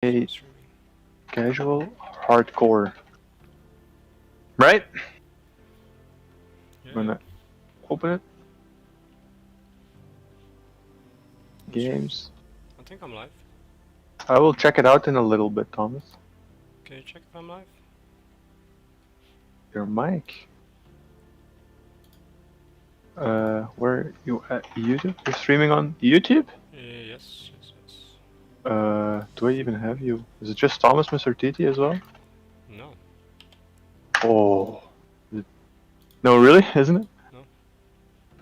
Okay, casual, hardcore. Right? Yeah. I'm gonna open it. Games. I think I'm live. I will check it out in a little bit, Thomas. Can you check if I'm live? Your mic. Where you at YouTube? You're streaming on YouTube? Yes. Do I even have you? Is it just Thomas, Mr. TT as well? No. Oh. No, really? Isn't it? No.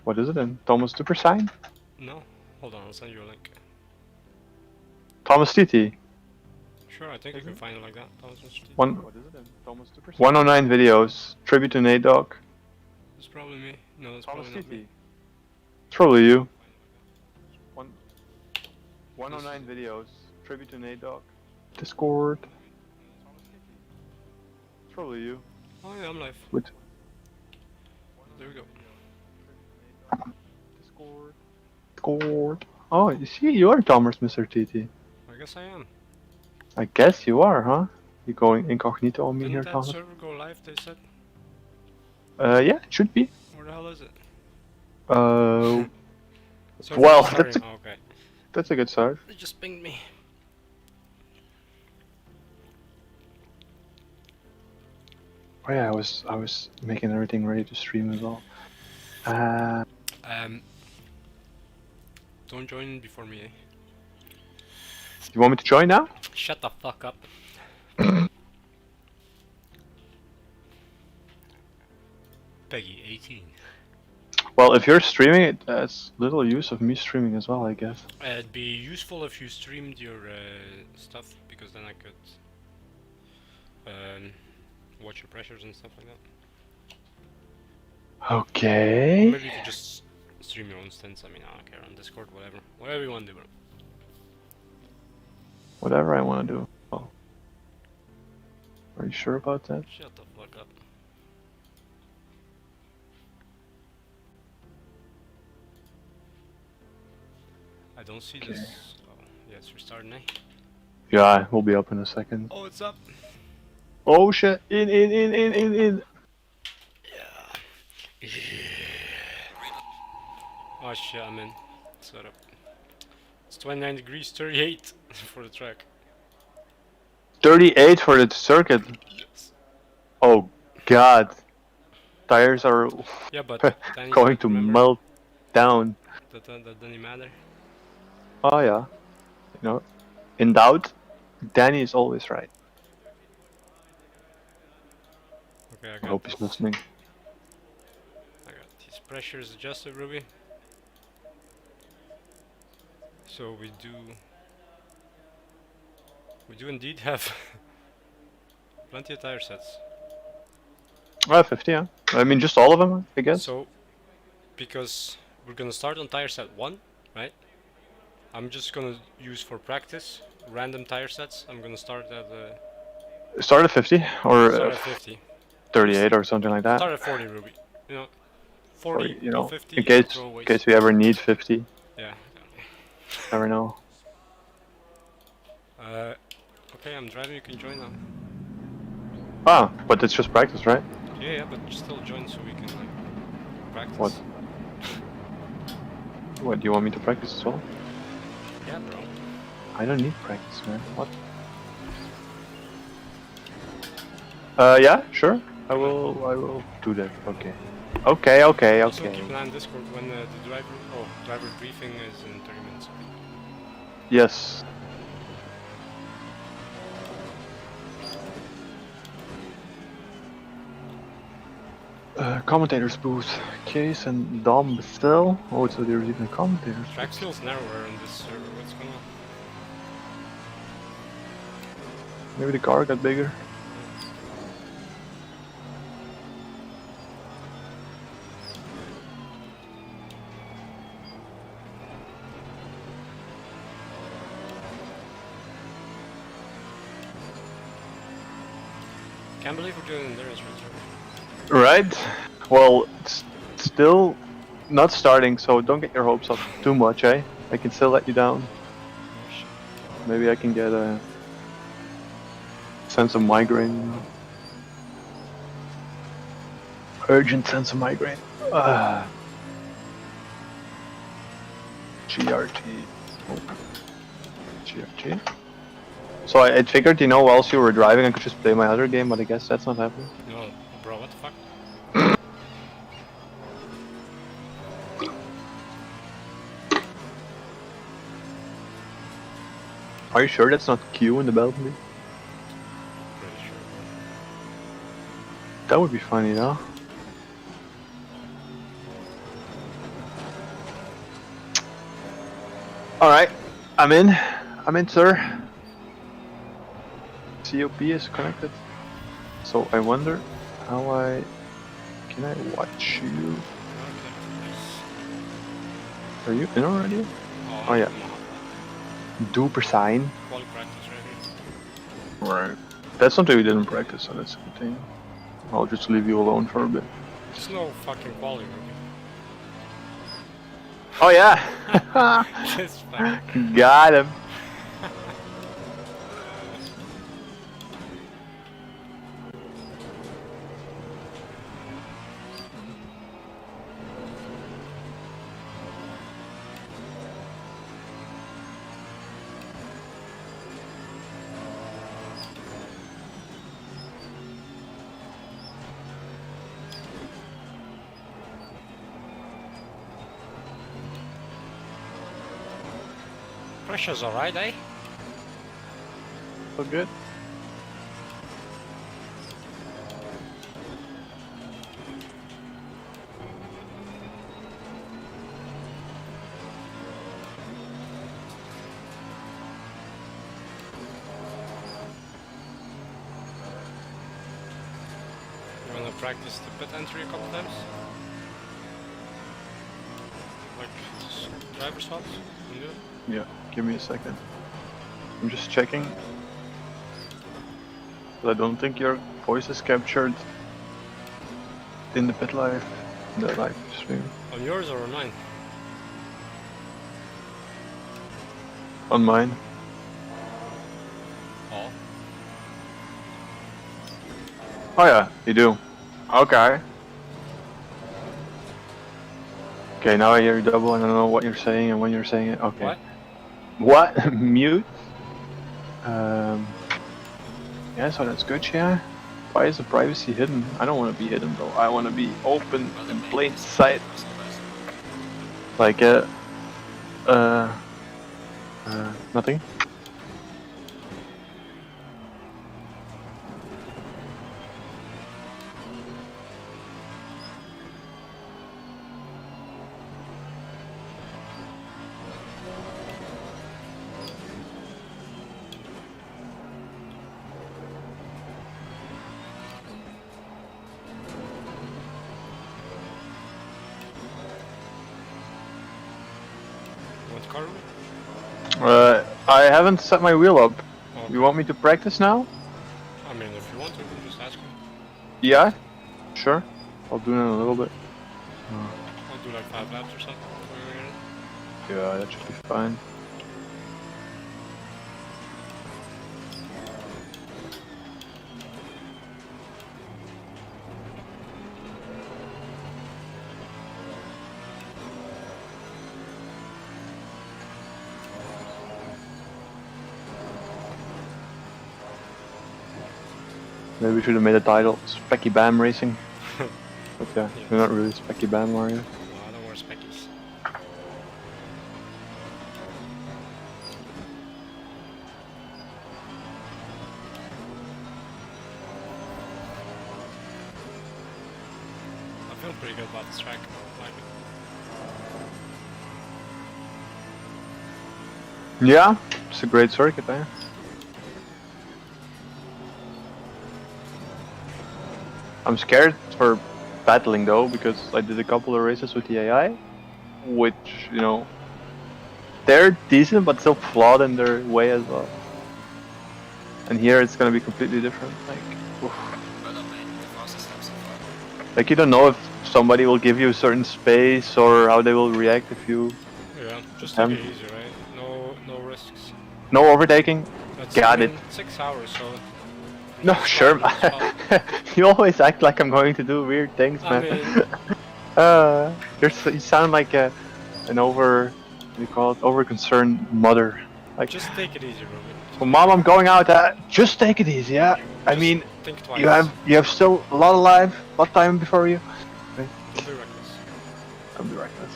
What is it then? Thomas Supersign? No. Hold on, I'll send you a link. Thomas TT. Sure, I think you can find it like that. Thomas Mr. T. What is it then? Thomas Supersign. 109 videos. Tribute to Nate Dogg. It's probably me. No, that's Thomas probably not TT. me. It's probably you. 109 videos. Tribute to Nate Dogg. Discord. It's probably you. Oh yeah, I'm live. With There we go. Discord. Oh, you see, you are Thomas, Mr. TT. I guess I am. I guess you are, huh? You going incognito on me Didn't here, that Thomas? server go live, they said? Yeah, it should be. Where the hell is it? Well, Server is starting. that's a, Oh, okay. that's a good start. It just pinged me. Oh yeah, I was making everything ready to stream as well. Don't join before me, eh? You want me to join now? Shut the fuck up. Peggy, 18. Well, if you're streaming it, that's little use of me streaming as well, I guess. It'd be useful if you streamed your stuff, because then I could watch your pressures and stuff like that. Okay. Or maybe you could just stream your own stints. I mean, I don't care, on Discord, whatever. Whatever you want to do, bro. Whatever I want to do. Oh. Are you sure about that? Shut the fuck up. I don't see this. Oh, yeah, it's restarting, eh? Yeah, we'll be up in a second. Oh, it's up. Oh shit! In. Yeah. Oh shit, I'm in. Set up. It's 29 degrees, 38 for the track. 38 for the circuit. Yes. Oh god. Tires are Yeah, but going to melt down. That doesn't matter. Oh yeah. You know, in doubt, Danny is always right. Okay, I hope he's listening. I got these pressures adjusted, Ruby. So we do indeed have plenty of tire sets. 50, yeah. I mean, just all of them, I guess. So, because we're gonna start on tire set 1, right? I'm just gonna use for practice random tire sets. I'm gonna start at Start at 50 or start at 50. 38 or something like that. Start at 40, Ruby. You know, 40 you know, to 50. in case we ever need 50. Yeah. Never know. Okay, I'm driving. You can join now. Ah, but it's just practice, right? Yeah, but still join so we can like practice. What? What, do you want me to practice as well? Yeah, bro. I don't need practice, man. What? Yeah, sure. I will do that. Okay. Okay. Also keep an eye on Discord when the driver briefing is in 30 minutes. Yes. Commentators booth. Case and Dom still. Oh, so there's even commentators. Track skills narrower on this server. What's going on? Maybe the car got bigger. Can't believe we're doing endurance race. Right. Well, it's still not starting, so don't get your hopes up too much, eh? I can still let you down. Maybe I can get Sense of migraine. You know. Urgent sense of migraine. GRT. Oh. GRT. So I figured, you know, whilst you were driving, I could just play my other game, but I guess that's not happening. No, bro, what the fuck? Are you sure that's not Q in the balcony? Pretty sure. That would be funny, though. Alright, I'm in, sir. COP is connected. So I wonder how can I watch you? Okay, nice. Are you in already? Oh yeah. Duper sign. Quali practice right here. Right. That's something we didn't practice, so that's a good thing. I'll just leave you alone for a bit. There's no fucking quali rookie. Oh yeah! This fucking... Got him! Pressure's alright, eh? So good. You wanna practice the pit entry a couple times? Like, driver swaps? Can you do it? Yeah, give me a second. I'm just checking. But I don't think your voice is captured in the pit live, the live stream. On yours or on mine? On mine. Oh. Oh yeah, you do. Okay. Okay, now I hear you double and I don't know what you're saying and when you're saying it. Okay. What? What? Mute? Yeah, so that's good, yeah. Why is the privacy hidden? I don't want to be hidden though. I want to be open in plain sight. Like, nothing. Want car room? I haven't set my wheel up. Okay. You want me to practice now? I mean, if you want to, you can just ask me. Yeah? Sure. I'll do it in a little bit. I'll do like 5 laps or something. Yeah, that should be fine. Maybe we should have made a title, Specky Bam Racing. But yeah, Yeah. you're not really Specky Bam, are you? No, I don't wear speckies. I feel pretty good about this track. I like it. Yeah, it's a great circuit, eh? I'm scared for battling though, because I did a couple of races with the AI, which, you know, they're decent but still flawed in their way as well. And here it's gonna be completely different. Like you don't know if somebody will give you a certain space or how they will react if you. Yeah, just take it easy, right? No risks. No overtaking. That's, Got I mean, it. 6 hours, so No, just sure. spawn on the spot. You always act like I'm going to do weird things, I man. mean, You sound like an over, what do you call it, over concerned mother. Like, just take it easy, Ruben. well, Just take mom, it I'm going out. Just take it easy, yeah. I Just mean, think you twice. have still a lot of life, a lot of time before you. Okay. Don't be reckless. Don't be reckless.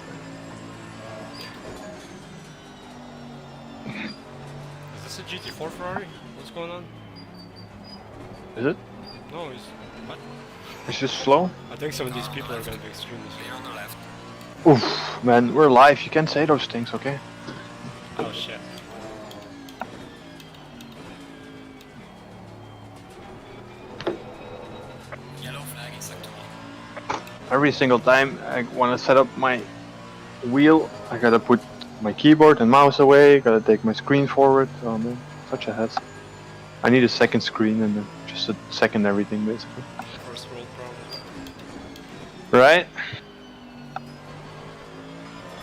Is this a GT4 Ferrari? What's going on? Is it? No, he's... What? It's just slow. I think some of these people are gonna be extremely slow. On the left. Oof, man, we're live. You can't say those things, okay? Oh shit. Yellow flag in sector 1. Every single time I want to set up my wheel, I gotta put my keyboard and mouse away, gotta take my screen forward. Oh man, such a hassle. I need a second screen and then just a second everything basically. First world problem. Right?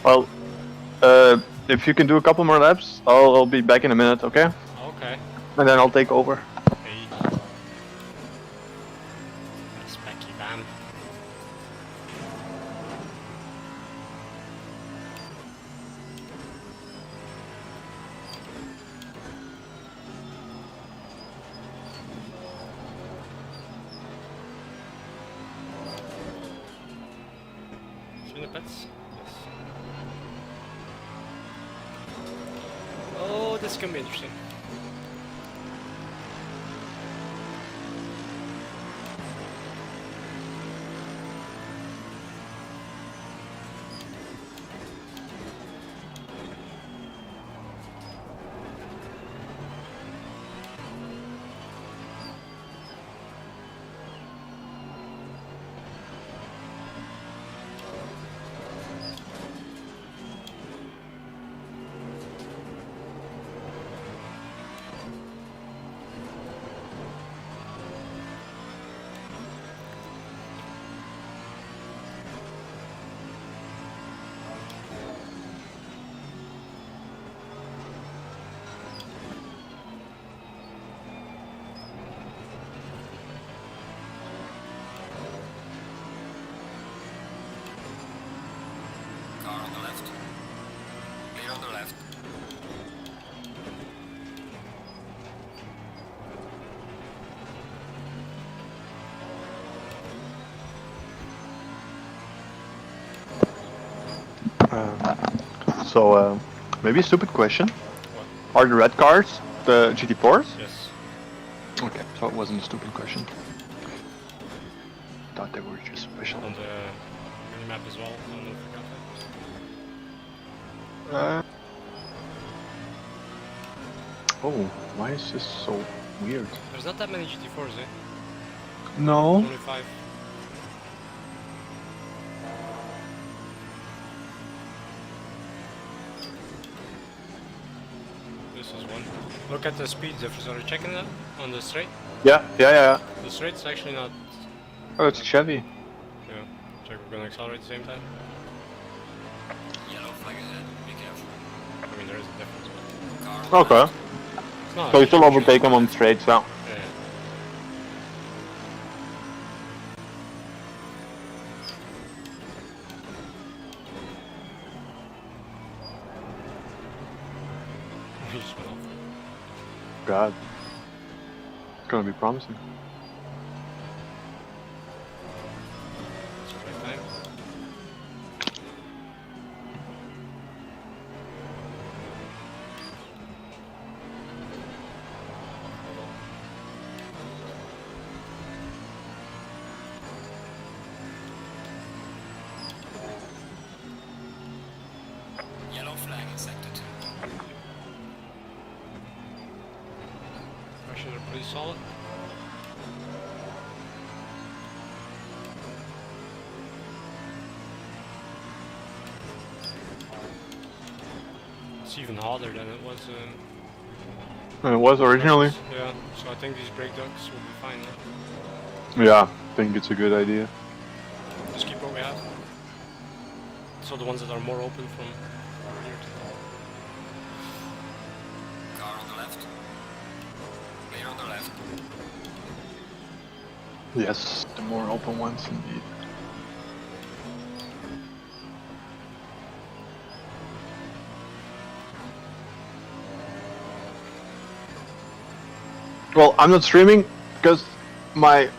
Well, if you can do a couple more laps, I'll be back in a minute, okay? Okay. And then I'll take over. Hey. That's Becky Bam. Seen the pets? Yes. Oh, this can be interesting. Car on the left. Clear on the left. Maybe a stupid question. What? Are the red cars the GT4s? Yes. Okay, so it wasn't a stupid question. Thought they were just special. On the minimap as well. I don't know if you got that. Oh, why is this so weird? There's not that many GT4s, eh? No. Only 5. This is one. Look at the speed difference. Are you checking that on the straight? Yeah. The straight's actually not. Oh, it's a Chevy. Yeah. Check. We're gonna accelerate at the same time. Yellow flag ahead. Be careful. I mean, there is a difference. But Car on the Okay. left. it's not. So you still overtake him on the straight, so. Yeah. He just went off. God. It's gonna be promising. It's the right time. Yellow flag in sector 2. Russians are pretty solid. It's even harder than it was. And it was originally. Yeah, so I think these brake ducts will be fine now. Yeah, I think it's a good idea. Just keep what we have. So the ones that are more open from here to Car on the left. Clear on the left. Yes, the more open ones indeed. Well, I'm not streaming because I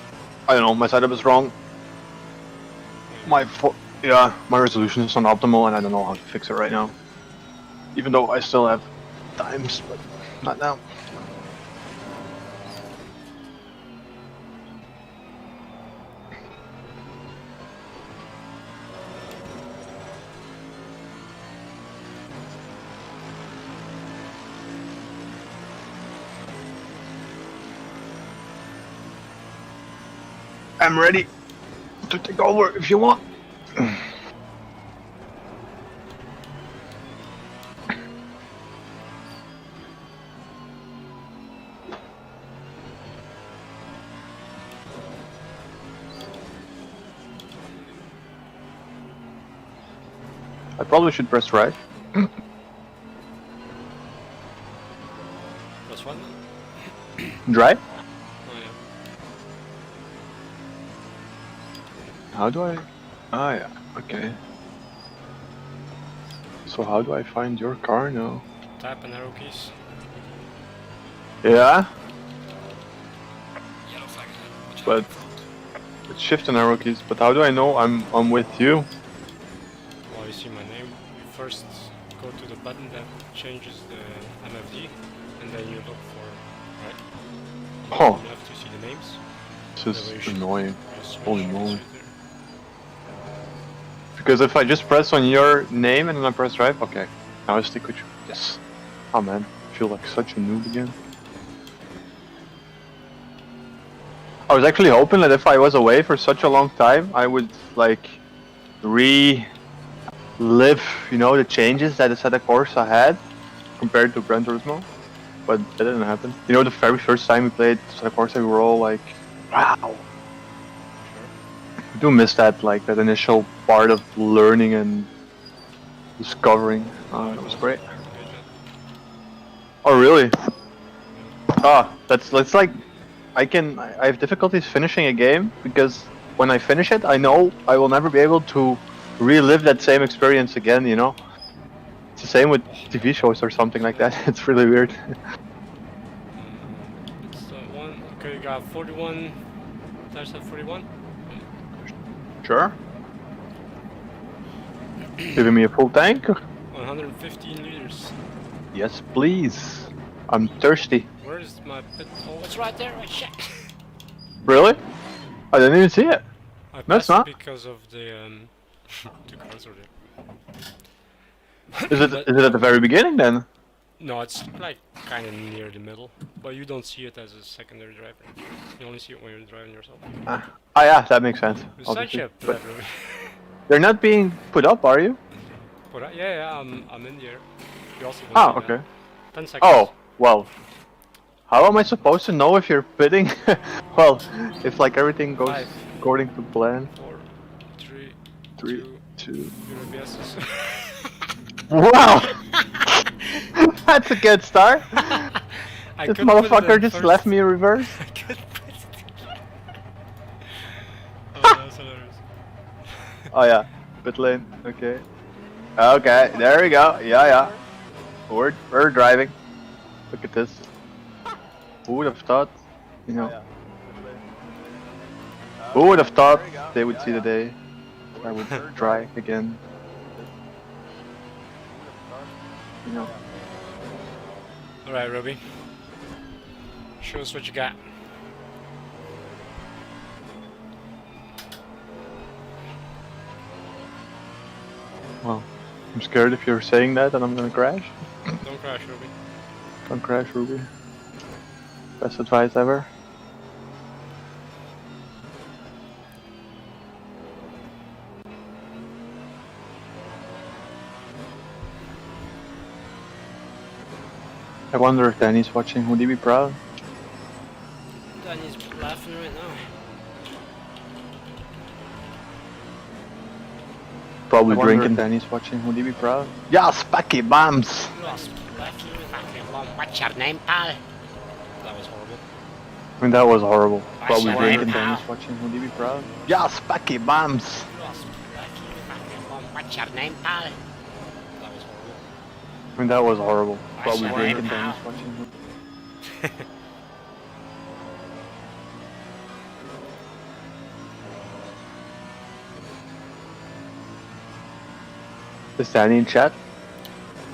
don't know, my setup is wrong. Yeah, my resolution is not optimal, and I don't know how to fix it right now. Even though I still have times, but not now. I'm ready to take over if you want. I probably should press right. That's one. Drive? Oh yeah. How do I? Ah, yeah. Okay. So how do I find your car now? Tap and arrow keys. Yeah, Yellow flag ahead. Watch out but in front. it's shift and arrow keys. But how do I know I'm with you? Well, you see my name. You first go to the button that changes the MFD, and then you look for right. Oh, You have to see the names. this That way you is should annoying. just Holy switch moly. right there. Because if I just press on your name and then I press drive, okay. Now I stick with you. Yes. Oh man, I feel like such a noob again. I was actually hoping that if I was away for such a long time, I would like relive, you know, the changes that the set of course I had compared to Gran Turismo. But that didn't happen. You know, the very first time we played Set Corsa, we were all like, wow. I do miss that, like, that initial part of learning and discovering. That was great. Oh, really? Ah, that's like, I have difficulties finishing a game because when I finish it, I know I will never be able to relive that same experience again, you know? It's the same with TV shows or something like that. It's really weird. It's one. Okay, you got 41. Tires at 41. Sure. Giving me a full tank? 115 liters. Yes, please. I'm thirsty. Where is my pit? Oh, it's right there. Oh, shit. Really? I didn't even see it. I No, it's passed not. because of the two cars over there. Is it at the very beginning then? No, it's like kind of near the middle, but you don't see it as a secondary driver. You only see it when you're driving yourself. Ah, yeah, that makes sense. You're such obviously. a But pleb. they're not being put up, are you? But yeah, I'm in the air. You also don't Ah, see that. okay. 10 seconds. Oh, well. How am I supposed to know if you're pitting? Well, if like everything goes 5, according to plan. 4, 3, 3, 2, 2. your ABSs. Wow! That's a good start. I This could put it motherfucker in just first. left me in reverse. I could put it Oh, that's hilarious. Oh yeah, pit lane. Okay. Okay, there we go. Yeah. We're driving. Look at this. Who would have thought? You know. Who would have thought they would see the day I would try again? You know. Alright, Robbie. Show us what you got. Well, I'm scared if you're saying that and I'm gonna crash. Don't crash, Robbie. Don't crash, Ruby. Best advice ever. I wonder if Danny's watching. Would he be proud? Danny's laughing right now. Probably drinking. Danny's watching. Would he be proud? Yeah, Spacky Bombs! What's your name, pal? That was horrible. I mean, that was horrible. Probably your drinking, name, Dennis watching. Would he be proud? Yeah, Spacky Bombs! What's your name, pal? That was horrible. I mean, that was horrible. Probably your drinking, name, Dennis pal? watching. Is Danny in chat?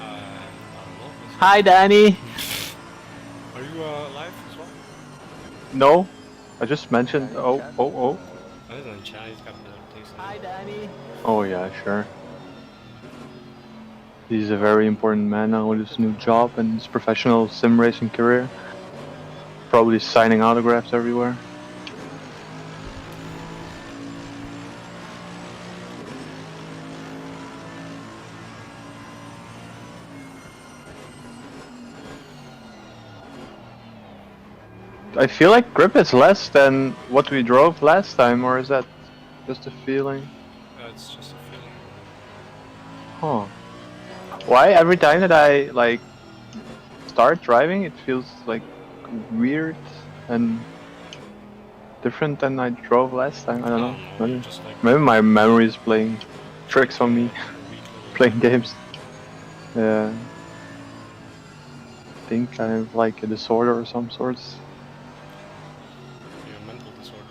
I don't know. Hi, Danny! Are you live as well? No, I just mentioned. Oh. I don't know, chat, he's got better things to do. Hi, Danny. Oh yeah, sure. He's a very important man now with his new job and his professional sim racing career. Probably signing autographs everywhere. I feel like grip is less than what we drove last time, or is that just a feeling? It's just a feeling. Huh. Why every time that I like start driving it feels like weird and different than I drove last time? I don't know. Maybe, Just like maybe my memory is playing tricks on me, a weak little playing games. Yeah. I think I have like a disorder or some sorts. mental disorder.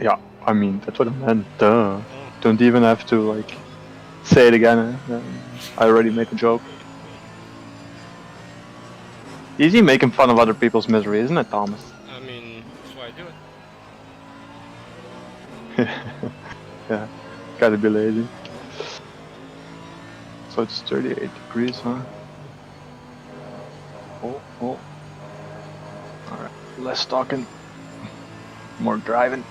Yeah, I mean that's what I meant. Duh. Oh. Don't even have to like say it again. I already made a joke. Easy making fun of other people's misery, isn't it, Thomas? I mean, that's why I do it. Yeah, gotta be lazy. So it's 38 degrees, huh? Oh. Alright, less talking, more driving.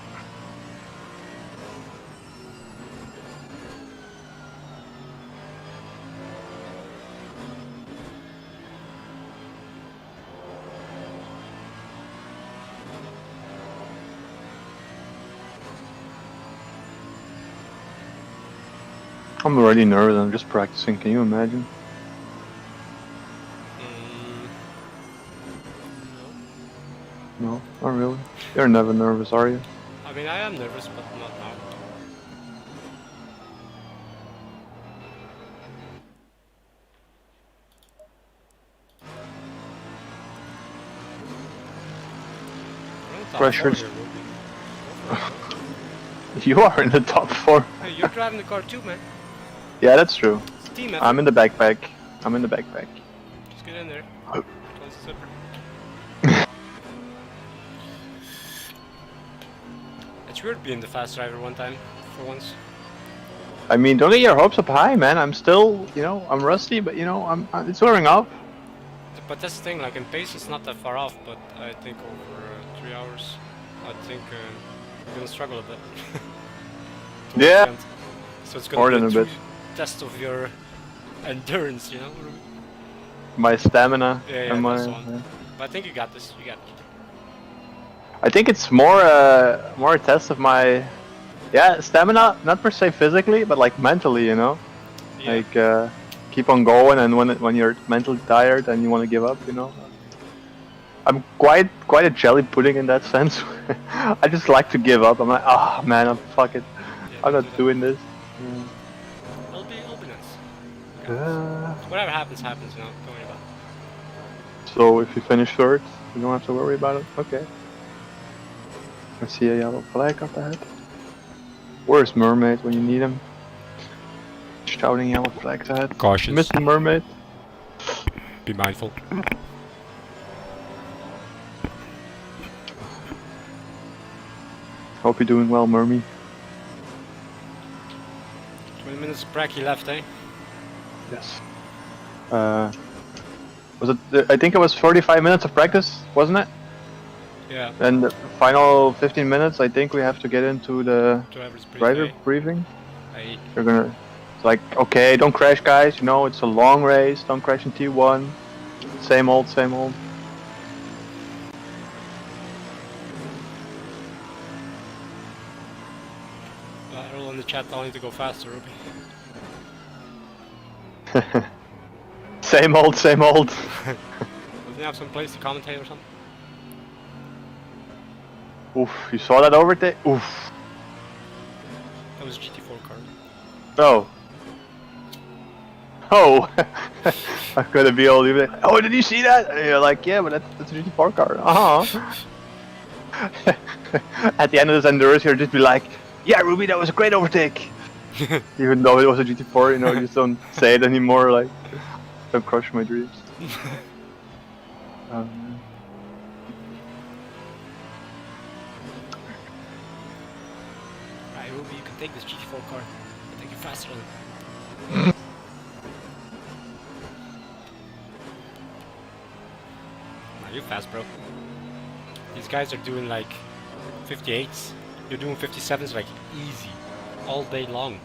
I'm already nervous, I'm just practicing, can you imagine? No. No, not really. You're never nervous, are you? I mean, I am nervous, but not now. We're in the top Pressure's- 4 here, Ruby. Go for it, You are in the top 4. bro. Hey, you're driving the car too, man. Yeah, that's true. It's a team effort. I'm in the backpack. I'm in the backpack. Just get in there. Oh. Close the zipper. It's weird being the fast driver one time, for once. I mean, don't get your hopes up high, man. I'm still, I'm rusty, but it's wearing off. But that's the thing, like in pace it's not that far off, but I think over 3 hours, I think we're gonna struggle a bit. Towards Yeah. the end. So it's gonna More be than a true bit. test of your endurance, you know? My stamina. Yeah, and my, that's the one. But I think you got this, you got it. I think it's more a test of my, stamina. Not per se physically, but like mentally, Yeah. Like keep on going, and when you're mentally tired and you want to give up, I'm quite a jelly pudding in that sense. I just like to give up. I'm like, oh man, fuck it. Yeah, I'm do not that. doing this. It'll be nice. You got Yeah. this. Whatever happens, happens, you know? Don't worry about it. So if you finish third, you don't have to worry about it. Okay. I see a yellow flag up ahead. Where's Mermaid when you need him? Shouting yellow flags ahead. Cautious. Mr. Mermaid. Be mindful. Hope you're doing well, Mermy. 20 minutes of bracky left, eh? Yes. Was it? I think it was 45 minutes of practice, wasn't it? Yeah. And the final 15 minutes, I think we have to get into the Driver's brief, driver eh? briefing. Aye. They're gonna, it's like, okay, don't crash, guys. It's a long race. Don't crash in T1. Same old, same old. Everyone in the chat telling you to go faster, Ruby. Same old, same old. Doesn't he have some place to commentate or something? Oof, you saw that overtake? Oof. That was GT4 car. Oh. Oh. I'm gonna be all even. Oh, did you see that? And you're like, yeah, but that's a GT4 car. At the end of this endurance, you'll just be like, yeah, Ruby, that was a great overtake. Even though it was a GT4, you know, you just don't say it anymore. Like, don't crush my dreams. Man. Right, Ruby, you can take this GT4 car. I'll take you faster than. Nah, you're fast, bro. These guys are doing like 58s. You're doing 57s like easy, all day long.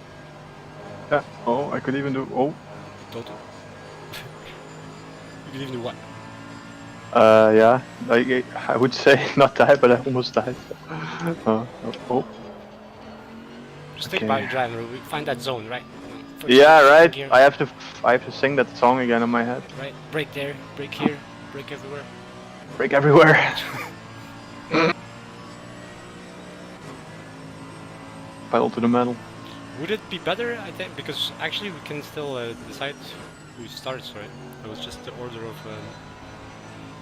Yeah. Oh, I could even do. Oh. Total. You can even do what? Yeah. I would say not die, but I almost died. Oh. Just think about your driving, Ruby. Find that zone, right? Yeah, right. Gear. I have to sing that song again in my head. Right. Brake there. Brake here. Brake everywhere. Break everywhere. Pedal to the metal. Would it be better? I think because actually we can still decide who starts, right? It was just the order of.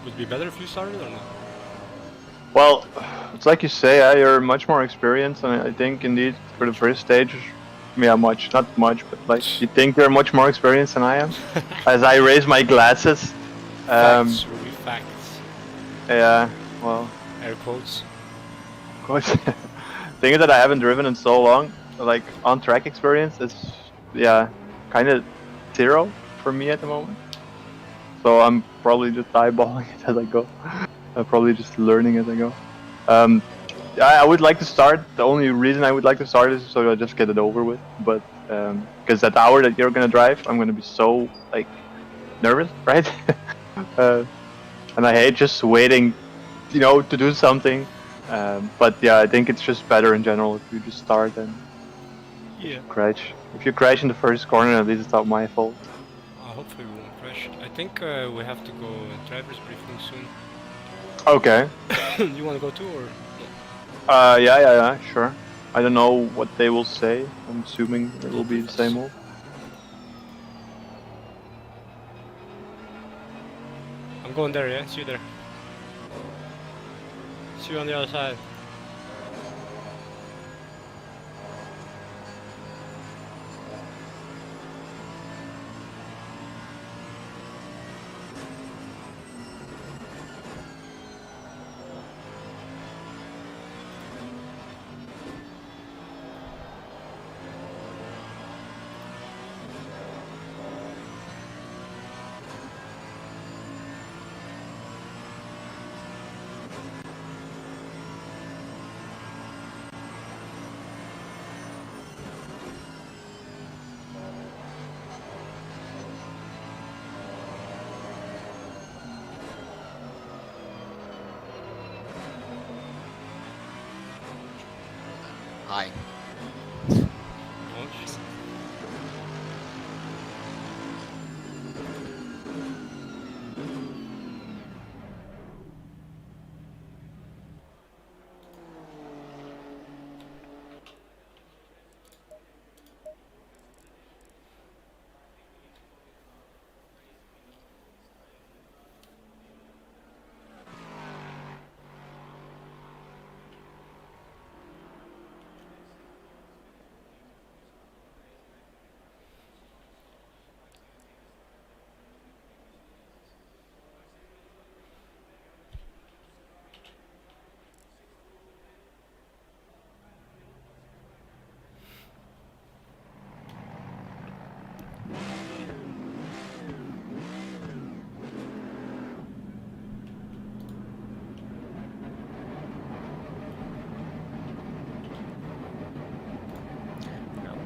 Would it be better if you started or not? Well, it's like you say, you're much more experienced, and I think indeed for the first stage, yeah, not much, but like you think you're much more experienced than I am. As I raise my glasses. Facts, Ruby, facts. Yeah, well. Air quotes. Thing is that I haven't driven in so long. Like on track experience is, yeah, kind of zero for me at the moment. So I'm probably just eyeballing it as I go. I'm probably just learning as I go. I would like to start. The only reason I would like to start is so I just get it over with. But because that hour that you're gonna drive, I'm gonna be so like nervous, right? And I hate just waiting, you know, to do something. But yeah, I think it's just better in general if you just start and crash. If you crash in the first corner, at least it's not my fault. Hopefully we won't crash. I think we have to go driver's briefing soon. Okay. You want to go too, or? Yeah, sure. I don't know what they will say. I'm assuming it will be the same old. I'm going there, yeah? See you there. See you on the other side. Hi.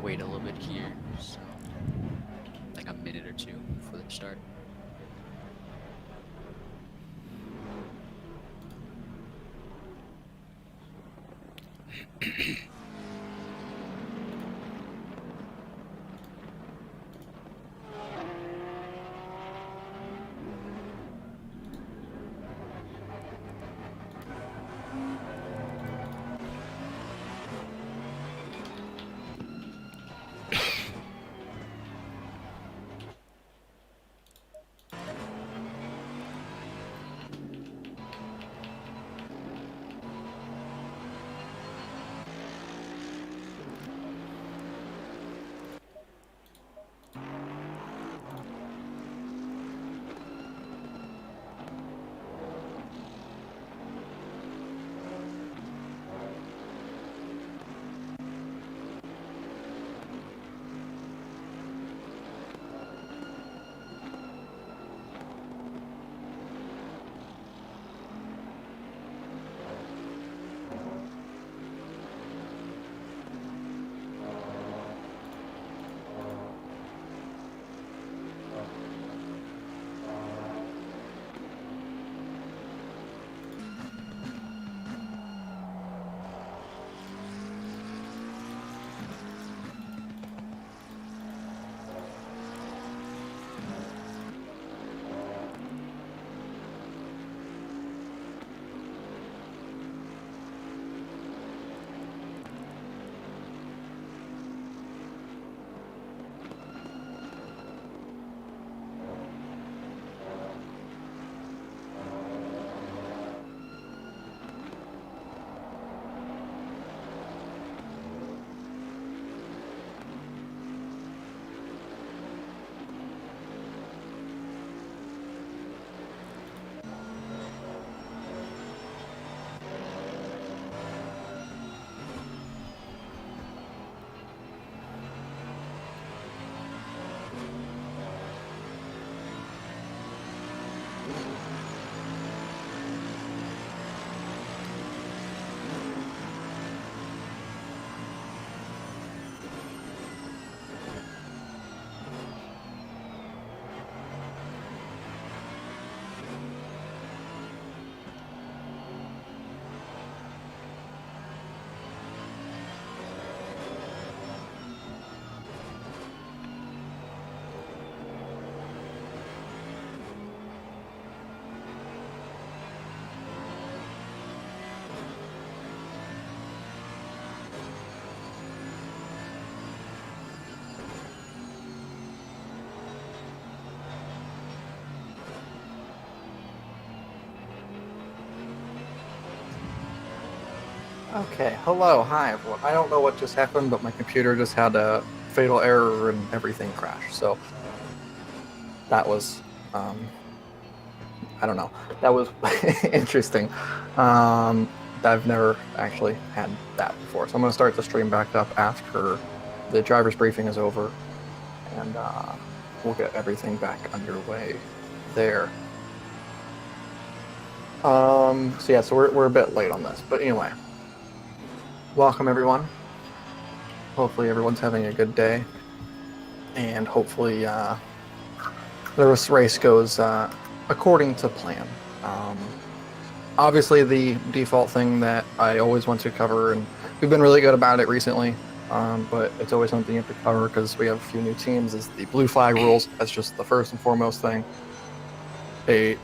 Wait a little bit here, so like a minute or two before they start. Okay, hello, hi everyone. I don't know what just happened, but my computer just had a fatal error and everything crashed. So that was, I don't know, that was interesting. I've never actually had that before. So I'm going to start the stream back up after the driver's briefing is over, and we'll get everything back underway there. So yeah, so we're a bit late on this, but anyway, welcome everyone. Hopefully everyone's having a good day, and hopefully the race goes according to plan. Obviously, the default thing that I always want to cover, and we've been really good about it recently, but it's always something you have to cover because we have a few new teams, is the blue flag rules. That's just the first and foremost thing. A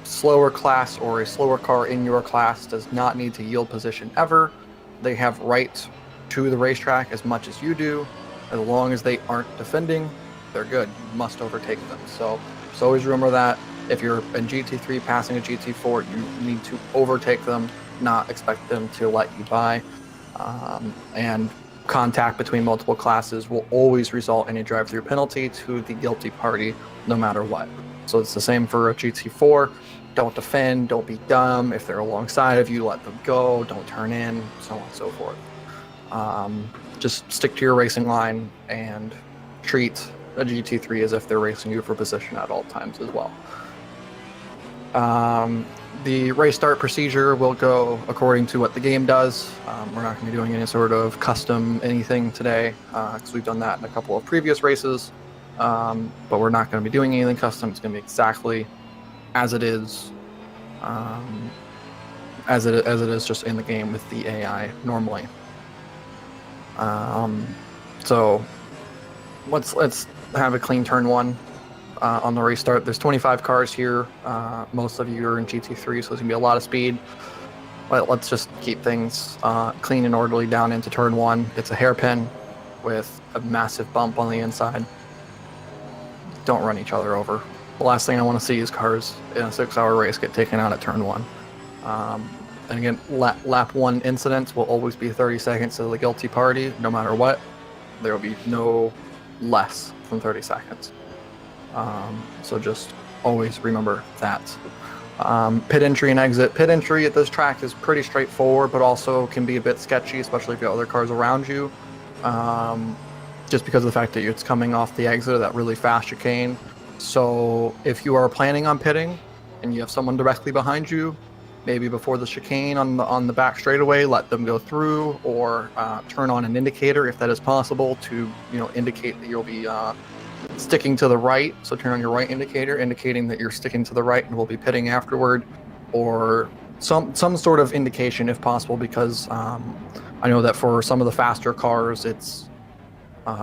slower class or a slower car in your class does not need to yield position ever. They have right to the racetrack as much as you do. As long as they aren't defending, they're good. You must overtake them. So just always remember that. If you're in GT3 passing a GT4, you need to overtake them, not expect them to let you by. And contact between multiple classes will always result in a drive-through penalty to the guilty party, no matter what. So it's the same for a GT4. Don't defend, don't be dumb. If they're alongside of you, let them go, don't turn in, so on and so forth. Just stick to your racing line and treat a GT3 as if they're racing you for position at all times as well. The race start procedure will go according to what the game does. We're not going to be doing any sort of custom anything today because we've done that in a couple of previous races. But we're not going to be doing anything custom. It's going to be exactly as it is, as it is just in the game with the AI normally. So let's have a clean turn one. On the restart, there's 25 cars here. Most of you are in GT3, so there's gonna be a lot of speed. But let's just keep things clean and orderly down into turn one. It's a hairpin with a massive bump on the inside. Don't run each other over. The last thing I want to see is cars in a 6-hour race get taken out at turn one. And again, lap one incidents will always be 30 seconds to the guilty party, no matter what. There will be no less than 30 seconds. So just always remember that. Pit entry and exit. Pit entry at this track is pretty straightforward, but also can be a bit sketchy, especially if you have other cars around you. Just because of the fact that it's coming off the exit of that really fast chicane. So if you are planning on pitting and you have someone directly behind you, maybe before the chicane on the back straightaway, let them go through, or turn on an indicator if that is possible to indicate that you'll be sticking to the right. So turn on your right indicator, indicating that you're sticking to the right and will be pitting afterward, or some sort of indication if possible, because I know that for some of the faster cars, it's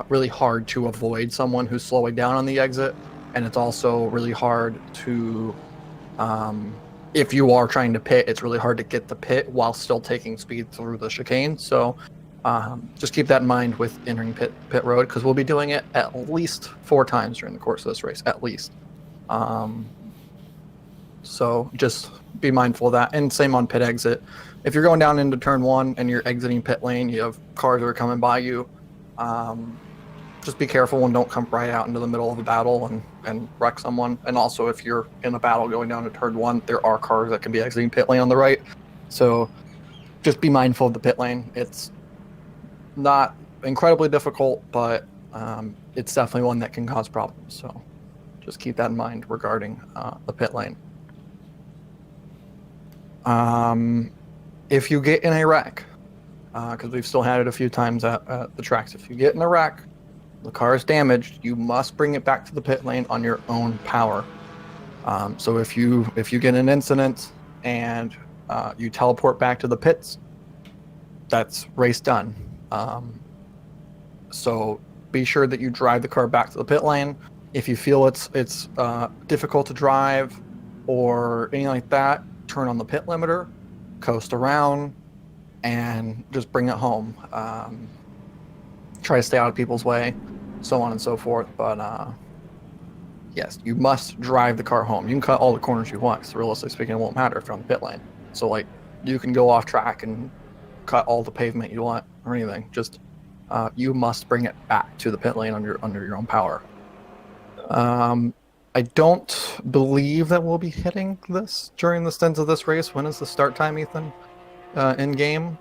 really hard to avoid someone who's slowing down on the exit, and it's also really hard to if you are trying to pit, it's really hard to get the pit while still taking speed through the chicane. So just keep that in mind with entering pit road, because we'll be doing it at least 4 times during the course of this race, at least. So just be mindful of that. And same on pit exit. If you're going down into turn one and you're exiting pit lane, you have cars that are coming by you. Just be careful and don't come right out into the middle of a battle and wreck someone. And also, if you're in a battle going down to turn one, there are cars that can be exiting pit lane on the right. So just be mindful of the pit lane. It's not incredibly difficult, but it's definitely one that can cause problems. So just keep that in mind regarding the pit lane. If you get in a wreck, because we've still had it a few times at the tracks, if you get in a wreck, the car is damaged, you must bring it back to the pit lane on your own power. So if you get an incident and you teleport back to the pits, that's race done. So be sure that you drive the car back to the pit lane. If you feel it's difficult to drive or anything like that, turn on the pit limiter, coast around, and just bring it home. Try to stay out of people's way, so on and so forth. But yes, you must drive the car home. You can cut all the corners you want, because realistically speaking, it won't matter if you're on the pit lane. So you can go off track and cut all the pavement you want or anything. Just you must bring it back to the pit lane under your own power. I don't believe that we'll be hitting this during the stints of this race. When is the start time, Ethan? In game?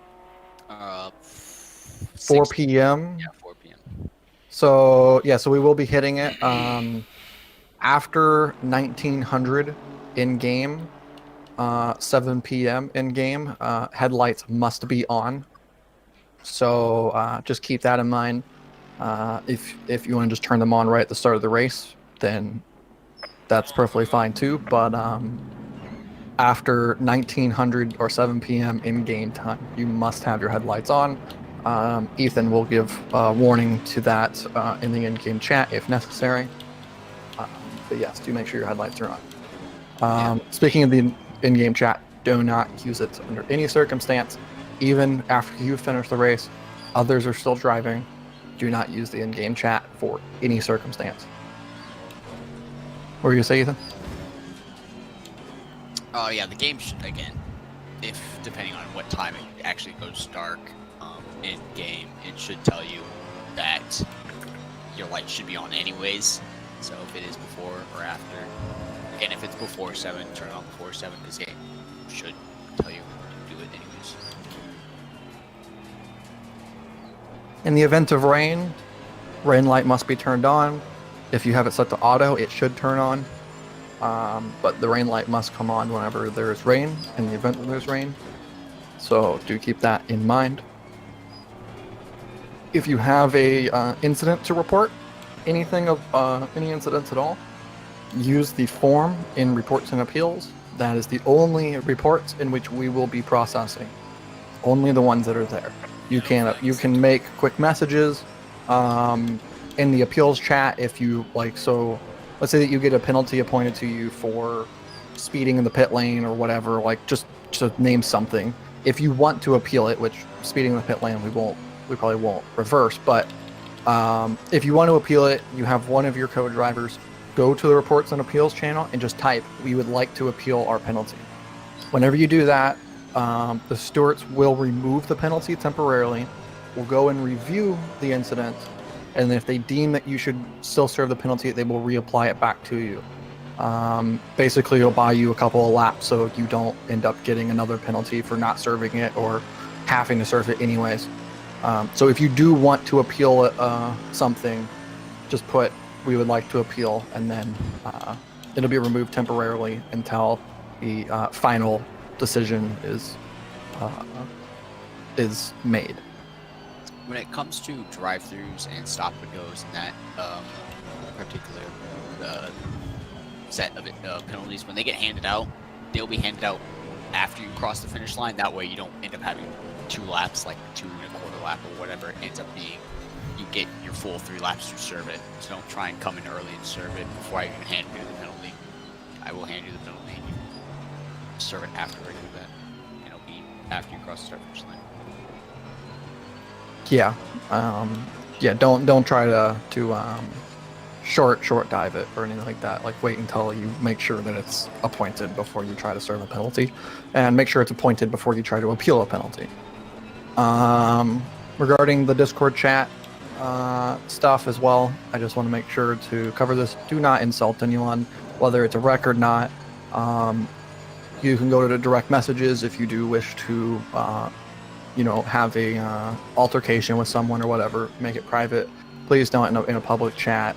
4 p.m. Yeah, 4 p.m. So yeah, so we will be hitting it after 1900 in game, 7 p.m. in game. Headlights must be on. So just keep that in mind. If you want to just turn them on right at the start of the race, then that's perfectly fine too. But after 1900 or 7 p.m. in game time, you must have your headlights on. Ethan will give warning to that in the in-game chat if necessary. But yes, do make sure your headlights are on. Speaking of the in-game chat, do not use it under any circumstance. Even after you finish the race, others are still driving. Do not use the in-game chat for any circumstance. What were you going to say, Ethan? Oh yeah, the game should, again, if depending on what time it actually goes dark in game, it should tell you that your light should be on anyways. So if it is before or after, again, if it's before 7, turn it on before 7 because game should tell you to do it anyways. In the event of rain, rain light must be turned on. If you have it set to auto, it should turn on. But the rain light must come on whenever there's rain, in the event that there's rain. So do keep that in mind. If you have a incident to report, anything of any incidents at all, use the form in reports and appeals. That is the only reports in which we will be processing. Only the ones that are there. You can make quick messages in the appeals chat if you like. So let's say that you get a penalty appointed to you for speeding in the pit lane or whatever, like just to name something. If you want to appeal it, which speeding in the pit lane we probably won't reverse, but if you want to appeal it, you have one of your co-drivers go to the reports and appeals channel and just type, "We would like to appeal our penalty." Whenever you do that, the stewards will remove the penalty temporarily, will go and review the incident, and if they deem that you should still serve the penalty, they will reapply it back to you. Basically, it'll buy you a couple of laps so you don't end up getting another penalty for not serving it or having to serve it anyways. So if you do want to appeal something, just put "we would like to appeal," and then it'll be removed temporarily until the final decision is made. When it comes to drive-thrus and stop-and-goes and that particular set of penalties, when they get handed out, they'll be handed out after you cross the finish line. That way you don't end up having 2 laps, like 2 1/4 lap or whatever it ends up being. You get your full 3 laps to serve it. So don't try and come in early and serve it before I even hand you the penalty. I will hand you the penalty and you serve it after I do that. And it'll be after you cross the start finish line. Yeah, don't try to short dive it or anything like that. Like, wait until you make sure that it's appointed before you try to serve a penalty, and make sure it's appointed before you try to appeal a penalty. Regarding the Discord chat stuff as well, I just want to make sure to cover this. Do not insult anyone, whether it's a wreck or not. You can go to the direct messages if you do wish to have a altercation with someone or whatever. Make it private. Please don't in a public chat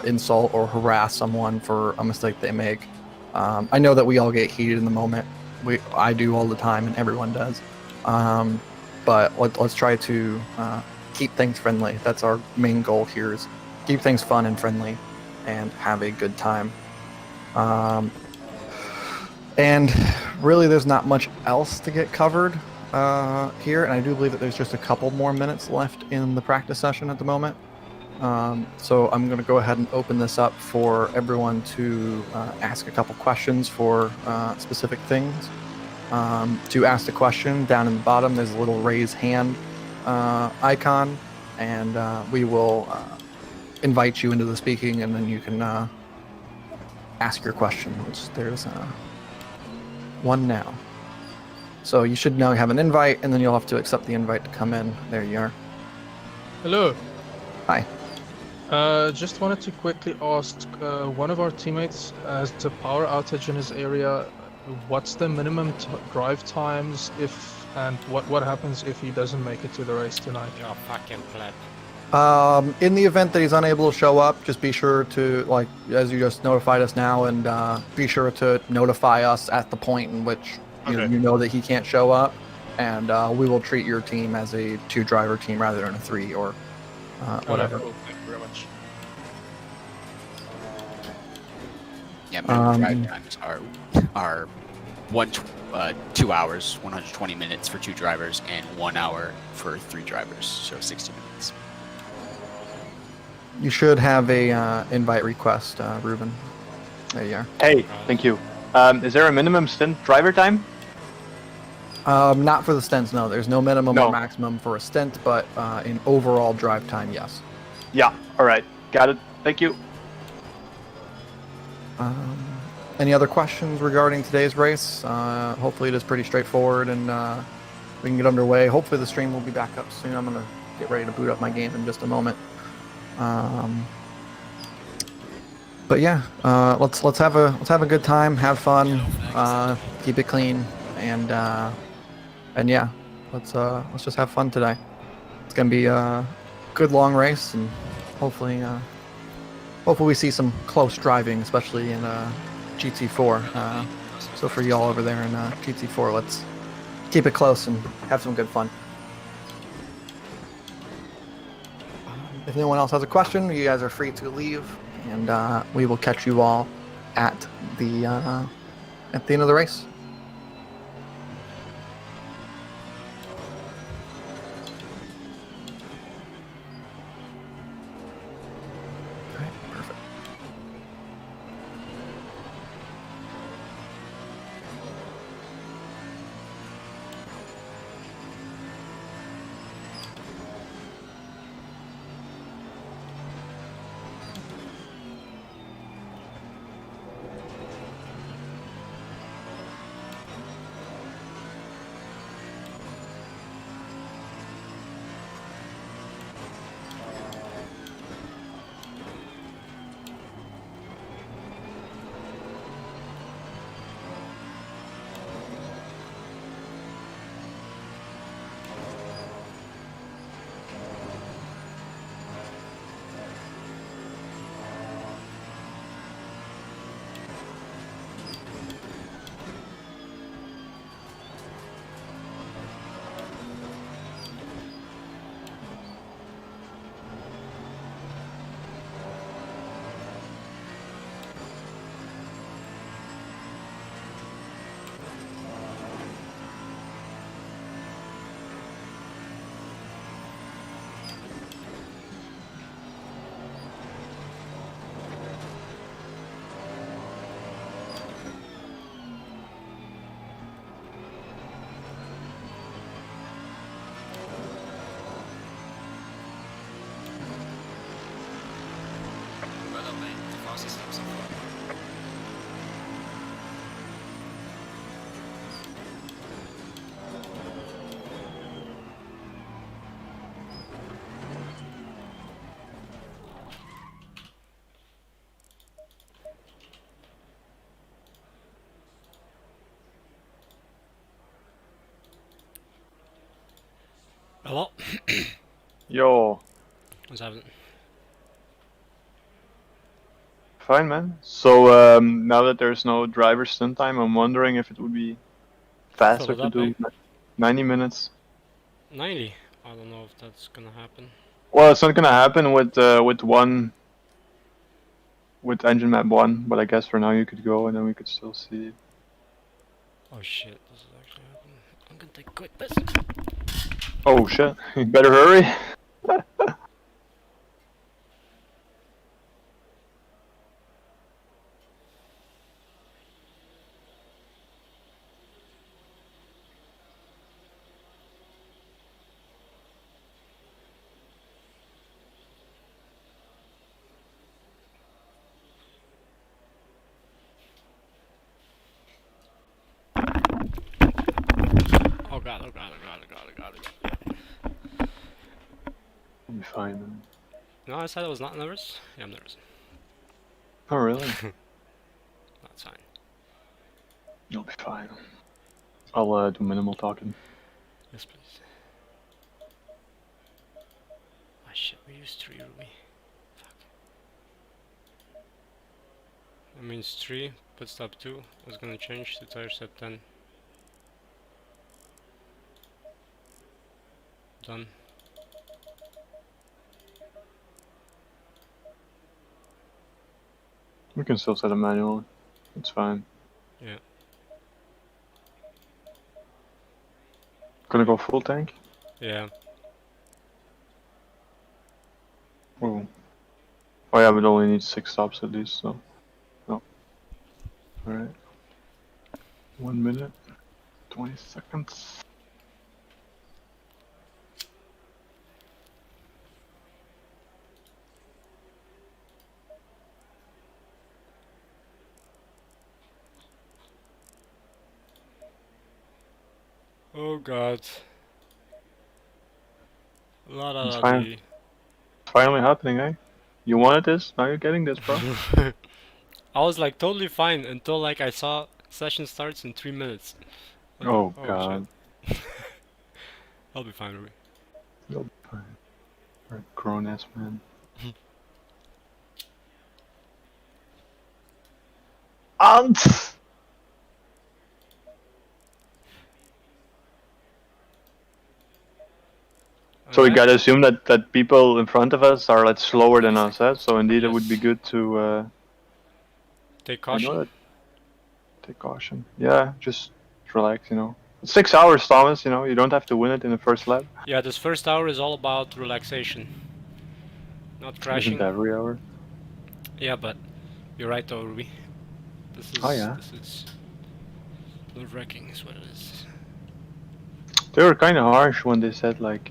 insult or harass someone for a mistake they make. I know that we all get heated in the moment. I do all the time, and everyone does. But let's try to keep things friendly. That's our main goal here, is keep things fun and friendly and have a good time. And really, there's not much else to get covered here, and I do believe that there's just a couple more minutes left in the practice session at the moment. So I'm going to go ahead and open this up for everyone to ask a couple questions for specific things. To ask the question, down in the bottom, there's a little raise hand icon, and we will invite you into the speaking, and then you can ask your question, which there's one now. So you should now have an invite, and then you'll have to accept the invite to come in. There you are. Hello. Hi. Just wanted to quickly ask, one of our teammates has a power outage in his area. What's the minimum drive times and what happens if he doesn't make it to the race tonight? You're a fucking pleb. In the event that he's unable to show up, just be sure to, like, as you just notified us now, and be sure to notify us at the point in which you know that he can't show up, and we will treat your team as a 2-driver team rather than a 3 or whatever. Cool. Thank you very much. Yeah, minimum drive times are 2 hours, 120 minutes for 2 drivers, and 1 hour for 3 drivers, so 60 minutes. You should have a invite request, Ruben. There you are. Hey, thank you. Is there a minimum stint driver time? Not for the stints, no. There's no minimum No. or maximum for a stint, but in overall drive time, yes. Yeah. All right. Got it. Thank you. Any other questions regarding today's race? Hopefully it is pretty straightforward, and we can get underway. Hopefully the stream will be back up soon. I'm gonna get ready to boot up my game in just a moment. But yeah, let's have a good time, have fun, keep it clean, and yeah, let's just have fun today. It's gonna be a good long race, and hopefully we see some close driving, especially in GT4. So for y'all over there in GT4, let's keep it close and have some good fun. If anyone else has a question, you guys are free to leave, and we will catch you all at the end of the race. Okay, perfect. Hello? Yo. What's happening? Fine, man. So now that there's no driver stint time, I'm wondering if it would be faster Fill it to up, do 90 minutes. 90? I don't know if that's gonna happen. Well, it's not gonna happen with engine map 1, but I guess for now you could go and then we could still see. Oh shit, this is actually happening. I'm gonna take a quick piss. Oh shit, you better hurry. fine. Man. No, I said I was not nervous. Yeah, I'm nervous. Oh really? That's fine. You'll be fine. I'll do minimal talking. Yes, please. Ah, shit, we used 3 Ruby. Fuck. That means 3, pit stop 2. I was gonna change the tire set 10. Done. We can still set a manual. It's fine. Yeah. Gonna go full tank? Yeah. Oh. Oh yeah, but only need 6 stops at least, so. Oh. Alright. 1 minute. 20 seconds. Oh god. La la It's la fine. dee. Finally happening, eh? You wanted this, now you're getting this, bro. I was like totally fine until like I saw session starts in 3 minutes. I was Oh like, god. shit. I'll be fine, Ruby. You'll be fine. You're a grown ass man. And so we Alright. gotta assume that people in front of us are like slower than us, eh? So indeed it would be Yes. good to Take I know caution. that. Take caution. Yeah, just relax, you know. It's 6 hours, Thomas, you know, you don't have to win it in the first lap. Yeah, this first hour is all about relaxation. Not crashing. Isn't every hour? Yeah, but you're right though, Ruby. This is Oh, yeah. this is nerve-wracking is what it is. They were kind of harsh when they said like,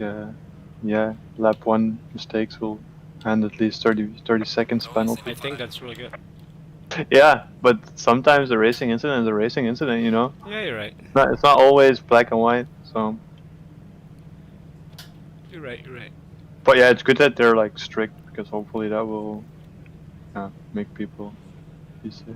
yeah, lap 1 mistakes will hand at least 30 seconds penalty. I think that's really good. Yeah, but sometimes the racing incident is a racing incident, you know? Yeah, you're right. It's not always black and white, so... You're right, you're right. But yeah, it's good that they're like strict, because hopefully that will make people be safe.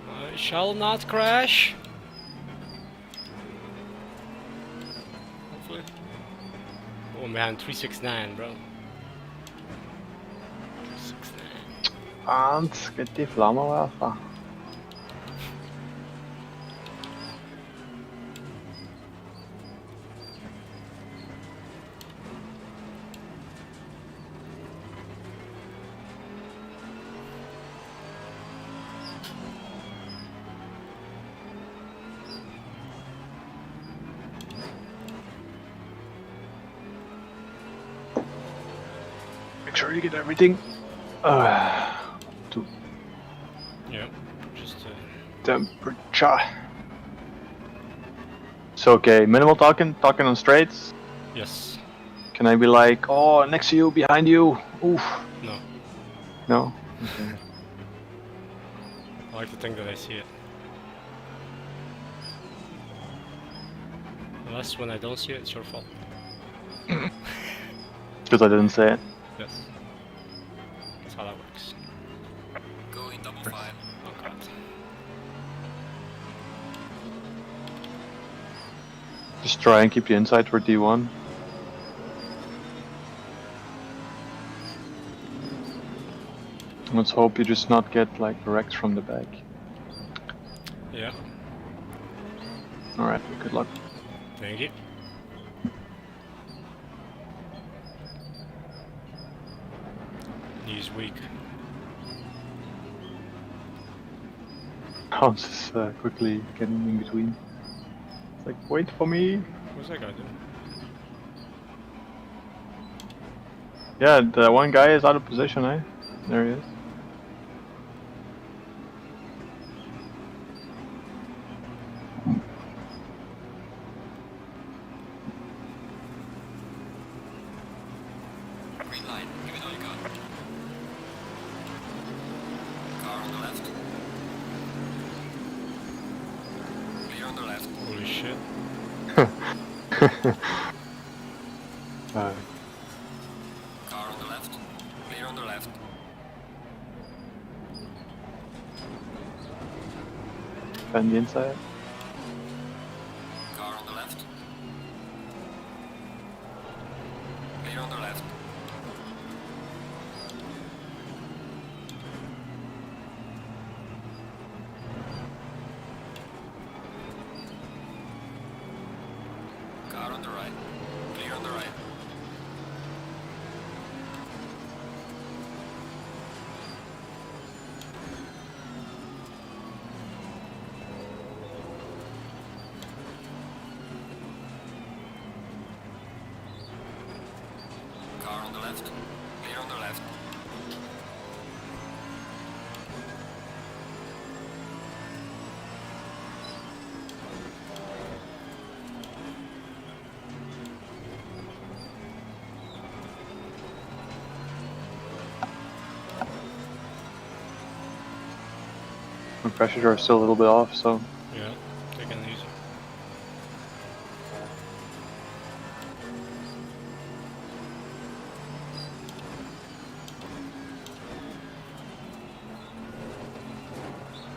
I shall not crash. Hopefully. Oh man, 369, bro. 369. Hans, get die Flammenwerfer. Make sure you get everything. To Yeah, just temperature. So okay, minimal talking on straights. yes. Can I be like, oh, next to you, behind you? Oof. No. No? Okay. I like to think that I see it. Unless when I don't see it, it's your fault. Because I didn't say it. Yes. That's how that works. Just try and keep the inside for D1. Let's hope you just not get like wrecked from the back. Yeah, Alright, good luck. thank you. He's weak. Hans is quickly getting in between. It's like, wait for me. What's that guy doing? Yeah, the one guy is out of position, eh? There he is. Green line, give it all you got. Car on the left. Clear on the left. Holy shit. Car on the left. Clear on the left. Defend the inside. Car on the left. Clear on the left. Car on the right. Clear on the right. Car on the left. Clear on the left. My pressures are still a little bit off, so Yeah, take it easy.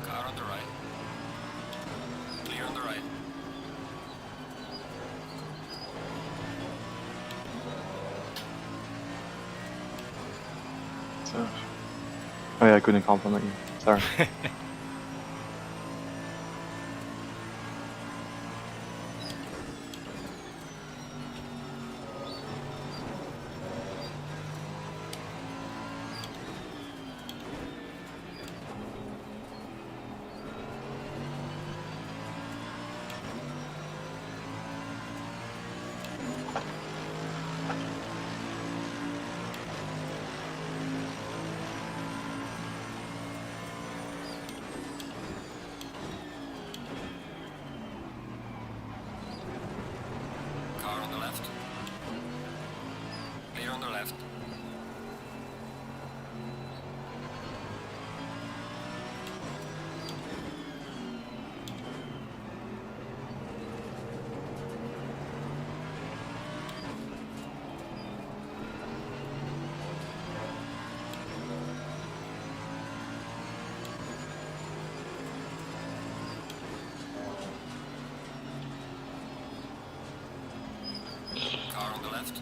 Car on the right. Clear on the right. so. Oh yeah, I couldn't compliment you. Sorry. Car on the left. Clear on the left. Car on the left.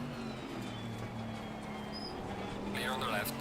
Clear on the left.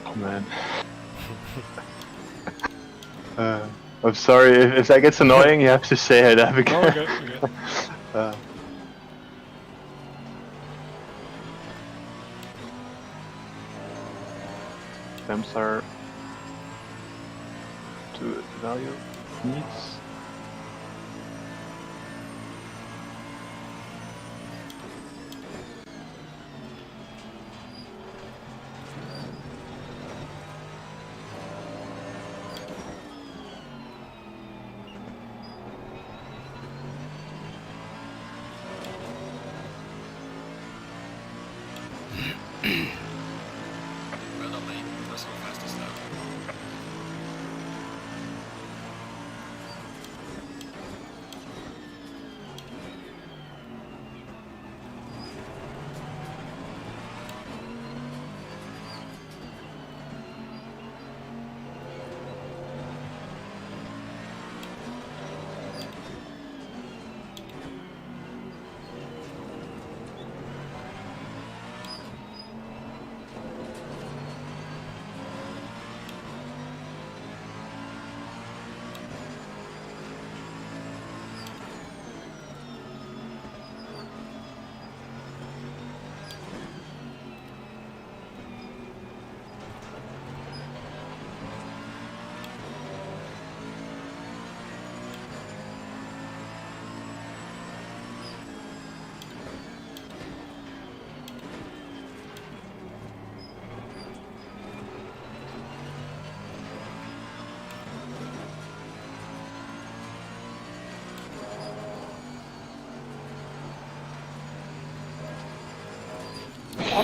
Oh man. I'm sorry if that gets annoying. You have to say it, Abigail. Oh, okay, okay. Temps are to value needs.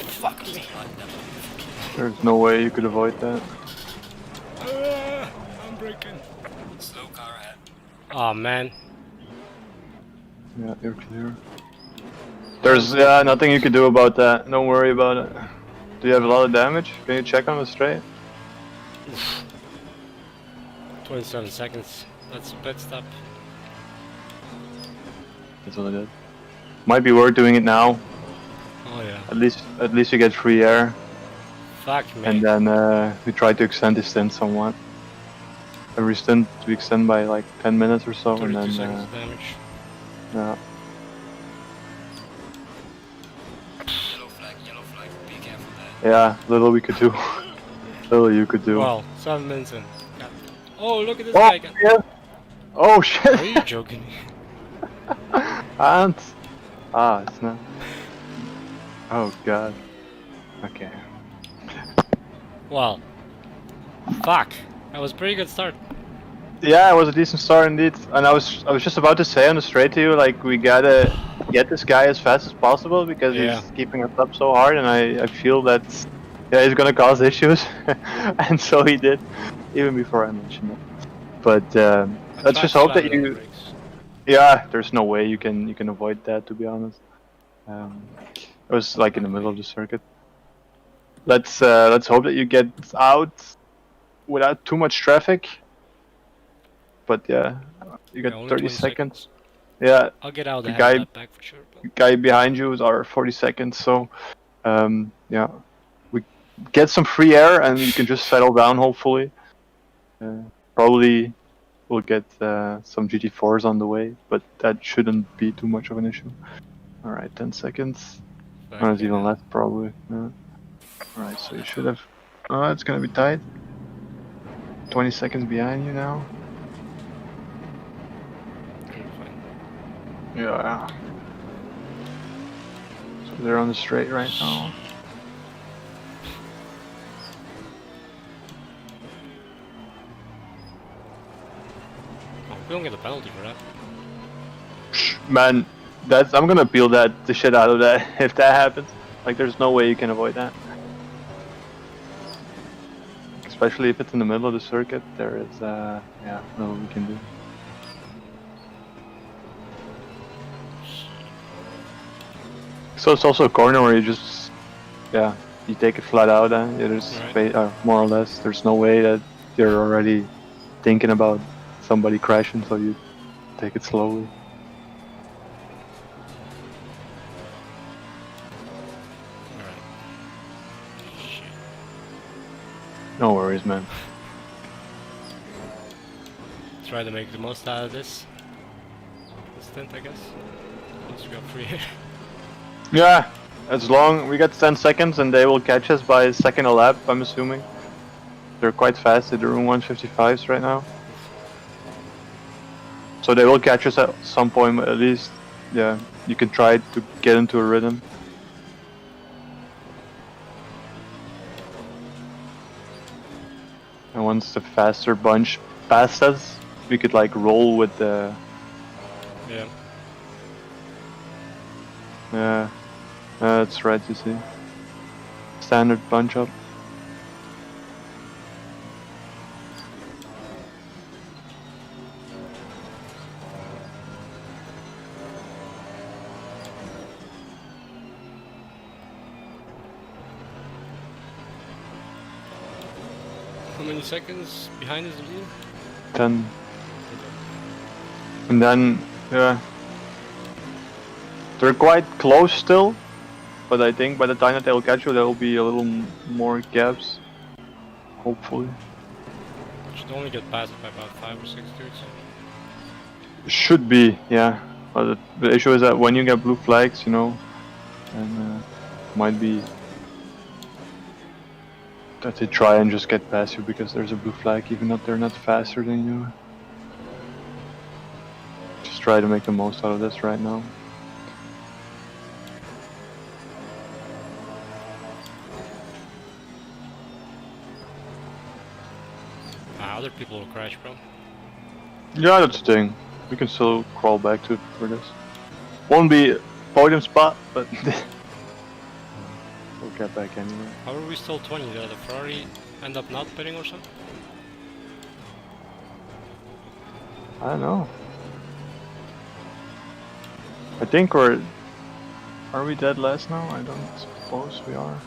fuck me. There's no way you could avoid that. I'm breaking. Slow car ahead. Oh man. Yeah, you're clear. There's nothing you can do about that. Don't worry about it. Do you have a lot of damage? Can you check on the straight? 27 seconds. That's a pit stop. That's what I did. Might be worth doing it now. Oh yeah. At least you get free air, Fuck me. and then we try to extend the stint somewhat. Every stint we extend by like 10 minutes or so, and 32 then seconds damage. yeah. Yellow flag, be careful there. Yeah, little we could do. Little you could do. Well, 7 minutes in. God. Oh, look at this Oh, guy again. yeah. Oh shit! Are you joking? And it's not. Oh god. Okay. Well. Fuck. That was a pretty good start. Yeah, it was a decent start indeed. And I was just about to say on the straight to you, like, we gotta get this guy as fast as possible because Yeah. he's keeping us up so hard, and I feel that he's gonna cause issues, and so he did, even before I mentioned it. But let's just hope that you. Yeah, there's no way you can avoid that, to be honest. It was like in the middle of the circuit. Let's hope that you get out without too much traffic. But yeah, you got only 30 20 seconds. Yeah, I'll get out The ahead guy- of that back for sure. the guy behind you is our 40 seconds. So yeah, we get some free air and you can just settle down. Hopefully, probably we'll get some GT4s on the way, but that shouldn't be too much of an issue. All right, 10 seconds. Back Oh, it's even in. less probably. Yeah. Alright, so you should have. Oh, it's gonna be tight. 20 seconds behind you now. You're fine. Yeah. So they're on the straight right now. Oh, we don't get a penalty for that. Man, I'm gonna peel the shit out of that if that happens. Like, there's no way you can avoid that. Especially if it's in the middle of the circuit, there is yeah, no we can do. So it's also a corner where you just, yeah, you take it flat out, and there's Right. more or less. There's no way that you're already thinking about somebody crashing, so you take it slowly. Alright. Shit. No worries, man. Try to make the most out of this. The stint, I guess. Once we got free here. Yeah, as long we got 10 seconds and they will catch us by second a lap, I'm assuming. They're quite fast, they're doing 155s right now. So they will catch us at some point, at least. Yeah, you can try to get into a rhythm. And once the faster bunch passed us, we could like roll with the... Yeah. Yeah, that's right, you see. Standard bunch up. How many seconds behind is the lead? 10. And then, yeah. They're quite close still, but I think by the time that they'll catch you, there will be a little more gaps. Hopefully. Should only get past by about 5 or 6 dudes. Should be, yeah. But the issue is that when you get blue flags, you know, and might be that they try and just get past you because there's a blue flag, even though they're not faster than you. Just try to make the most out of this right now. Other people will crash, bro. Yeah, that's the thing. We can still crawl back to it for this. Won't be a podium spot, but we'll get back anyway. How are we still 20? Did the Ferrari end up not pitting or something? I don't know. I think we're... Are we dead last now? I don't suppose we are.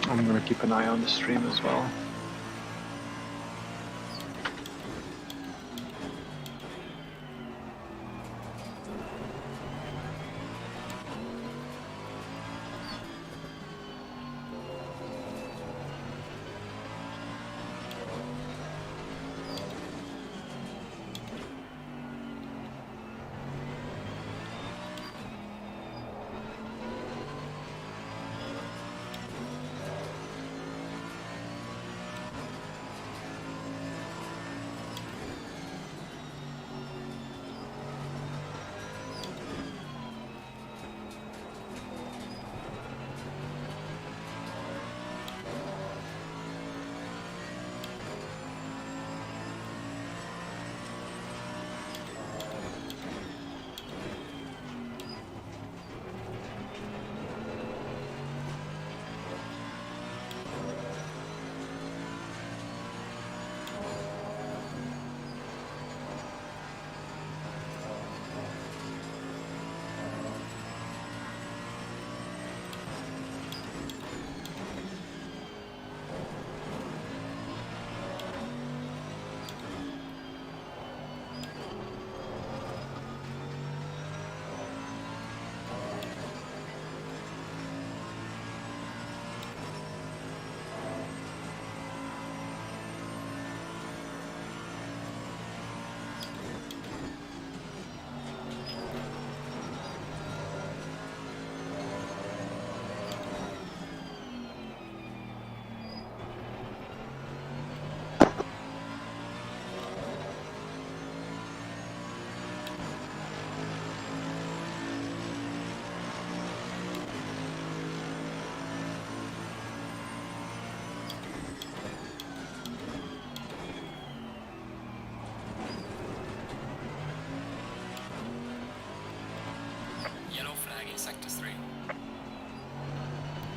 I'm gonna keep an eye on the stream as well.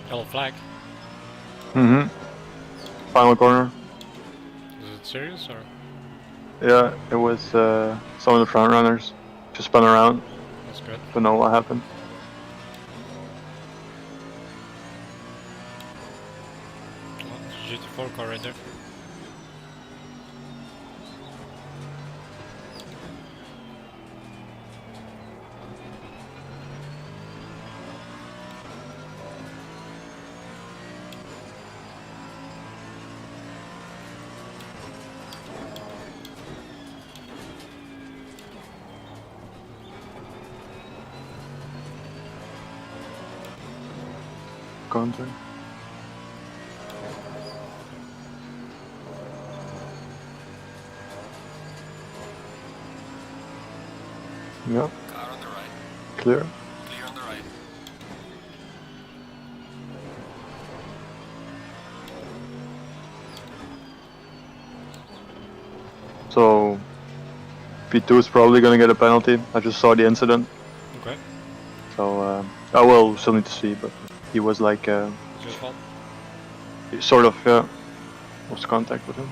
Yellow flag. Mm-hmm. Final corner. Is it serious or? Yeah, it was some of the front runners just spun around. That's good. Don't know what happened. Oh, GT4 car right there. Counter. Yep. Car on the right. Clear. Clear on the right. So P2 is probably gonna get a penalty. I just saw the incident. Okay. So I will still need to see, but he was like It's your fault. sort of lost contact with him.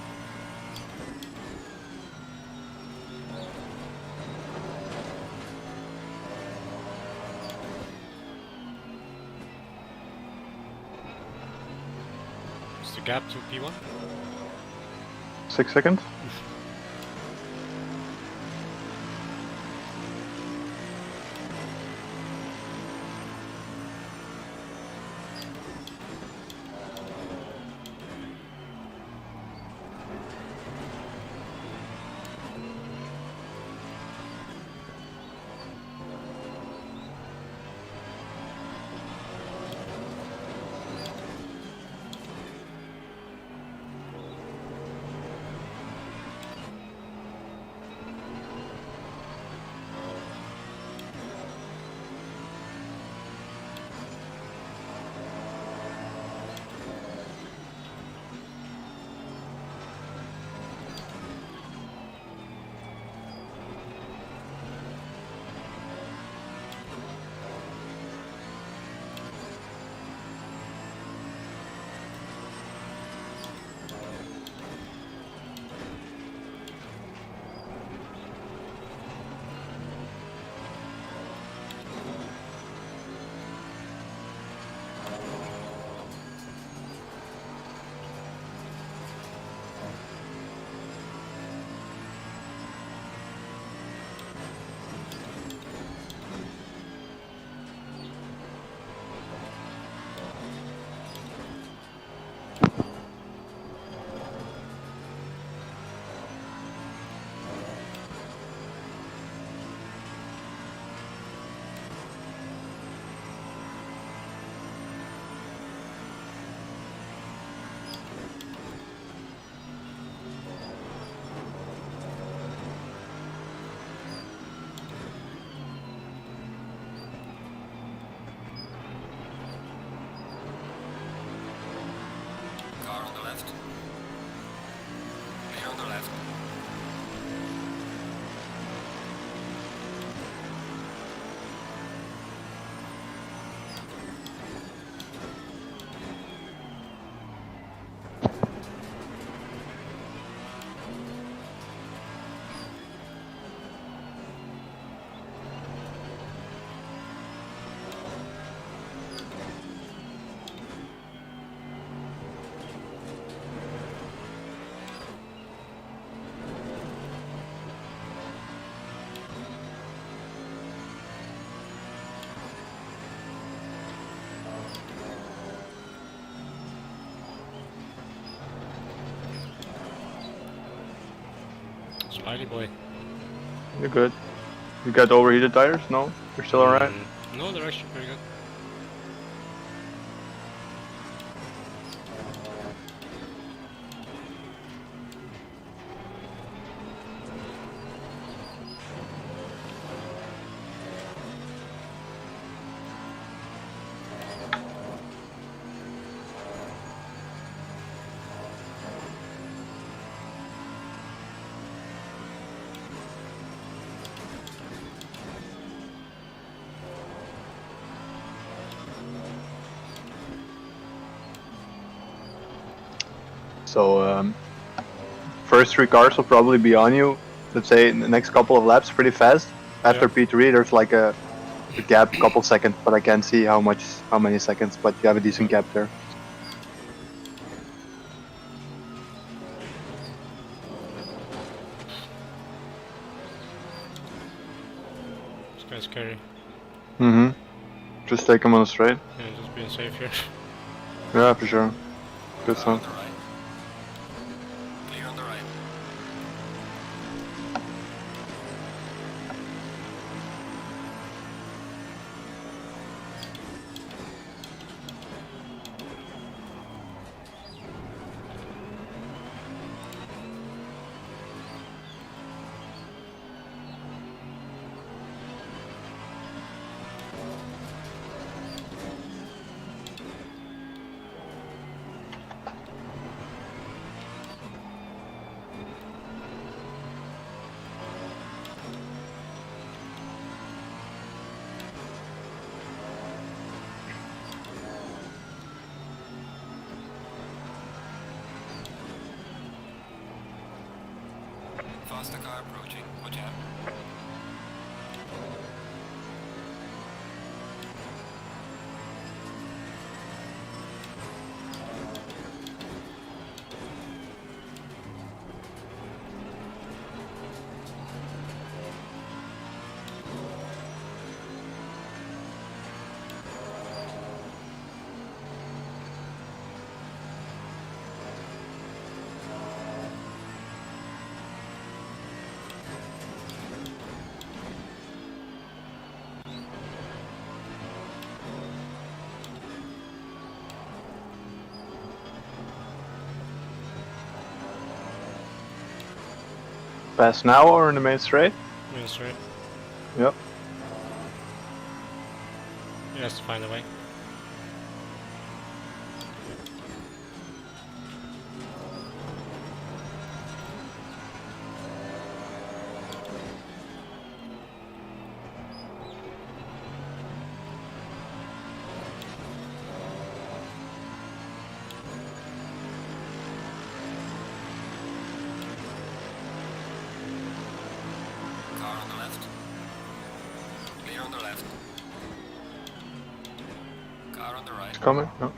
What's the gap to P1? 6 seconds. Righty boy. You're good. You got overheated tires? No? You're still alright? No, they're actually pretty good. So, first 3 cars will probably be on you, let's say, in the next couple of laps pretty fast. After Yeah. P3, there's like a gap, couple seconds, but I can't see how many seconds, but you have a decent gap there. This guy's scary. Mm-hmm. Just take him on the straight. Yeah, just being safe here. Yeah, for sure. Good Car on stuff. the right. Clear on the right. Faster car approaching. Watch out. Fast now or in the main straight? Main straight. Yep. He has to find a way. Car on the left. Clear on the left. Car on the right. It's coming. No.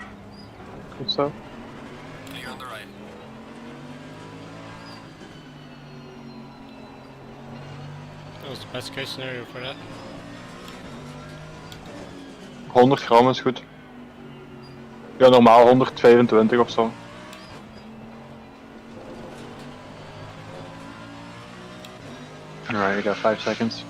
Good stuff. Clear on the right. That was the best case scenario for that. 100 gram is goed. Ja, normaal 122 of zo. Alright, you got 5 seconds.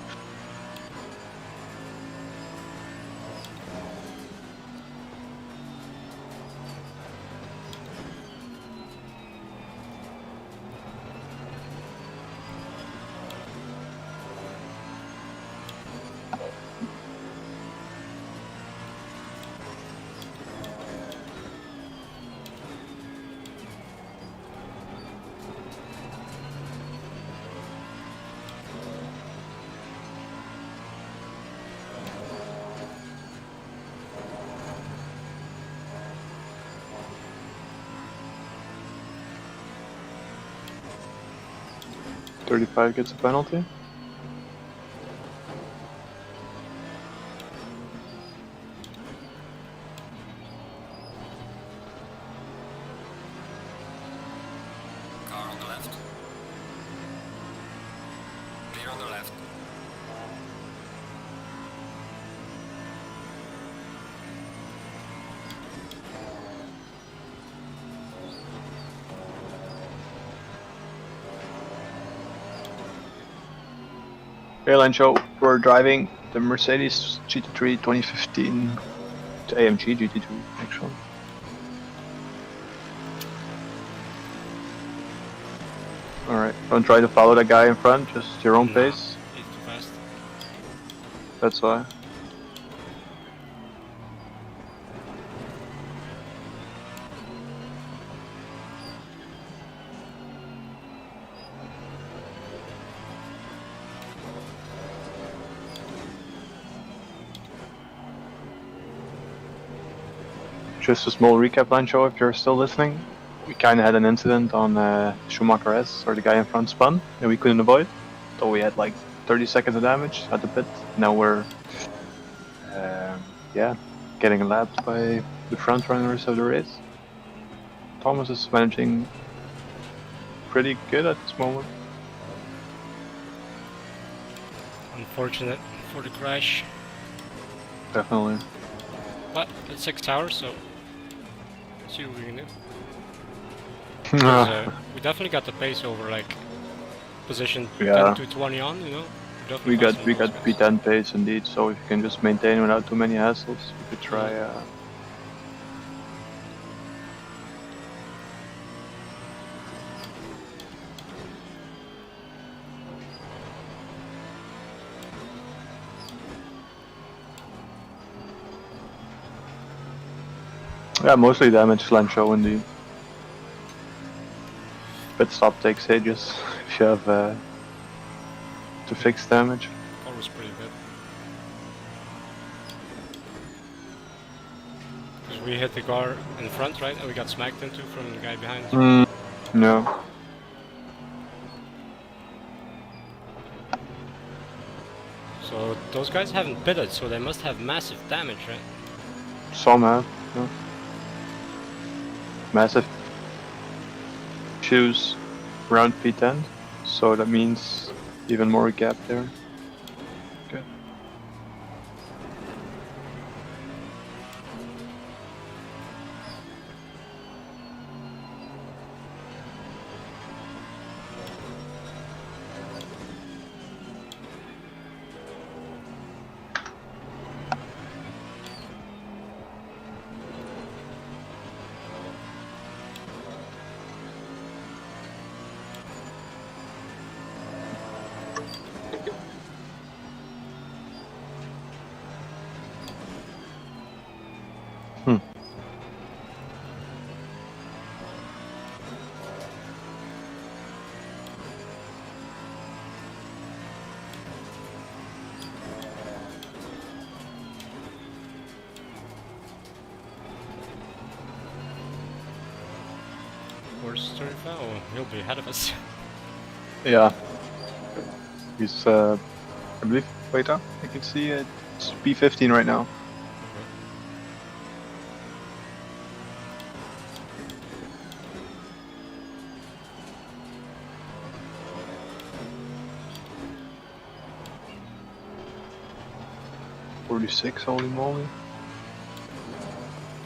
.35 gets a penalty. Car on the left. Clear on the left. Airline show. We're driving the Mercedes GT3 2015 to AMG GT2 actually. Alright, don't try to follow that guy in front, just your own Nah, pace. he's too fast. That's why. Just a small recap, line show if you're still listening. We kinda had an incident on Schumacher S, or the guy in front spun, and we couldn't avoid. So we had like 30 seconds of damage at the pit. Now we're, yeah, getting lapped by the front runners of the race. Thomas is managing pretty good at this moment. Unfortunate for the crash. Definitely. But it's 6 hours, so let's see what we can do. 'Cause, we definitely got the pace over like position Yeah. 10 to 20 on, you know. We Definitely got faster we than got those guys. P10 pace indeed, so if you can just maintain without too many hassles, we could try. Yeah, mostly damage line show indeed. Pit stop takes ages if you have to fix damage. That was pretty good. Because we hit the car in front, right? And we got smacked into from the guy behind us. No. So those guys haven't pitted, so they must have massive damage, right? Some have. Yeah. Massive shoes around P10, so that means even more gap there. Good. Where's 35? Oh, he'll be ahead of us. Yeah. He's, I believe, wait up, I can see it's P15 right now. .46, holy moly.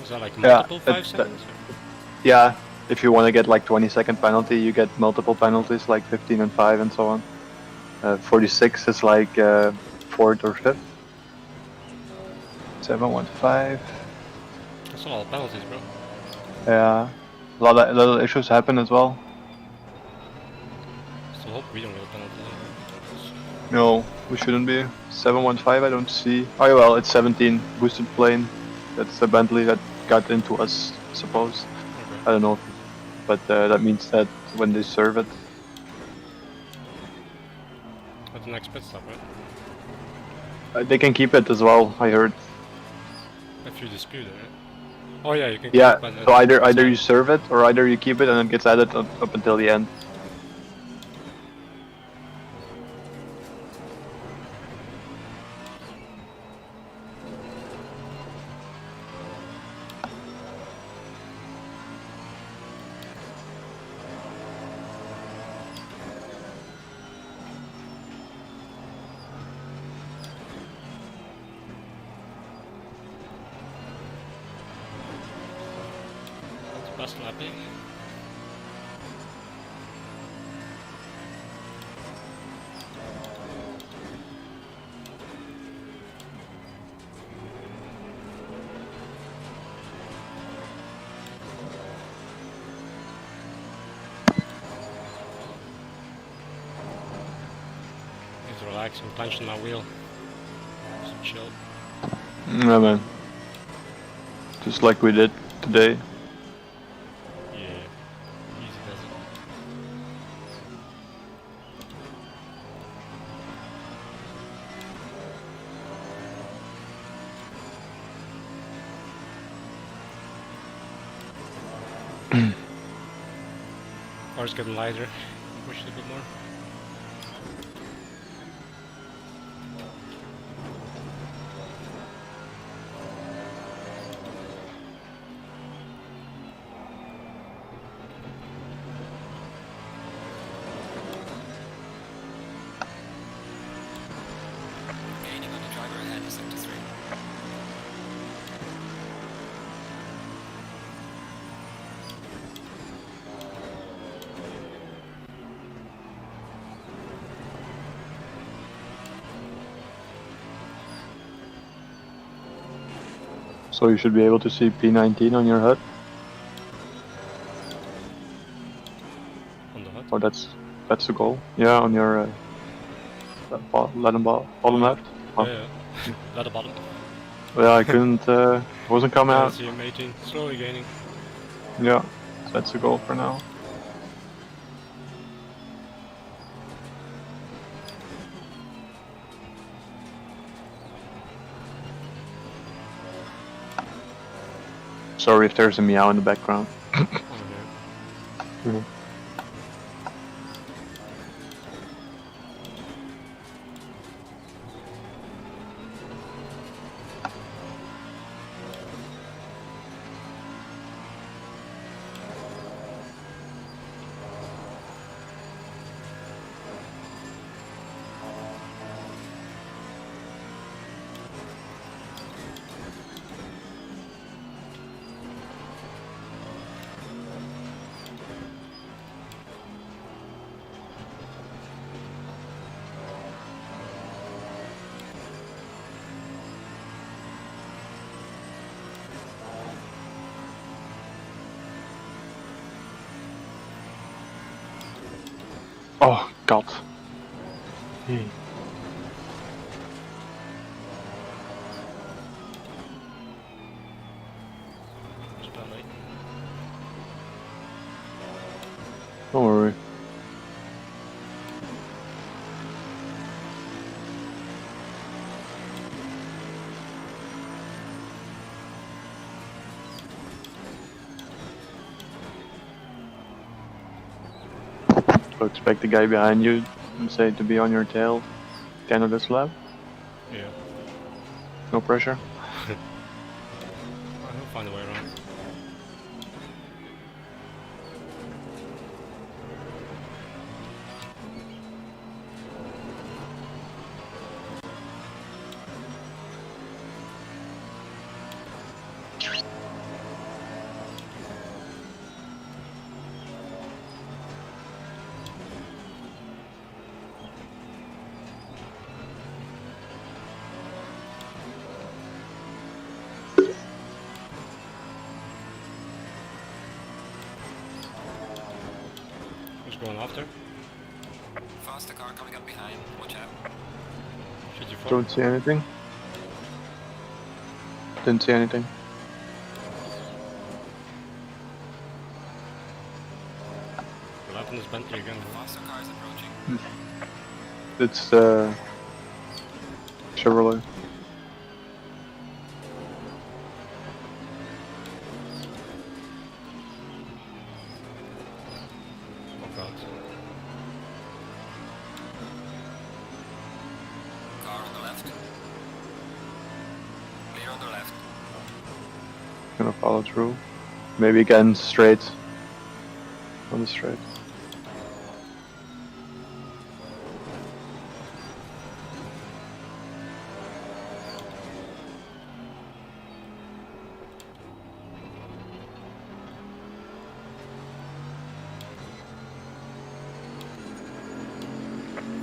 Is that like Yeah, multiple 5 that- seconds? Yeah, if you want to get like 20-second penalty, you get multiple penalties like 15 and 5 and so on. 46 is like 4th or 5th. 715. That's a lot of penalties, bro. Yeah, a lot of little issues happen as well. Still hope we don't get a penalty. No, we shouldn't be. 715, I don't see. Oh, yeah, well, it's 17 boosted plane. That's a Bentley that got into us, I suppose. I don't know, but that means that when they serve it, At the next pit stop, right? they can keep it as well. I heard. If you dispute it, right? Oh yeah, you can keep Yeah, it, but so either you serve it or either you keep it and it gets added up until the end. Best lapping. relax and clenching my wheel. Just chill. Yeah, man. Just like we did today. Yeah. Easy does it. Car's getting lighter. Push it a bit more. Gaining on the driver ahead, sector 3. So you should be able to see P19 on your HUD. On the HUD. Or that's the goal. Yeah, on your bottom left. Oh. Yeah, yeah. At the bottom. Yeah, I couldn't. Wasn't coming Yeah, out. see him 18. Slowly gaining. Yeah, that's the goal for now. Sorry if there's a meow in the background. Oh, yeah. Mhm. Oh God. Hey. It's about late. Don't worry. So expect the guy behind you, say, to be on your tail, at the end of this lap. Yeah. No pressure. He'll find a way around. Who's going after? Faster car coming up behind, watch out. Should you fall? Don't see anything. Didn't see anything. What happened is Bentley again. Faster car is approaching. It's Chevrolet. Oh god. Car on the left. Clear on the left. Gonna follow through. Maybe again straight. On the straight.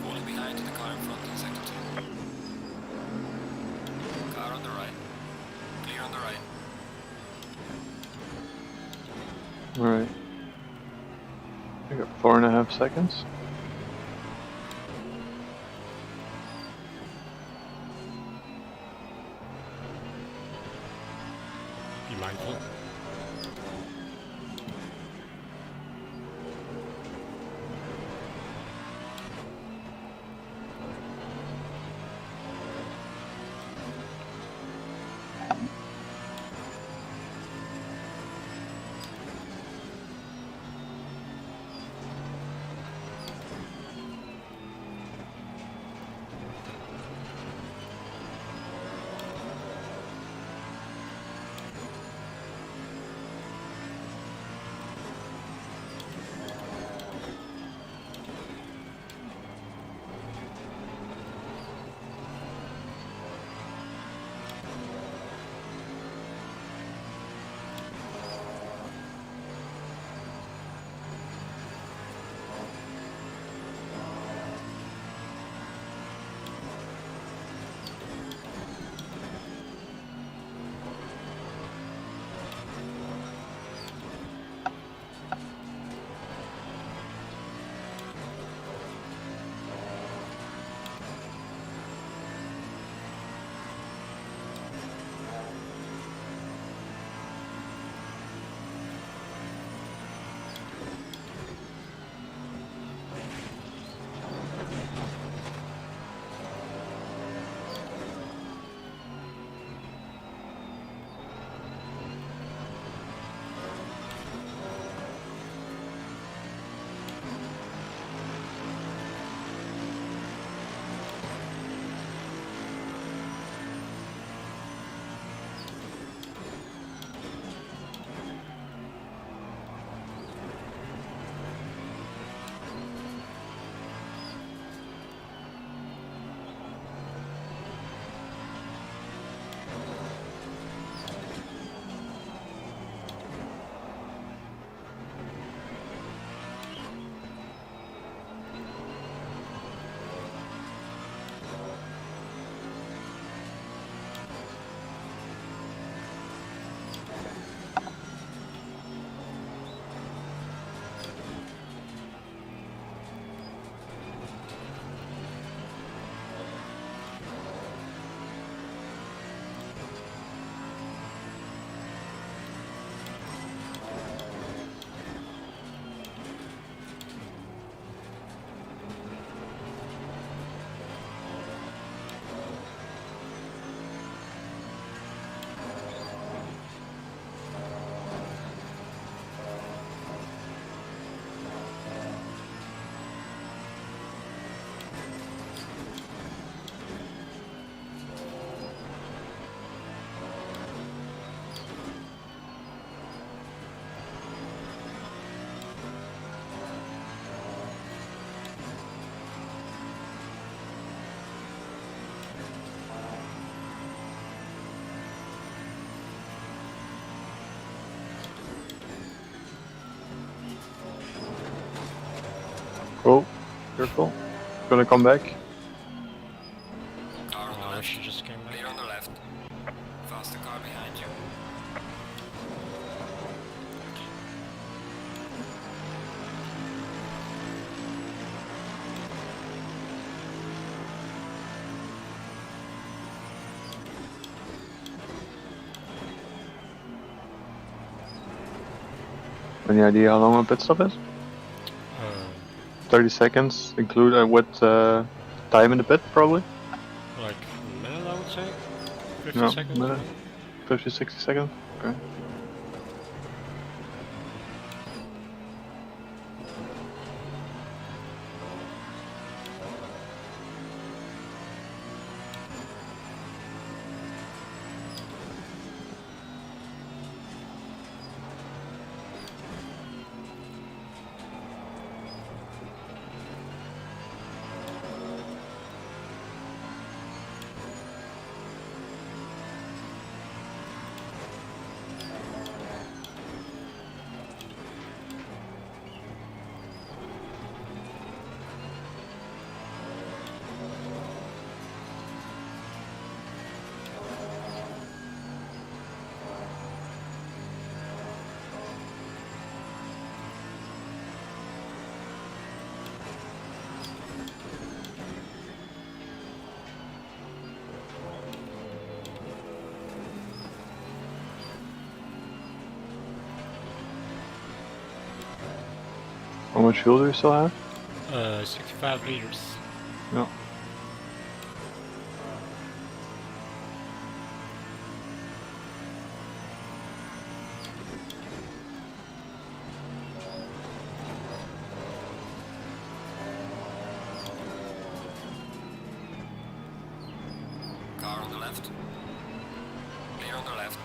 Falling behind to the car in front in sector 2. Car on the right. Clear on the right. Alright. I got 4.5 seconds. be mindful. Oh, careful. Gonna come back. Car on the Oh, left. she just came back. Clear on the left. Faster car behind you. Any idea how long a pit stop is? Uh, 30 seconds, include with time in the pit, probably? like a minute, I would say. 50 No, seconds. minute. maybe? 50, 60 seconds? Okay. How much fuel do we still have? 65 liters. No. Car on the left. Clear on the left.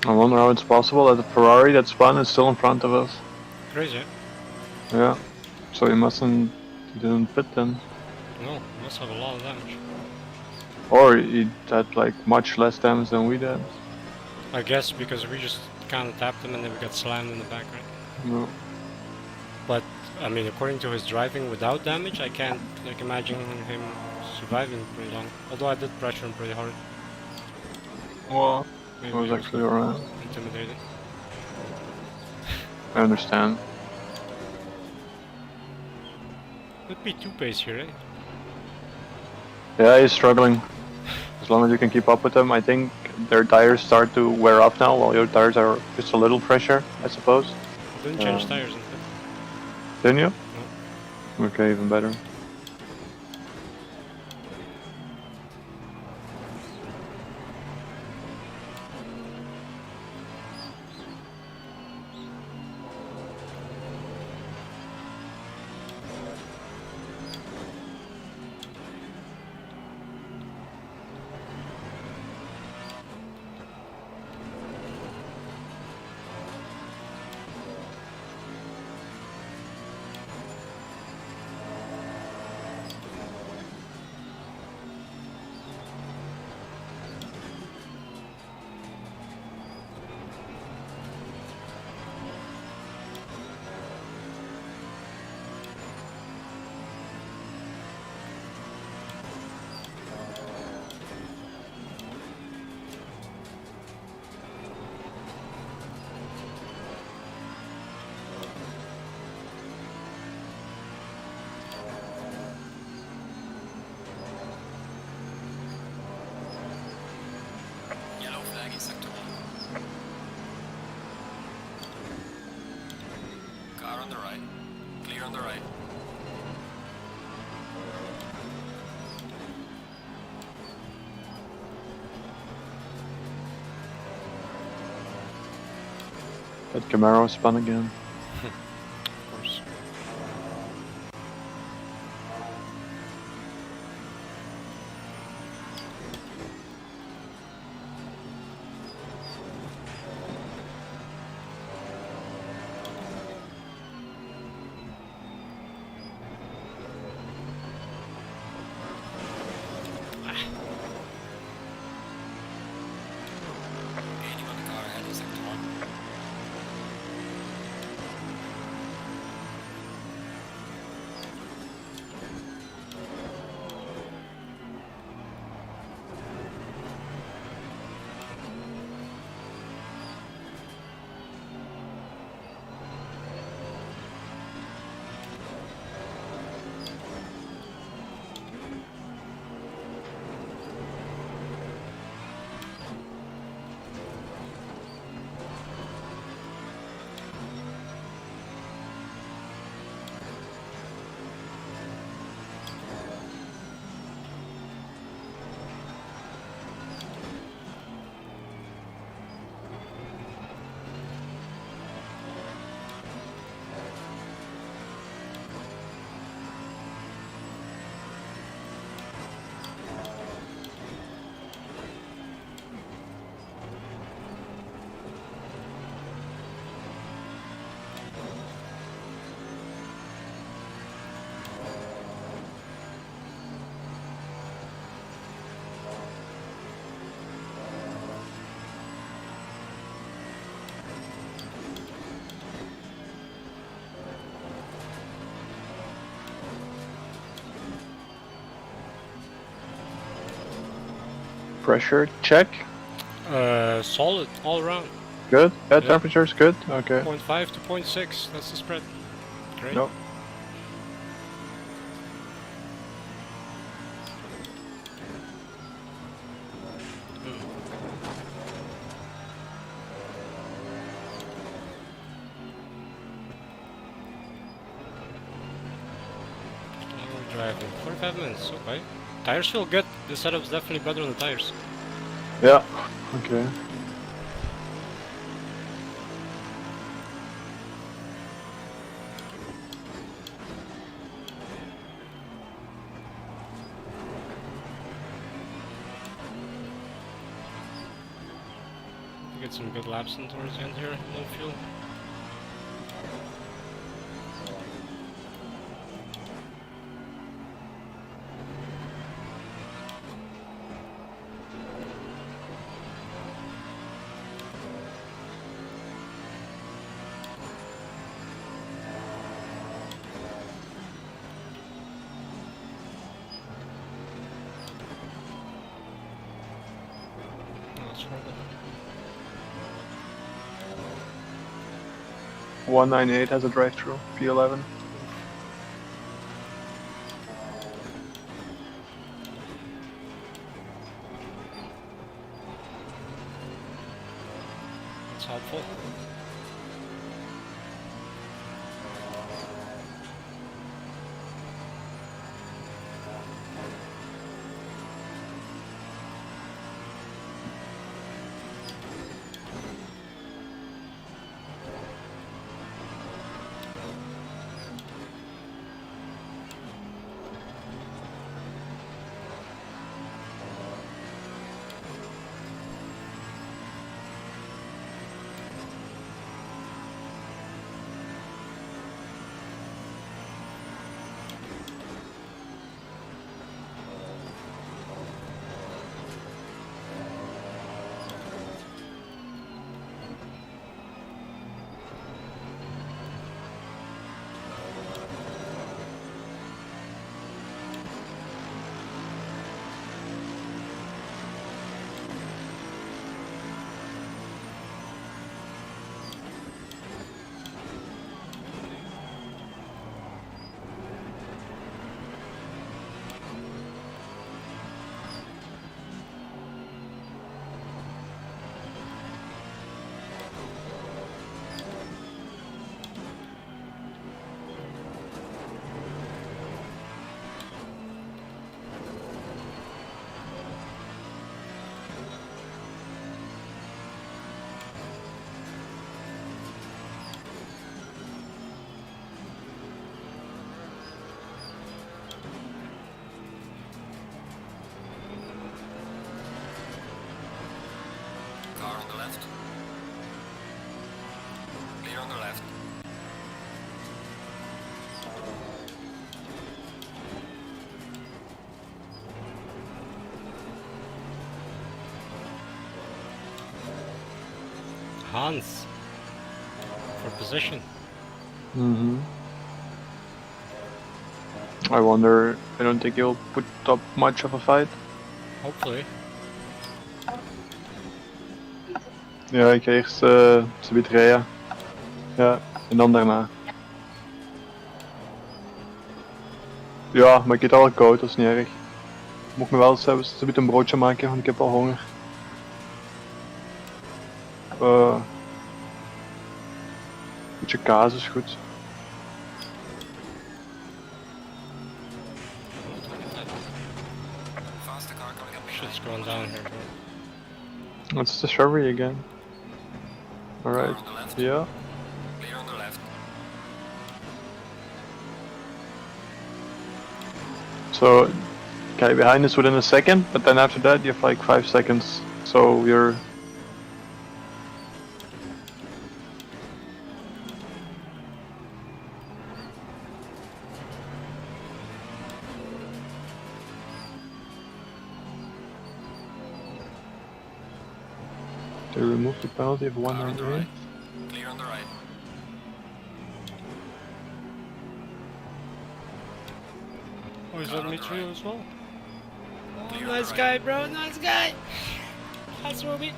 I wonder how it's possible that the Ferrari that spun is still in front of us. Crazy. Yeah. So he didn't pit then. No, must have a lot of damage. Or he had like much less damage than we did. I guess because we just kind of tapped him and then we got slammed in the back, right? No. But I mean, according to his driving without damage, I can't like imagine him surviving pretty long. Although I did pressure him pretty hard. Well, Maybe it was he actually alright. intimidated. I understand. Could be two pace here, eh? Yeah, he's struggling. As long as you can keep up with them, I think their tires start to wear off now, while your tires are just a little fresher, I suppose. Didn't change tires in it. Didn't you? No. Okay, even better. Yellow flag in sector 1. Car on the right. Clear on the right. That Camaro spun again. Of course. Gaining on the car ahead in sector 1. Pressure check. Solid all around. Good. Yeah, Yeah. temperature's good. Okay. 0.5 to 0.6. That's the spread. Great. No. We're driving 45 minutes. Okay. Tires feel good. The setup's definitely better on the tires. Yeah. Okay. Get some good laps in towards the end here. Low fuel. That's horrible. 198 has a drive-through. P11. It's helpful. Car on the left. Clear on the left. Hans. For position. Mm-hmm. I wonder. I don't think he'll put up much of a fight. Hopefully. Ja, ik ga eerst subiet rijden. Ja, en dan daarna. Ja, maar ik eet al koud, dat is niet erg. Moet me wel subiet een broodje maken, want ik heb al honger. Beetje kaas is goed. Faster car coming up. Shit's going down here, bro. It's the shrubbery again. Alright, Car on the left. yeah. Clear on the left. So, okay, behind is within a second, but then after that you have like 5 seconds. So you're... They remove the penalty of Car on the 198. right. Clear on the right. Oh, is that me too as well? Clear on Nice the guy, right. bro. Nice guy. That's Ruby.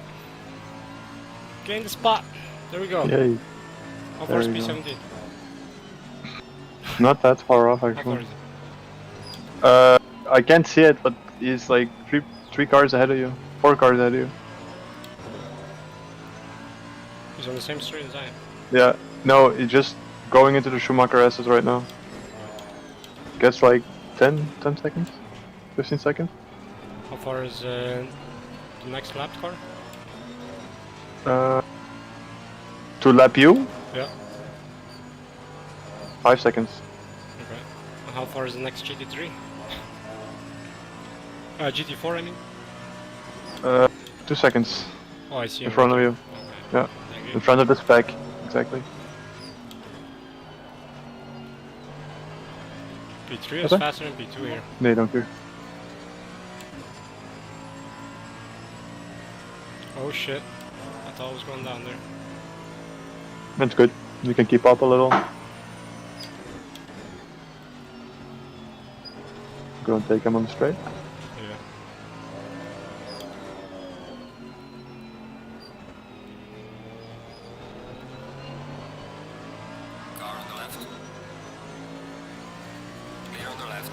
Gain the spot. There we go. Yay. How There far is we go. P17? Not that far off How far actually. is it? I can't see it, but he's like three cars ahead of you. 4 cars ahead of you. He's on the same street as I am. Yeah. No, he's just going into the Schumacher S's right now. Gets like 10 seconds? 15 seconds? How far is the next lap car? To lap you? Yeah. 5 seconds. Okay. And how far is the next GT3? GT4, I mean. 2 seconds Oh, I see. in him front of right you. there. Yeah. Okay. Thank In you. front of the spec. Exactly. P3 is Okay. faster than P2 here. Nee, dank u. Oh shit. I thought I was going down there. That's good. You can keep up a little. Go and take him on the straight. Yeah. Car on the left. Clear on the left.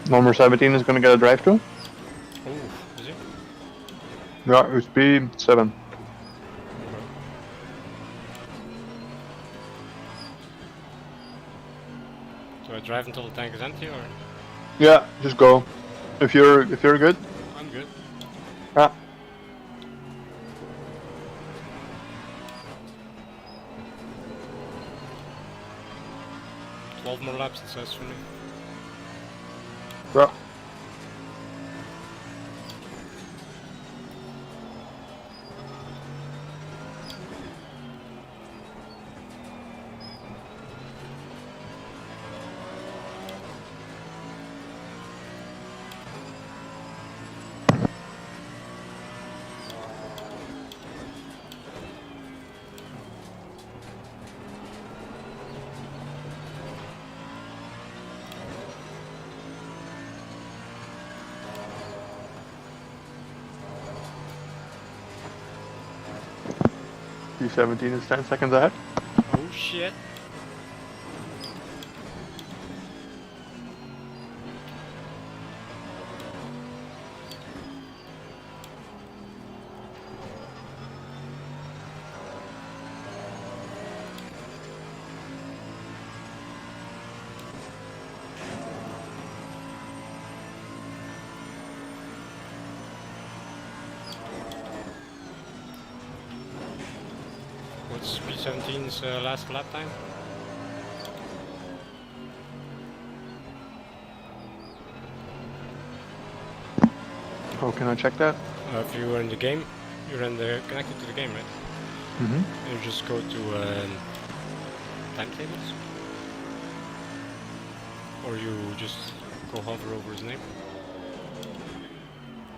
Number 17 is gonna get a drive through. Oh, is it? Yeah, it's P7. Do I drive until the tank is empty or? Yeah, just go. If you're good. I'm good. Ah. $12 more laps, it says for me. Yeah. P17 is 10 seconds ahead. Oh shit. What's P17's last lap time? Oh, can I check that? If you were in the game, you're connected to the game, right? Mm-hmm. You just go to timetables, or you just go hover over his name,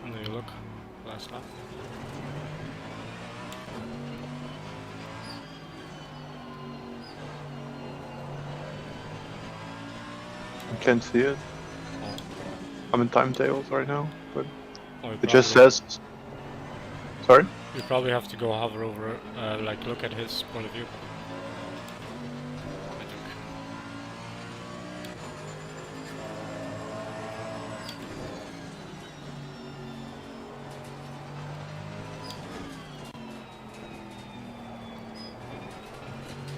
and then you look last lap. I can't see it. Oh. I'm in timetables right now, but Oh, you it just probably- says. Sorry? You probably have to go hover over, like look at his point of view. I think.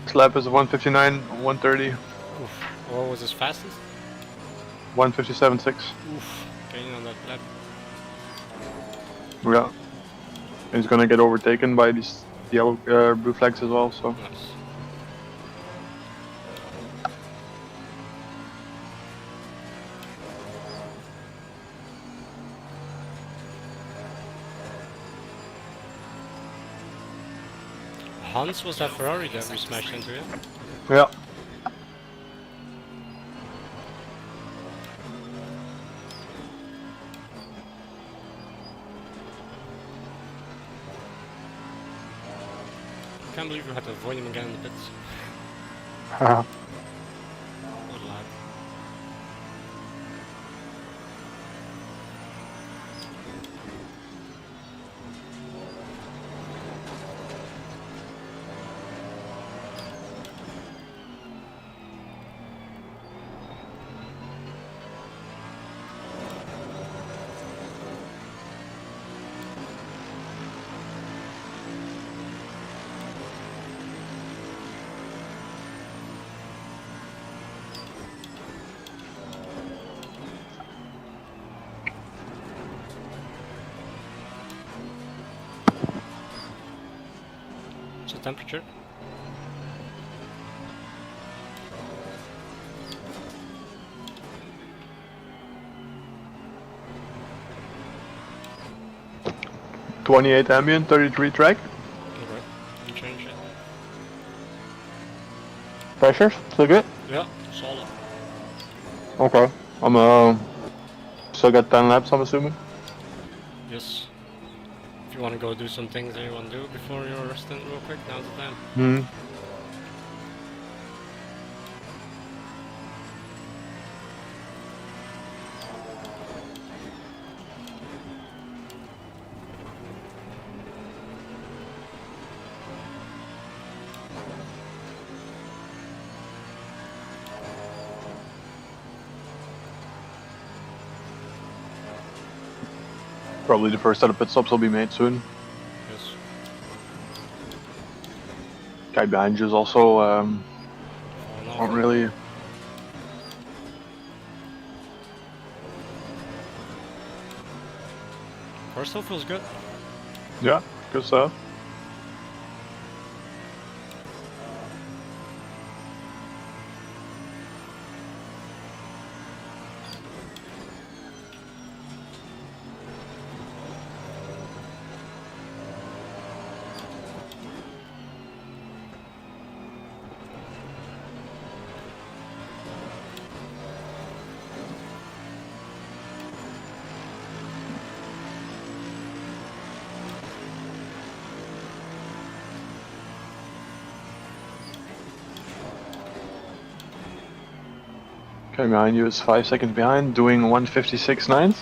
This lap is 159, 130, Oof. What was his fastest? 157.6. Oof. Gaining on that lap. Yeah. And he's gonna get overtaken by these yellow, blue flags as well, so. Nice. Hans, was that Ferrari that we smashed into, yeah? Yeah. Can't believe we had to avoid him again in the pits. Haha. temperature? .28 ambient, 33 track. Okay, you change it. Pressure, still good? Yeah, solid. Okay. I'm still got 10 laps, I'm assuming. Yes. If you want to go do some things that you want to do before your stint real quick, now's the time. Hmm. Probably the first set of pit stops will be made soon. Yes. Guy behind you is also Falling not off. really. Car still feels good. Yeah, good stuff. Okay, behind you is 5 seconds behind, doing 156.9.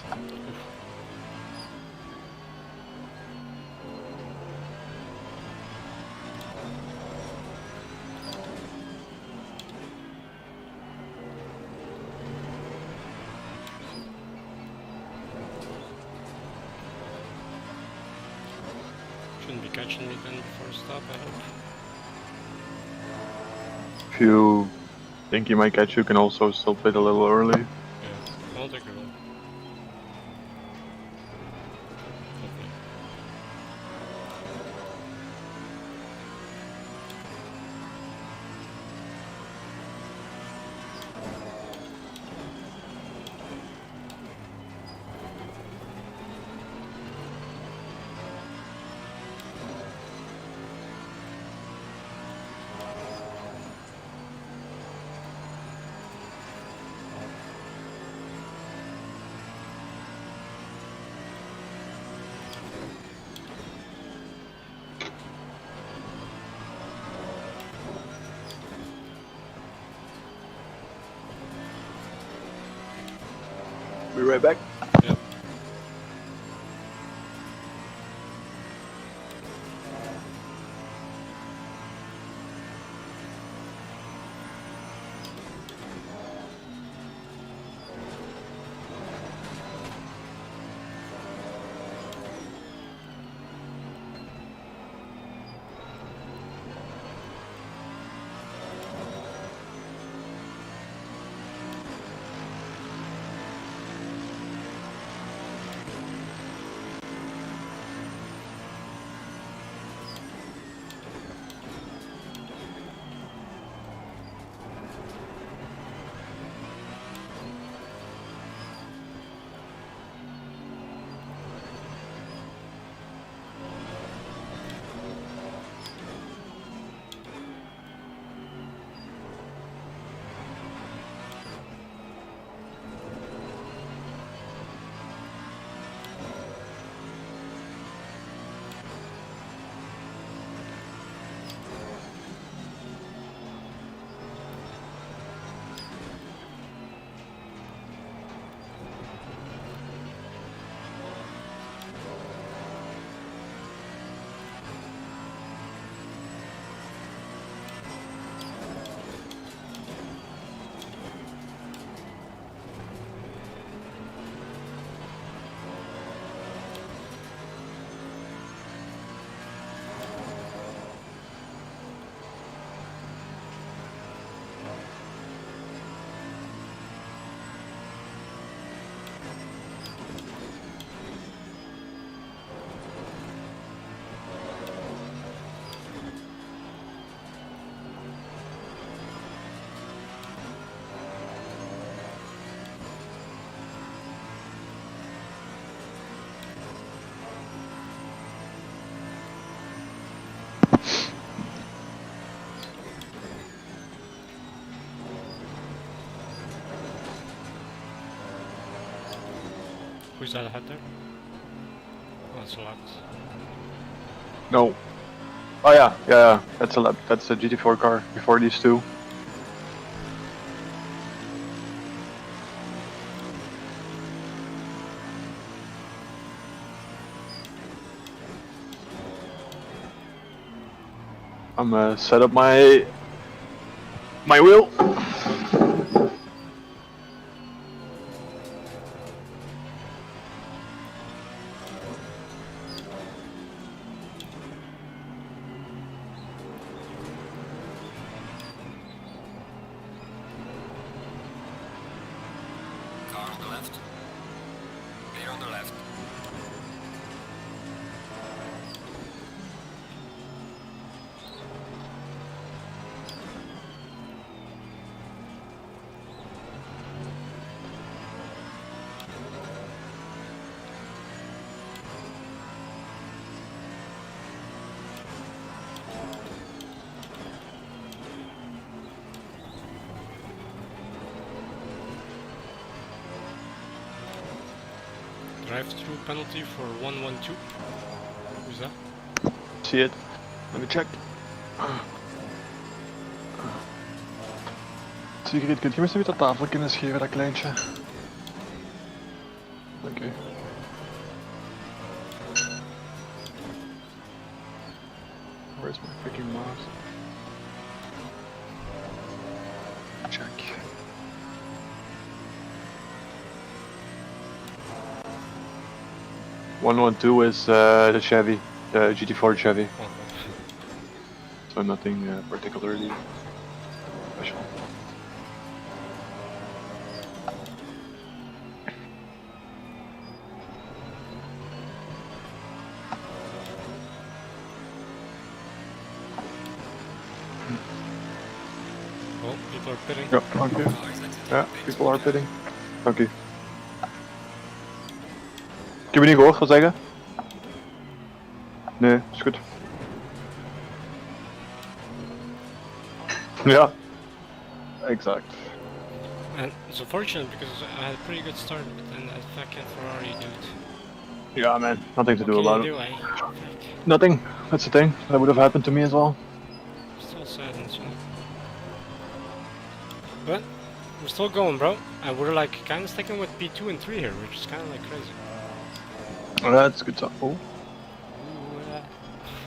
Shouldn't be catching me then before stop, I hope. If you think he might catch you, can also still pit a little early. Yeah, I'll take a look. Hopefully. Be right back. Yeah. Who's that ahead there? Oh, that's a lot. No. Oh yeah, yeah. That's a lap. That's a GT4 car before these two. I'm set up my wheel. Car on the left. Clear on the left. Drive-through penalty for 112. Who's that? See it? Let me check. Sigrid, kunt je me eens dat tafel kunnen scheren, dat kleintje? Dank u. Where's my freaking mouse? Check. "112" is the Chevy, the GT4 Chevy. Oh, So nothing particularly special. oh, people are pitting. Ja, dank u. Car is exiting Ja, pit. people are pitting. Dank u. Ik heb je niet gehoord, wat zeggen? Nee, is goed. Ja, exact. And it's unfortunate because I had a pretty good start, but then that fucking Ferrari dude. Yeah, man, nothing to do What about can it. you do, eh? Fuck. Nothing. That's the thing. That would have happened to me as well. Still sadness, you know. But we're still going, bro, and we're like kind of sticking with P2 and 3 here, which is kind of like crazy. That's good stuff. Oh. Ooh,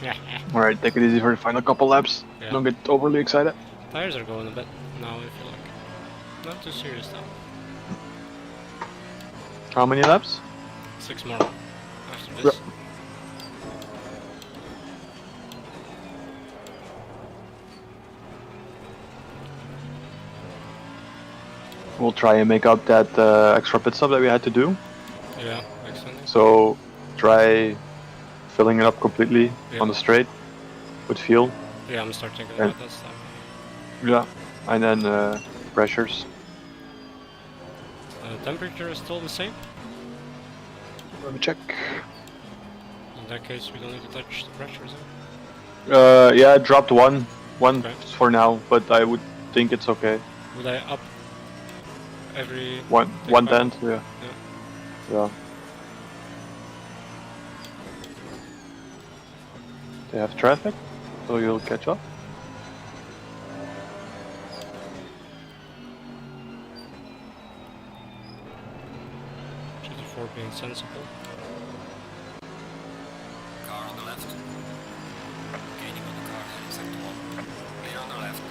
yeah. Alright, take it easy for the final couple laps. Yeah. Don't get overly excited. Tires are going a bit now. I feel like not too serious though. How many laps? 6 more after this. We'll try and make up that extra pit stop that we had to do. Yeah, makes sense. So try filling it up completely Yeah. on the straight with fuel. Yeah, I'm start thinking And- about that stuff. Yeah. And then pressures. Temperature is still the same. Let me check. In that case, we don't need to touch the pressures. Yeah, it dropped one Okay. for now, but I would think it's okay. Would I up every? One Take five. tenth, yeah. Yeah. They have traffic, so you'll catch up. GT4 being sensible. Car on the left. Gaining on the car in sector 1. Clear on the left.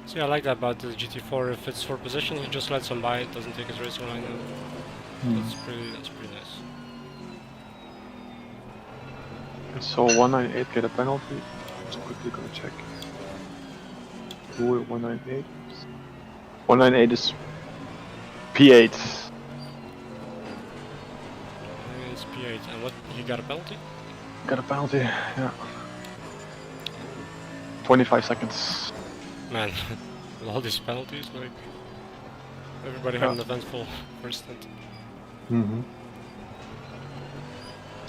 See, I like that about the GT4. If it's for position, he just lets him by. It doesn't take his racing line out. That's pretty nice. So 198 get a penalty. Just quickly gonna check. Who 198? 198 is P8. It's P8. And what? You got a penalty? Got a penalty, yeah. 25 seconds. Man, with all these penalties, like everybody having an eventful first stint. Mm-hmm.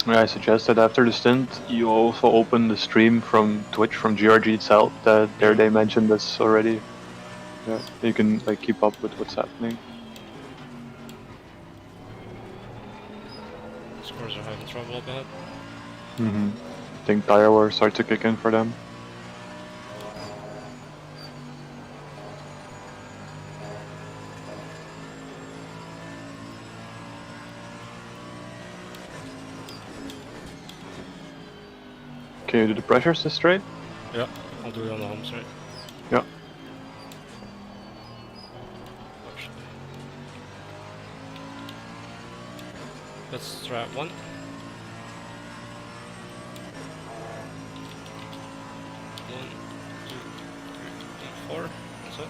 Yeah, I suggest that after the stint, you also open the stream from Twitch, from GRG itself. That there they mentioned this already. Yeah, you can like keep up with what's happening. Scores are having trouble up ahead. I think tire wear starts to kick in for them. Can you do the pressures this straight? Yeah, I'll do it on the home straight. Yeah. Actually. Let's try it 1. 1, 2, 3, 4. That's it.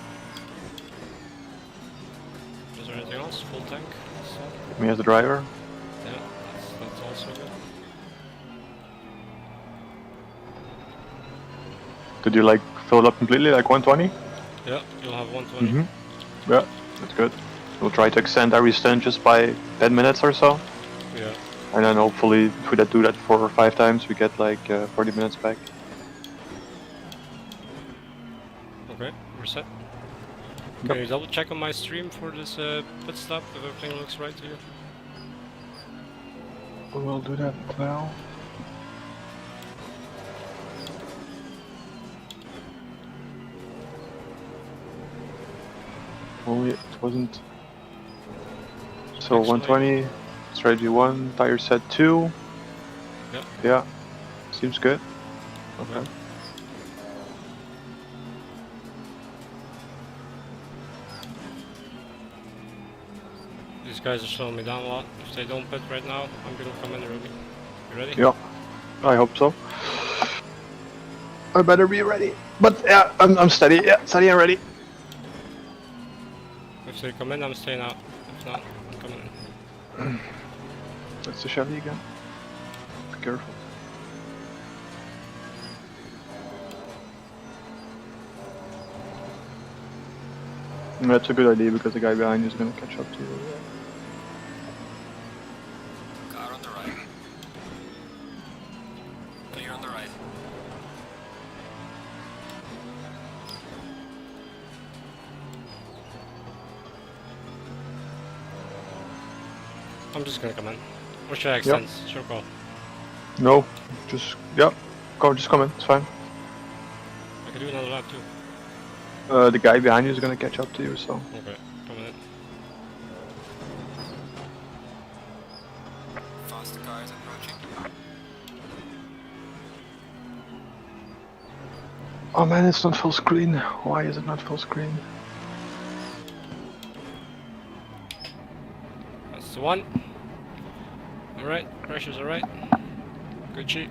Is there anything else? Full tank? So, Me as the driver. yeah, that's also good. Did you like fill it up completely, like 120? Yeah, you'll have 120. Yeah, that's good. We'll try to extend every stint just by 10 minutes or so. Yeah. And then hopefully, if we do that 4 or 5 times, we get like 40 minutes back. Okay, we're set. Yep. Can you double check on my stream for this pit stop if everything looks right to you? We'll do that now. Only it wasn't. So Actually- 120, strategy 1, tire set 2. Yep. Yeah, seems good. Okay. Yeah. These guys are slowing me down a lot. If they don't pit right now, I'm gonna come in early. You ready? Yeah, I hope so. I better be ready. But yeah, I'm steady. Yeah, steady and ready. If they come in, I'm staying out. If not, I'm coming in. That's the Chevy again. Be careful. That's a good idea because the guy behind you is gonna catch up to you. Car on the right. Clear on the right. I'm just gonna come in. Or should I extend? Sure call. No, just just come in. It's fine. I can do another lap too. The guy behind you is gonna catch up to you, so. Okay, coming in. Fast cars approaching. Oh man, it's not full screen. Why is it not full screen? That's the one. Alright, pressure's alright. Good sheet.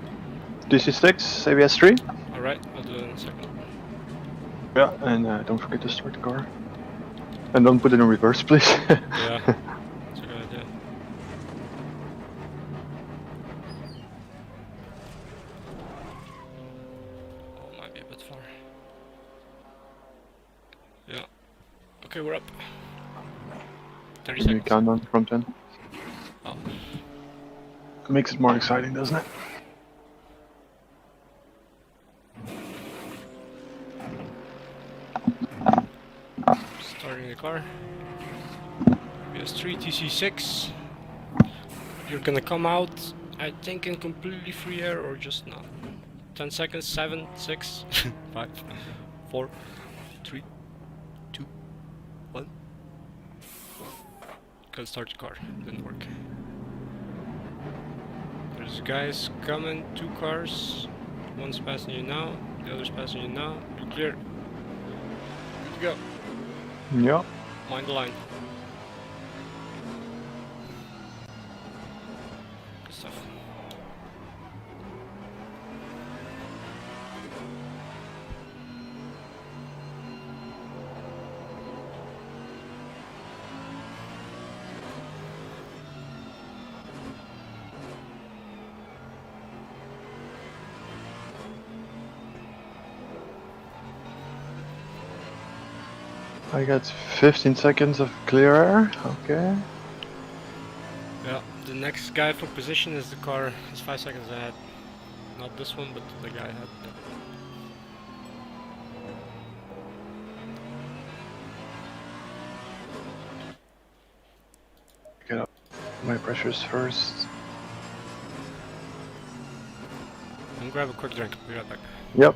DC6, ABS 3. Alright, I'll do it in a second. Yeah, and don't forget to start the car. And don't put it in reverse, please. Yeah, that's a good idea. Oh, might be a bit far. Yeah. Okay, we're up. 30 Can you seconds. count down from 10? Oh. Makes it more exciting, doesn't it? Starting the car. PS3 TC6. You're gonna come out, I think, in completely free air or just not. 10 seconds, 7, 6, 5, 4, 3, 2, 1. Gotta start the car. Didn't work. There's guys coming, 2 cars. One's passing you now, the other's passing you now. You're clear. Good to go. Yeah. Mind the line. Good stuff. I got 15 seconds of clear air. Okay. Yeah. The next guy for position is the car. He's 5 seconds ahead. Not this one, but the guy ahead. Get up my pressures first. I'm gonna grab a quick drink. Be right back. Yep.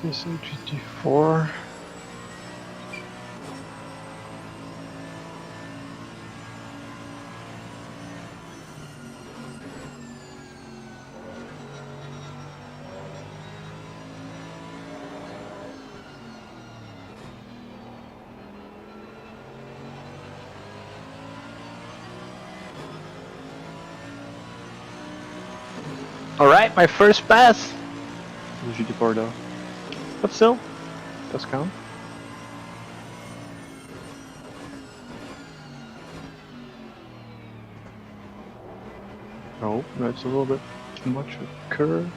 This is GT4. Alright, my first pass! The GT4 though. But still, does count. Oh, that's a little bit too much of a curve.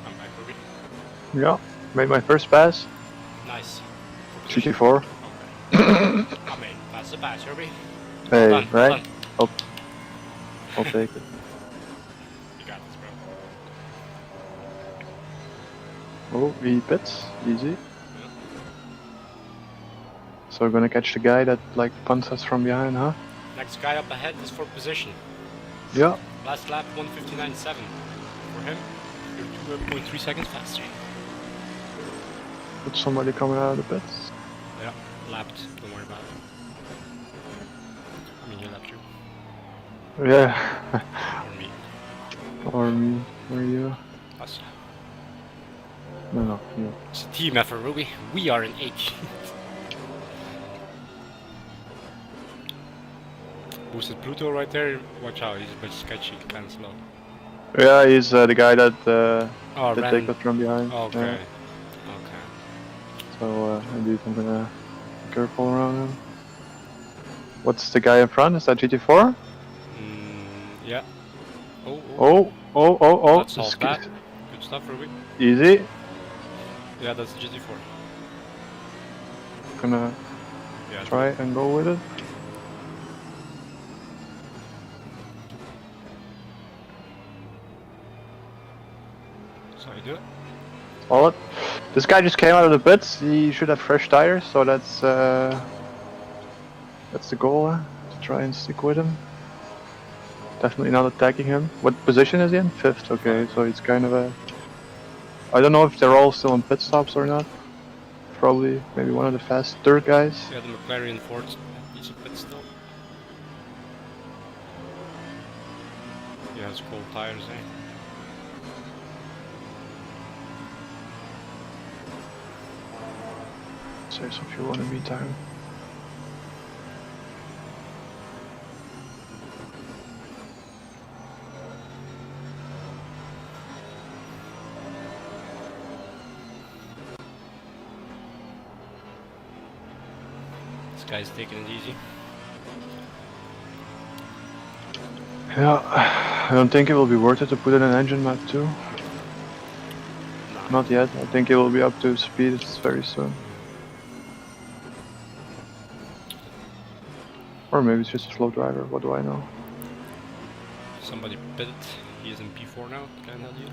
I'm back, Ruby. Yeah, made my first pass. Nice. GT4. Okay. I mean, that's the pass, Ruby. Hey, Done, right? done. I'll take it. You got this, bro. Oh, he pits. Easy. So we're gonna catch the guy that like punts us from behind, huh? Next guy up ahead is for position. Yeah. Last lap 1:59.7. For him, you're 2.3 seconds faster. With somebody coming out of the pits. Yeah, lapped. Don't worry about it. I mean, you lapped you. Yeah. Or me. Or me. Or you. Us. No, you. It's a team effort, Ruby. We are an H. Boosted Pluto right there. Watch out, he's a bit sketchy, kind of slow. Yeah, he's the guy that Oh, that ran. take us from behind. Okay. Yeah. Okay. So indeed, I'm gonna be careful around him. What's the guy in front? Is that GT4? Yeah. Oh. Oh! Let's solve that. Good stuff, Ruby. Easy. Yeah, that's the GT4. Gonna Yeah. try and go with it. So you do it. Solid. This guy just came out of the pits. He should have fresh tires, so that's the goal, to try and stick with him. Definitely not attacking him. What position is he in? 5th. Okay, so it's kind of a. I don't know if they're all still on pit stops or not. Probably, maybe one of the fast third guys. Yeah, the McLaren Ford needs a pit stop. He has cold tires, eh? Say some fuel in the meantime. Guy's taking it easy. Yeah, I don't think it will be worth it to put in an engine map too. Nah. Not yet. I think it will be up to speed very soon. Or maybe it's just a slow driver. What do I know? Somebody pitted. He is in P4 now. Can't help you.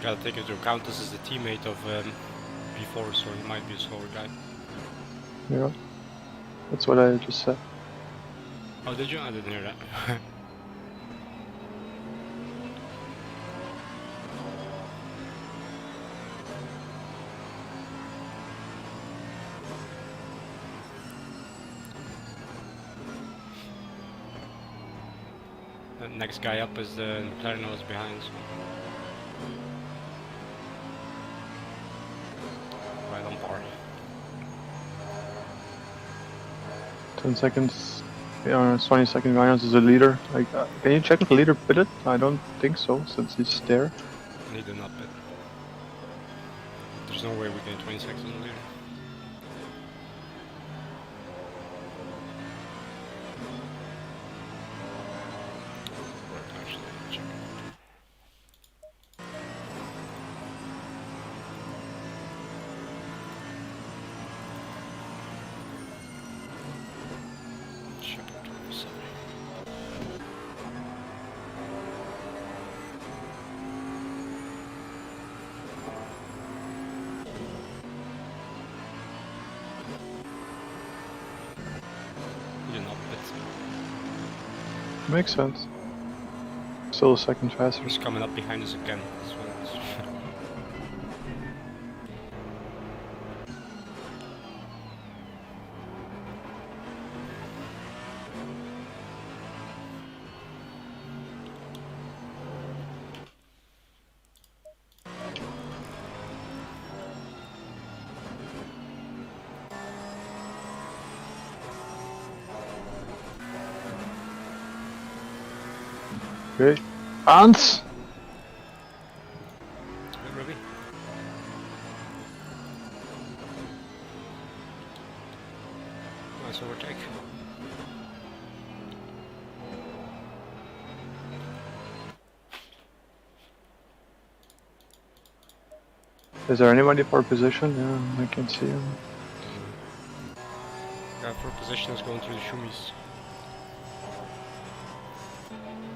Gotta take into account this is the teammate of P4, so he might be a slower guy. Yeah, that's what I just said. Oh, did you? I didn't hear that. The next guy up is the McLaren I was behind, so. Right on par. 10 seconds. Yeah, 20 second variance is the leader. Like, can you check if the leader pitted? I don't think so, since he's there. He did not pit. There's no way we get 20 seconds on the leader. Actually, check. Check it, 27. He did not pit. Makes sense. Still a second faster. He's coming up behind us again. That's what it is. Okay. Hans! Ruby? Nice overtake. Is there anybody for position? Yeah, I can see him. Guy for position is going through the shumis.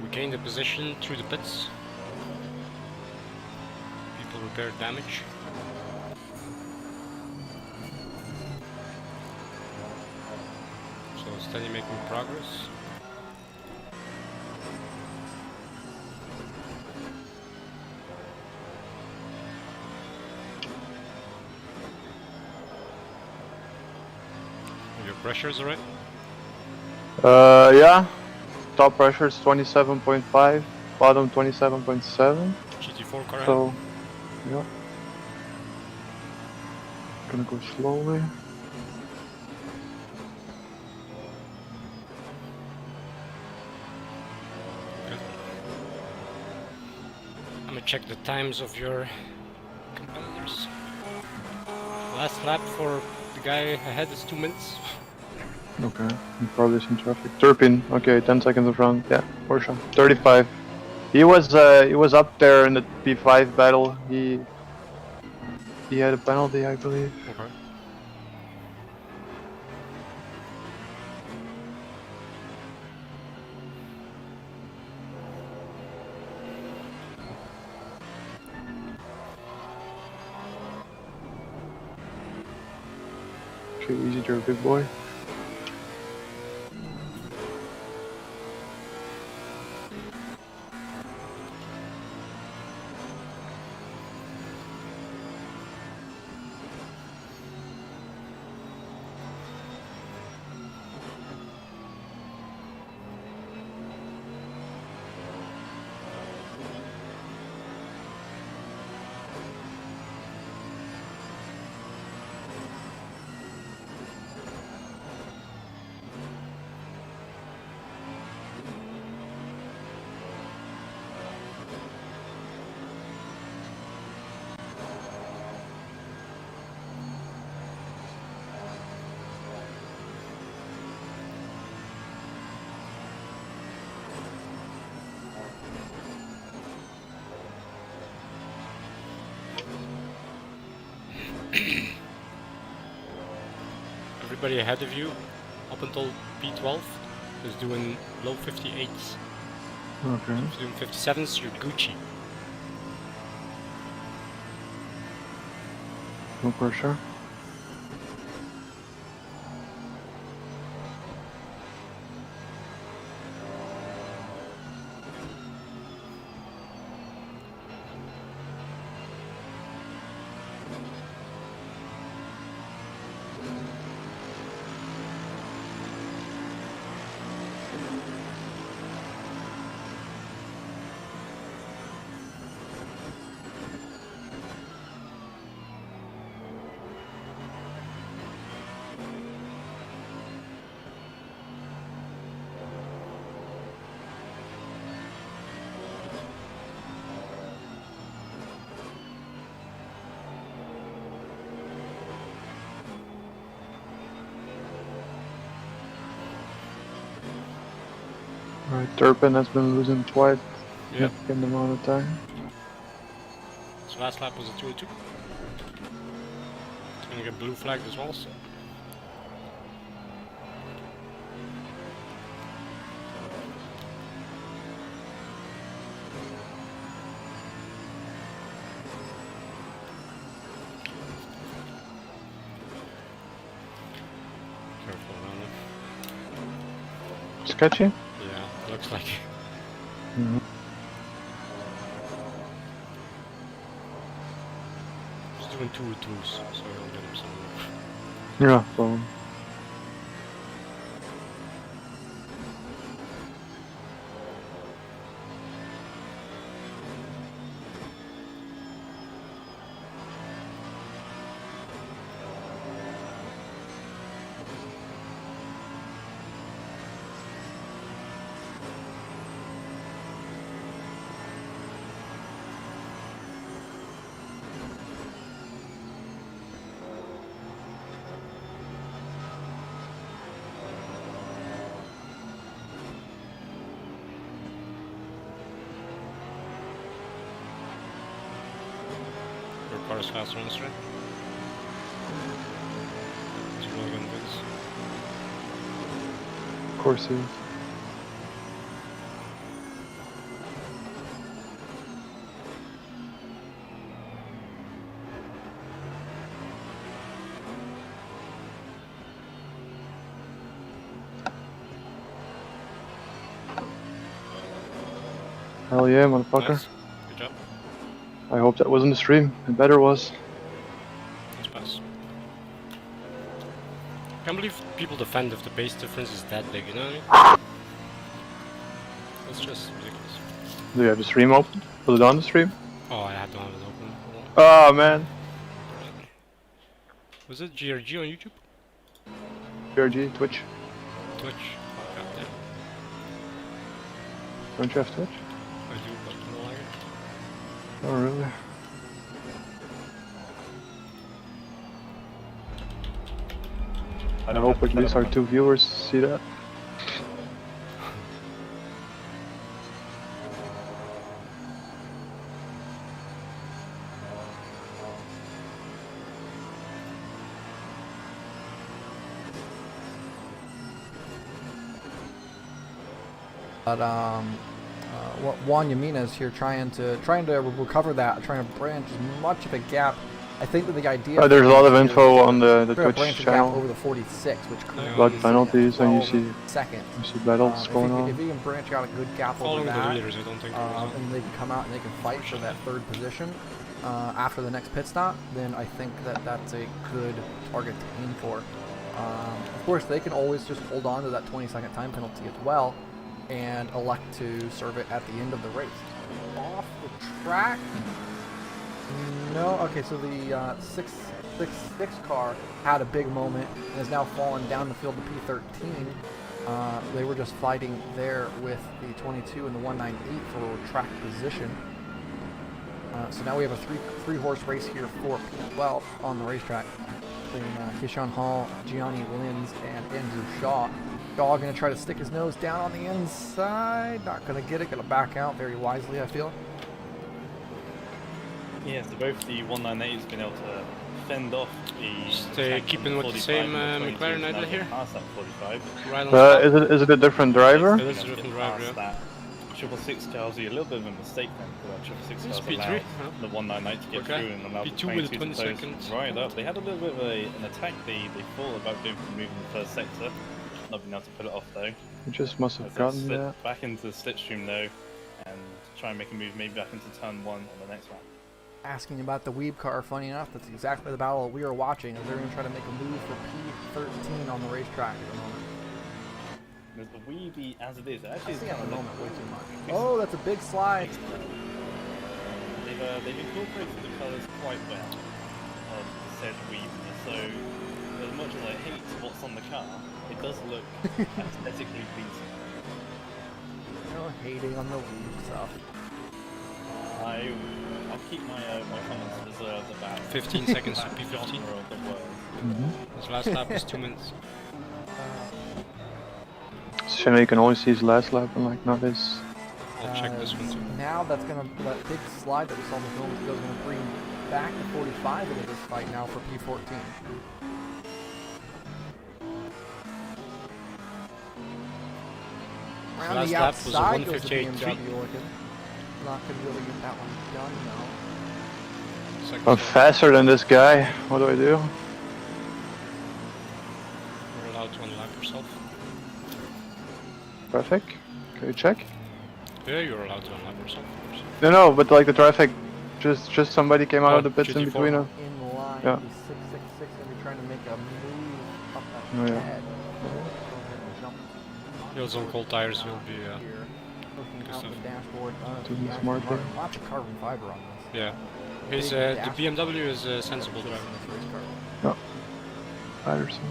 We gained the position through the pits. People repaired damage. So steady making progress. Your pressures alright? Yeah. Top pressure is 27.5, bottom 27.7. GT4 car. So, yeah. Gonna go slowly. Good. I'm gonna check the times of your competitors. Last lap for the guy ahead is 2 minutes. Okay, I'm probably some traffic. Turpin, okay, 10 seconds in front. Yeah, Porsche. 35. He was up there in the P5 battle. He had a penalty, I believe. Okay. Pretty easy to a big boy. Everybody ahead of you, up until P12, is doing low 58s. Okay. If you're doing 57s, you're Gucci. No pressure. Alright, Turpin has been losing quite Yeah. significant amount of time. So last lap was a 202. It's gonna get blue flagged as well, so. Careful around it. Sketchy? Yeah, looks like. Mm-hmm. He's doing 202s, so he'll get him somewhere. Yeah, well. Your car is faster on the straight. It's really gonna do this. Of course he is. Hell yeah, motherfucker. Nice. Good job. I hope that wasn't the stream. It better was. Nice pass. I can't believe people defend if the base difference is that big, you know what I mean? It's just ridiculous. Do you have the stream open? Was it on the stream? Oh, I had to have it open. Hold on. Oh man. Was it GRG on YouTube? PRG, Twitch. Twitch? Oh, goddamn. Don't you have Twitch? I do, but I don't like it. Oh really? I hope at least our 2 viewers see that. But Juan Yamina is here trying to recover that, trying to branch as much of a gap. I think that the idea. There's a lot of info on the try to Twitch branch a gap channel. over the 46, which currently Blood is penalties, and you 12 see seconds. battles going If on. you can branch out a good gap Following over the that, leaders, I don't think there was and they can come out and they can fight for that third position after the next pit stop, then I think that that's a good target to aim for. Of course, they can always just hold on to that 20-second time penalty as well and elect to serve it at the end of the race. Off the track? No. Okay, so the 666 car had a big moment and has now fallen down the field to P13. They were just fighting there with the 22 and the 198 for track position. So now we have a three-horse race here for P12 on the racetrack between Kishan Hall, Gianni Linz, and Andrew Shaw. Shaw going to try to stick his nose down on the inside. Not going to get it. Going to back out very wisely, I feel. Yeah, so both the 198's been able to fend off the. Just attack from keeping the with the 45 same and the 22's McLaren now idle get here. Past that 45. Right on top. Is it a different driver? It is a different driver, yeah. That 666 cars, a little bit of a mistake then, because that 666 It's cars P3, allowed huh? the 199 to get Okay. through and allowed the P2 with 22 20 to close seconds. right up. They had a little bit of an attack. They thought about doing the move in the first sector, not being able to put it off though. You just must have As they gotten slip that. back into the slipstream though, and try and make a move maybe back into turn 1 on the next lap. Asking about the Weeb car, funny enough, that's exactly the battle we are watching, as they're going to try to make a move for P13 on the racetrack at the moment. There's the Weeby as it is. It I actually is see at kind the of moment way too much. Oh, that's a big slide. They've incorporated the colours quite well on the said Weeby, so as much as I hate what's on the car, it does look aesthetically pleasing. No hating on the Weeb stuff. I'll keep my comments reserved about 15 seconds to that P15. genre of the world. His last lap was 2 minutes. So you can only see his last lap and like not his. I'll check this one too. Now that big slide that we saw in the film is going to bring back the 45 into this fight now for P14. Around Last the lap was a outside goes the 158.3. BMW looking. Not going to really get that one done, no. Second I'm lap. faster than this guy. What do I do? You're allowed to unlap yourself. Traffic? Can you check? Yeah, you're allowed to unlap yourself, of course. No, but like the traffic, just somebody came out Oh, of the pits in GT4. between us. In line, Yeah. he's 666 and you're trying to make a move up that Oh, yeah. head. Go ahead and jump Heels on cold tires will be, here, looking good out stuff. the dashboard. Too The Aston smart Martin. there. Lots of carbon fiber on this. yeah. His, Big the dash. BMW is a sensible This driver. race car. Patterson.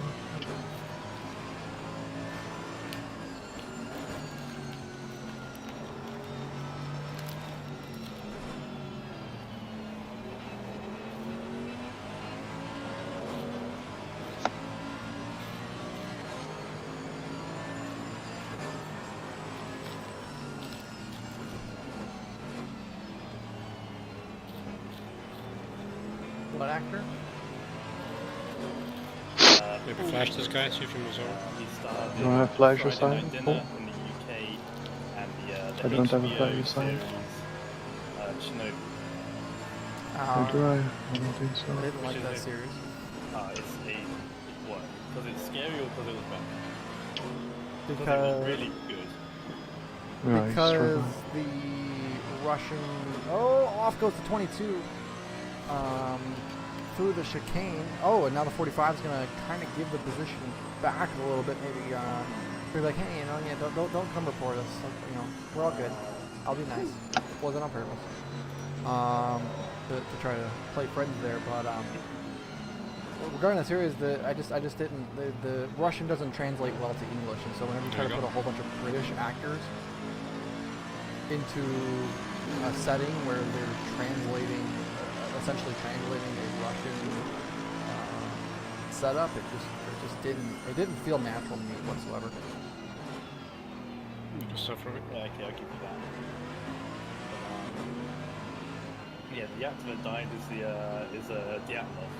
What actor? Maybe flash this guy, see if he moves over. He started You don't have flash or Friday sign? Night Cool. Dinner in the UK and the I don't have a HBO flash or sign. series, Chernobyl. Or do I? I don't think so. I didn't like Which that is series. It's what? Because it's scary or because it was bad? Because it Because was really good. Yeah, he's because struggling. the Russian off goes the 22 through the chicane. Oh, and now the 45 is gonna kind of give the position back a little bit. Maybe be like, hey, yeah, don't come report us. We're all good. I'll be nice. Wasn't on purpose. To try to play friends there, but regarding the series, I just didn't. The Russian doesn't translate well to English, and so whenever you try to There you put a whole bunch of British actors into a setting where they're essentially translating a Russian setup, it just didn't feel natural to me whatsoever. You just suffer it. Yeah, okay, I'll give you that. Yeah, the actor that died is Dyatlov,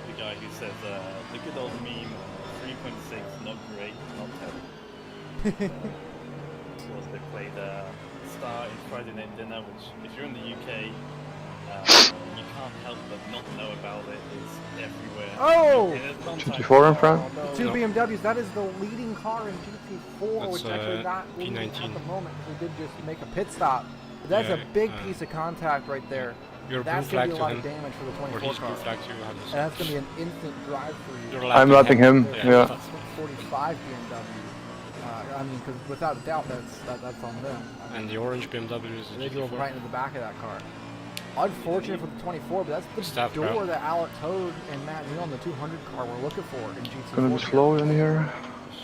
the guy who says the good old meme 3.6, not great, not terrible. Was they played Star in Friday Night Dinner, which if you're in the UK, you can't help but not know about it. It's everywhere. Oh! And it's sometimes- 24 in front? The two No. BMWs, that is the leading car in GT4, That's, which actually not leading P19. at the moment. We did just make a pit stop. But that's Yeah, a big piece of contact right there. You're blue That's going to flag be a to lot him. of damage for the Or 24 he's blue car. flag to you. How does And that's going to be an instant drive for you. You're I'm lapping him. Yeah. Yeah. 45 BMW. I mean, because without a doubt, that's on them. And the orange BMW is a They drove GT4. right into the back of that car. Unfortunate for the 24, but that's the Staff door crowd. that Alec Toad and Matt Neal on the 200 car were looking for in GT4. Gonna be slow in here.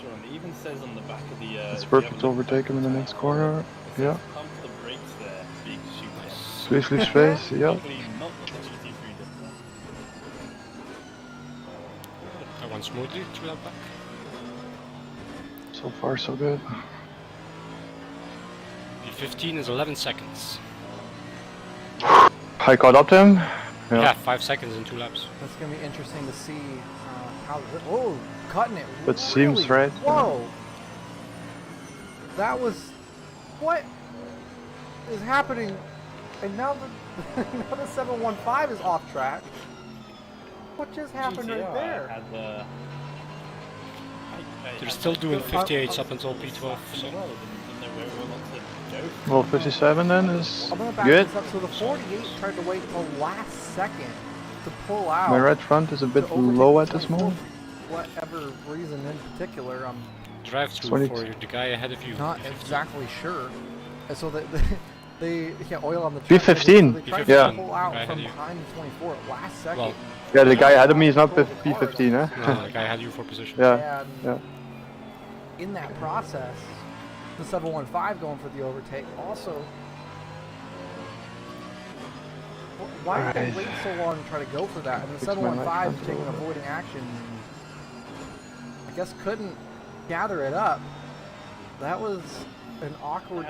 Sure, and it even says on the back of the. It's if you perfect have to a look overtake him in the next corner. it says Yeah. Pump the brakes there, big shoot there. Please leave space. Yeah. Probably not what the GT3 did there. That went smoothly through that back. So far, so good. P15 is 11 seconds. I caught up to him. Yeah, 5 seconds in 2 laps. That's gonna be interesting to see how. Oh, cutting it. That seems really? right, yeah. Whoa. That was. What is happening? And now the now the 715 is off track. What just happened right there? Had the, They're still doing 58s up until P12. So. didn't know where we wanted to go. Well, 57 then is I'm gonna back good. this up. So the 48 tried to wait till last second to pull out. My right front is a bit to overtake low the at this 24 moment. for whatever reason in particular, I'm Drive through 20. for the guy ahead of you. not exactly sure. And so they oil on the P15, track, so they tried yeah. to pull out Guy from ahead of you. behind the 24 at last second. Well, Yeah, the guy ahead of me is not P15, eh? no, the guy ahead of you for position. Yeah, And yeah. in that process, the 715 going for the overtake also. Why did they Alright. wait so long to try to go for that? I mean, Fix my 715 mic taking control. avoiding action. I guess couldn't gather it up. That was an awkward.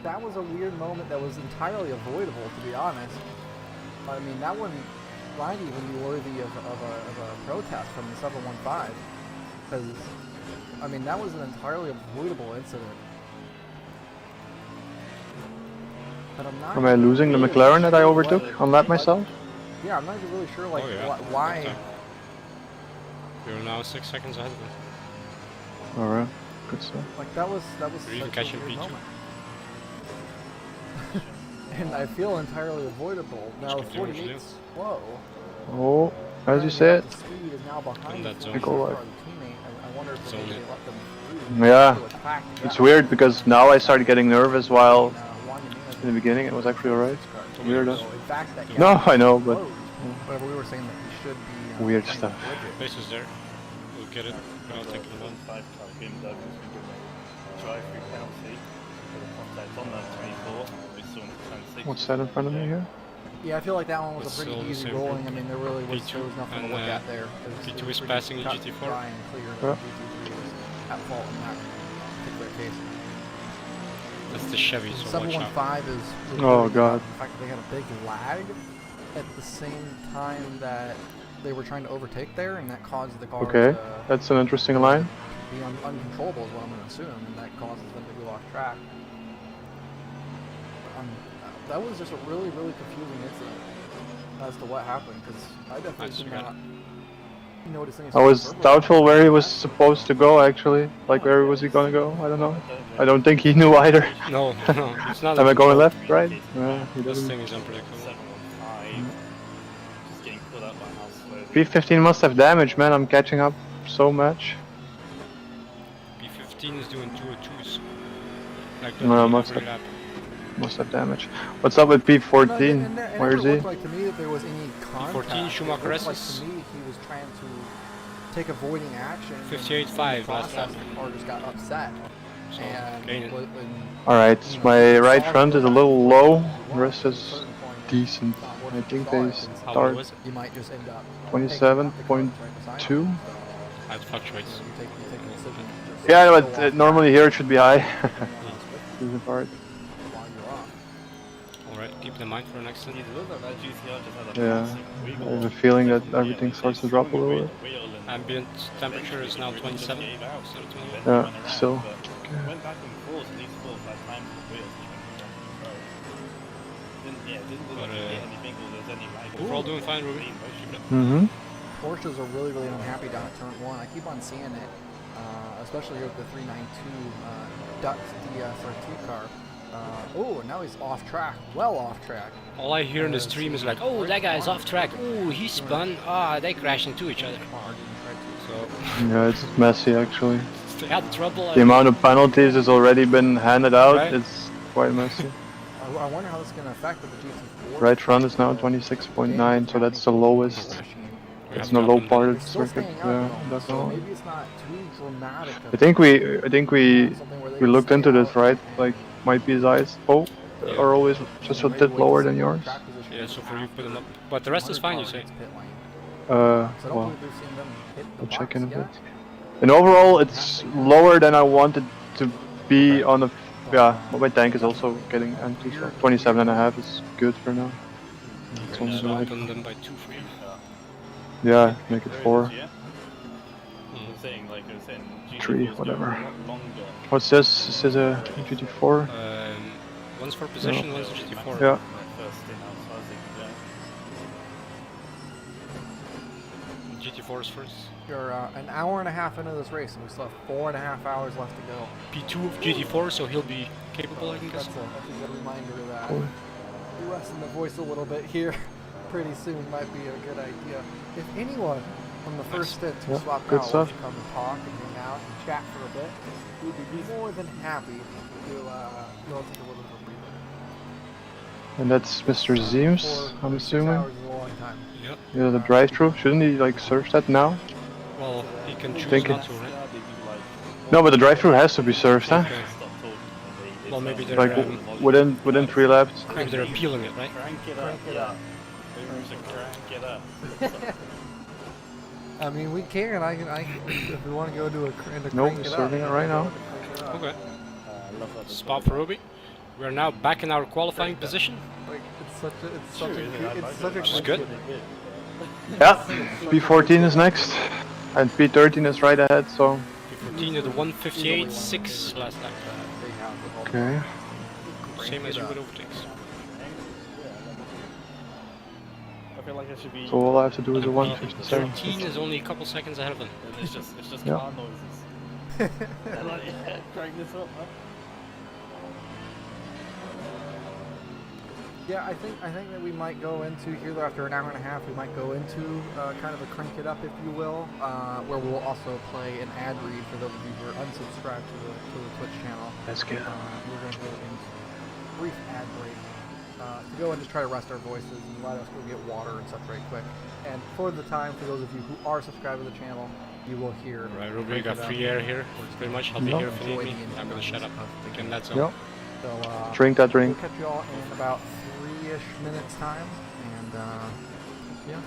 That was a weird moment that was entirely avoidable, to be honest. I mean, that one might even be worthy of a protest from the 715. Because, I mean, that was an entirely avoidable incident. But I'm not Am I losing the really McLaren that I sure overtook what- on lap myself? Yeah, I'm not even really sure, like, Oh, yeah. why. Okay. You're now 6 seconds ahead of him. Alright, good stuff. Like, that was You're even such a catching weird P2. moment. And I feel entirely avoidable. Now, the Just keep doing what you 48's slow. Oh, as you say it. The speed is now behind In the that zone. 44 Go car, like- the teammate. I wonder if Zone maybe it. they let them through Yeah, to attack the it's guy. weird because now I started getting nervous while And, Juan Jimenez in the beginning it was actually alright. So Weird, in huh? fact, that No, gap I know, is but closed. Whatever we were saying that he should be Weird trying to stuff. bridge it. Pace is there. We'll get it. I'll take it on. 5 car, him, Doug, was going to drive through penalty for the contact on that 24. We saw him turn 6. what's that in front of me here? Yeah, I feel like that one was It's a pretty still the easy same rolling. I group. mean, there really was, P2 there was nothing to and, look at there. It was, P2 it was is pretty passing in cut, GT4. dry and clear that Yeah. GT3 was at fault in that particular case. That's the Chevy, so watch out. 715 is really Oh, good God. about the fact that they had a big lag at the same time that they were trying to overtake there, and that caused the car Okay, to that's an interesting line. be uncontrollable is what I'm going to assume, and that causes them to go off track. That was just a really, really confusing incident as to what happened, because I definitely Nice, did you got not notice any I sort was of turbo doubtful where he was supposed to go actually. Like where was he gonna go? I don't know. I don't think he knew either. No, no, it's not. Am I a going control. left, right? He This doesn't. thing is unpredictable. 715. Just getting caught up by how slow P15 must have damage, man. I'm catching up so much. P15 is doing 202s. Like No, that must every have- lap. Must have damage. What's up with No, P14? and it Where never is he? looked like to me that there was any contact. 14 Schumacher It looked like S's. to me he was trying to take avoiding action. and 58.5 in the last lap. process, the car just got upset. So, And gain it. Alright, my right front is a little low. The rest is decent. I think they How low start is it? You might just end up 27.2. It fluctuates. Yeah, but normally here it should be high. This is hard. Alright, keep it in mind for next He's time. a little bit like GTR just had a Yeah, massive wiggle. I have a feeling that everything starts to drop a little bit. Ambient temperature is now 27 Gave out. instead of 28. Yeah, Went around, still. but Went back and forth at least 4 or 5 times with the wheels. Didn't look But, like he hit any wrinkles, there's any lag. Overall doing fine, Ruby. Clean motion. Keep it up. Mm-hmm. Porsches are really, really unhappy down at turn 1. I keep on seeing it, especially with the 392 Dutch DSRT car. Oh, now he's off track. Well off track. All I hear in the stream is like, oh, that guy's off track. Oh, he spun. Ah, they crashed into each other. So, Yeah, it's messy actually. they had trouble. The amount of penalties has already been handed out. Right. It's quite messy. I wonder how this is going to affect with the GT4. Right front is now 26.9, so that's the lowest. We It's have in the low to part They're of the still circuit. staying up, Yeah, though, so definitely. maybe it's not too dramatic. I think we looked into this, right? Like might be his eyes. Oh, are always just a bit lower than yours. Yeah, so for you, put them up. But the rest is fine, you say. Well, I'll check in a bit. And overall, it's lower than I wanted to be on the. Yeah, but my tank is also getting empty, so 27.5 is good for now. It's Okay, only so like, outgun them by 2 for you. yeah, make it There 4, is, yeah. Mm. I was saying, like I was saying, GT 3, goes whatever. a lot longer. What's this? This is a GT4. One's for position, No. one's It'll be GT4. maximum Yeah. in that first stint out, so I was thinking, GT4 is first. You're an hour and a half into this race, and we still have 4.5 hours left to go. P2 of GT4, so he'll be capable, I can guess. That's a good reminder that Cool. resting the voice a little bit here pretty soon might be a good idea. If anyone from the first stint who Yeah, swapped good out stuff. wants to come and talk and hang out and chat for a bit, we'd be more than happy to take a little bit of a breather. And that's Mr. Zeems, I'm 6 assuming. hours is a long time. Yep. Yeah, the drive-through. Shouldn't he like search that now? Well, he can choose Think not it- to, right? yeah, they do like No, but the drive-through has to be searched, huh? Okay. stop talking. And they Well, maybe start- they're, Like within 3 laps. Maybe they're appealing it, right? Crank it up. Crank it yeah. up. Maybe we should crank it up. I mean, we can. I can. If we want to go to a into Nope, crank it up. serving it right now. Crank it up. Okay. I love that. Spot for Ruby. We are now back in our qualifying position. Like it's such a it's Sure, such a isn't it? good- I it's like such it. a Which is good. good. Yeah, P14 is next. And P13 is right ahead, so. P14 at the 158.6 last lap. Okay. Same as you would overtakes. I feel like I should be. So all I have to do is a And 157. P13 is only a couple seconds ahead of them. It's just Yeah. car noises. And like, yeah, crank this up, huh? Yeah, I think that we might go into here though, after an hour and a half. We might go into kind of a crank it up, if you will, where we'll also play an ad read for those of you who are unsubscribed to the Twitch channel. That's good. We're going to go into a brief ad break to go and just try to rest our voices and let us go get water and stuff right quick. And for the time, for those of you who are subscribed to the channel, you will hear. Right, Ruby, you Crank got It Up. free air here. Pretty much, I'll be Yep. here if you Enjoy need me. the I'm gonna shut up. Again, that's all. Yep. So Drink that drink. we'll catch you all in about 3-ish minutes time, and yeah.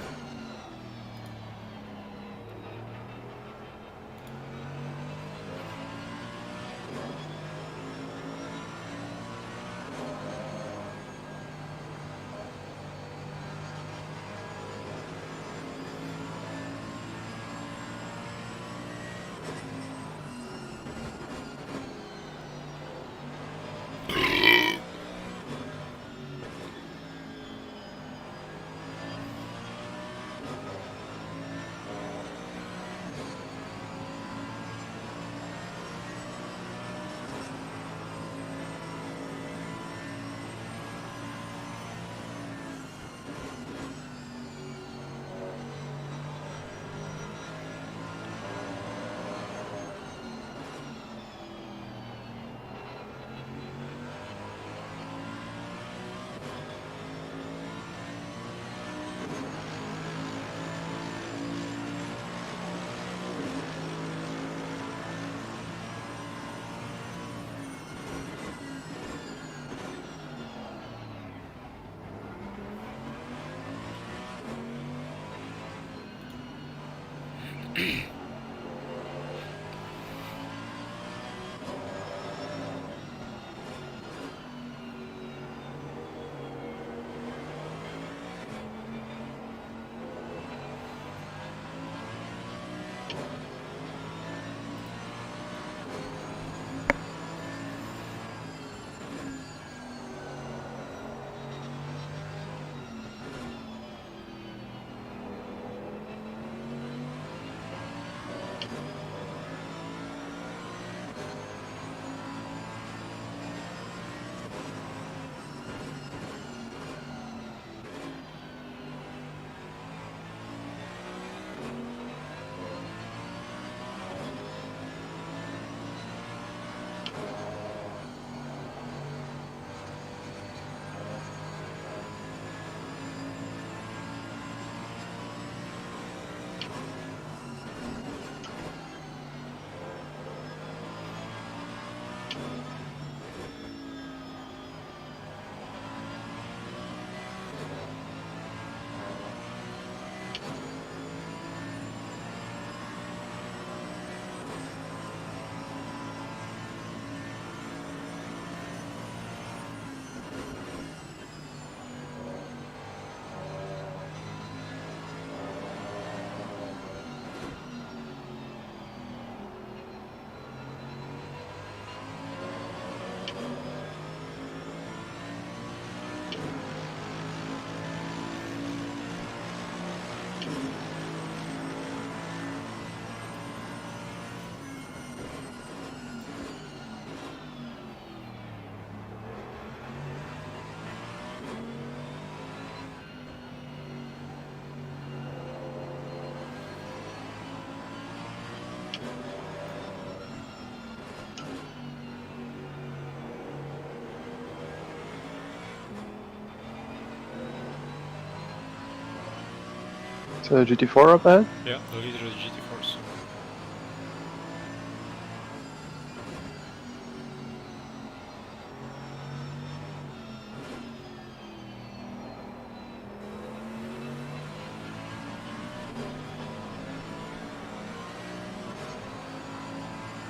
So GT4 up ahead? Yeah, the leader of the GT4s.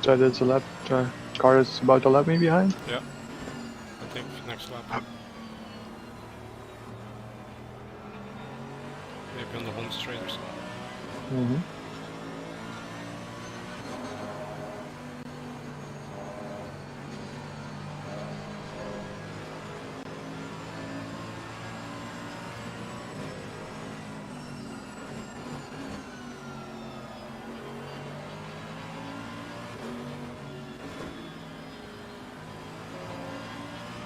So that's a lap. Car is about to lap me behind. Yeah. I think next lap. Maybe on the home straight or something. Mm-hmm.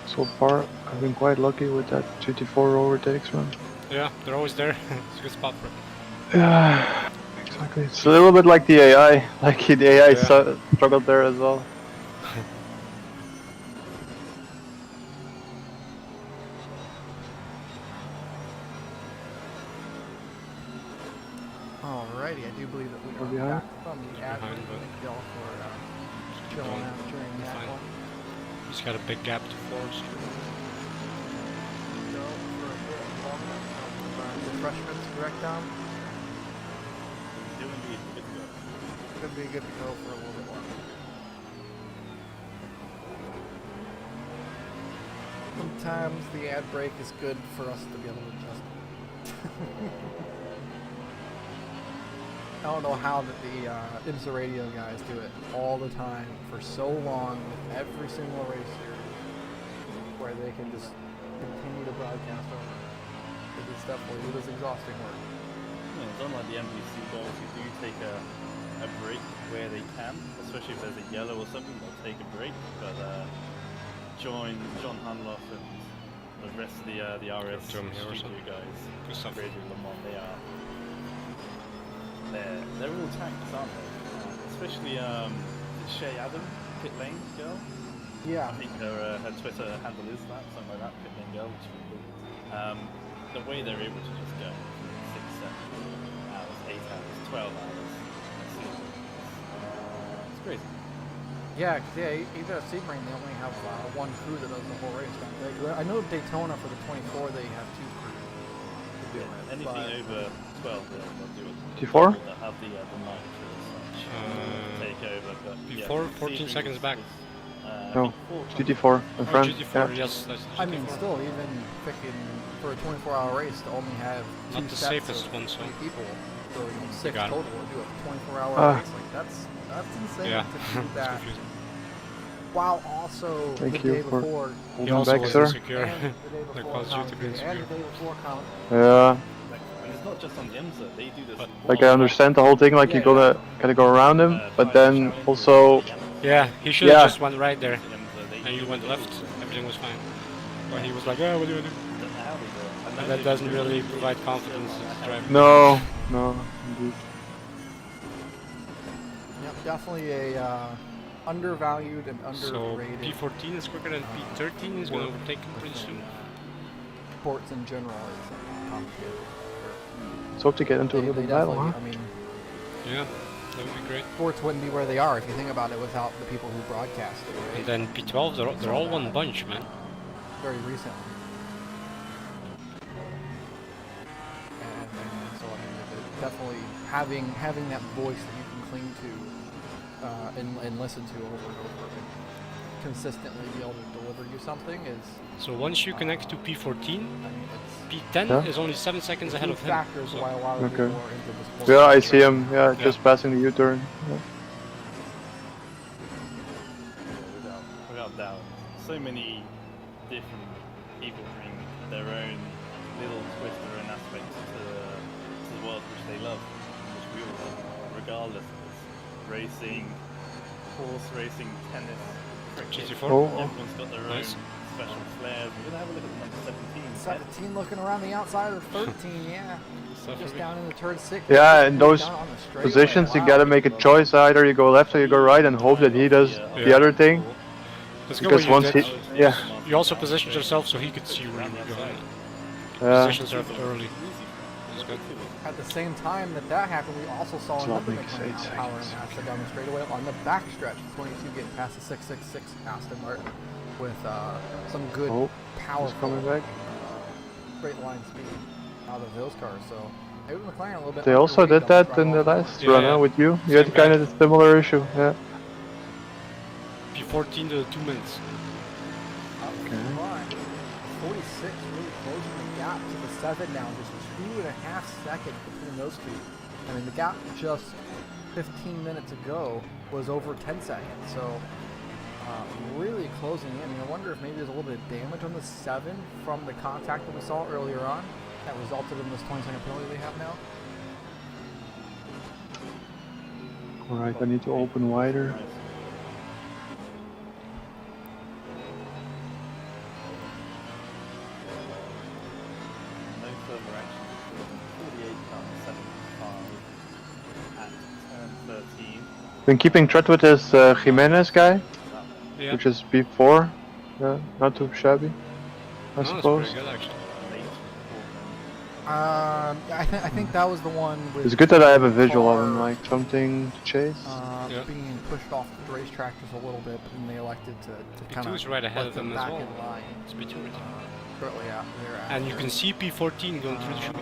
So far, I've been quite lucky with that GT4 overtakes, man. Yeah, they're always there. It's a good spot for it. Yeah, exactly. It's a little bit like the AI. Like the AI Yeah. struggled there as well. Alrighty, I do believe that we We're are behind? back from the ad. Behind, but Thank y'all for chilling going out during that fine. one. He's got a big gap to force. Go for a bit longer. Refreshments, correct, Tom? Do indeed, good to go. Could be good to go for a little bit longer. Sometimes the ad break is good for us to be able to adjust. I don't know how that the IMSA radio guys do it all the time for so long with every single race series, where they can just continue to broadcast over. It is definitely, it is exhausting work. Yeah, it's unlike the NBC goals, you do take a break where they can, especially if there's a yellow or something, they'll take a break. But John Hanloff and the rest of the RS to him here or studio something. guys, Good stuff. Radio Le Mans, they're all tanks, aren't they? Especially Shay Adam, pit lane girl. Yeah. I think her Twitter handle is that, something like that, pit lane girl, which is really cool. The way they're able to just go 6, 7 hours, 8 hours, 12 hours, it's crazy. Yeah, cause even at Sebring they only have one crew that does the whole race, don't they? I know Daytona for the 24 they have 2 crews to do it. Anything but over 12 they'll do it. T4? They'll have the nitro as such, take over, but Before yeah, 14 Sebring seconds back. No, before GT4 in Oh, front. GT4, Yeah. yes, that's GT4. I mean, still, even freaking for a 24-hour race to only have Not 2 the sets safest of one, so 20 people, so 6 got it. total, to do a 24-hour Ah. race, like that's insane Yeah, to it's do that. confusing. While also Thank the you day for before, He holding also back, was sir. insecure. and the day That before caused you to be commentary, and the insecure. day before comment. Yeah. and it's not just on the IMSA, they do this. But- Like I understand the whole thing. Like you gotta go around him, but then also Yeah, he should have Yeah. just went right there. And you went left, everything was fine. But he was like, oh, what do I do? And that doesn't really provide confidence as a driver. no, indeed. Yep, definitely a undervalued and So underrated P14 is quicker than P13, he's gonna overtake him pretty soon. sports in general is complicated. Let's hope to get into a They little battle, definitely, huh? I mean, Yeah, that would be great. sports wouldn't be where they are if you think about it without the people who broadcast it, right? And then P12, they're all one bunch, man. Very recently. And so I mean, definitely having that voice that you can cling to and listen to over and over and consistently be able to deliver you something is, So once you connect to P14, I mean, it's P10 Yeah. is only 7 seconds ahead key of him. factors So why a lot of Okay. people are into the sport. Yeah, I see him. Yeah, just passing the U-turn. Yeah. Without doubt. So many different people bring their own little twist, their own aspects to the world which they love, which we all love, regardless of it's racing, horse racing, tennis, cricket. GT4? Oh, Everyone's got their Nice. own special flair. We're gonna have a look at the number 17. 17 looking around the outside of 13, yeah. Stuff Just for me. down in the turn 6. Yeah, in those down on the straightaway. positions you Wow. gotta make a choice. Either you go left or you go right, and hope that he does the other thing. Let's go Because what you once did. he, yeah, You also positioned yourself so he could see where you were going. yeah. Positions are early. is good. At the same time that happened, we also saw So I'll another make McLaren 8 outpowering seconds. Aston down the straightaway on the back stretch. 22 getting past the 666 Aston Martin with some good Oh, power he's coming back. straight line speed out of those cars. So maybe McLaren a little bit. They also underrated did on that drive in the off the last line. run Yeah. with you. You Same had kind of a similar issue. Yeah. P14 to 2 minutes. Okay. 46 really closing the gap to the 7 now, just 2.5 seconds between those two. I mean, the gap just 15 minutes ago was over 10 seconds, so really closing in. I wonder if maybe there's a little bit of damage on the 7 from the contact that we saw earlier on that resulted in this 20-second penalty they have now. Alright, I need to open wider. No further action. 48.75 at turn 13. Been keeping threat with this Jimenez guy, Yeah. which is P4. Yeah, not too shabby, I No, it's suppose. pretty good actually. I think that was the one with It's good that I have a visual of car, him, like something to chase. Yeah. being pushed off the racetrack just a little bit, but then they elected to kind P2 of is right ahead let of them as back well. in line. It's P2 right there. Shortly out there. And you can see P14 going through the chute.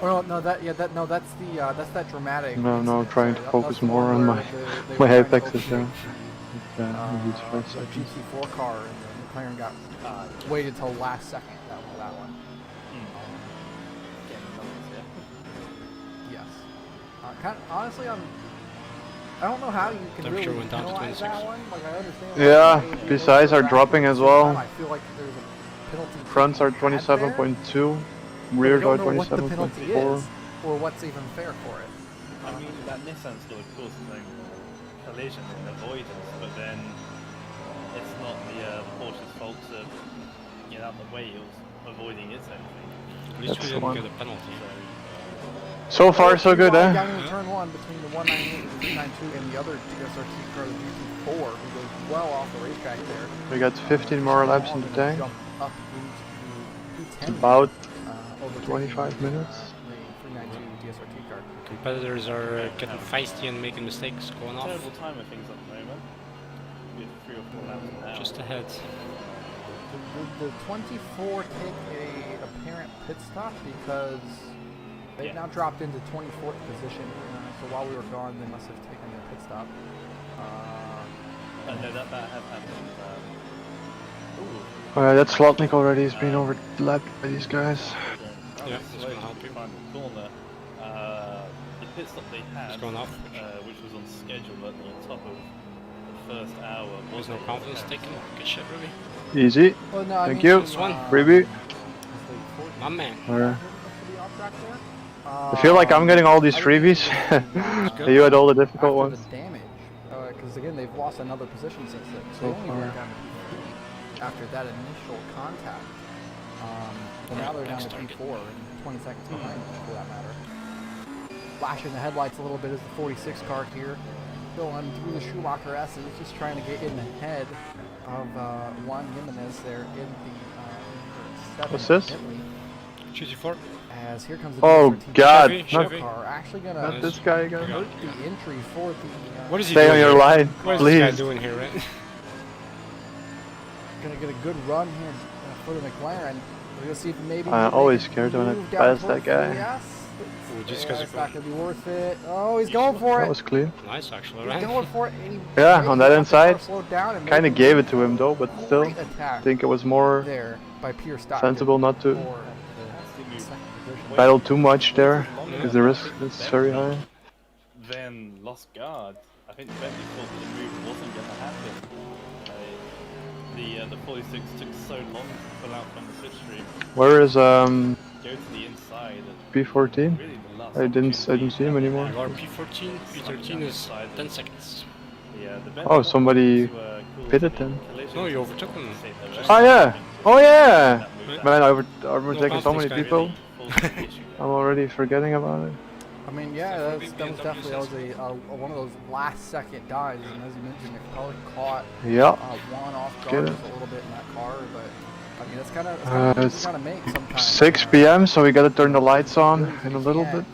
Oh no, that's that dramatic. No, no, incident, trying sorry. to That- focus that's the more one on where my they my were trying to apex is overtake down. the, These 5 the seconds. GT4 car, and the McLaren got waited till last second. That one. Yes. Honestly, I don't know how you can Temperature really went down to penalize 26. that one. Like I understand. Yeah, why they besides go are back, dropping but at as the same well. time, I feel like there's a penalty. Fronts are taken had there, 27.2, but rears we are don't know what the penalty 27.4. is, or what's even fair for it. I mean, that Nissan's got to cause its own collision and avoidance, but then it's not the Porsche's fault to get out of the way, it was avoiding its own thing. At least That's we the didn't one. get a penalty. So far, so good, Wide eh? down into turn 1 between the 198 and the 392 and the other TSRT car, the GT4, who goes well off the racetrack there. We got 15 more laps in the Gonna tank. jump up into It's P10, about overtaking 25 minutes. The 392 TSRT car. Competitors are getting feisty and making mistakes, going off. Terrible time of things at the moment. With 3 or 4 laps an hour. Just ahead. The 24 take a apparent pit stop because they've now dropped into 24th position. So while we were gone, they must have taken a pit stop. No, that has happened. Alright, that's Slotnick already. He's been overlapped by these guys. Yeah, it's gonna help you. Final corner. The pit stop they had, It's going off. which was on schedule at the top of the first hour. There's no confidence taken. Good shit, Ruby. Easy. Well, no, Thank you. This one. Freebie. My man. Alright. I feel like I'm getting all these freebies. You had all the difficult after ones. the damage, because again they've lost another position since then, so So they only far. went down to P3 after that initial contact. And now they're down to Next P4 and 20 seconds behind for that matter. Flashing the headlights a little bit is the 46 car here, going through the Schumacher S's, just trying to get in ahead of Juan Jimenez there in the 7. What's this? Bentley. GT4. As here comes the Oh DSRT god, Chevy, not, Chevy. car, actually gonna not this guy again. hurt the entry for the. What is he Stay doing on your here? line, What is this guy please. doing here, right? Gonna get a good run here for the McLaren. We're gonna see if maybe. I'm they always can scared when I move down pass towards that guy. the yes. Ooh, just Yeah, 'cause it's it- not gonna be worth it. Oh, he's going for That it. was clean. Nice, actually, He's right? going for it. And he Yeah, maybe on that got the car inside, slowed down and Kind of maybe gave it to him though, but still, great attack I think it was more there by Pierre Stockton sensible not to for the second position. battle too much there, because the risk is very high. Then lost guard. I think Bentley thought that the move wasn't going to happen. The 46 took so long to pull out from the slipstream. Where is Go to the inside. P14? Really the last I didn't see him anymore. You are P14, P13 is 10 seconds. Oh, somebody pitted them. No, you overtook him. Oh yeah! Oh yeah! Right. Man, I've overtaken so many confidence, people. I'm already forgetting about it. I mean, yeah, that was definitely one of those last second dives, and as you mentioned, it probably caught Yeah. one off Get guard it. just a little bit in that car, but I mean, it's kind of It's you gotta make sometimes. 6 p.m., so we gotta turn the lights on in a little bit.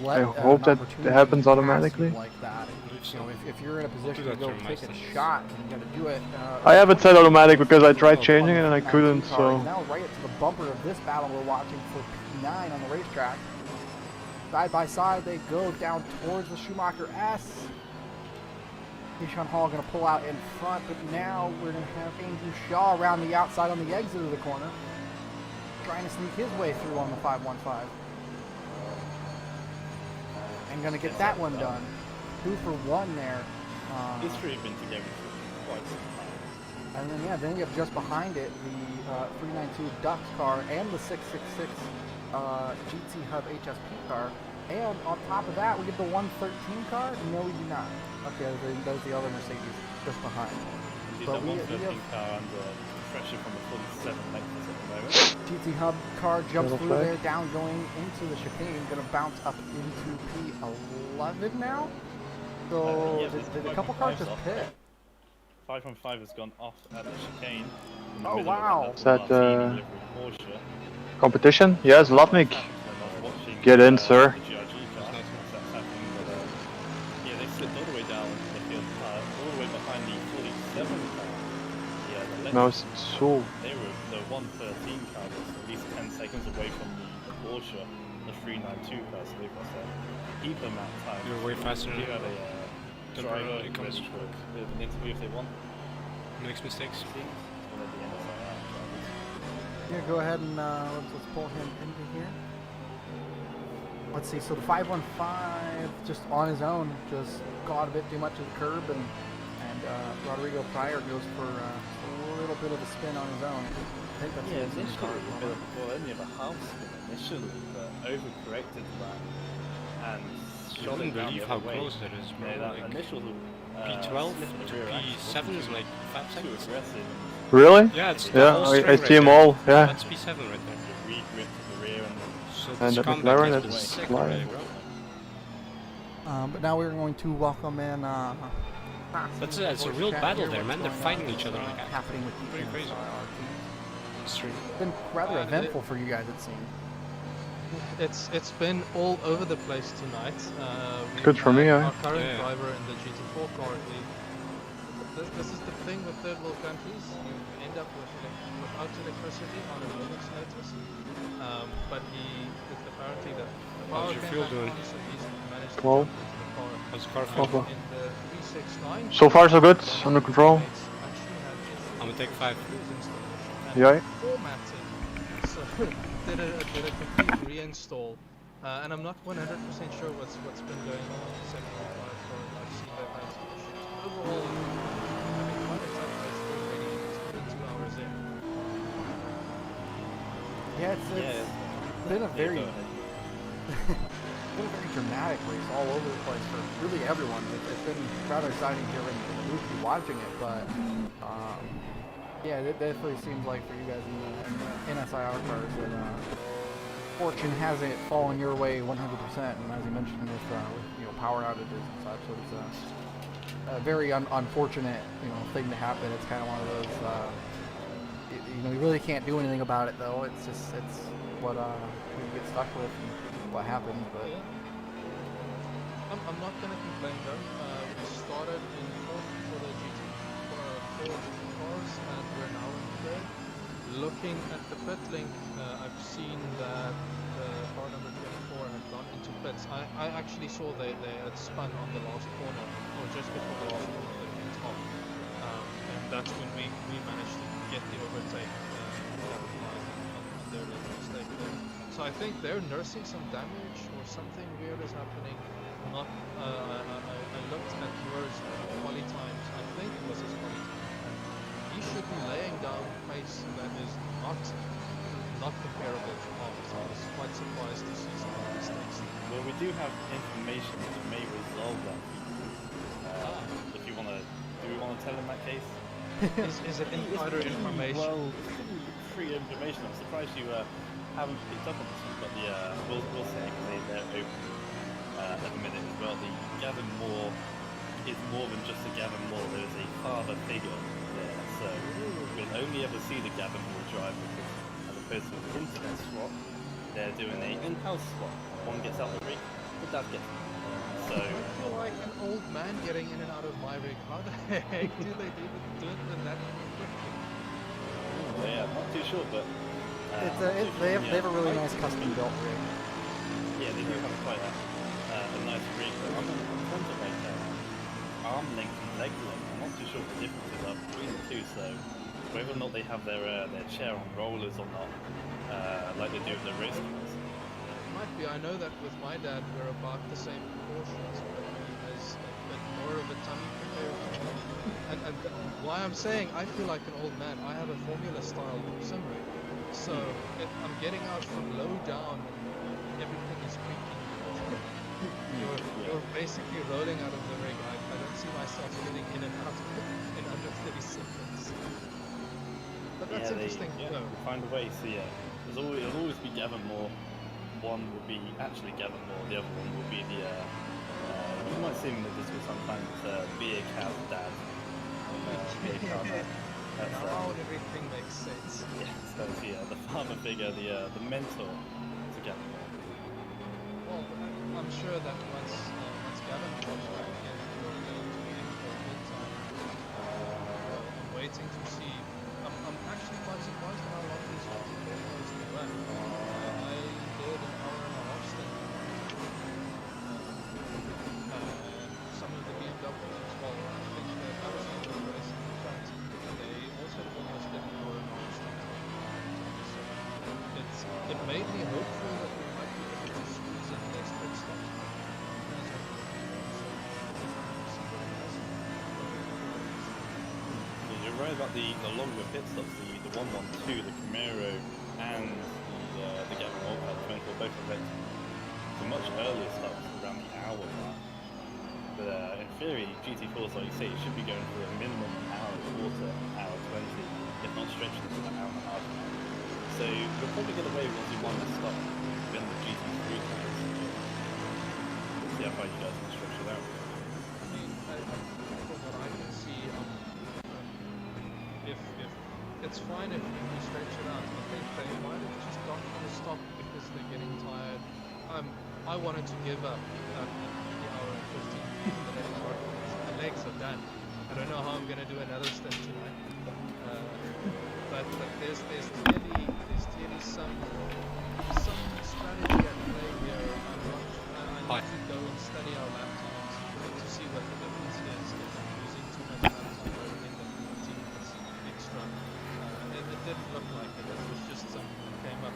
Let, I hope an that opportunity happens pass you automatically. like that. You know, if you're in a position to that go during my take a sessions. shot and you gotta do it. I have it set automatic because I tried on changing the it and I 392 couldn't, car. so... He's now right up to the bumper of this battle we're watching for P9 on the racetrack. Side by side, they go down towards the Schumacher S. Keyshawn Hall going to pull out in front, but now we're going to have Andrew Shaw around the outside on the exit of the corner, trying to sneak his way through on the 515. And going to get that one done. 2 for 1 there. These three have been together for quite some time. And then, yeah, then you have just behind it the 392 Ducks car and the 666 GT Hub HSP car. And on top of that, we get the 113 car? No, we do not. Okay, there's the other Mercedes just behind. Indeed, But that we 113 have car under pressure from the 47 Lexus at the moment. GT Hub car jumps Little through flag. there, down going into the chicane, gonna bounce up into P11 now. So Yeah, did a it's couple 5.5 cars just off. pit? 515 has gone off at the chicane. In the Oh, middle of wow. an Is that, Martini livery Porsche. Competition? Yes, Latnik. I was watching, Get in, sir. The GRG car, that's happening, but yeah, they slipped all the way down the field, all the way behind the 47 car. Yeah, the Lexus. No, it's so... They were the 113 car was at least 10 seconds away from the Porsche, the 392 car, so they've got a heap amount of time. You're way faster You than have a than driver Bruno. It comes ready for a bit of an interview if they want. makes mistakes. One of the NSIR drivers. Yeah, go ahead and let's pull him into here. Let's see, so the 515 just on his own just caught a bit too much of the curb, and Rodrigo Pryor goes for a little bit of a spin on his own. I think that's Yeah, his initially car. it was a bit of, well, only of a half spin initially, but overcorrected that and You shot wouldn't it down believe the how other way. close that is, bro. Yeah, that Like, initial P12 slip in the to rear axle P7 is wasn't like 5 too seconds. aggressive. Really? Yeah, it's the Yeah, whole I string see right them there. all, yeah. That's P7 right there. The re-grip to the rear and So And this the comeback McLaren has been is sick flying. already, bro. But now we're going to welcome in. That's it's a real battle there, man. They're fighting each other like happening with the Pretty crazy. NSIR team. extreme. It's been rather eventful for you guys, it seems. It's been all over the place tonight. We've Good for me, had eh? Our current Yeah. driver in the GT4 car. This is the thing with third world countries. You end up without electricity on a moment's notice. But it's apparently that the power How's your came fuel back doing? on, so he's managed to Well. jump into the car. How's the car Oh, feel? well. In the 369. So far so good, under control. I'm gonna take 5. Yeah. Formatted. So did a complete reinstall. And I'm not 100% sure what's been going on with the second car. So I've seen that that's issues. Overall, having fun at some place already. It's been 2 hours in. Yeah, it's been a very go ahead. been a very dramatic race all over the place for really everyone. It's been rather exciting here in the booth to be watching it, but yeah, it definitely seems like for you guys in the NSIR cars that fortune hasn't fallen your way 100%. And as you mentioned with power outages and such, so it's a very unfortunate thing to happen. It's kind of one of those you really can't do anything about it though. It's what we get stuck with and what happens, but. I'm not gonna complain though. We started in fourth for the GT4 cars, and we're now in third. Looking at the pit link, I've seen that car number 24 had gone into pits. I actually saw they had spun on the last corner, or just before the last corner they went off. And that's when we managed to get the overtake, capitalizing on their little mistake there. So I think they're nursing some damage, or something weird is happening. Not, I looked at yours quali times. I think it was his quali time, and he should be laying down pace that is not comparable to ours. I was quite surprised to see some of the mistakes. Well, we do have information that may resolve that. If you want to, do we want to tell in that case? Is it insider information? Well, it's free information. I'm surprised you haven't picked up on this one, but we'll say because they're open at the minute as well. The Gavin Moore is more than just a Gavin Moore. There is a father figure there. So can only ever see the Gavin Hall drive because, as opposed to an internet swap, they're doing a in-house swap. One gets out the rig, the dad gets in. So, I feel like an old man getting in and out of my rig. How the heck do they do it with that quickly? yeah, not too sure, but They have a really nice custom built rig. yeah, they do have quite a nice rig. But in terms of like arm length and leg length, I'm not too sure what the differences are between the two. So whether or not they have their chair on rollers or not, like they do with the race cars. Might be. I know that with my dad, we're about the same proportions, but he has a bit more of a tummy compared to me. And why I'm saying I feel like an old man, I have a formula style sim rig. So I'm getting out from low down and everything is creaking. You're basically rolling out of the rig. I don't see myself getting in and out of it in under 30 seconds. But that's interesting to know. Find a way. So yeah, it'll always be Gavin Moore. One will be actually Gavin Moore. The other one will be the you might see him in the Discord sometimes. BA Cow Dad. BA Cow Dad. Now everything makes sense. Yeah, so the father figure, the mentor to Gavin Moore. Well, I'm sure that once Gavin comes back again, we're going to be in for a good time. I'm waiting to see. I'm actually quite surprised at how long these videos can run. I did an hour and a half stint. Some of the BMWs, well, I think that was not the race in the front. They also almost did an hour and a half stint. So it made me hopeful that we might be able to squeeze in less pit stops. You're right about the longer pit stops, the 112, the Camaro, and the Gavin Moore car, the 24, both of them. The much earlier stops, around the hour mark. But in theory, GT4s, like you say, should be going for a minimum hour, quarter, hour 20, if not stretching to an hour and a half. So we'll probably get away with only one stop within the GT3 cars. See how far you guys can stretch it out. I mean, from what I can see, if it's fine if we stretch it out. I think they might have just gone for the stop because they're getting tired. I wanted to give up at the hour and 15 minutes. My legs are done. I don't know how I'm gonna do another stint tonight. But there's clearly some strategy at play here. I need to go and study our lap times to see what the difference is if I'm using too much lap time or in the 15 minutes extra. It didn't look like it. It was just something that came up.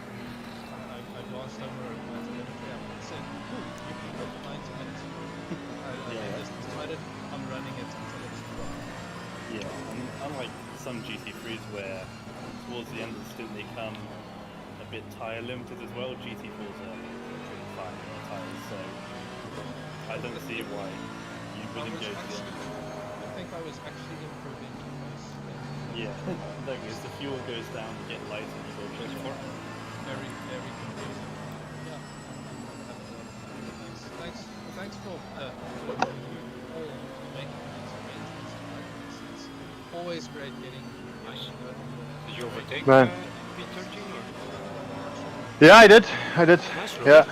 I glanced over at my telemetry app and said, "Ooh, you can go for 90 minutes." I just decided I'm running it until it's dry. Yeah, and unlike some GT3s where towards the end of the stint they come a bit tyre limited as well, GT4s are pretty fine on the tyres, so I don't see why you wouldn't go to the end. I think I was actually improving this. Yeah, like as the fuel goes down, you get lighter, you go quicker. Very, very confusing. Yeah. Thanks for all making these arrangements. It's always great getting Nice. Did you overtake Man. P13 or? Yeah, I did. Nice, Yeah.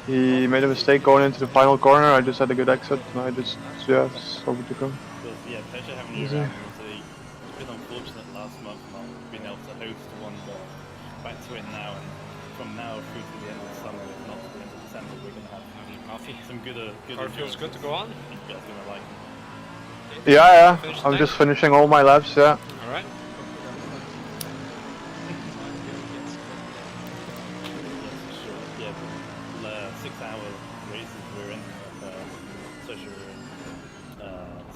He made a mistake going into the final corner. I just had a good exit. And I just, overtook him. But yeah, pleasure having you around. It's been unfortunate last month not being able to host one, but back to it now, and from now through to the end of the summer, if not to the end of December, we're going to have Coffee. some good Car feels good to go on. You guys are going to like it. Yeah. Finish I'm the just tank? finishing all my laps. Yeah. All right. Yeah, 6-hour races we're in, especially we're in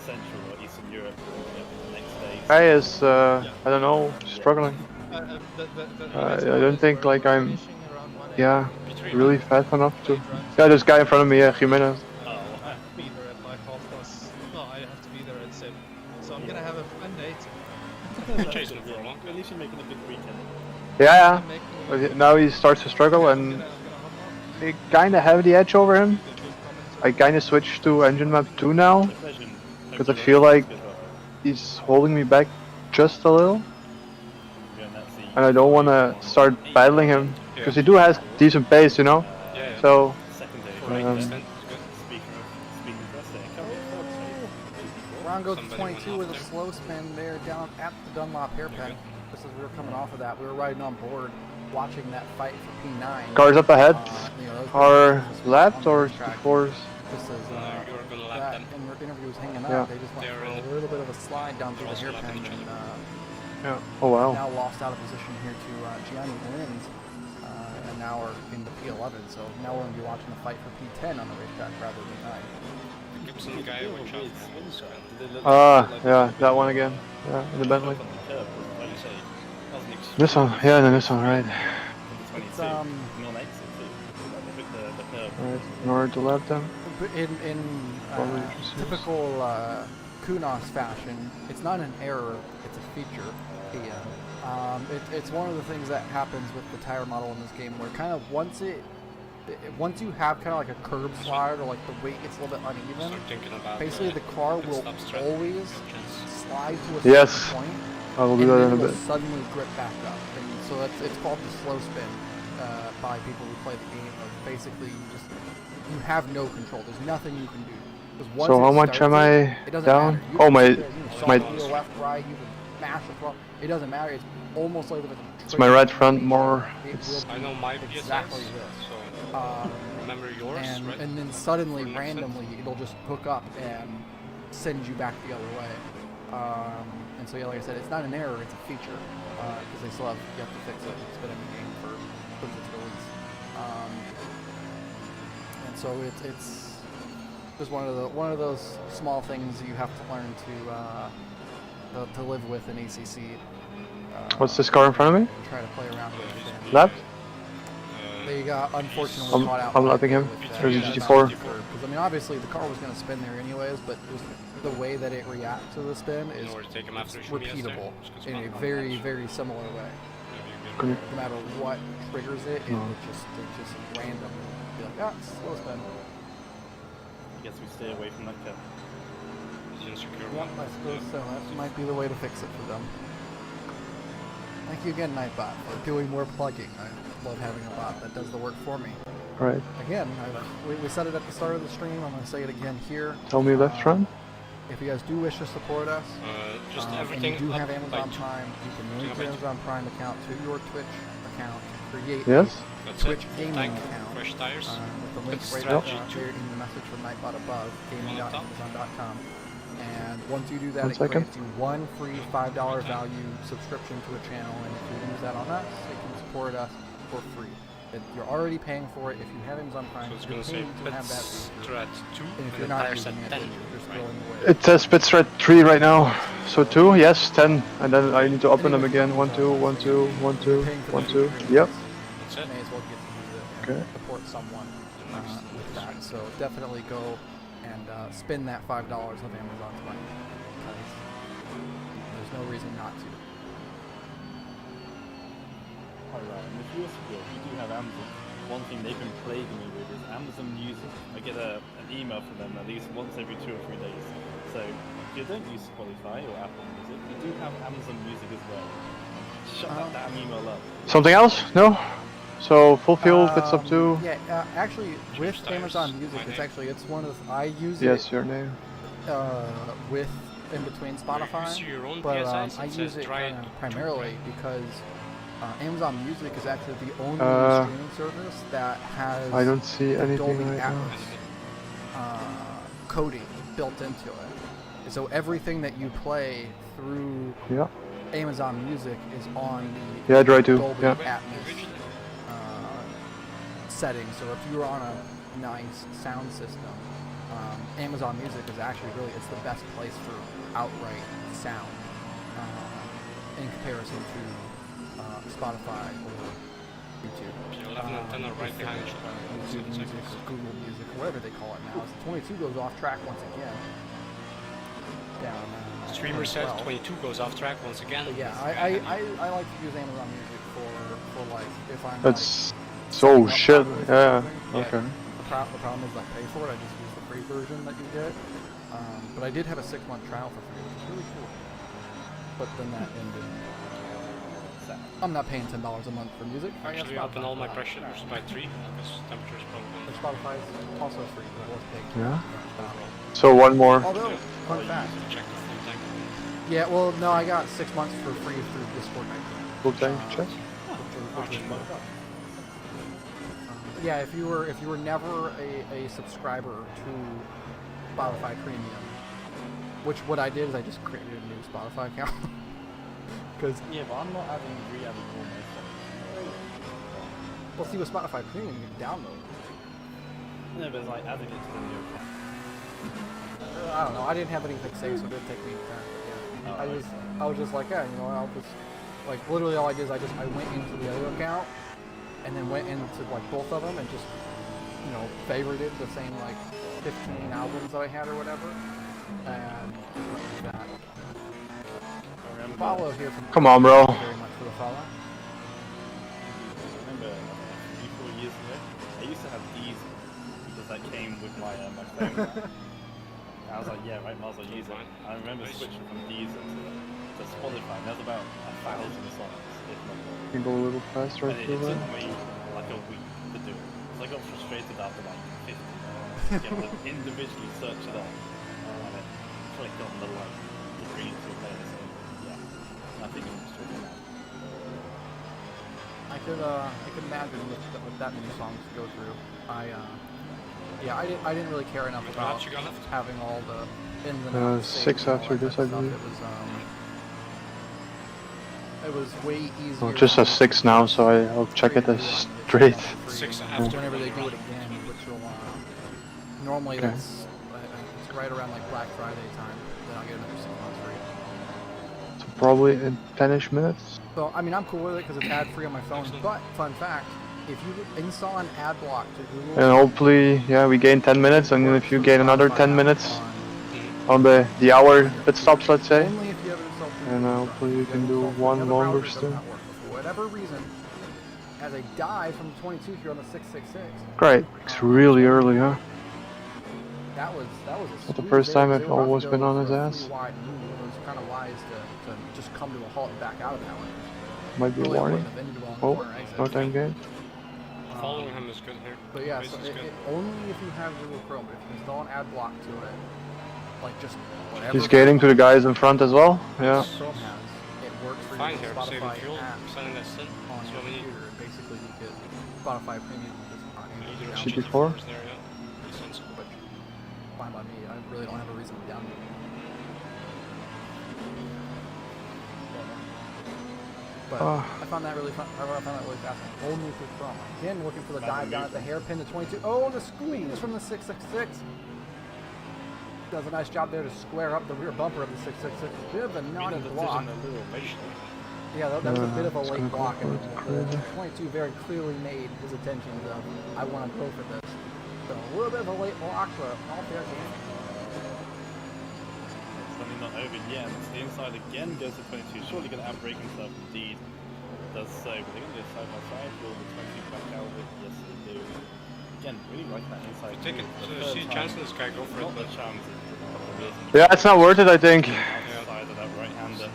Central or Eastern Europe the next day. Guy is, I don't know, struggling. I don't think like I'm, really fast enough to. Yeah, this guy in front of me, Jimenez. Oh, wow. Be there at like 5:30. No, I have to be there at 7. So I'm gonna have a fun day tonight. Chasing him for a long At least you're making a good weekend. Yeah. I'm making But now he starts to struggle, and I'm gonna hop on. I kinda have the edge over him. I kinda switched to engine map 2 now. The pleasure. Because I feel like- he's holding me back just a little, Yeah, and that's the and I don't want to start battling him because he do has decent pace, you know. Yeah. So secondary. For right Um, extent, it's good. Speaking of wrestling, I can't be third place. Round goes to Somebody 22 went with off a there. slow spin there down at the Dunlop hairpin. Just as we were coming off of that, we were riding on board, watching that fight for P9. cars up ahead You know, those are guys just lapped on the or racetrack. fours. Just as You're gonna lap that them. interview was hanging Yeah. up, they just went They're for in a the- little bit of a slide down through the also lapping hairpin each and Yeah. Oh wow. now lost out of position here to Gianni Lind. And now are in the P11, so now we're going to be watching the fight for P10 on the racetrack rather than 9. Gibson guy, watch out. Yeah, that one again. Yeah, in the Bentley. On the curb, like you say, that was an extreme Nissan, yeah, the Nissan, right. for the 22, non-exit too. Like, they hit the curb. Right, in order to lap them. But in Probably just- typical Kunos fashion, it's not an error, it's a feature. It's one of the things that happens with the tire model in this game, where kind of once you have kind of like a curb slide or like the weight gets a little bit uneven, Start thinking about basically the car pit will stop strat. always Chance. slide to a certain Yes, point, I will do and that then in a it'll bit. suddenly grip back up. And so it's called the slow spin by people who play the game. Of basically, you have no control. There's nothing you can do. 'Cause once So it how much starts am I it doesn't down? matter. You Oh can my, sit there, you can my, shuffle to the left, right. You can mash the throttle. It doesn't matter. It's almost like it's my right front more. It It's, will I know my PSIs, exactly this. so Um, remember yours, right? and then suddenly, For next set? randomly, it'll just hook up and send you back the other way. And so, yeah, like I said, it's not an error; it's a feature because they still you have to fix it. It's been in the game for its release, and so it's just one of those small things you have to learn to live with in ACC. what's this car in front of me? Try to play around with it. and- Left? They got unfortunately I'm- caught out. I'm by lapping him. with There's a that GT4. Because I mean, obviously the car was going to spin there anyways, but just the way that it reacts to the spin is In order to take him after it's he should be us there, repeatable just 'cause in a I'm not very much. very similar way. Can you- No matter what triggers it, No. it's just random. Be like, ah, slow spin. I guess we stay away from that curb. It's insecure Yep, one. I suppose so. That might be the way to fix it for them. Thank you again, Nightbot, for doing more plugging. I love having a bot that does the work for me. Right. Again, we said it at the start of the stream. I'm going to say it again here. Tell me left front. If you guys do wish to support us, Just and everything you do up have by Amazon two. Prime, you can link your Gigabyte. Amazon Prime account to your Twitch account to create Yes. That's Twitch it. gaming Tank, account fresh tires. with the link Good right strategy. there in the message from Nightbot above, gaming.amazon.com. And once you do that, 1 it second. grants you one free $5 value subscription to a channel, and if you use that on us, you can support us for free. You're already paying for it. If you have Amazon Prime, So it's you're gonna say paying to have that feature. strat 2 And if and you're the not tires using at it, 10. then you're just right? throwing away. It says pit strat 3 right now. So 2, yes, 10. And then I need to open them again. 1, 2, 1, 2, 1, 2, 1, 2. Yep. That's it. May as well get to use it and Okay. support someone The next with that. So definitely go and spend that $5 of Amazon's money. Because there's no reason not to. Alright, and if you do have Amazon, one thing they've been plaguing me with is Amazon Music. I get an email from them at least once every 2 or 3 days. So if you don't use Spotify or Apple Music, you do have Amazon Music as well. Shut that damn email up. Something else? No? So full fuel, pits up 2. Yeah, actually, with tires, Amazon Music, my it's one of the, I use Yes, it your name. with in between Spotify, You see your own but PSIs, I it use says it dry primarily because Amazon Music is actually the only streaming service that has I don't see anything Dolby right now. Atmos coding built into it. So everything that you play through Yeah. Amazon Music is on the Yeah, dry too. Dolby Yeah. Atmos setting. So if you're on a nice sound system, Amazon Music is actually it's the best place for outright sound in comparison to Spotify or YouTube. P11 antenna right behind you. YouTube Music or Google Music or whatever they call it now. So 22 goes off track once again. Down. Streamer said 12. 22 goes off track once again. But yeah, I like to use Amazon Music for like if I'm That's like, so setting up shit. videos or Yeah. something. Okay. The problem is I pay for it. I just use the free version that you get. But I did have a 6-month trial for free, which is really cool. But then that ended. I'm not paying $10 a month for music. Actually, open all my pressures by 3 because temperature's And probably. Spotify is also free, but it was paid. Yeah. So one more. Although, fun fact. Check the full tank. Yeah, well, no, I got 6 months for free through Discord. Full tank check. Yeah, if you were never a subscriber to Spotify Premium, which what I did is I just created a new Spotify account. Because Yeah, but I'm not re-adding all my songs. well, see with Spotify Premium you can download. No, but it's like adding it to the new account. I don't know. I didn't have anything saved, so it didn't take me time. But yeah, I was just like, yeah, you know, I'll just like literally all I did is I went into the other account and then went into like both of them and just favorited the same like 15 albums that I had or whatever. And that follow here from Come on, bro. Thank you very much for the follow. I remember 3-4 years ago, I used to have these because that came with my phone. I was like, yeah, right, might as well use it. I remember switching from these to Spotify, and there's about 1,000 songs, if not more. Can go a little faster. And it took me like a week to do it. So I got frustrated after like 50. You have to individually search it up, and then click on the like to bring it to a playlist. Yeah, I think I'm just doing that. I could imagine with that many songs to go through. I didn't really care enough about you got left? having all the ins and outs. 6 after this, I believe. It was way easier. Oh, just a 6 now, so I'll check it as straight. 6 So after. whenever they do it again, which will normally Okay. it's right around like Black Friday time. Then I'll get another 6 months free. So probably in 10ish minutes. So I mean, I'm cool with it because it's ad free on my phone. But fun fact, if you install an ad block to Google, And hopefully, yeah, we gain 10 minutes, and then if you gain another 10 minutes on the hour pit stops, let's say. only if you have it installed to And Google. hopefully you can do If one the other longer browser does still. not work. For whatever reason, as I die from the 22 here on the 666, Great, it's really early, huh? that was a Not the smooth first time bit. I've They were about to always go been on for his a ass. pretty wide move. It was kind of wise to just come to a halt and back out of that one. Might be a Really, I warning. wouldn't have ended well in the Oh, corner exit. no time gain. Following him is good here. But yeah, Base so is good. only if you have Google Chrome. If you install an ad block to it, like just whatever. He's skating to the guys in front as well. Yeah. Chrome has, it works for Fine your here, saving Spotify fuel, app sending that in. on That's your what we need. computer. And basically, you get Spotify Premium just on your Either download. Should be GT4 4. is there, yeah. Makes sense. But fine by me. I really don't have a reason to download it. But Ah. I found that really fun. I found that really fascinating. Only through Chrome. Again, looking for the dive down at the hairpin to 22. Oh, and the squeeze from the 666. Does a nice job there to square up the rear bumper of the 666. Bit of a naughty block. Yeah, that was a bit of a it's late gonna go block, for and it, the crazy. 22 very clearly made his attention to, I want to go for this. So a little bit of a late block, but all fair game. Something not over yet. The inside again goes to 22. Surely going to outbrake himself indeed. Does so, but they're going to go side by side. Will the 22 back out with? Yes, they do. Again, really like that inside. Take it, see a chance in this guy, go for it. Not the But chance. Yeah, it's not worth it, I think. Outside of that right-hander.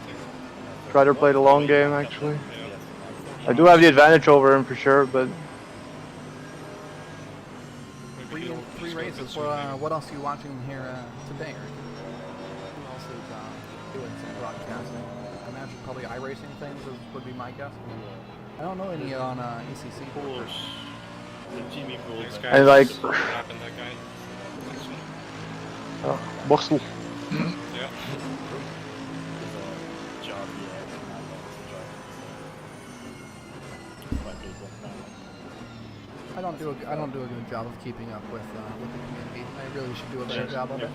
Rather play the long game, actually. yeah. I do have the advantage over him for sure, but Maybe he'll Three score races. this Well, one. what else are you watching here today, Eric? Who else is doing some broadcasting? I imagine probably iRacing things would be my guess. I don't know any on ECC. Porsche. The Jimmy Bull. Next I guy like- is wrapping that guy. Next one. Borstel. Yeah. I don't do a good job of keeping up with the community. I really should do a better job of it.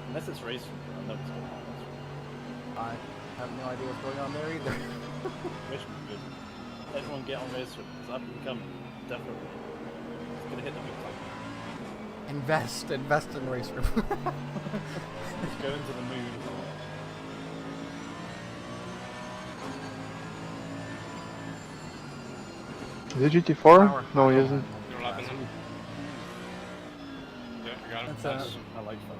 Unless it's racing, I know what's going on. I have no idea what's going on there either. Richmond, good. Everyone get on race because up and coming, definitely. It's gonna hit the big time. invest in race room. Let's go into the moon. Is it GT4? No, he isn't. You're lapping him. Yeah, you got That's nice. I like fun.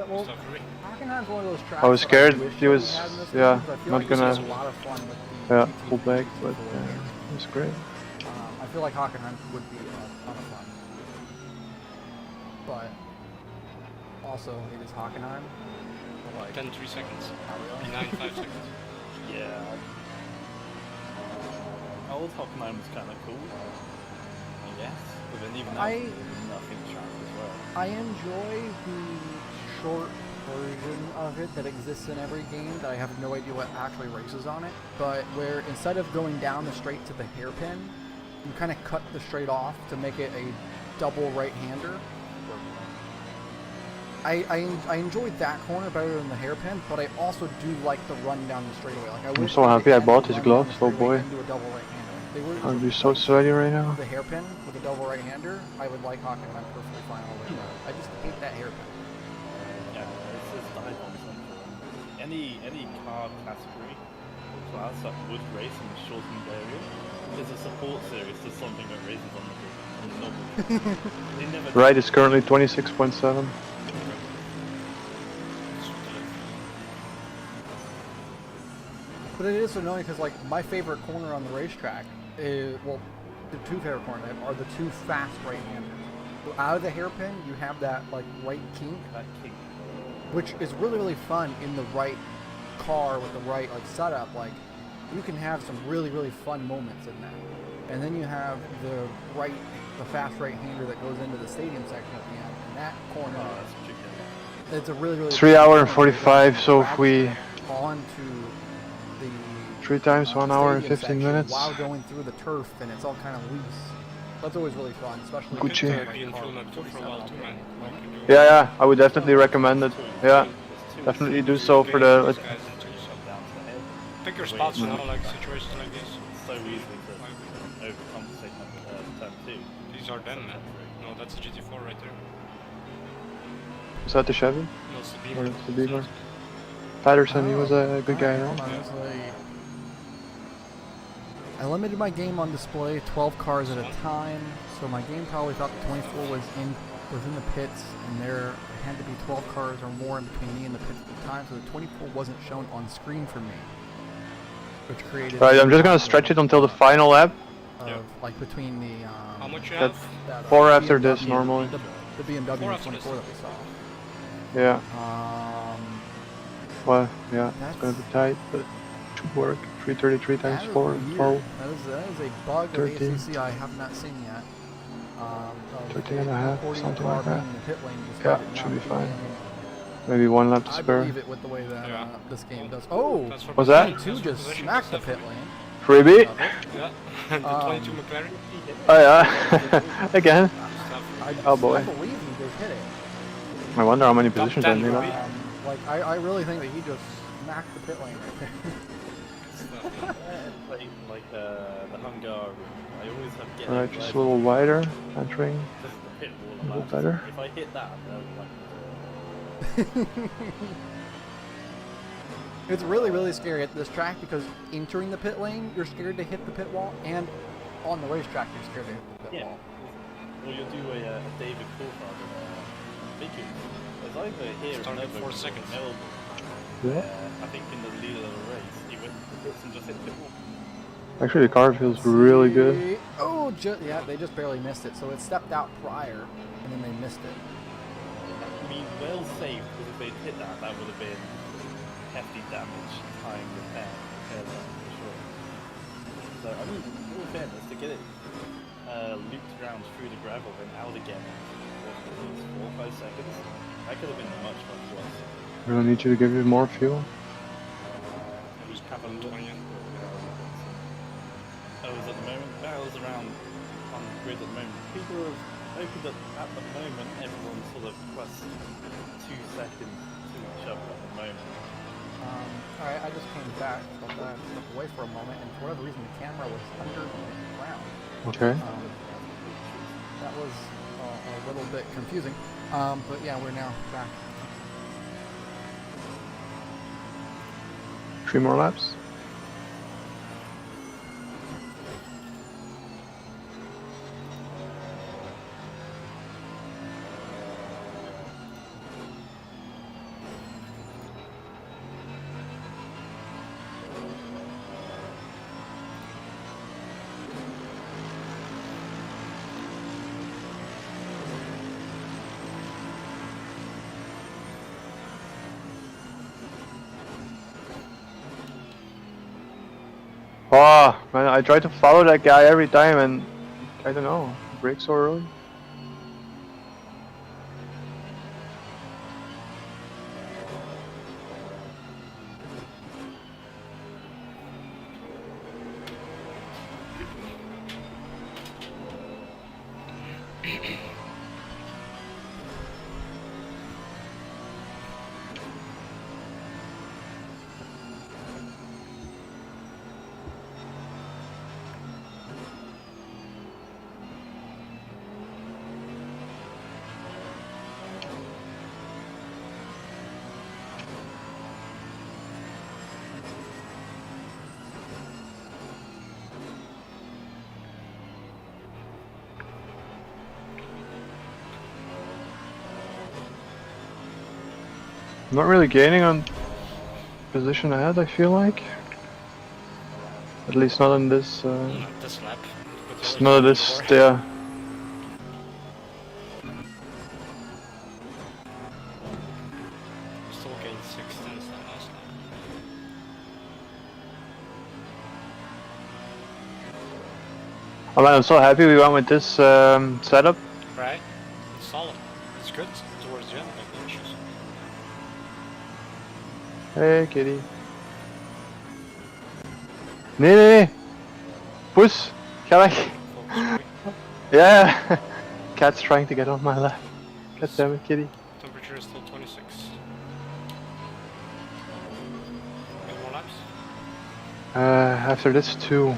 Well, Stuff for me. Hockenheim's one of those tracks I was that scared wish he that we was, had in this yeah, game, 'cause I feel not like this gonna, is a lot of fun with the yeah, GT3, pull back, GT4 but version. it was great. I feel like Hockenheim would be a ton of fun. But also, it is Hockenheim. So like, 10, 3 seconds. not really. 9, 5 seconds. Yeah. Old Hockenheim was kind of cool, I guess. But then even that was nothing track as well. I enjoy the short version of it that exists in every game that I have no idea what actually races on it, but where instead of going down the straight to the hairpin, you kind of cut the straight off to make it a double right-hander. I enjoyed that corner better than the hairpin, but I also do like the run down the straightaway. Like I I'm wish so they happy I could bought run his down gloves, the oh straightaway boy. and do a double right-hander. They were I'd be so sweaty right now. the hairpin with a double right-hander. I would like Hockenheim perfectly fine all the way around. I just hate that hairpin. Yeah, it's just dive on central. Any car category or class that would race in a shortened area is a support series to something that races on the normal. They never Right is currently 26.7. But it is annoying because, like, my favorite corner on the racetrack is, well, the two favorite corners I have are the two fast right-handers. So out of the hairpin, you have that, like, right kink, which is really, really fun in the right car with the right, like, setup. Like, you can have some really, really fun moments in that. And then you have the fast right-hander that goes into the stadium section at the end. And that corner, it's a really, really 3 hour and fun 45, so if we onto the 3 times 1 hour and stadium 15 section minutes. while going through the turf, and it's all kind of loose. That's always really fun, especially Gucci. if Be in full map 2 for a while too, man. Yeah, I would definitely recommend it. Yeah, definitely do so for the. Pick your spots, you know, like situations like this. It's so easy to overcompensate turn 2. These are them, man. No, that's a GT4 right there. Was that the Chevy? No, it's the Or Beamer. it's the Beamer? Patterson, he was a good guy, Hold on, I limited my game on display 12 cars at a time, so my game probably thought the 24 was in the pits, and there had to be 12 cars or more in between me and the pits at the time, so the 24 wasn't shown on screen for me, which created. Right, I'm just gonna stretch it until the final lap. Like between the. How much you That's have? 4 after this BMW normally. The BMW 4 after 24 this. that we saw. Yeah, Um, well, yeah, it's gonna be tight, but it should work. 333 times that is 4, weird. 12. That is a bug 13. of ACC I have not seen yet. Of 13 and a half, recording the something car like that. being in the pit lane despite Yeah, it should not be fine. being- Maybe 1 lap to I spare. believe it with the way that Yeah. this game does. Oh, That's for What's that? position, 22 that's for just position, smacked the that's pit for- lane. Freebie? Love it. Yeah, and the 22 McLaren. Oh yeah, again. Oh, boy. I believe he just hit it. I wonder how many Top positions I 10 need would up. be- Like I really think that he just smacked the pit lane right there. Like the Hungar, I always have to get Alright, just a little wider, entering. just the pit wall. a little and better. If I hit that, then It's really, really scary at this track because entering the pit lane, you're scared to hit the pit wall, and on the racetrack, you're scared to hit the pit yeah. wall. Or you'll do a David Coulthard figure. There's either here Started or 4 seconds. Yeah. I think in the lead of the race, he went to the pits and just hit the pit wall. Actually, the car feels really good. See? Oh, yeah, they just barely missed it. So it stepped out prior, and then they missed it. I mean, well saved, because if they'd hit that, that would have been hefty damage, time repair, for sure. So, I mean, in all fairness, to get it looped around through the gravel and out again in 4 or 5 seconds, that could have been much, much worse. We're gonna need you to give you more fuel. Who's Kaplan 20? At the moment, battles around on the grid at the moment. People have opened up at the moment, everyone's sort of plus 2 seconds to each other at the moment. Alright, I just came back, so I stepped away for a moment, and for whatever reason, the camera was under the ground. Okay. That was a little bit confusing. But yeah, we're now back. 3 more laps. Oh man, I try to follow that guy every time and I don't know, break so early. I'm not really gaining on position ahead, I feel like. At least not in this, Not this lap. But the it's other not lap this, before. yeah. Still gained 6 tenths that last lap. Oh man, I'm so happy we went with this setup. Right? It's solid. It's good towards the end, but no issues. Hey kitty. Nee, nee, nee. Poes, ga weg. Focus moving. Yeah. Cat's trying to get on my lap. God damn it, kitty. Temperature is still 26. Any more laps? After this, 2.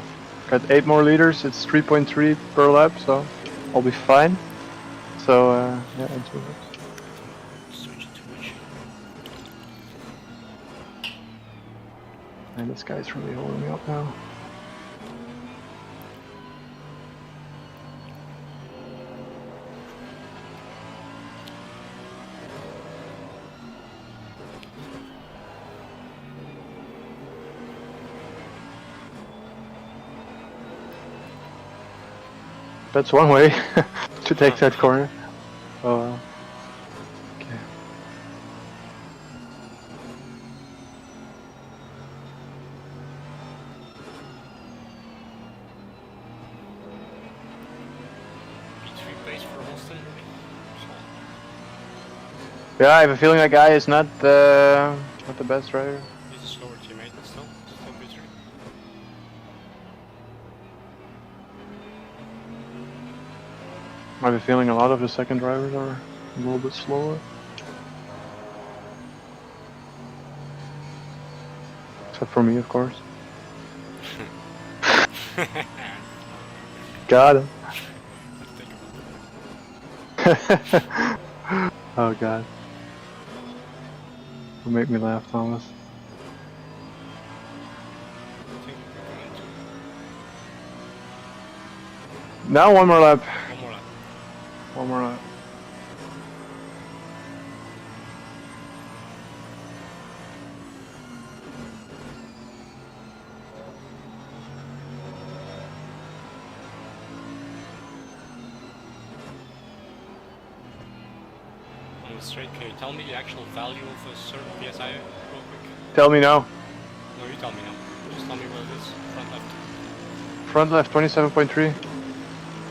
Got 8 more liters. It's 3.3 per lap, so I'll be fine. So, yeah, and 2 laps. Switch it to which? And this guy's really holding me up now. That's one way to take that corner. Oh well. Okay. P3 base for Holston, really? Yeah, I have a feeling that guy is not the best driver. He's a slower teammate, but still P3. I have a feeling a lot of the second drivers are a little bit slower. Except for me, of course. Got him. Oh god. Don't make me laugh, Thomas. Now one more lap. One more lap. One more lap. On the straight, can you tell me the actual value of a certain PSI real quick? Tell me now. No, you tell me now. Just tell me what it is. Front left. Front left, 27.3.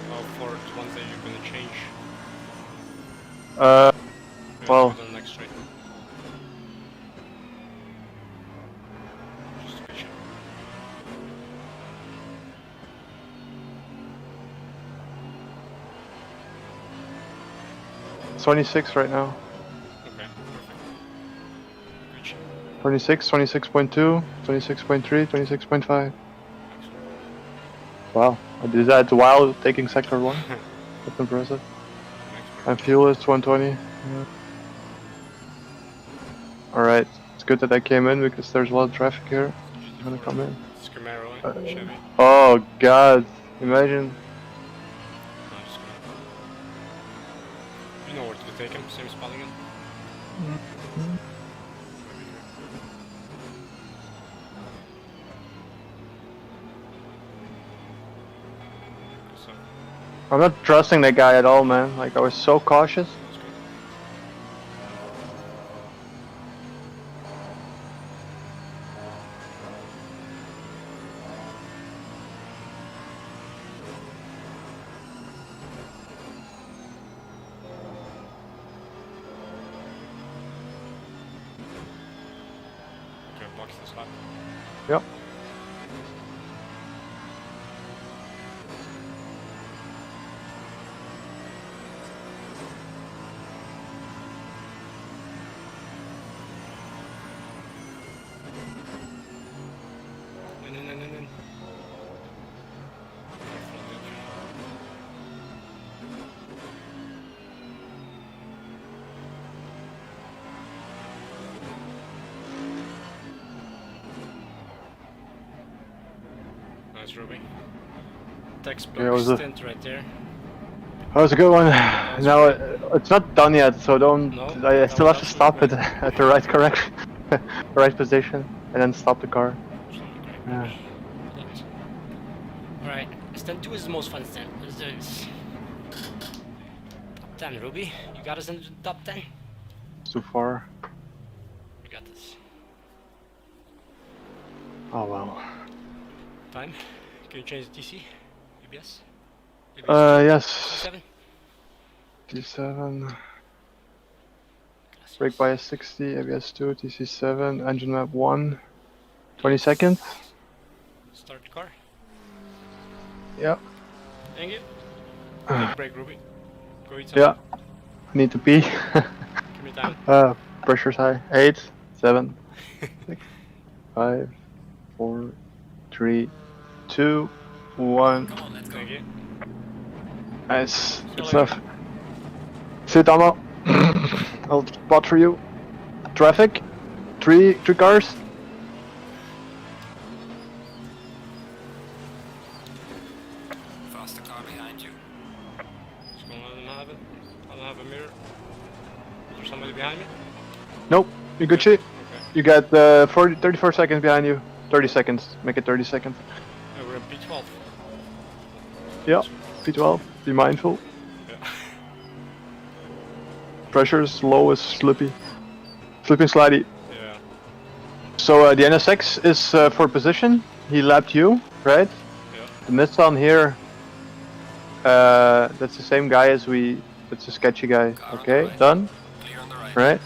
Oh, for the ones that you're gonna change. Maybe Well. do it on the next straight. Just to be sure. It's 26 right now. Okay, perfect. Good shit. 26, 26.2, 26.3, 26.5. Excellent. Wow, I did that while taking sector 1. That's impressive. Next And fuel is 120. Yeah. Alright, it's good that I came in because there's a lot of traffic here. I'm gonna come in. It's Camaro, Chevy. Oh god, imagine. No, just gonna... You know where to take him, same spot again. So, I'm not trusting that guy at all, man. Like, I was so cautious. that's good. Yep. In. Nice, Ruby. Textbook Yeah, it was a- stint right there. That was a good one. Now it's not done yet, so don't. No, I that still was have to stop it absolutely at the right correction, the right position, and then stop the car. Yeah. Alright, stint 2 is the most fun stint. Let's do this. Top 10, Ruby. You got us into the top 10? It's too far. You got this. Oh well. Time. Can you change the TC? ABS? Yes. 7? T7. Brake bias 60, ABS 2, TC7, engine map 1. 20 seconds. Start the car. Yep. Thank you. Take a break, Ruby. Go eat some. Yeah. Need to pee. Give me time. Pressure's high. 8, 7, 6, 5, 4, 3, 2, 1. Come on, let's go. Thank you. Nice. Good later. stuff. See you, Tomo. I'll spot for you. Traffic. Three cars. Faster car behind you. Just gonna let them have it. I don't have a mirror. Is there somebody behind me? Nope. You good shit. Okay. You got 34 seconds behind you. 30 seconds. Make it 30 seconds. We're in P12. Yeah. P12. Be mindful. Yeah. Pressure's low as slippy. Slippy and slidey. Yeah. So the NSX is for position. He lapped you, right? Yeah. The Nissan here. That's the same guy as we. That's a sketchy guy. Car on the Okay, right. done. Clear on the right. Right.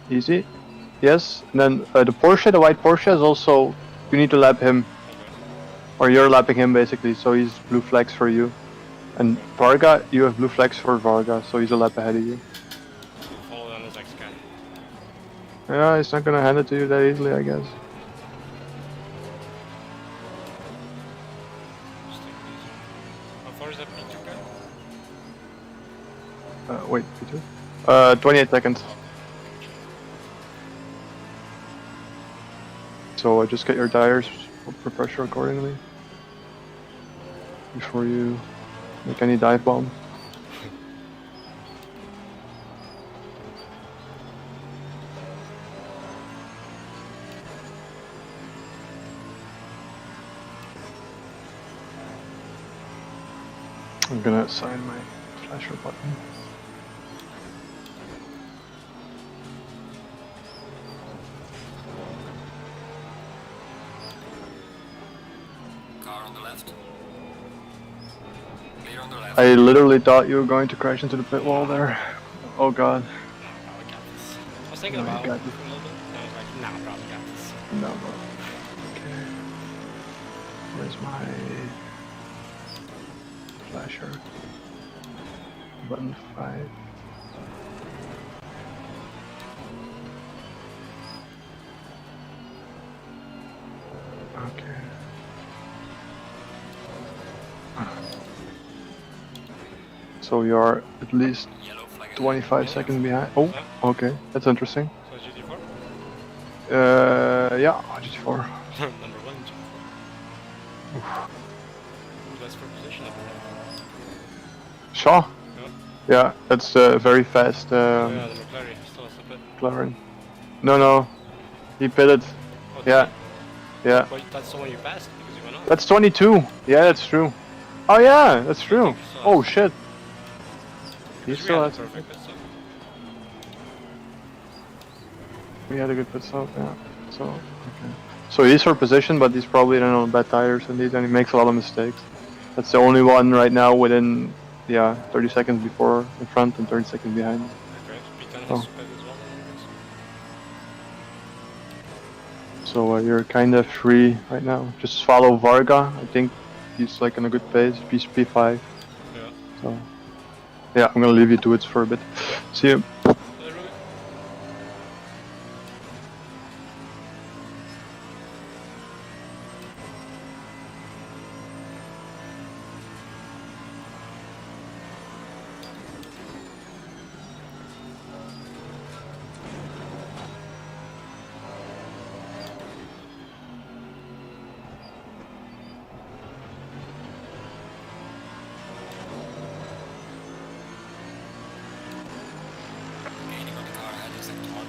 Easy. Yes. And then the Porsche, the white Porsche, is also. You need to lap him, Okay. or you're lapping him basically. So he's blue flags for you. And Varga, you have blue flags for Varga, so he's a lap ahead of you. Follow on this X guy. Yeah, he's not gonna hand it to you that easily, I guess. Just take it easy. How far is that P2 guy? Wait, Peter. 28 seconds. So just get your tires for pressure accordingly before you make any dive bomb. I'm gonna assign my flasher button. Car on the left. Clear on the left. I literally thought you were going to crash into the pit wall there. Oh god. Probably got this. I was thinking No, you about it got for this. a little bit. I was like, nah, probably got this. No. Okay. Where's my flasher? Button 5. Okay. So you're at least Yellow flag. 25 seconds behind. Oh, okay. That's interesting. So GT4? Yeah, GT4. Number 1 GT4. Who's last for position up there? Shaw? Yeah. Yeah, that's very fast Yeah, the McLaren still has a bit. McLaren. No. He pitted. Oh, Yeah. did Yeah. he? But that's the one you passed because you went on. That's 22. Yeah, that's true. Oh yeah, that's true. Oh shit. He Because we still had has. a perfect pit stop. We had a good pit stop, yeah. So okay. So he's for position, but he's probably on bad tires indeed, and he makes a lot of mistakes. That's the only one right now within 30 seconds before in front and 30 seconds behind. Okay, P10 has Oh. pit as well. So you're kind of free right now. Just follow Varga. I think he's like in a good pace. He's P5. Yeah. So yeah, I'm gonna leave you to it for a bit. See you. Literally. Gaining on the car ahead of sector 1.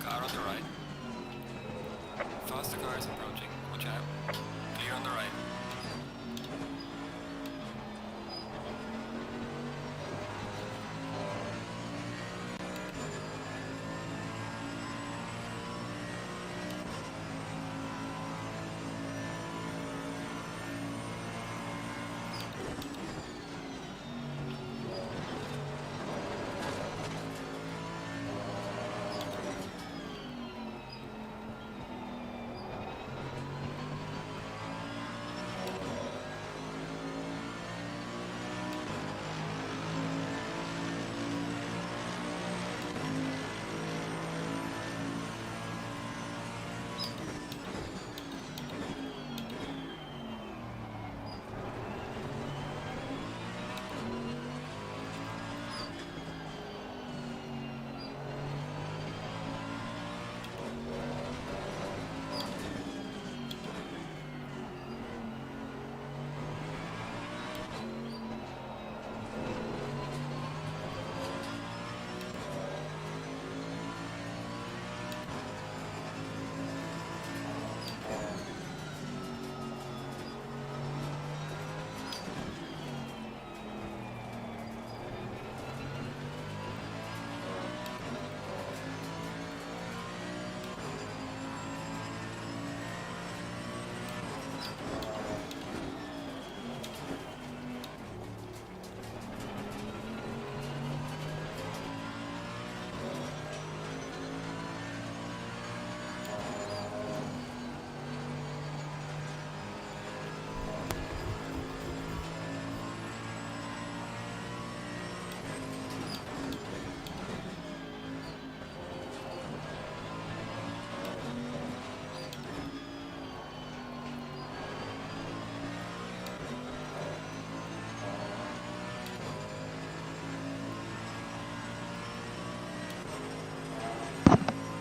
Car on the right. Faster car is approaching. Watch out. Clear on the right.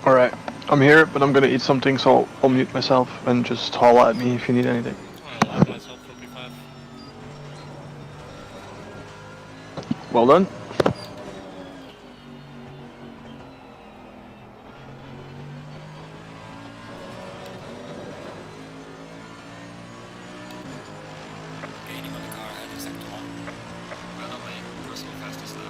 Alright, I'm here, but I'm gonna eat something, so I'll mute myself and just holla at me if you need anything. I'll lock myself from P5. Well done. Gaining on the car ahead of sector 1. Well done, mate. Personal fastest lap.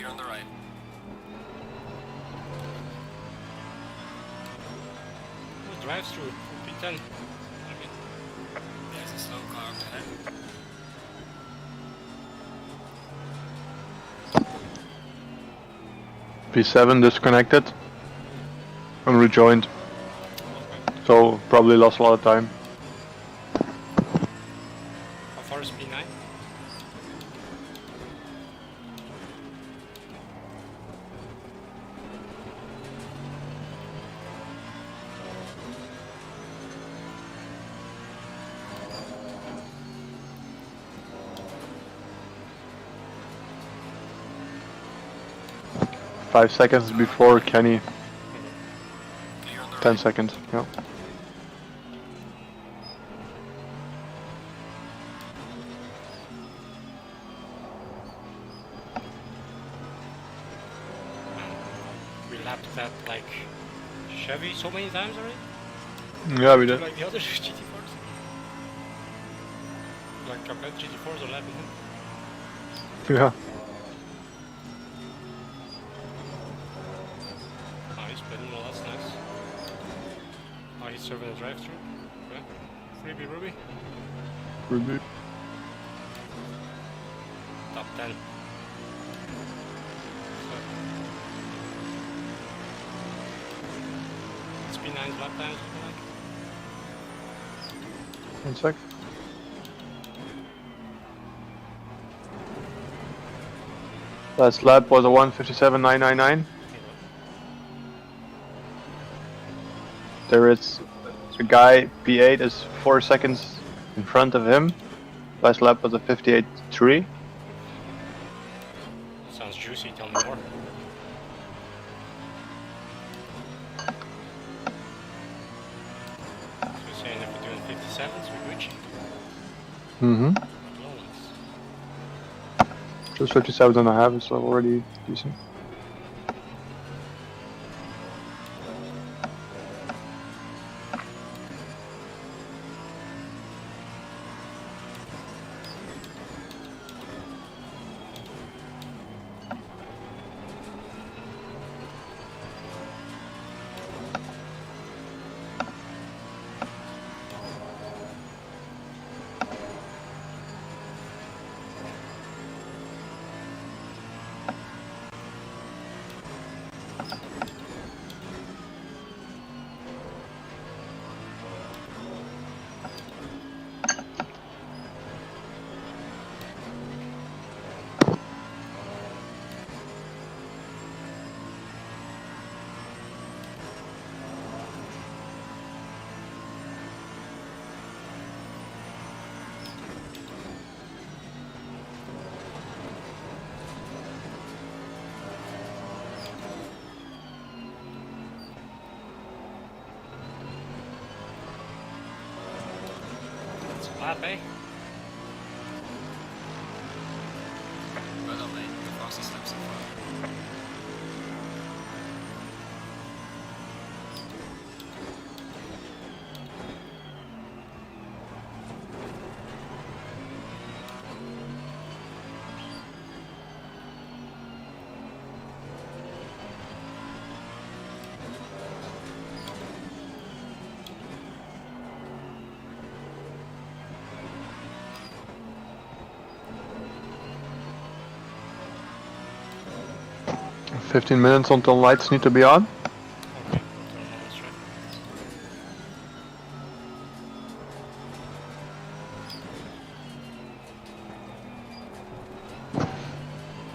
Clear on the right. Oh, drive through P10. Okay. There's a slow car up ahead. P7 disconnected and rejoined. So probably lost a lot of time. How far is P9? Five seconds before Kenny. Clear on the 10 right. seconds. Yeah. We lapped that like Chevy so many times already? Yeah, we did. Like the other GT4s? Like compared GT4s are lapping him? Yeah. Oh, he's spinning, well that's nice. Oh, he's serving the drive-thru. Okay. Freebie Ruby. Ruby. Top 10. So. P9's lap times looking like? 1 sec. Last lap was a 1:57.999. There is a guy, P8 is 4 seconds in front of him. Last lap was a 58.3. Sounds juicy, tell me more. So you're saying if we're doing 57s, we're Gucci? Mm-hmm. Flawless. Just 57.5 is already decent. That's a lap, eh? Well done, mate. The fastest lap so far. Yeah. 15 minutes until lights need to be on. Okay, that's right.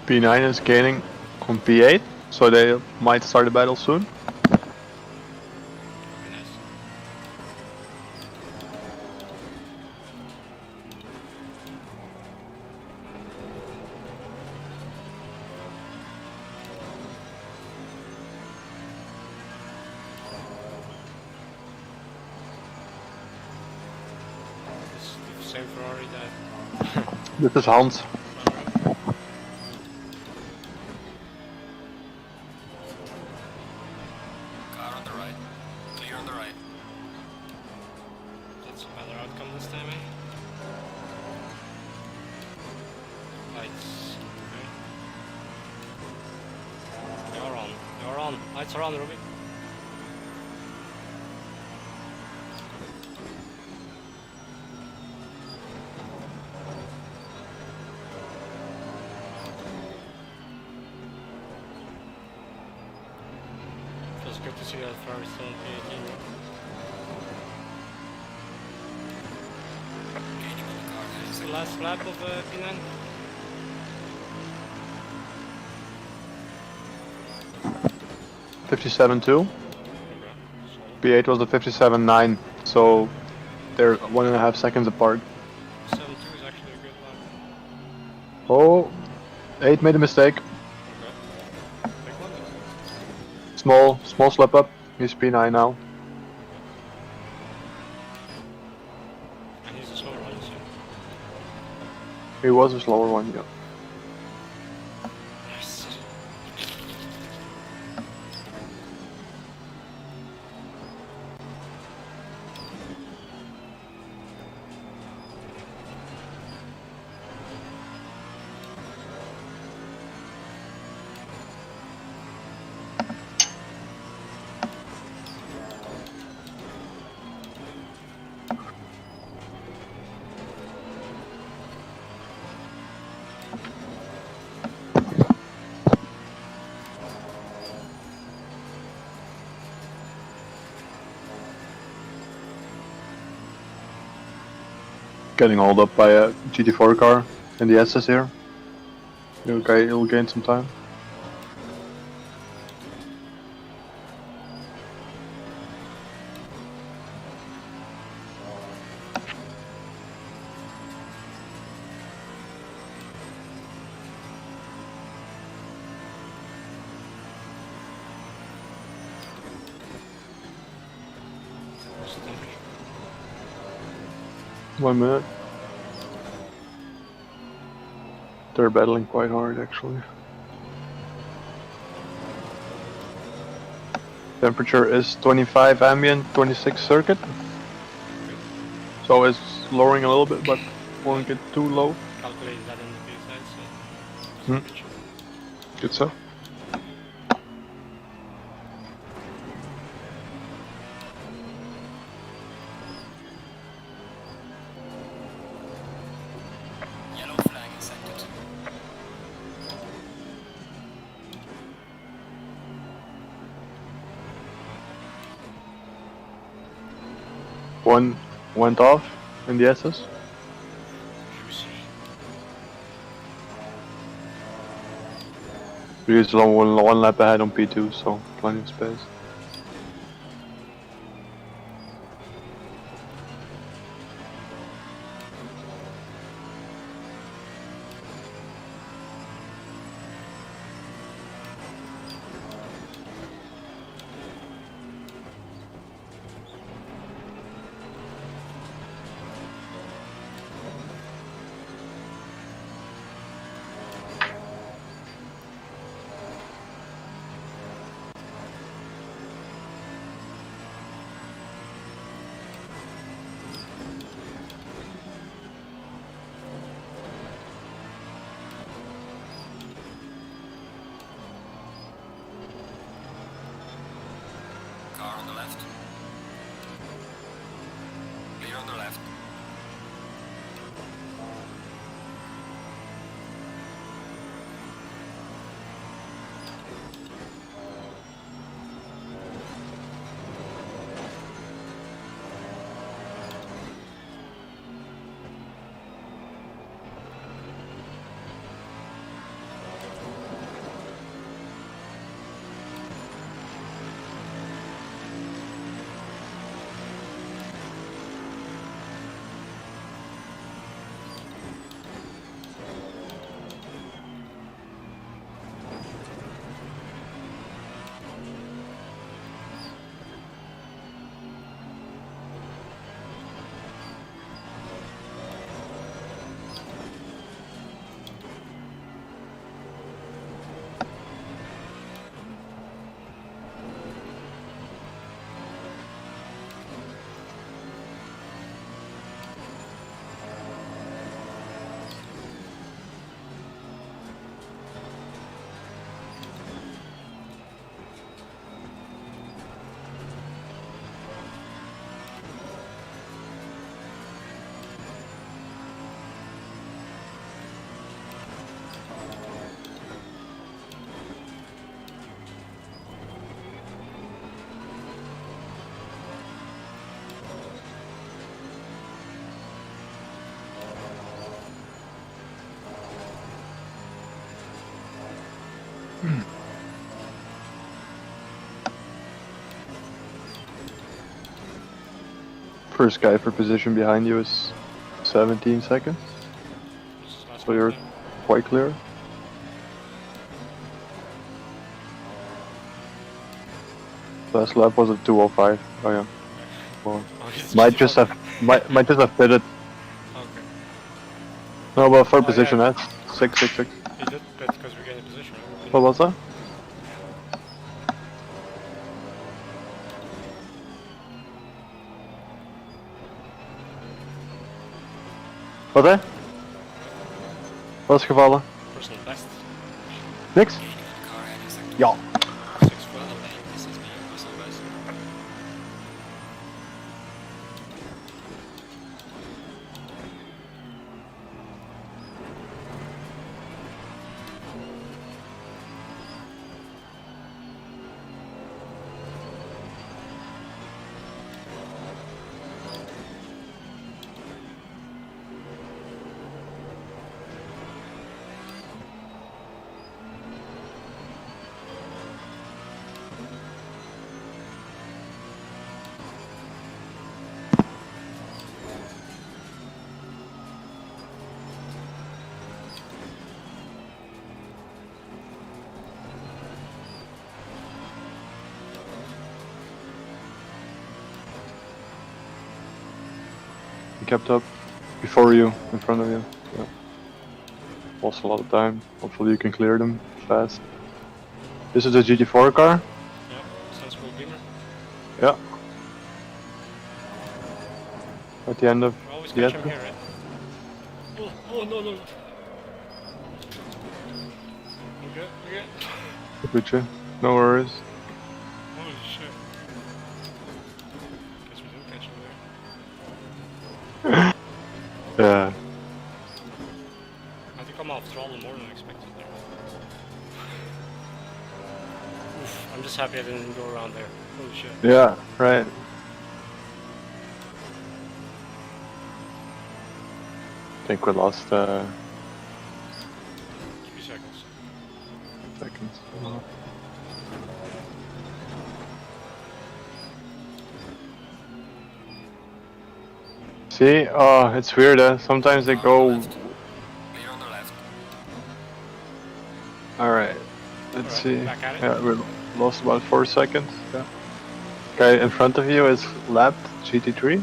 P9 is gaining on P8, so they might start the battle soon. Very nice. It's the same Ferrari that This is Hans. Car on the right. Clear on the right. that's a better outcome this time, eh? Lights. Okay. Lights are on, Ruby. Feels good to see that Ferrari still in P18. Gaining on the car here in It's the second last lap of P9. 57.2. B8 was the 57.9, so they're 1.5 seconds apart. 7-2 is actually a good lap. Oh, 8 made a mistake. Okay. Big one. Small slip up. He's P9 now. And he's a slower one, so. He was a slower one, yeah. Yes. Getting hauled up by a GT4 car in the SS here. He'll gain some time. What's the temperature? 1 minute. They're battling quite hard actually. Temperature is 25 ambient, 26 circuit. So it's lowering a little bit, but won't get too low. Calculated that in the PSI, so. Hmm. Temperature. Good stuff. Yellow flag in sector 2. One went off in the SS. Juicy. He's one lap ahead on P2, so plenty of space. Car on the left. Clear on the left. first guy for position behind you is 17 seconds, Just last so one you're now. quite clear. Last lap was at 2:05. Oh yeah. Well, Oh, he's might just fucking- have might just have pitted. Okay. No, but for Oh, position yeah. that's 666. He did pit because we're getting position. Right? What was that? Wat hè? Wat is gevallen? Personal best. Niks? Gaining on the car heading sector Ja. 6 1. foot. This is me, personal best. He kept up before you, in front of you. Yeah. Lost a lot of time. Hopefully you can clear them fast. This is a GT4 car. Yeah. Sensible beamer. Yeah. At the end of We always the catch him end. here, right? Oh no no. We're good. We're good. With you. No worries. Holy shit. Guess we didn't catch him there. Yeah. I think I'm off throttle more than expected there. Oof, I'm just happy I didn't go around there. Holy shit. Yeah, right. I think we lost 3 seconds. seconds. See? Oh, it's weird, sometimes they go... Clear on the left. Alright, let's Alright, see. back at it. Yeah, we lost about 4 seconds. Yeah. Guy in front of you is lapped, GT3.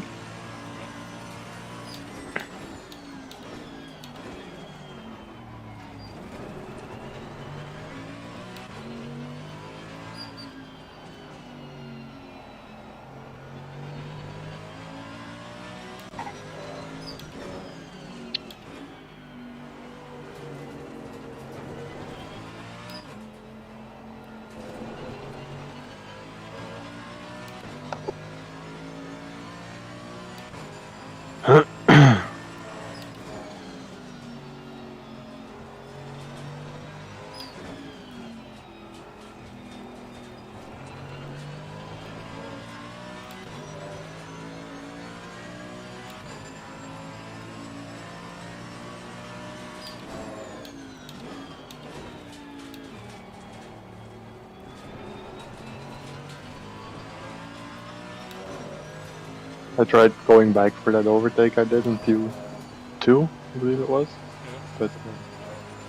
I tried going back for that overtake I did in Q2, I believe it was. Yeah. But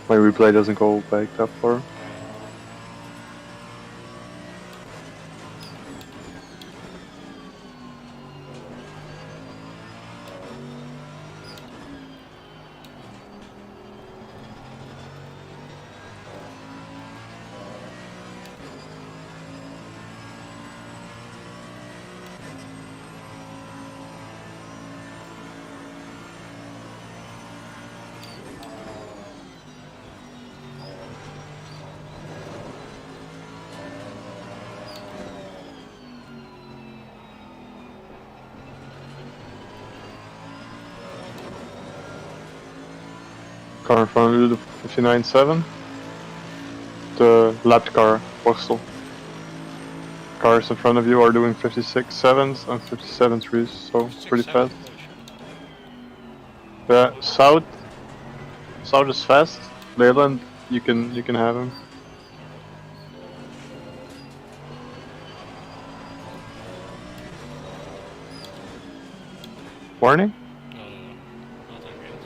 my replay doesn't go back that far. Car in front of you, the 59.7. The lapped car, Postal. Cars in front of you are doing 56.7s and 57.3s, so pretty 6, 7. fast. Holy shit. Yeah, south is fast. Leyland, you can have him. Warning? No, no, no. Not angry yet.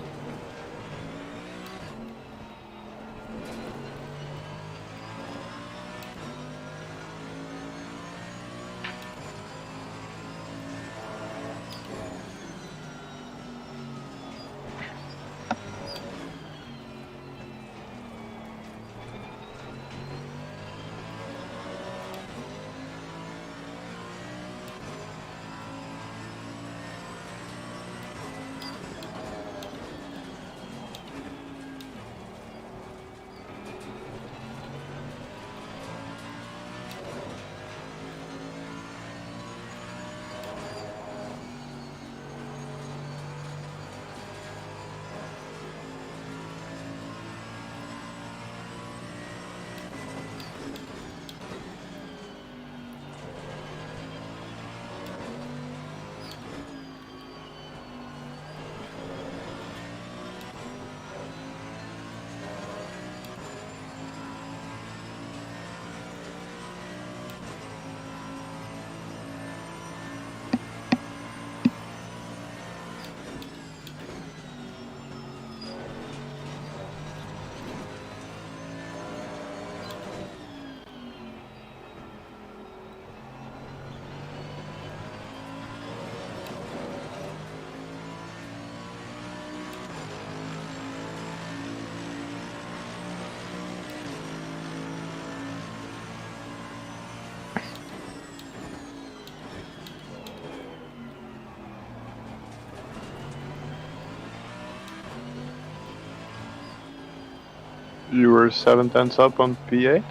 You were 7/10 up on P8?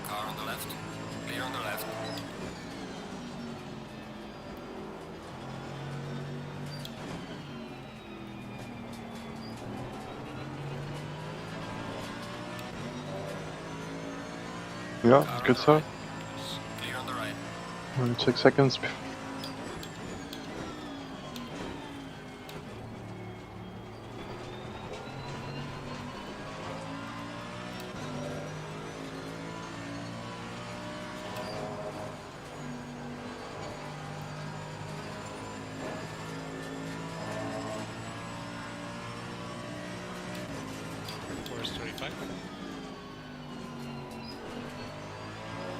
Car on the left. Clear on the left. Yeah, Car good on the start. right. Clear on the right. 6 seconds. Where's 35?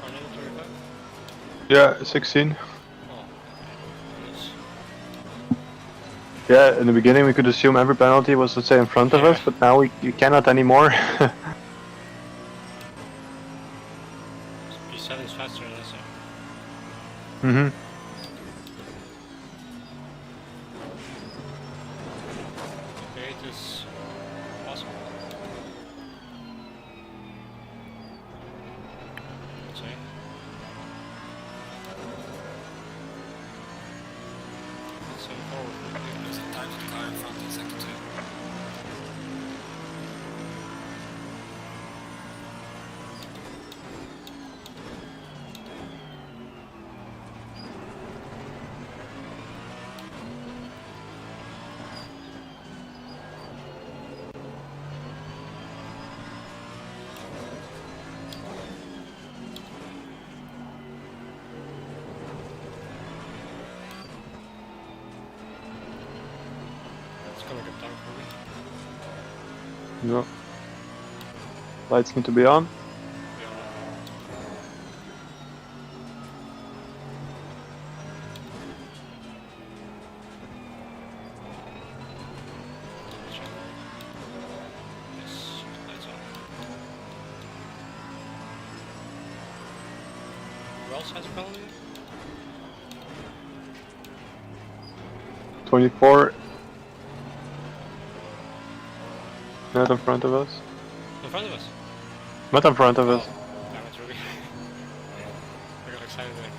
Arnold 35? Yeah, 16. Oh, nice. Yeah, in the beginning we could assume every penalty was, let's say, in front of Yeah. us, but now you cannot anymore. P7 is faster than this. Mm-hmm. P8 is possible. I'd say. It's forward. Losing time to the car in front in sector 2. It's gonna get dark for me. Yeah. Lights need to be on. Yes, lights on. Who else has a penalty? 24. Not in front of us. In front of us. Not in front of us. Damn it, really. I got excited there.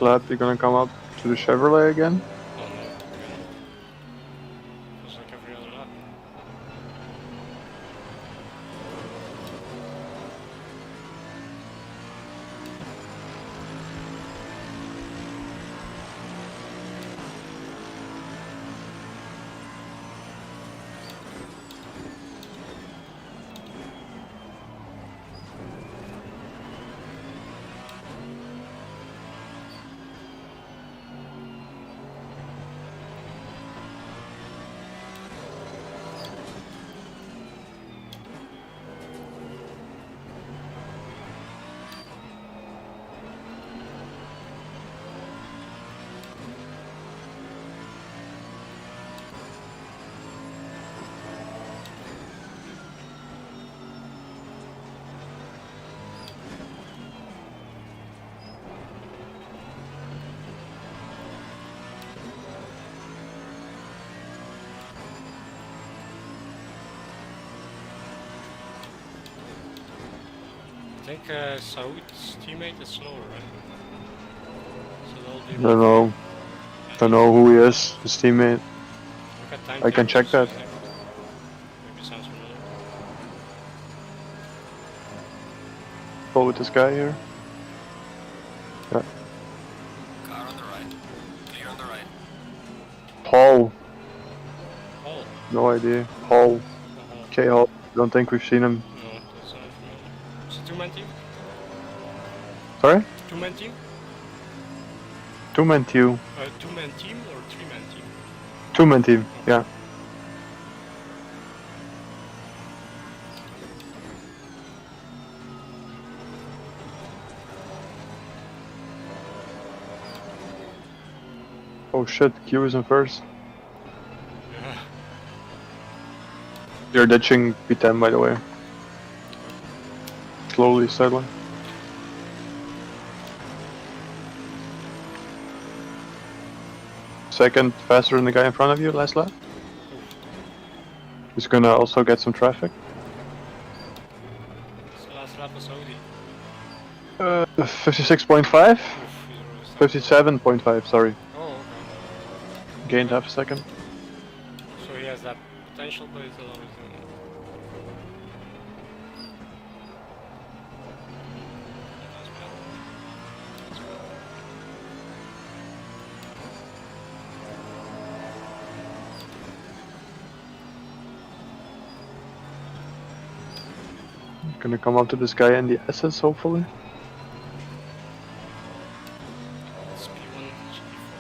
last lap, you're gonna come up to the Chevrolet again. Oh no, again. Just like every other lap. I think Saud's teammate is slower, right? So they'll be Don't know. Don't know who he is. His teammate. Look at time I can check tables, that. I think. Maybe sounds familiar. Go with this guy here. Car on the right. Clear on the right. Paul. Oh, No idea. Paul. uh-huh. K. Hall. Don't think we've seen him. No, that's not familiar. Is it two-man team? Sorry? Two-man team? Two-man team. Two-man team or three-man team? Two-man team. Yeah. Oh shit, Q is in first. Yeah. You're ditching P10 by the way. Slowly, steadily. Second faster than the guy in front of you last lap. He's gonna also get some traffic. It's the last lap of Saudi. 56.5? Oof, he's already started. 57.5, sorry. Oh, okay. Gained half a second. So he has that potential, but he's always doing it. That's bad. That's bad. Gonna come up to this guy in the SS, hopefully. It's P1, GP4.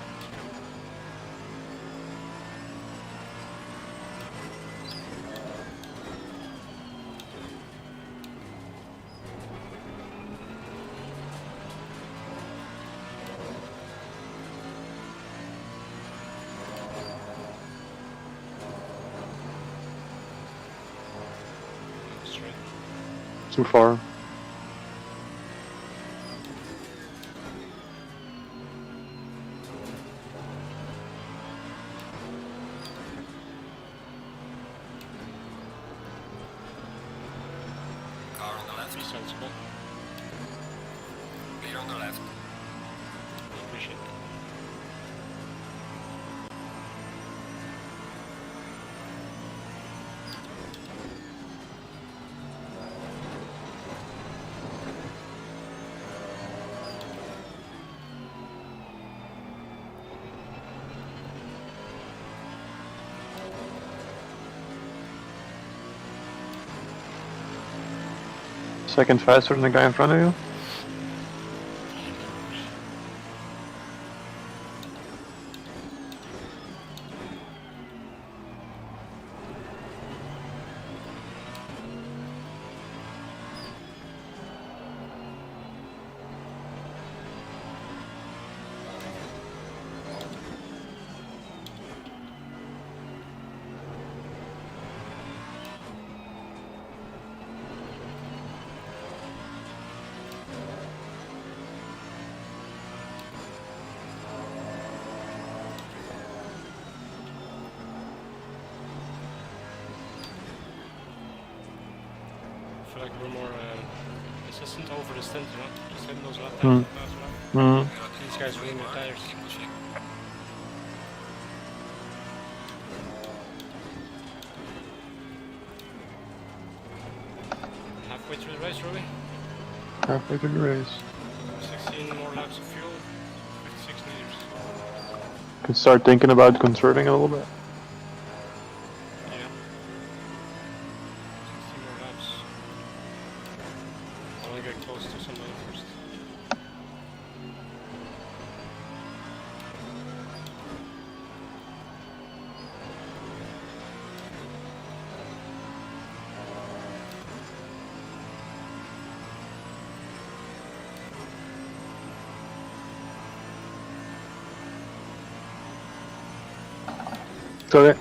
Straight. Too far. Car on the left. Be sensible. Clear on the left. Appreciate it. Second faster than the guy in front of you. I feel like we're more consistent over the stint, you know? Just hitting those lap Hmm. times, lap. Mm. These guy's ruining the tires. Keep pushing. Halfway through the race, Robbie. Halfway through the race. 16 more laps of fuel. 56 liters. Can start thinking about conserving a little bit. Yeah. 16 more laps. I want to get close to somebody first. It's okay.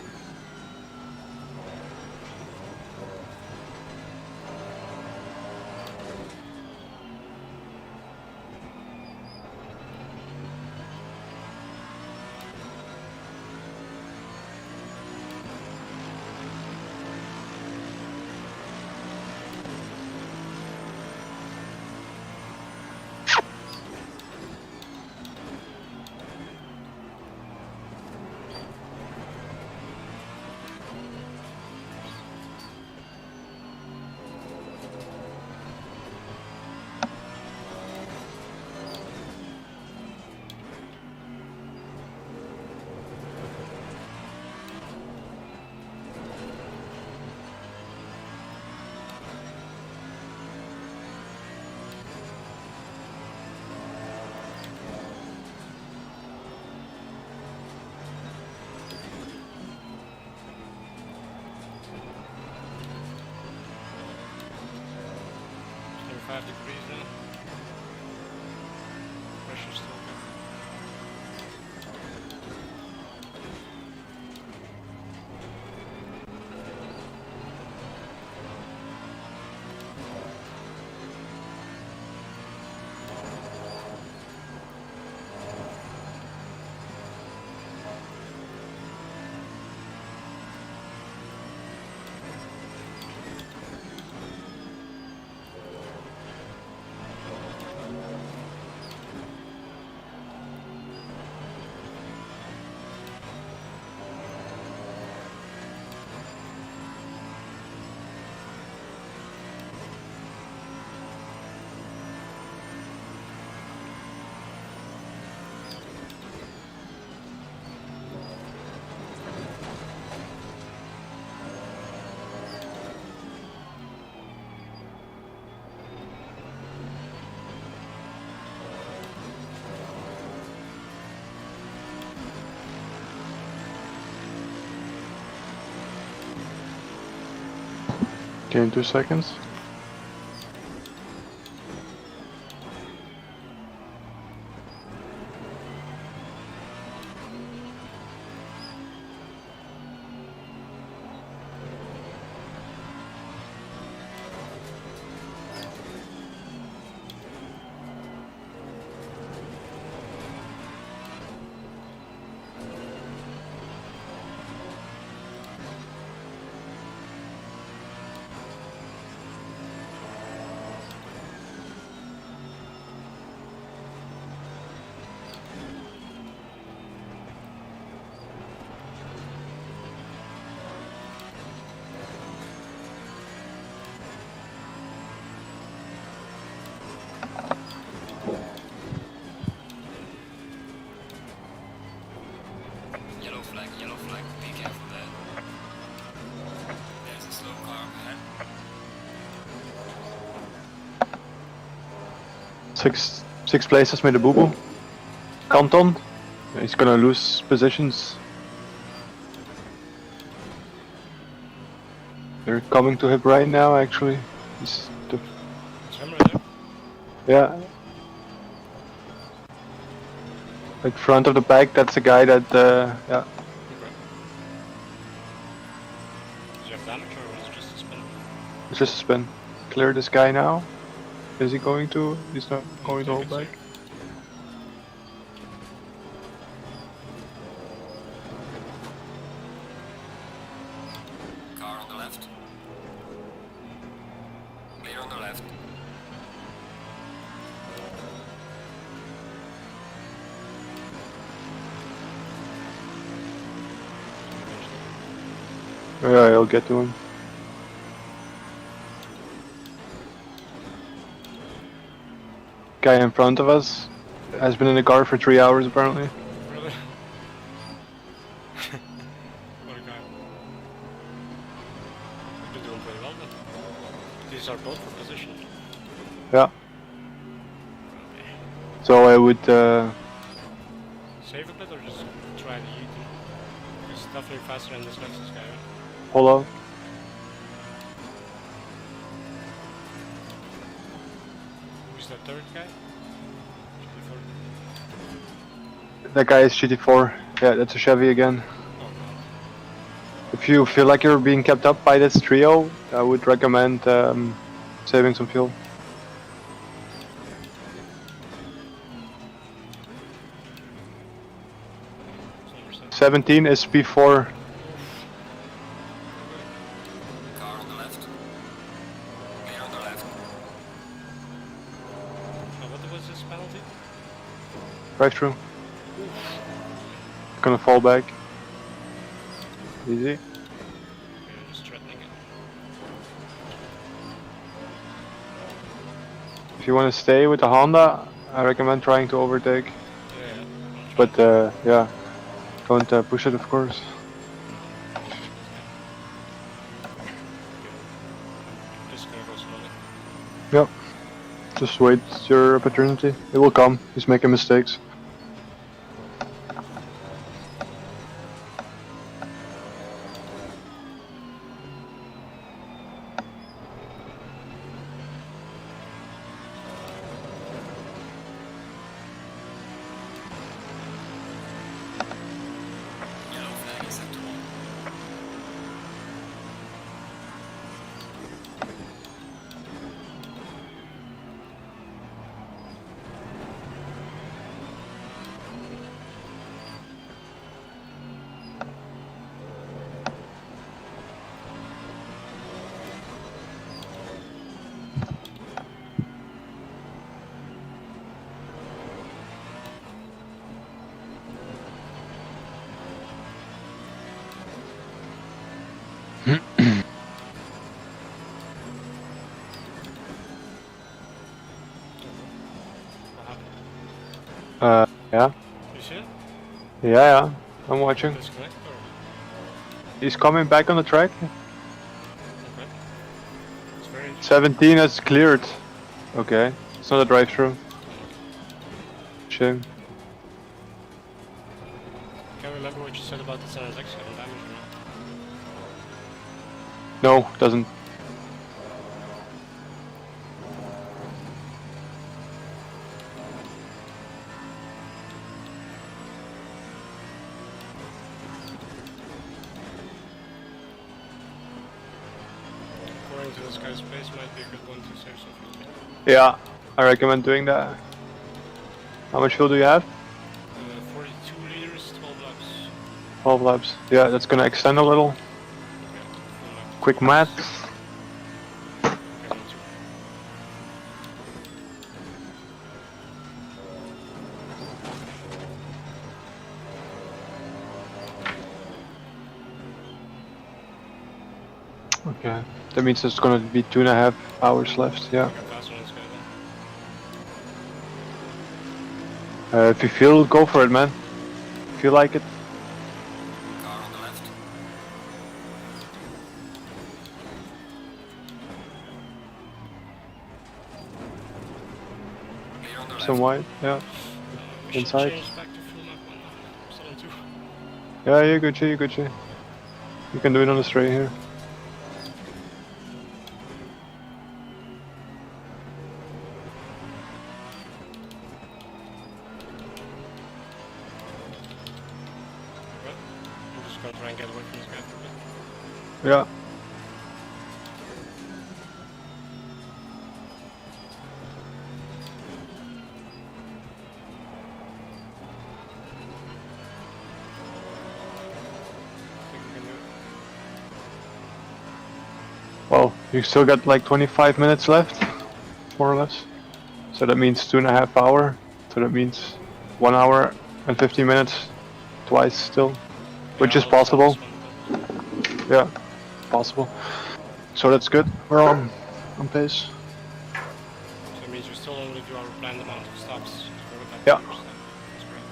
Degrees now. Pressure's still good. Okay, in 2 seconds. Yellow flag, be careful there. There's a slow car up ahead. Six places made a boo-boo. Canton. He's gonna lose positions. They're coming to him right now, actually. He's Sam right there. yeah. Like front of the pack, that's the guy that, yeah. Okay. Does he have damage or was it just a spin? It's just a spin. Clear this guy now. Is he going to? He's not going to hold back. Car on the left. Clear on the left. Yeah, I'll get to him. Guy in front of us has been in the car for 3 hours apparently. Really? What a guy. You're doing pretty well then. These are both for position. Yeah. Okay. So I would Save a bit or just try to eat him? He's definitely faster than this Lexus guy, right? pull out. Who's that third guy? That guy is GT4. Yeah, that's a Chevy again. Oh no. If you feel like you're being kept up by this trio, I would recommend saving some fuel. It's 17 is P4. Car on the left. Clear on the left. What was this penalty? Drive through. Gonna fall back. Easy. Okay, I'm just threatening it. If you want to stay with the Honda, I recommend trying to overtake. Yeah. But yeah, don't push it, of course. Just gonna go slowly. Yep. Just wait your opportunity. It will come. He's making mistakes. Yellow flag is set to 1. What happened? Yeah. You see it? Yeah, I'm watching. Disconnect or? He's coming back on the track. Okay. It's very interesting. 17 has cleared. Okay. It's not a drive-through. Shame. Can't remember what you said about the San X getting damaged or not. No, doesn't. According to this guy's pace, might be a good one to save some fuel. Yeah, I recommend doing that. How much fuel do you have? 42 liters, 12 laps. 12 laps. Yeah, that's gonna extend a little. Okay, full lap. Quick math. Okay, 1, 2. Okay. That means there's gonna be 2.5 hours left. Yeah. Okay, faster than this guy then. If you feel, go for it, man. If you like it. Car on the left. Clear on the left. Some white. Yeah. We should Inside. change back to full lap 1 now. Still on 2. Yeah, you're Gucci, you're Gucci. You can do it on the straight here. Right? I'm just gonna try and get away from this guy for a bit. Yeah. I think we can do it. Well, you still got like 25 minutes left, more or less. So that means 2.5 hours. So that means 1 hour and 15 minutes twice still, which Yeah, is I'll stop possible. this one, but Yeah. possible. So that's good. We're on pace. So it means we still only do our planned amount of stops. For that Yeah. first step. That's great.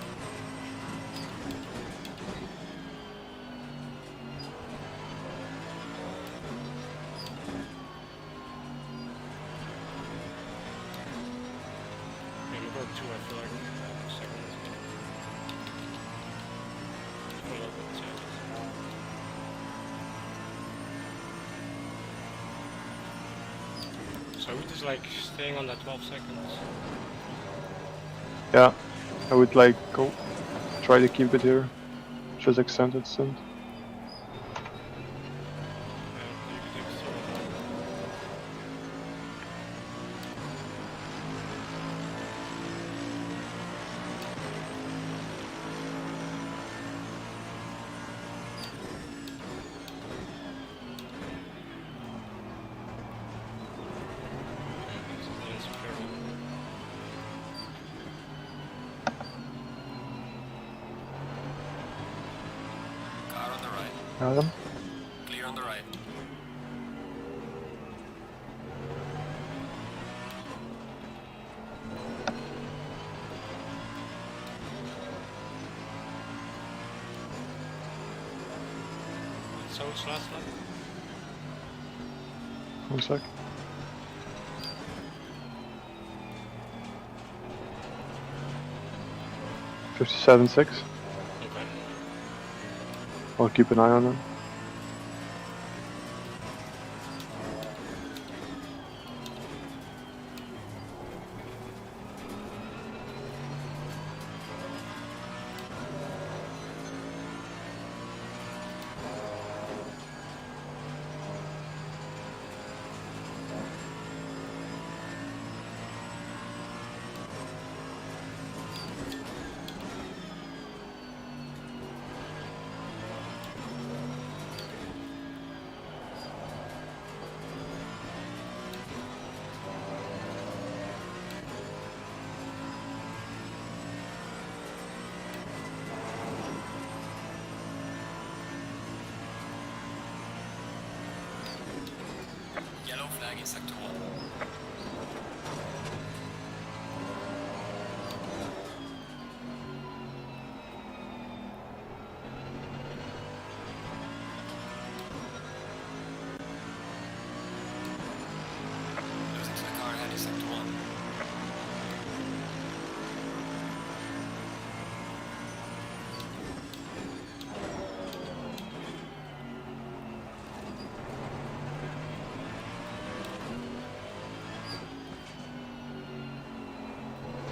Yeah, Nurburgring 2, I feel like second is good. For a little bit, yeah. So we're just like staying on that 12 seconds. Yeah, I would like go try to keep it here. Just extend it soon. Yeah, you can take a step. This is the insecure. Car on the right. Got him. Clear on the right. So it's last lap. 1 sec. $57.6. Okay. I'll keep an eye on them. Yellow flag in sector 1. Losing to the car ahead in sector 1.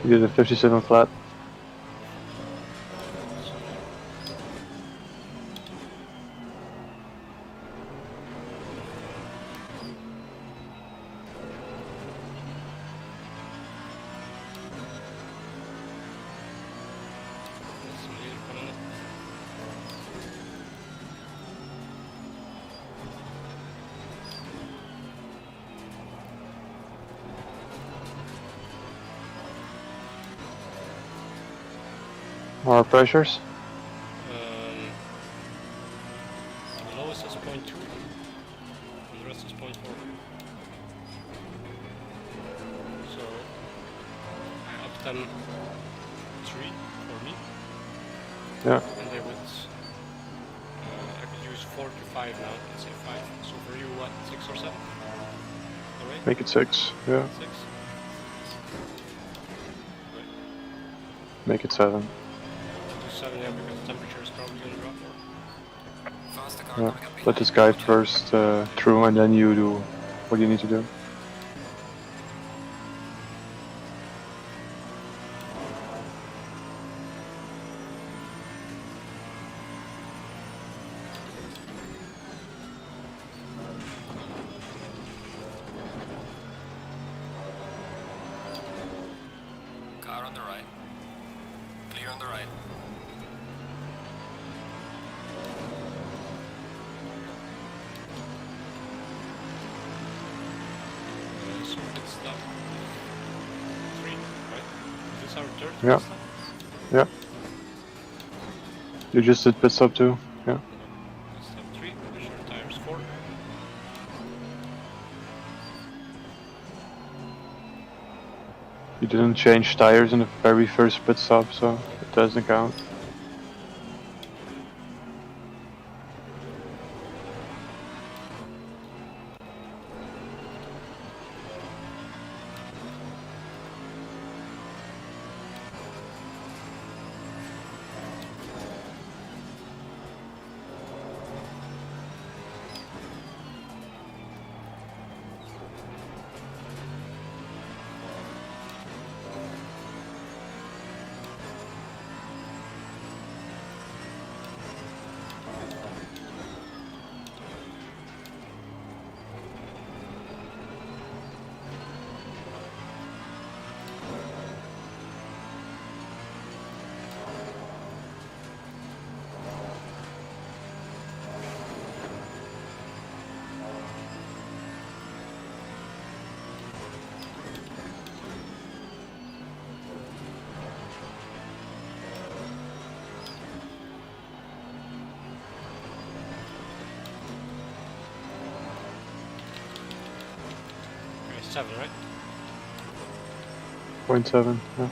You did a 57 flat. Some leader coming up. More pressures. The lowest is 0.2 and the rest is 0.4. So I upped them 3 for me, Yeah. and they would I could use 4 to 5 now. Let's say 5. So for you, what, 6 or 7? All right, Make it 6. Yeah. 6. Right. Make it 7. Do 7, yeah, because the temperature is probably gonna drop more. Faster car Yeah. coming up behind. Let this guy first through, and then you do what you need to do. Car on the right. Clear on the right. So it's lap 3, right? Is this our third Yeah. pit stop? Yeah. You just did pit stop too. Yeah. Pit stop 3, push your tires 4. You didn't change tires in the very first pit stop, so it doesn't count. Okay, 7, right? 0.7, yeah.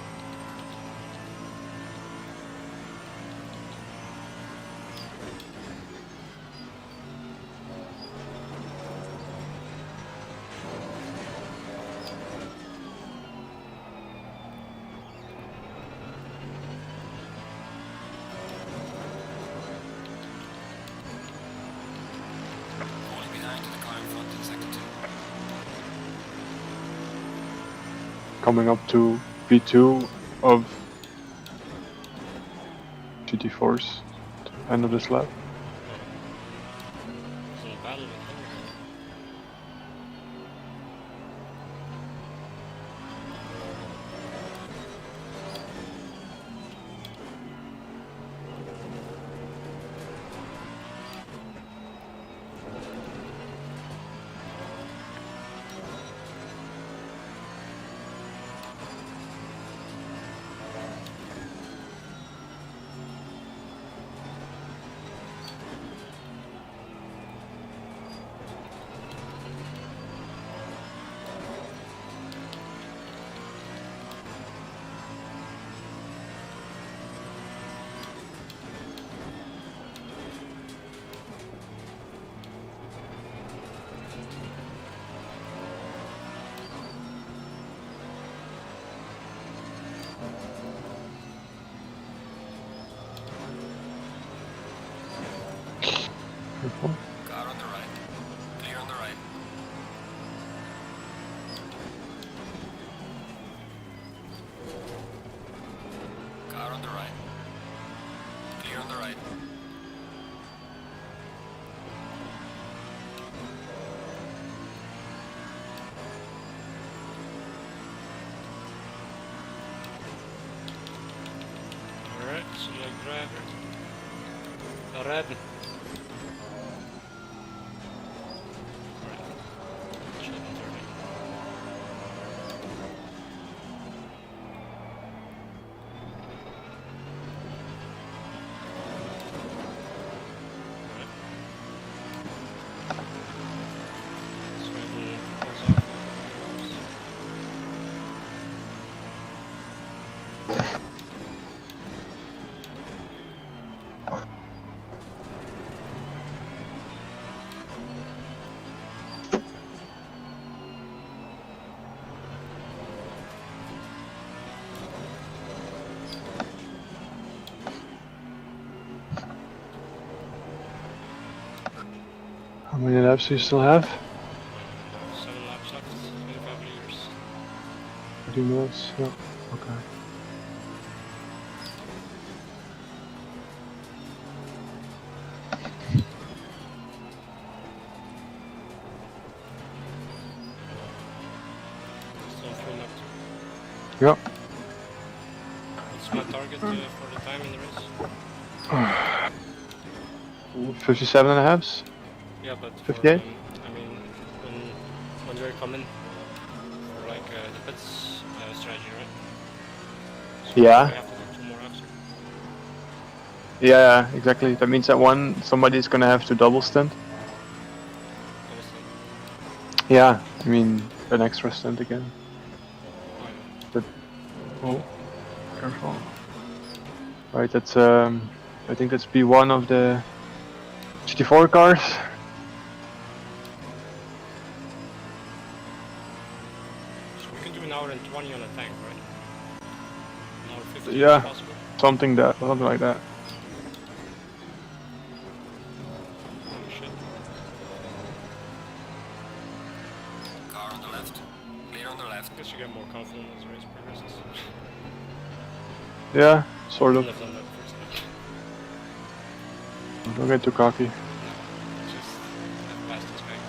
Falling behind to the car in front in sector 2. Coming up to P2 of GT4s. End of this lap. It's in a battle with him. Car on the right. Clear on the right. Car on the right. Clear on the right. Alright, select driver. Red. How many laps do you still have? 7 laps left, 25 liters. 30 minutes, yeah. Okay. Still 3 left. Yep. What's my target for the time in the race? 57 and a halves? Yeah, but for, 58? I mean, when we're coming for like the pits strategy, right? So Yeah. we have to do 2 more laps. Yeah, exactly. That means that somebody's gonna have to double stint. Obviously. Yeah, I mean, an extra stint again. Oh, yeah. But Oh, careful. Right, that's I think that's P1 of the GT4 cars. So we can do an hour and 20 on a tank, right? An hour 50 Yeah. is possible. Something like that. Holy shit. Car on the left. Clear on the left. I guess you get more confident as the race progresses. Yeah, sort of. Wouldn't have done that first time. Don't get too cocky. Just have passed this back.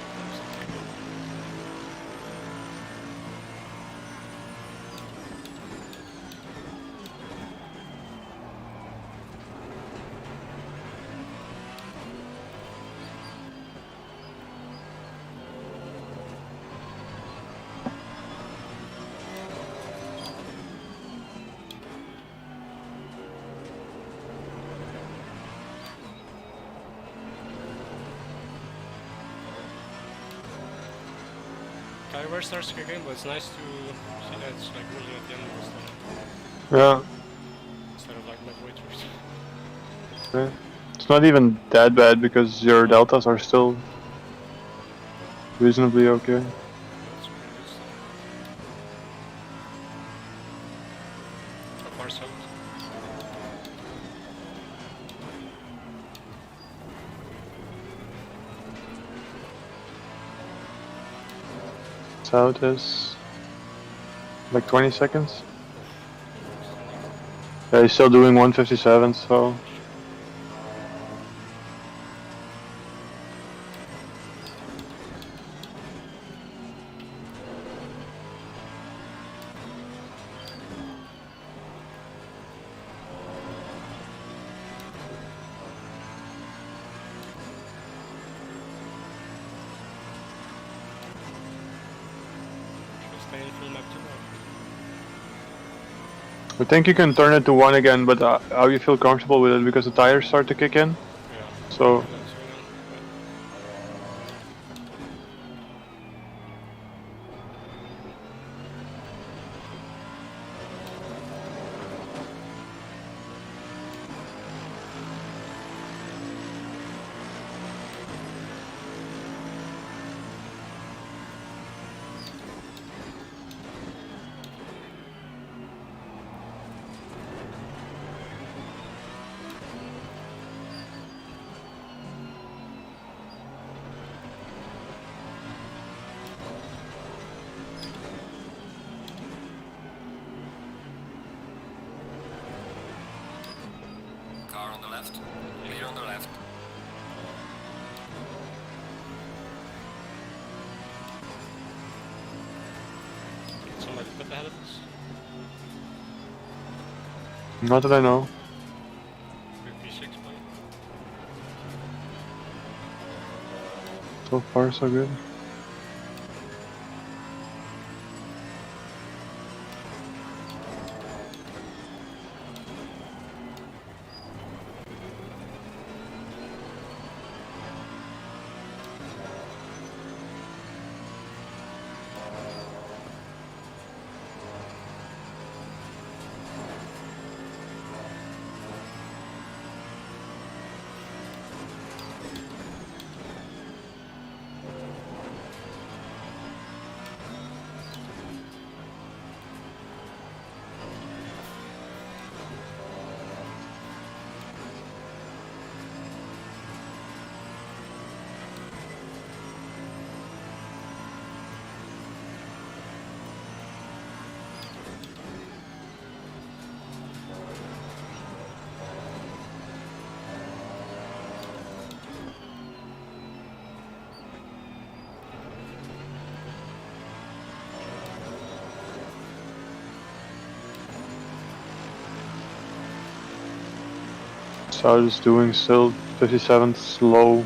Tire wear starts to kick in, but it's nice to see that it's like really at the end of the stuff. Yeah. Instead of like midway through. Yeah. It's not even that bad because your deltas are still reasonably okay. That's pretty good stuff. So far so good. South is like 20 seconds. Yeah, he's still doing 157, so Should stay in full map too. I think you can turn it to 1 again, but how you feel comfortable with it because the tires start to kick in. Yeah. So That's Car on the left. Clear on the left. Get somebody put ahead of us. not that I know. 3P6 play. So far so good. South is doing still 57 slow.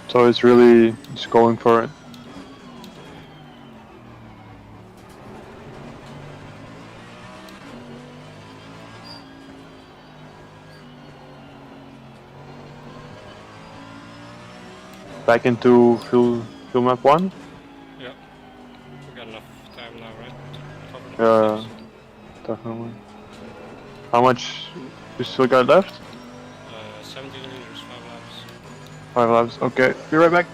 So it's really just going for it. Back into full map 1? Yeah. We got enough time now, right? To cover the Yeah. mistakes. definitely. How much you still got left? 17 liters, 5 laps. 5 laps. Okay, be right back.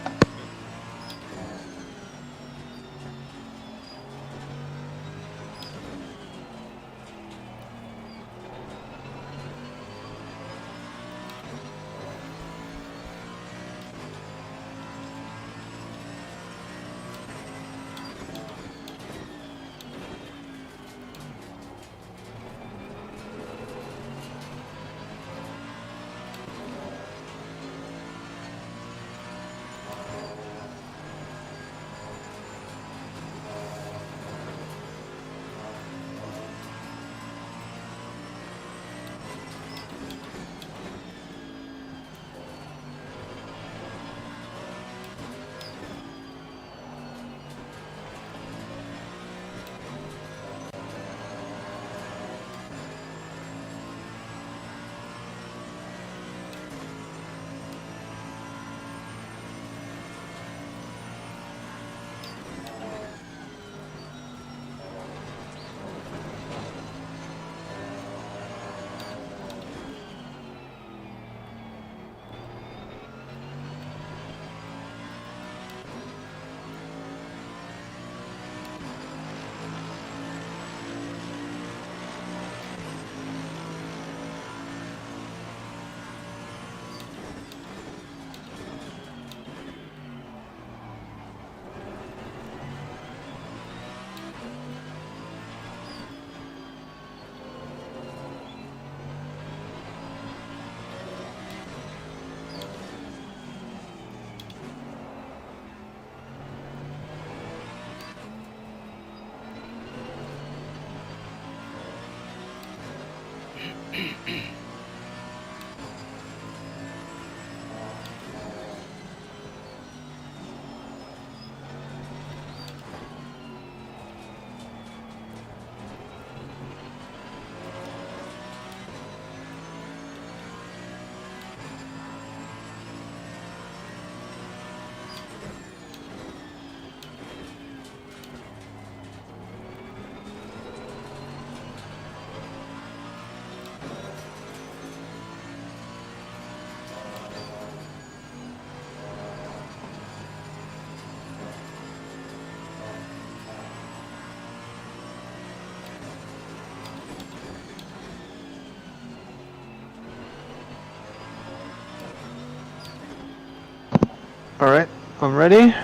Alright, I'm ready.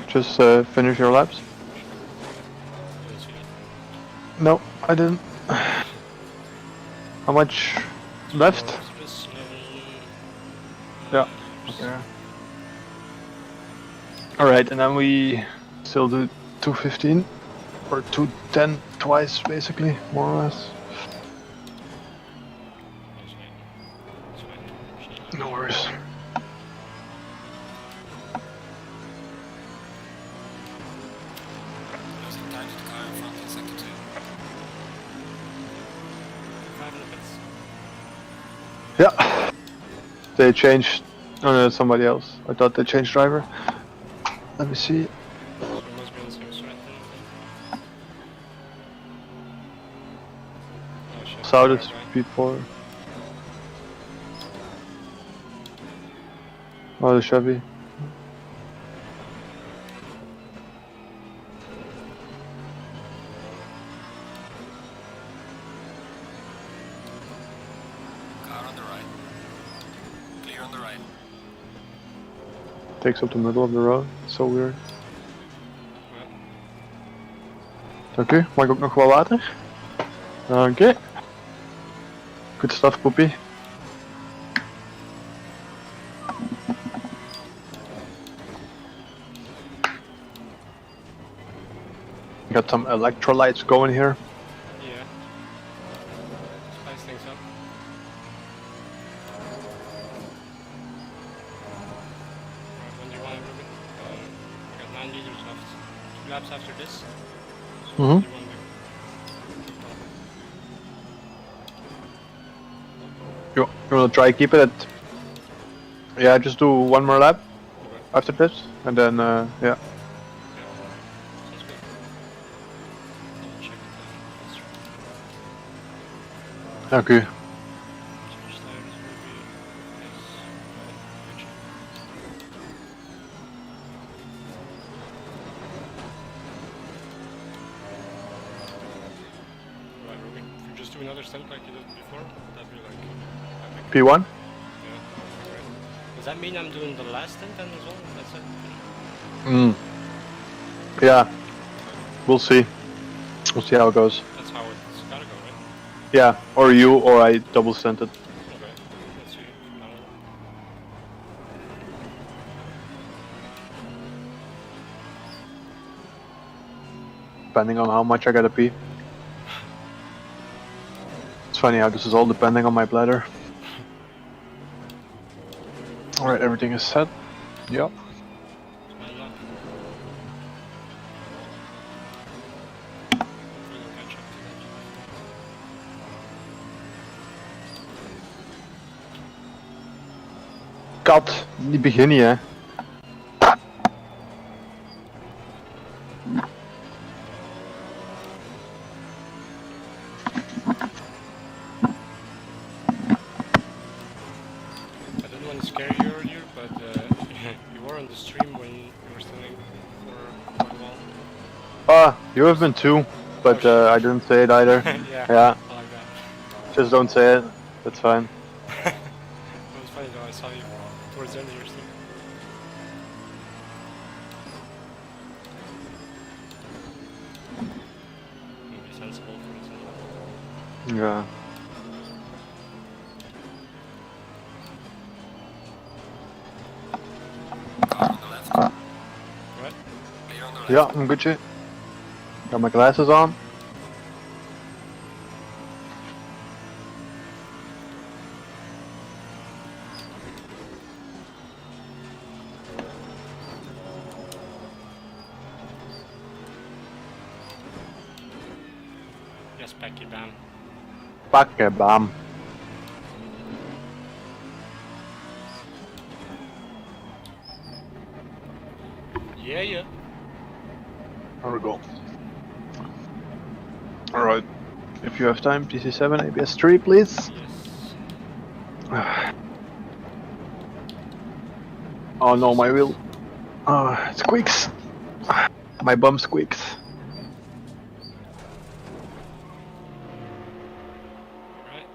Just finish your laps. Didn't see it. No, I didn't. How much left? This, Yeah. Okay. Alright, and then we still do 2:15 or 2:10 twice, basically, more or less. No worries. Losing time to the car in front in second 2. 5 minutes. Yeah. They changed. Oh no, it's somebody else. I thought they changed driver. Let me see. So it must be on the same side then. Oh shit. South is Right, right. speed 4. Oh, the Chevy. Car on the right. Clear on the right. Takes up the middle of the road. So weird. Dank u. Mag ik ook nog wel water? Dank je. Good stuff, Poepie. Got some electrolytes going here. Yeah. Spice things up. When do you want to move it? I got 9 liters left. 2 laps after this. So Mhm. what do you want to do? You wanna try keep it at... Yeah, just do one more lap Okay. after this, and then yeah. Yeah. Sounds good. Double check it. That's right. Okay. Change tires will be yes. Good job. Right, Ruby. If you just do another stint like you did before, that'd be like epic. P1? Yeah, great. Does that mean I'm doing the last stint then as well? That's it? Mm. Yeah. We'll see. We'll see how it goes. That's how it's gotta go, right? Yeah, or you, or I double sent it. Okay. Let's see. I don't know. Depending on how much I gotta pee. It's funny how this is all depending on my bladder. Alright, everything is set. Yep. It's my luck. Hopefully they'll catch up to that. Kat, niet beginnen hè. I didn't want to scare you earlier, but you were on the stream when you were standing for quite a while. Ah, you have been too, but I didn't say it either. Yeah, Yeah, I like that. just don't say it. That's fine. It was funny though, I saw you towards the end of your stream. Be sensible for example. Yeah. Car on the left. Right? Clear on the left. Yeah, I'm good shit. Got my glasses on. Yes, Becky Bam. Pakke bam. Yeah, yeah. There we go. Alright. If you have time, PC7, ABS3, please. Yes. Oh no, my wheel. It squeaks. My bum squeaks.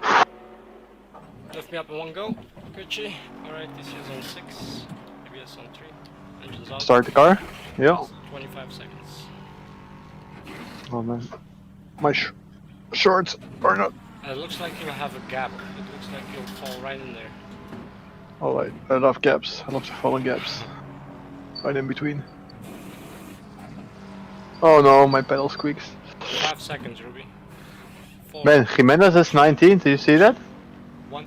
Right. Lift me up in one go. Gucci. Alright, this is on 6. ABS on 3. Engines off. Start the car. Yeah. 25 seconds. Oh man. My shorts are not. It looks like you'll have a gap. It looks like you'll fall right in there. Alright, I love gaps. I love to fall in gaps. Right in between. Oh no, my pedal squeaks. 5 seconds, Ruby. 4. Man, Jimenez is 19, do you see that? 1.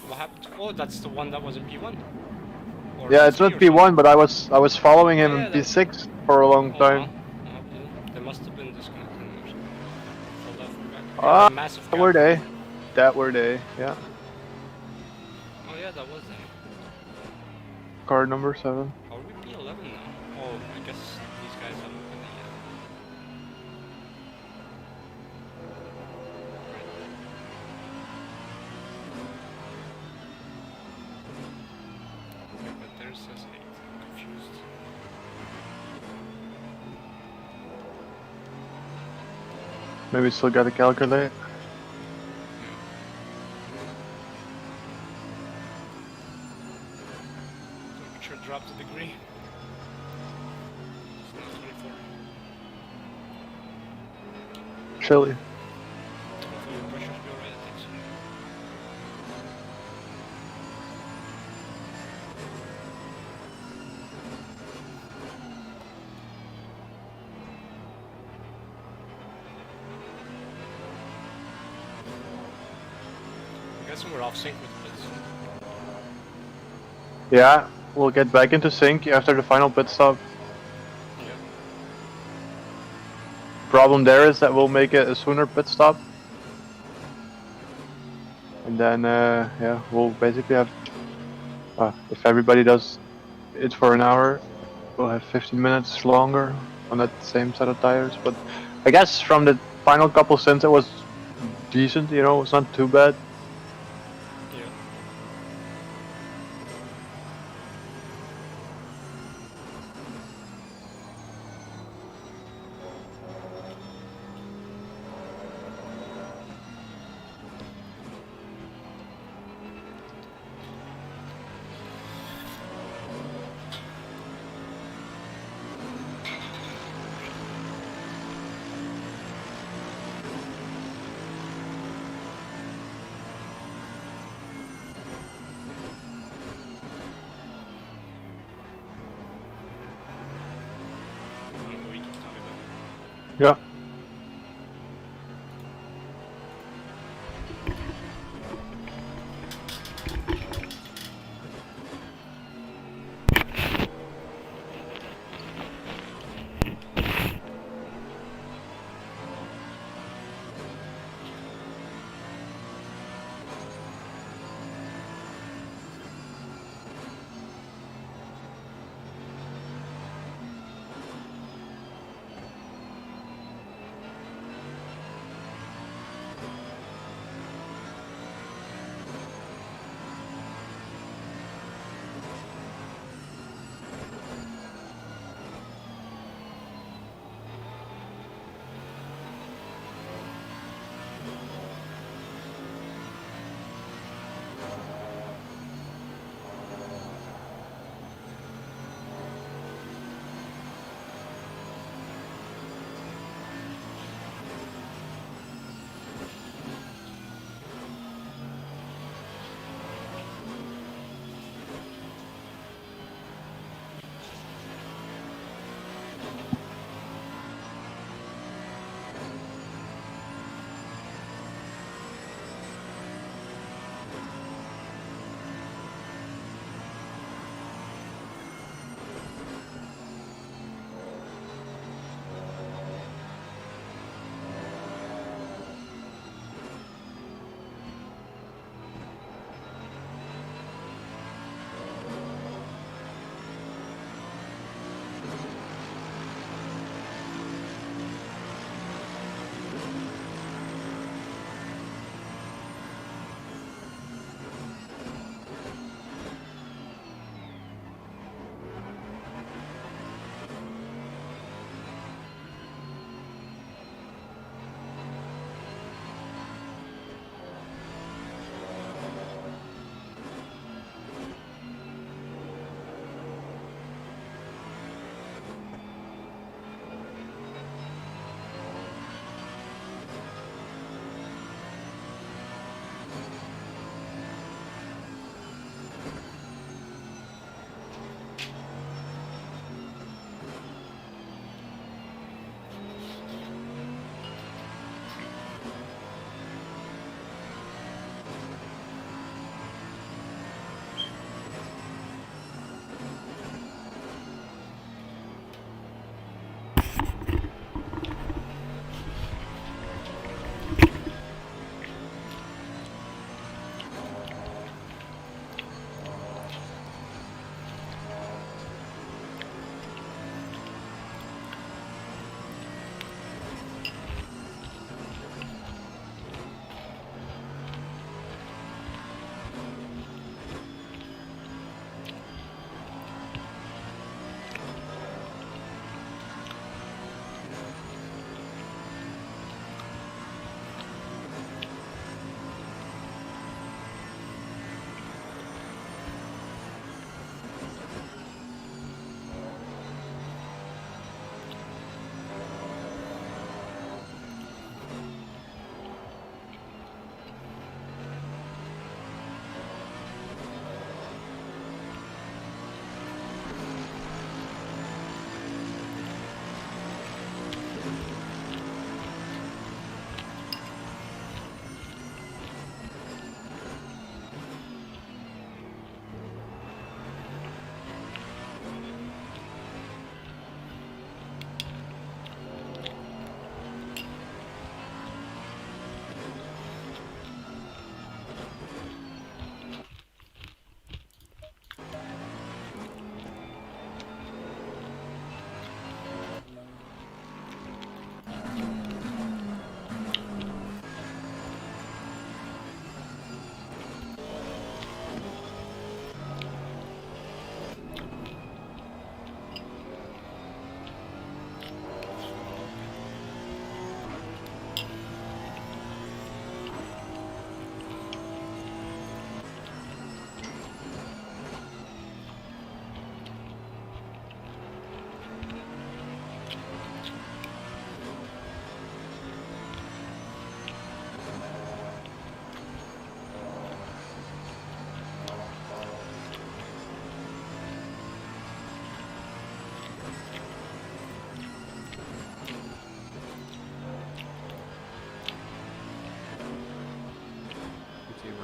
What happened? Oh, that's the one that was in P1. Or Yeah, it's not P3 or P1, but I was following him Yeah, in that's- P6 for a long something. time. Well, yeah, they must have been disconnecting or something. So left or back. Ah, Massive that gap. were they. That were they, yeah. Oh yeah, that was them. Car number 7. Are we P11 now? Oh, I guess these guys haven't been there yet. Okay, but theirs says 8. I'm confused. Maybe still gotta calculate. Temperature dropped a degree. It's now 24. Chilly. Hopefully the pressure should be alright, I think so. I'm guessing we're off sync with this. Yeah, we'll get back into sync after the final pit stop. Yeah. Problem there is that we'll make it a sooner pit stop. And then, yeah, we'll basically have, if everybody does it for an hour, we'll have 15 minutes longer on that same set of tires. But I guess from the final couple stints, it was decent, you know, it's not too bad. Yeah.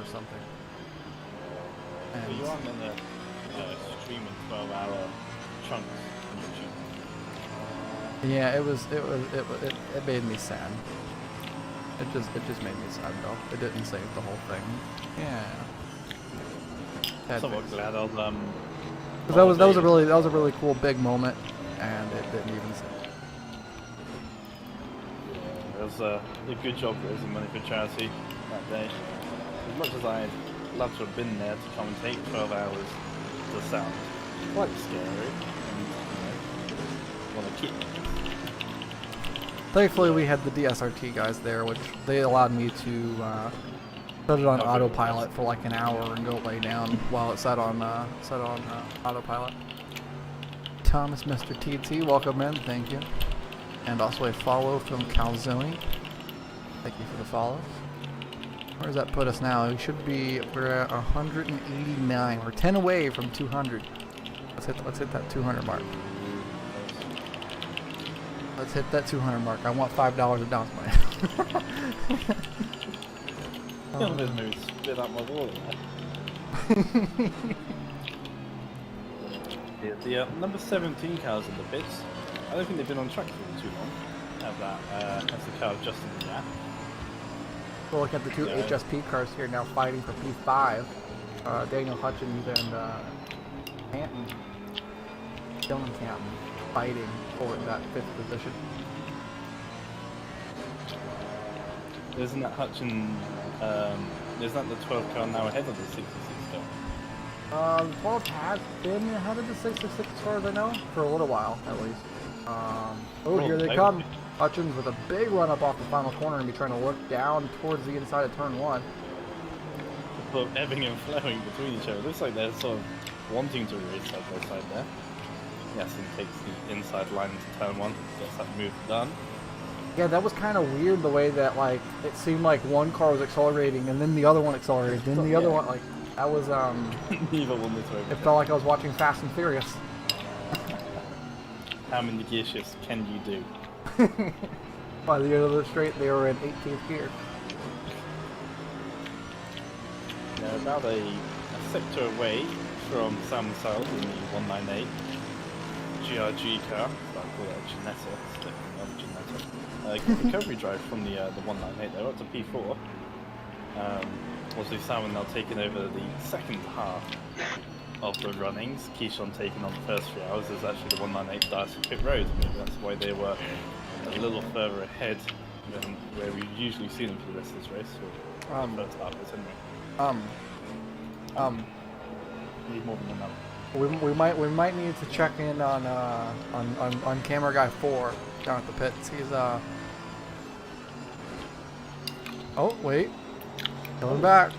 or something. So And you aren't gonna stream in 12-hour chunks on YouTube. yeah, it made me sad. It just made me sad though. It didn't save the whole thing. Yeah. Sad Somewhat face. glad I'll 'Cause that was a really cool big moment, and it didn't even save. It was a good job raising money for charity that day. As much as I'd love to have been there to commentate, 12 hours does sound quite scary. And, want to keep. Thankfully, we had the DSRT guys there, which they allowed me to set it on autopilot for like an hour and go lay down while it set on autopilot. Thomas, Mr. TT, welcome in, thank you. And also a follow from Calzone. Thank you for the follows. Where does that put us now? We're at 189. We're 10 away from 200. Let's hit that 200 mark. Let's hit that 200 mark. I want $5 of down money. Maybe spit out my wallet there. The number 17 cars in the pits. I don't think they've been on track for too long. Have that as the car just in the gap. We're looking at the two HSP cars here now fighting for P5. Daniel Hutchins and Canton. Dylan Canton fighting for that 5th position. Isn't that Hutchin? Isn't that the 12 car now ahead of the 66 car? The 12 has been ahead of the 66 as far as I know, for a little while at least. Here they come. Hutchins with a big run up off the final corner and be trying to look down towards the inside of turn 1. Sort of ebbing and flowing between each other. Looks like they're sort of wanting to race side by side there. Yasin takes the inside line into turn 1, gets that move done. Yeah, that was kind of weird the way that like it seemed like one car was accelerating and then the other one accelerated, then the other one, like that was Neither one was over. It felt like I was watching Fast and Furious. How many gear shifts can you do? By the end of the straight, they were in 18th gear. They're about a sector away from Sam Sales in the 198 GRG car. So I call it a Ginetta. Recovery drive from the 198. They're up to P4. Also, Sam now taking over the second half of the runnings. Keyshawn taking on the first 3 hours. There's actually the 198 Darcy Pit Road. Maybe that's why they were a little further ahead than where we usually see them for the rest of this race. Or the first half of it anyway. Need more than an hour. We might need to check in on camera guy 4 down at the pits. He's oh wait, coming back.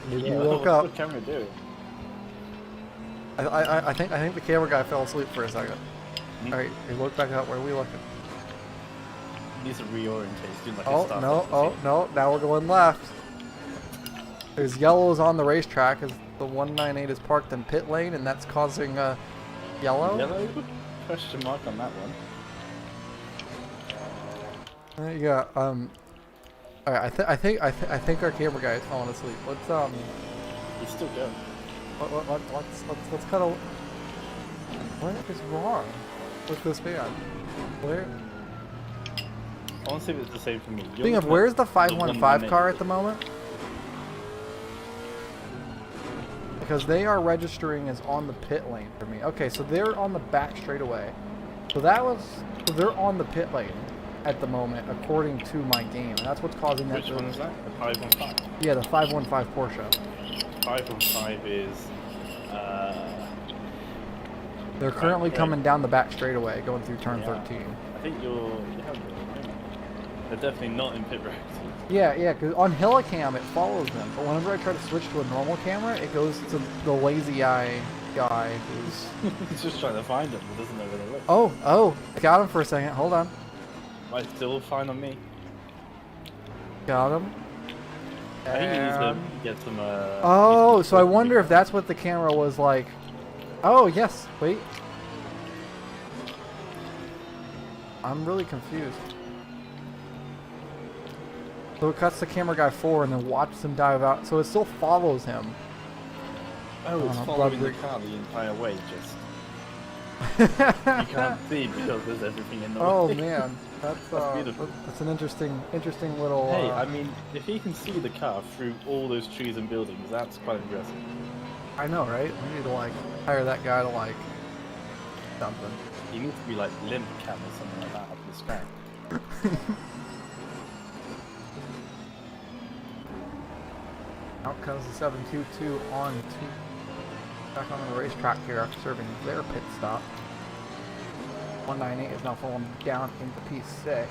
Maybe he woke up. What's the camera doing? I think the camera guy fell asleep for a second. Hmm? All right, he looked back up. Where are we looking? He needs to reorientate. He's doing like a Oh start no! up to Oh see. no! Now we're going left. There's yellows on the racetrack as the 198 is parked in pit lane, and that's causing yellow. Yellow? Question mark on that one. Yeah. All right. I think our camera guy is falling asleep. Let's He's still going. let's kind of. What is wrong with this man? Where? I want to see if it's the same for me. You're Speaking of, looking where's at the 515 car 198. at the moment? Because they are registering as on the pit lane for me. Okay, so they're on the back straightaway. So they're on the pit lane at the moment, according to my game, and that's what's causing that. Which one is that? The 515? Yeah, the 515 Porsche. 515 is... They're currently right. coming down the back straightaway, going through turn Yeah. 13. I think they're definitely not in pit road. Yeah, because on Helicam it follows them, but whenever I try to switch to a normal camera, it goes to the lazy eye guy who's... He's just trying to find them, but doesn't know where they look. Oh, got him for a second. Hold on. Might still fine on me. Got him. I think he needs to And- get some. Oh, so I wonder if that's what the camera was like. Oh, yes. Wait. I'm really confused. So it cuts to camera guy 4 and then watches him dive out. So it still follows him. Oh, it's Oh, following the Bloodbrig. car the entire way, just. You can't see because there's everything in the Oh way. man, that's beautiful. that's an interesting little. Hey, I mean, if he can see the car through all those trees and buildings, that's quite impressive. I know, right? We need to like hire that guy to like something. He needs to be like limp cam or something like that up the sky. Out comes the 722 on to back on the racetrack here after serving their pit stop. 198 is now falling down into P6.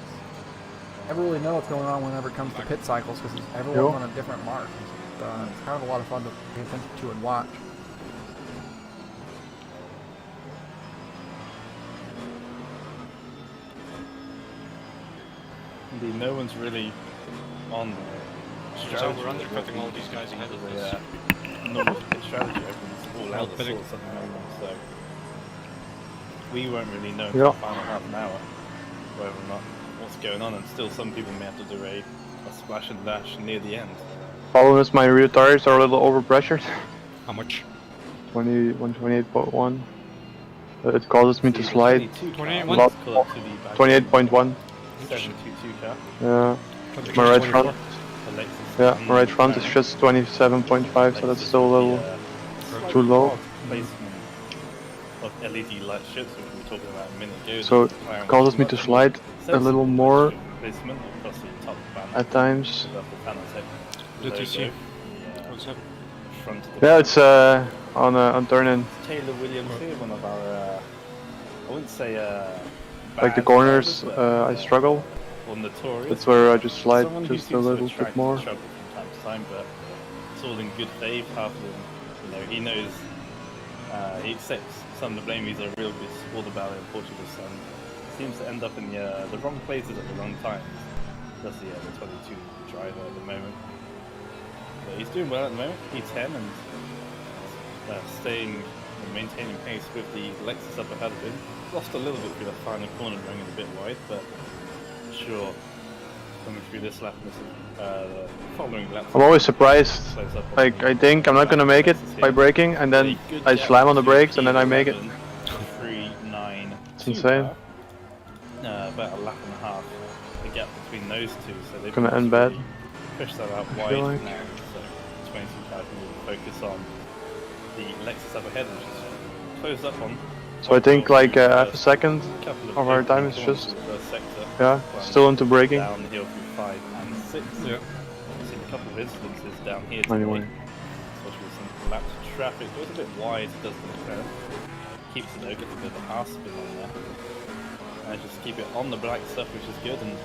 Never really know what's going on whenever it comes to pit cycles because everyone's on a different mark. It's kind of a lot of fun to pay attention to and watch. Indeed, no one's really on the So strategy. we're undercutting all these guys ahead of us. Normal pit strategy opens all out the pitting. source at the moment, so we won't really know Yeah. for the final half an hour whether or not what's going on, and still some people may have to do a splash and dash near the end. Problem is my rear tires are a little overpressured. How much? 128.1. It causes me to slide. 28.1? Lot- 28.1. 28.1. 722 car. Yeah. My right front. Alexis. Yeah, my right front is just 27.5, so that's still a little too low. Placement of LED light strips, which we were talking about a minute ago. So it causes me to slide a little more Placement across the top panel. at times. Above the panel tip. Did you see? Logo, What's up? front of the Yeah, it's on turn-in. Taylor Williams here, one of our, I wouldn't say Like the bad corners, drivers, but I struggle. or notorious. That's where I just slide Someone who just a seems to little attract bit more. trouble from time to time, but it's all in good faith. Half of them, he knows, he accepts some of the blame. He's a real good sport about it in Portugal, and seems to end up in the wrong places at the wrong times. That's the 22 driver at the moment. But he's doing well at the moment. P10 and staying and maintaining pace with the Lexus up ahead of him. Lost a little bit through the final corner, running a bit wide, but sure, coming through this lap, the following lap. I'm always surprised. Like, I think I'm not gonna make it by braking, and then I slam on the brakes, and then I make it. 3.9. It's insane. About a lap and a half, the gap between those two, so they've Gonna end bad. Push that out I wide feel like. now, so 22 cars can really focus on the Lexus up ahead, which is closed up on. So I think like half a second Couple of our open time is corners just, in the first sector. yeah, One still into braking. Downhill through 5 and 6. Yeah. I've seen a couple of incidences down here Anyway. today, especially with some lapped traffic. Goes a bit wide, doesn't it? Keeps it though, gets a bit of a half spin on there. And just keep it on the black stuff, which is good, and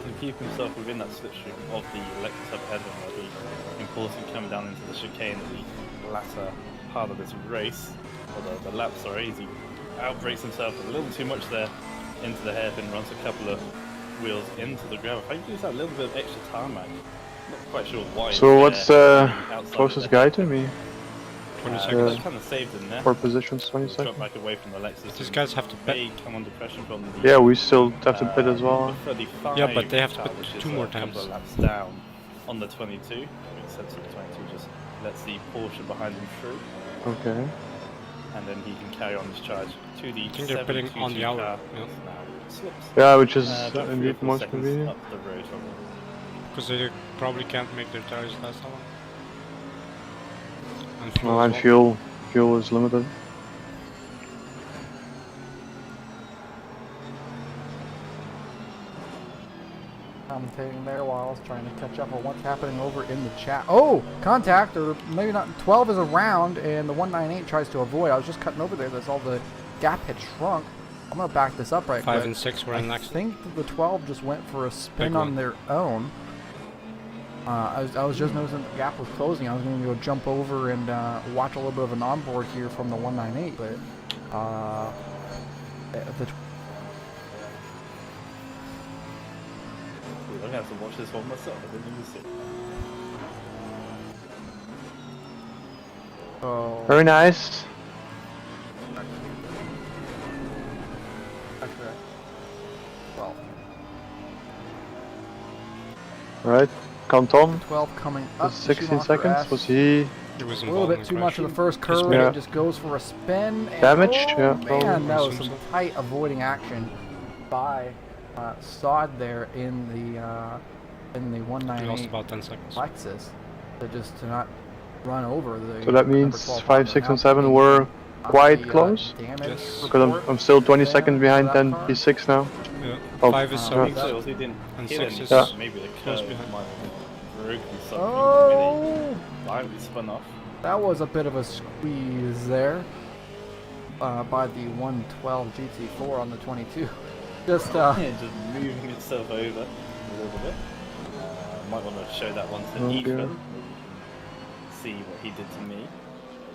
to keep himself within that slipstream of the Lexus up ahead of him will be important coming down into the chicane at the latter part of this race, or the lap, sorry, as he outbrakes himself a little too much there into the hairpin, runs a couple of wheels into the gravel. I think he's had a little bit of extra tarmac. Not quite sure why. So what's the outside closest of the guy to me? 20 Yeah. seconds. That kind of saved him there. 4 positions, 20 Drop seconds. back away from the Lexus. These and guys have to pit. may come under pressure from the Yeah, we still have to pit as well. number 35 Yeah, but they have to car, pit which is 2 more a couple times. of laps down on the 22. Makes sense that the 22 just lets the Porsche behind him through, Okay. and then he can carry on his charge to the think they're pitting on the 722 hour, car, yeah. which now slips. Yeah, which is About 3 or indeed 4 most seconds convenient. up the road from him. Because they probably can't make their tires last hour. And fuel Well, as and well. fuel is limited. Commentating there while I was trying to catch up on what's happening over in the chat. Oh, contact, or maybe not. 12 is around, and the 198 tries to avoid. I was just cutting over there. That's all the gap had shrunk. I'm gonna back this up right 5 quick. and 6 were in I next. think that the 12 just went for a spin Big on one. their own. I was just noticing the gap was closing. I was going to go jump over and watch a little bit of an onboard here from the 198, but the I'm gonna have to watch this one myself. I didn't even see it. oh, Very nice. okay. Well, Right. Count on. 12 coming up. Was to shoot 16 off your seconds. S. Was he It was A little involved bit in too a much crash. of the first curve, Yeah. and it just goes for a spin. And Damaged? oh, Yeah, man, probably. that was Assume some so. tight avoiding action by Sod there in the We lost 198 about 10 seconds. Lexus to not run over the. So that number means 12 5, Honda. 6, Now and 7 taking were in quite the, close. damage Yes. Because report I'm still 20 there seconds for behind that 10 car. P6 now. Yeah. Oh, 5 is yeah. 7. So he didn't And hit 6 anything. is Yeah. Maybe the close curve behind. might have broken something. Oh, Slightly spun off. that was a bit of a squeeze there by the 112 GT4 on the 22. Just Yeah, just moving itself over a little bit. Might want to show that one to Oh, Ethan. dear. Maybe see what he did to me,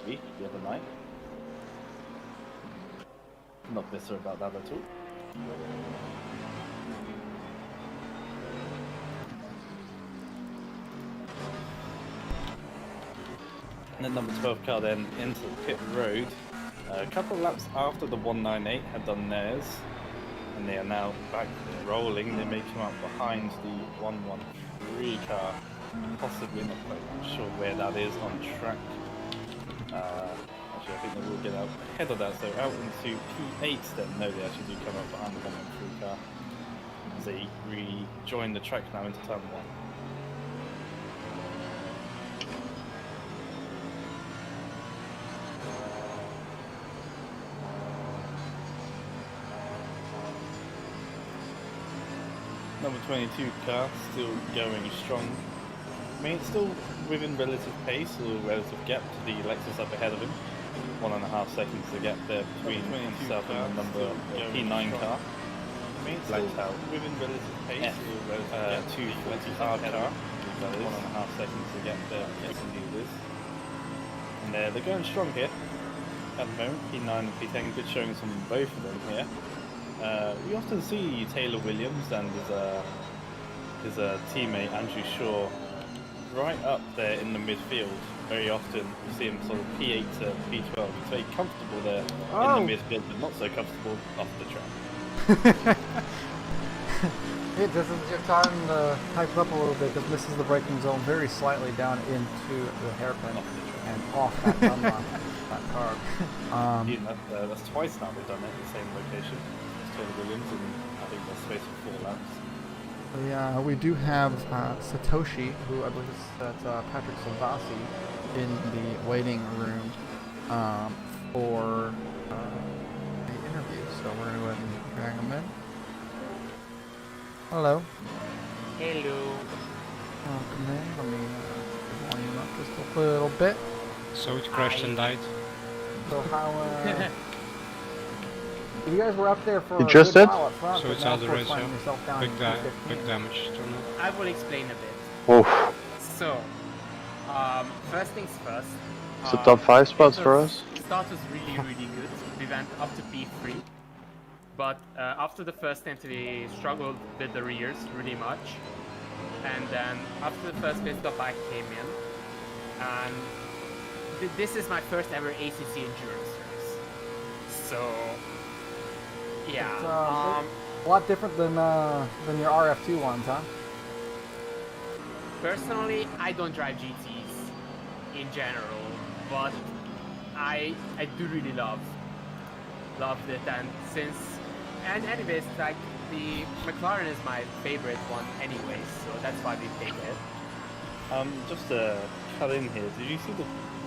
maybe, the other night. Not bitter about that at all. And then number 12 car then into pit road. A couple of laps after the 198 had done theirs, and they are now back rolling. They may come up behind the 113 car, possibly, not quite sure where that is on track. Actually, I think they will get out ahead of that, so out into P8 then. No, they actually do come up behind the 113 car as they rejoin the track now into turn 1. Number 22 car still going strong. I mean, it's still within relative pace or relative gap to the Lexus up ahead of him. 1.5 seconds to get there between himself and the number P9 car. Blacked out within relative pace F, or relative gap to the 240 Lexus hard ahead car. of him. That is 1.5 seconds to get there. Yes, indeed it is. And they're going strong here at the moment. P9 and P10, good showings from both of them here. We often see Taylor Williams and his teammate Andrew Shaw right up there in the midfield. Very often you see him sort of P8 to P12. He's very comfortable there in the midfield, but not so comfortable off the track. This is your time to hype up a little bit because misses the braking zone very slightly down into the hairpin and off that run line, that car. That's twice now they've done it in the same location. It's Taylor Williams, and I think there's space for 4 laps. Yeah, we do have Satoshi, who I believe is Patrick Salvasi, in the waiting room for the interview. So we're going to go ahead and drag him in. Hello. Hello. Welcome in. Let me volume up just a little bit. So it crashed and died. So how, you guys were up there for You a just good said? while up front, So but it's now out of the course race, finding yeah. yourself down Big, in big P15. damage to me. I will explain a bit. Oof. So, first things first. It's a top 5 spots it for was- us. Start was really, really good. We went up to P3. But after the first stint, we struggled with the rears really much. And then after the first pit stop, I came in. And this is my first ever ACC endurance race. So, yeah. It's a lot different than your RF2 ones, huh? Personally, I don't drive GTs in general, but I do really loved it, and anyways, like the McLaren is my favorite one anyways, so that's why we picked it. Just to cut in here, did you see the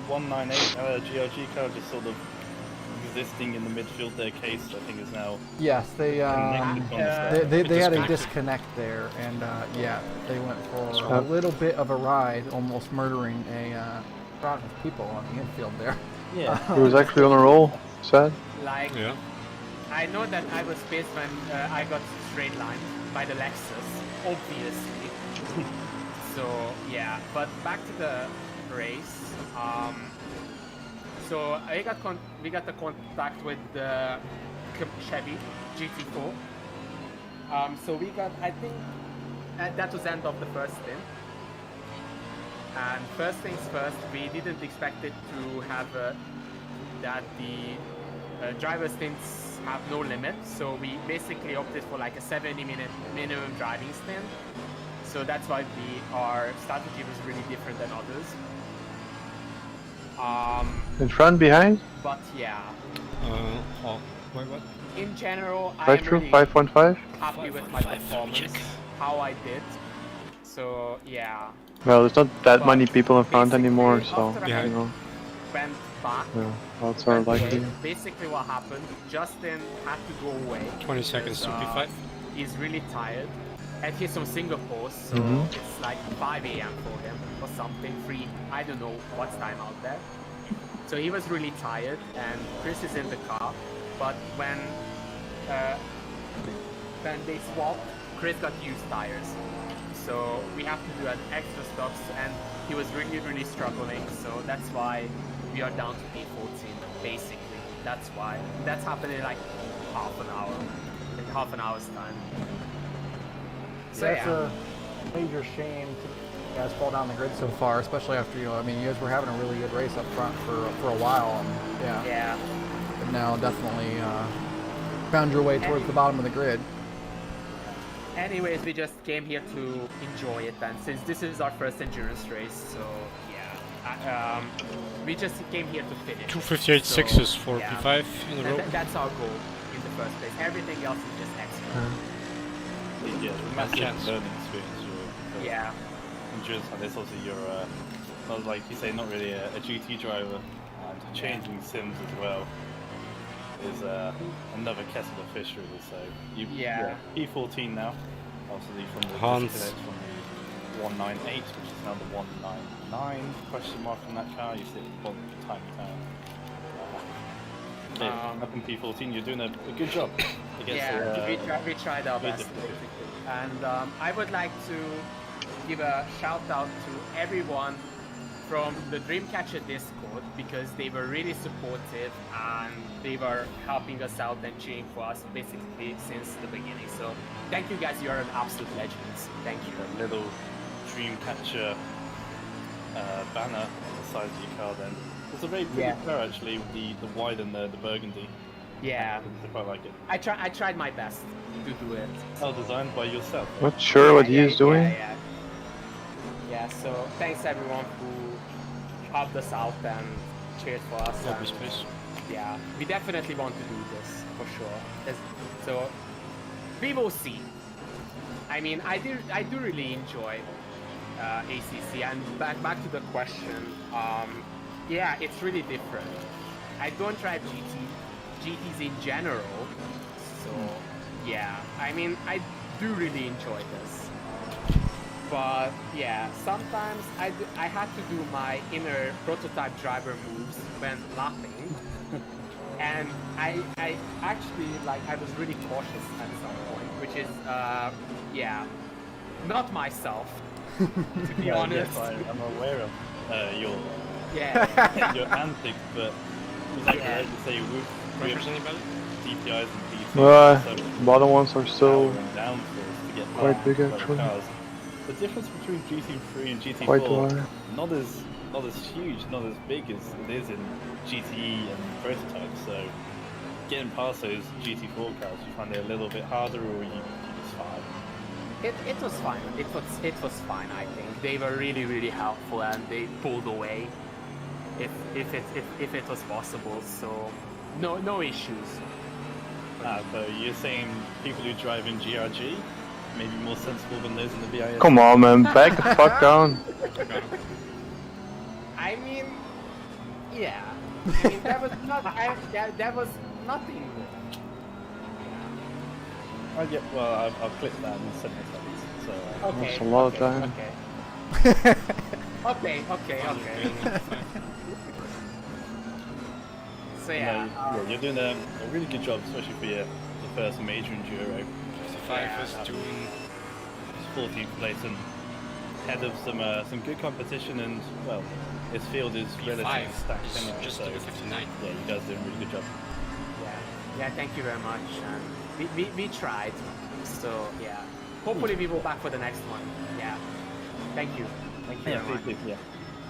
198 GLG car just sort of existing in the midfield there? Case I think is now Yes, they connected on the start. they had a disconnected. disconnect there, and yeah, they went for a Yep. little bit of a ride, almost murdering a crowd of people on the infield there. Yeah. He was actually on a roll. Sad. Like, Yeah. I know that I was pissed when I got straight lined by the Lexus, obviously. So yeah, but back to the race. So we got the contact with the Chevy GT4. So we got, I think, that was end of the first stint. And first things first, we didn't expect it to have that the driver stints have no limit. So we basically opted for like a 70-minute minimum driving stint. So that's why our strategy was really different than others. In front, behind. But yeah, Oh, wait, what? in general, I Right am through. really 5.5. happy with my 5.5, performance, check. how I did. So yeah, Well, there's not that But many people in front basically, anymore, so after I you Behind. know, went back, yeah, odds are went away, likely. basically what happened, Justin had to go away. 20 seconds to P5. He's really tired. And he's from Singapore, so Mhm. it's like 5 a.m. for him or something, 3, I don't know what's time out there. So he was really tired, and Chris is in the car, but when they swapped, Chris got used tires. So we have to do an extra stops, and he was really struggling, so that's why we are down to P14, basically. That's why. That's happened in like half an hour, in half an hour's time. So That's yeah. a major shame to you guys fall down the grid so far, especially after, you know, I mean, you guys were having a really good race up front for a while, and yeah. Yeah. But now definitely found your way towards the bottom of the grid. Anyways, we just came here to enjoy it, and since this is our first endurance race, so yeah, we just came here to finish. 258 So, sixes for yeah. P5 in a row. That's our goal in the first place. Everything else is just extra. Yeah, massive chance. learning experience. You're, Yeah. endurance like this, obviously you're, not like you say, not really a GT driver, and changing sims as well is another kettle of fish really. So you P14 now, obviously from the Hans. disconnect from the 198, which is now the 199 question mark on that car. You see it on the time up in P14, you're doing a good job. We tried our best, basically. And I would like to give a shout out to everyone from the Dreamcatcher Discord, because they were really supportive and they were helping us out and cheering for us basically since the beginning. So thank you guys, you are an absolute legends. Thank you. A little Dreamcatcher banner on the side of your car then. It's a very pretty car actually, with the white and the burgundy. Yeah. I quite like it. I tried my best to do it. Oh, designed by yourself. Not sure what he is doing. Yeah, so thanks everyone who helped us out and cheered for us. Lobby space. Yeah, we definitely want to do this for sure. So we will see. I mean, I do really enjoy ACC, and back to the question. Yeah, it's really different. I don't drive GTs in general, so yeah. I mean, I do really enjoy this. But yeah, sometimes I had to do my inner prototype driver moves when lapping, and I actually I was really cautious at some point, which is not myself, to be honest. Yes, I'm aware of your your antics, but like I say, we have anybody? DPIs and PCs, so Bottom ones are still downforce to get quite big by actually. cars. The difference between GT3 and GT4 Quite wide. not as huge, not as big as it is in GTE and prototype. So getting past those GT4 cars, you find it a little bit harder, or you just fine. It was fine. It was fine. I think they were really helpful, and they pulled away if it was possible. So no issues. So you're saying people who drive in GRG maybe more sensible than those in the VIS? Come on, man, back the fuck down. I mean, yeah. I mean, there was nothing. Yeah, well, I'll clip that and send it to you. So, Okay. That's a lot of time. Okay. So yeah. You're doing a really good job, especially for your first major enduro. 55 is doing 14th place and head of some good competition, and well, his field is relatively stacked. is Anyway, just so, over 59. yeah, you guys doing a really good job. Yeah, thank you very much. We tried, so yeah. Hopefully we will back for the next one. Yeah. Thank you very much. Please, yeah.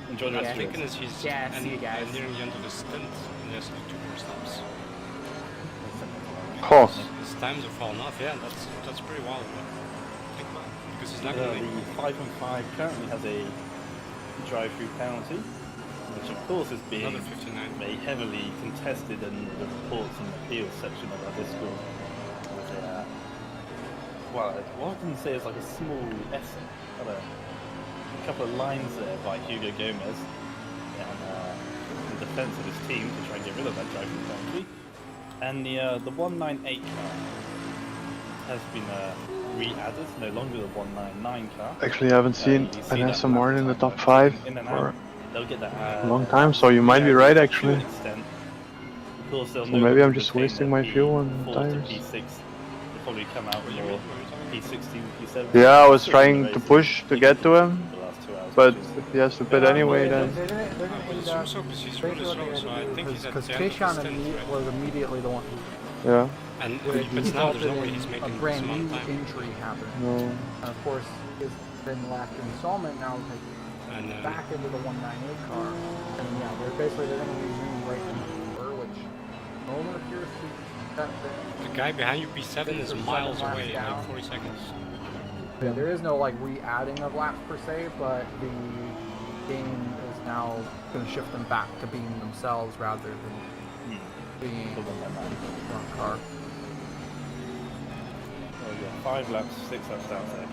Enjoy the rest of Thinking your is he's see you guys. nearing the end of his stint, and he has to do 2 more stops. Oh, His times are falling off. Yeah, that's pretty wild. But think about it. Because he's not The gonna. 5-5 currently has a drive-through penalty, which of course is being Another 59. very heavily contested in the reports and appeals section of our Discord. With a, well, what I can say is like a small essay, a couple of lines there by Hugo Gomez in defense of his team to try and get rid of that drive-through penalty. And the 198 car has been re-added, no longer the 199 car. Actually, I haven't seen You see an that Aston Martin in the lap top time 5 in and for out. They'll get that a long time, so you might be right actually. to an extent. Of course, they'll So no maybe longer I'm just retain wasting their my fuel on P4 tires. to P6. They'll probably come out What do you more mean? What are you talking about? P16, P7. Yeah, I was Still in trying the to race push to get to him, for the last 2 hours, but which is- if he has to pit Yeah, anyway, well, then They're gonna I would end assume up. so, because he's Basically, really slow, so I think he's at because the end of his Keishan stint, right? was immediately the one yeah, And who if he pits now, there's no way resulted he's in making a this brand amount new of time. injury happen. no. And of course, it's been last installment now taking And back into the 198 car. And yeah, they're going to resume right in the order, which no one appears to. the guy behind you, P7, is 6 or 7 miles laps away, down. like 40 seconds. Yeah, there is no like re-adding of laps per se, but the game is now going to shift them back to being themselves rather than being The 199. front car. Oh yeah, 5 laps, 6 laps down there.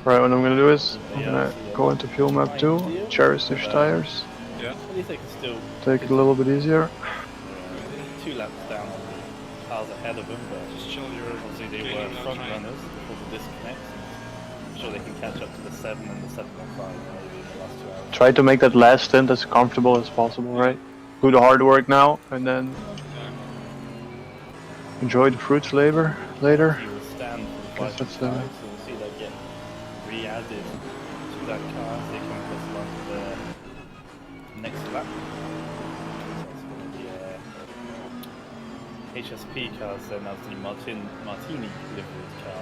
Right, what I'm gonna do is I'm gonna go into fuel map 2, cherish tires, Yeah. At least they can still take it a little bit easier. 2 laps down, cars ahead of them, but Just chill your obviously they gaining were no front time. runners before the disconnect. I'm sure they can catch up to the 7 and the 7.5 maybe in the last 2 hours. Try to make that last stint as comfortable as possible, right? Do the hard work now, and then enjoy the fruits later. You will stand for Guess the that's 5.5, so we'll see that get re-added to that car as they come across along the next lap. The HSP cars then as the Martini delivered car.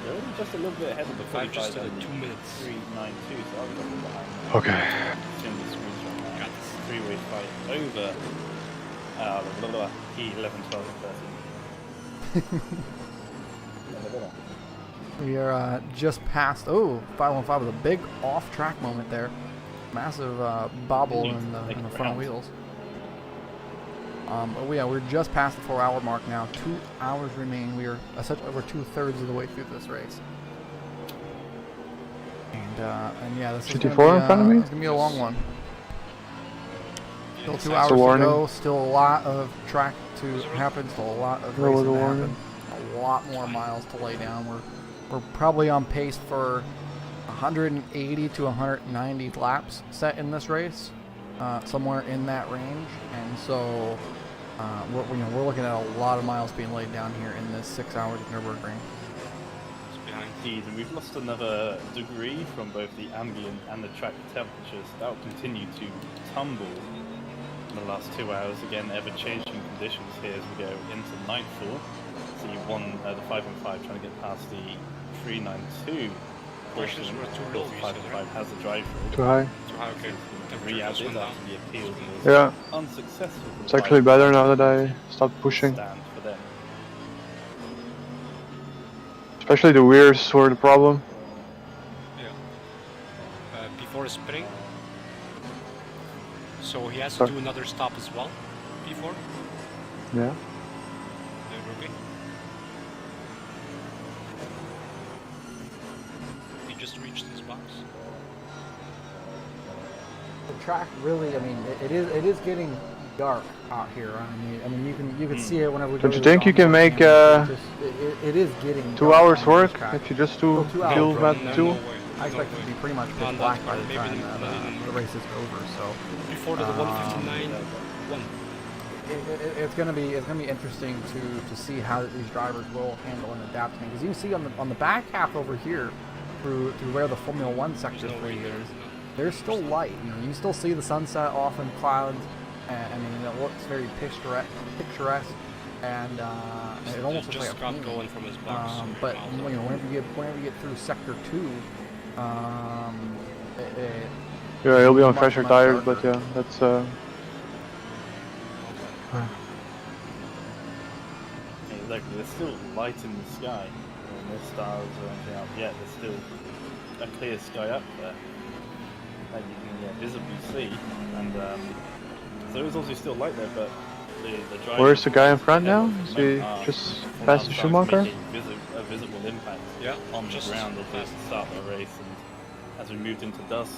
They're only just a little bit ahead of the 5 just 45 at and 2 minutes. 392, so I was a little behind. Okay. Seeing the screenshot now. Got this. Three-way fight over P11, 12, and 13. We are just past. Oh, 515 with a big off-track moment there. Massive bobble in the front wheels. But we're just past the 4-hour mark now. 2 hours remain. We're 2/3 of the way through this race. And yeah, this is gonna GT4 be, in front of me? It's gonna be a long one. Still 2 That's hours a to warning. go. Still a lot of track to happen. Still a lot of There was racing a to happen. warning. A lot more miles to lay down. We're probably on pace for 180 to 190 laps set in this race, somewhere in that range. And so we're looking at a lot of miles being laid down here in this 6 hours of Nurburgring. It's behind. Indeed, and we've lost another degree from both the ambient and the track temperatures. That will continue to tumble in the last 2 hours. Again, ever-changing conditions here as we go into nightfall. So you won the 5-5 trying to get past the 392. Pressures were too Of low, course, you said, 5-5 right? has the drive through. Too high. Too high, okay. Temperature just Re-added went down. after the appeal was Yeah, unsuccessful. for it's the actually 5-5 better now that I stopped pushing. stand for them. Especially the rears were the problem. Yeah. Before is spring. So he has to Sorry. do another stop as well. Before. Yeah. Nurburgring. He just reached his box. The track really, I mean, it is getting dark out here. I mean, you can see it whenever we go. Don't to you the think you can onboard make camera. It is getting 2 dark hours on work this track. if you just do Still 2 hours, fuel bro. map No, 2? no way. I expect No it to way. be pretty much Not pitch that black by far, the maybe time not even the race is over. So Before the 159. it's gonna be interesting to see how these drivers will handle and adapt. Because you see on the back half over here, through where the Formula One Sector 3 is, there's still light. You still see the sunset off in clouds. I mean, it looks very picturesque, and it almost looks just like a got painting. going from his box. But whenever you get through Sector 2, Yeah, he'll be on much, fresher much tires, darker. but yeah, that's Yeah, exactly. There's still light in the sky. no stars or anything out yet. There's still a clear sky up there that you can visibly see, and so there's obviously still light there, but the drivers. Where's the guy in front now? Is he are just from past the outside Schumacher? making a visible impact Yeah, on the just ground as they start the race, and as we moved into dusk,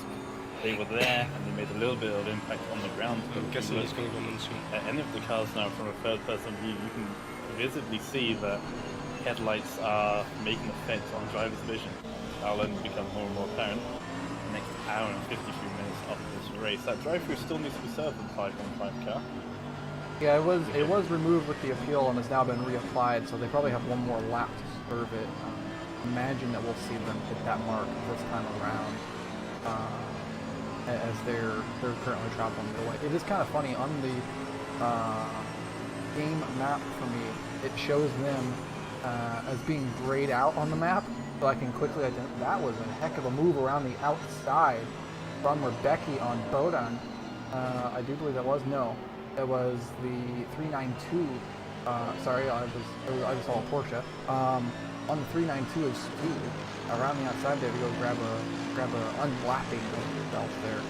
they were there and they made a little bit of impact on the ground. I'm guessing he's gonna come in soon. At any of the cars now, from a third-person view, you can visibly see that headlights are making effect on driver's vision. That'll only become more and more apparent in the next hour and 53 minutes of this race. That drive-through still needs to be served in 515 car. Yeah, it was removed with the appeal and has now been reapplied, so they probably have one more lap to serve it. Imagine that we'll see them hit that mark this time around, as they're currently traveling their way. It is kind of funny on the game map for me. It shows them as being grayed out on the map, so I can quickly identify. That was a heck of a move around the outside from Rebecca on Bodan. I do believe that was no. It was the 392. Sorry, I just saw a Porsche. On the 392 of Stu, around the outside there to go grab a unlapping of himself there.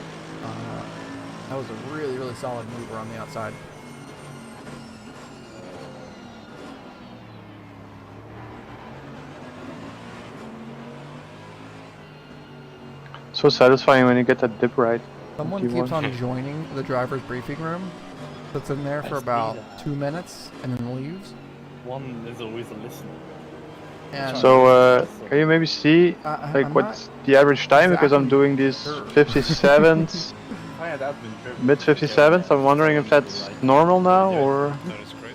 That was a really, really solid move around the outside. So satisfying when you get that dip right. Someone Keep keeps on. on joining the driver's briefing room. Sits in there for about 2 minutes and then leaves. One is always a listener. And So can you maybe see like I'm what's the average time? Because I'm doing these sure. 57s, I had admin driven. mid 57s. I'm wondering if that's normal now or That is great.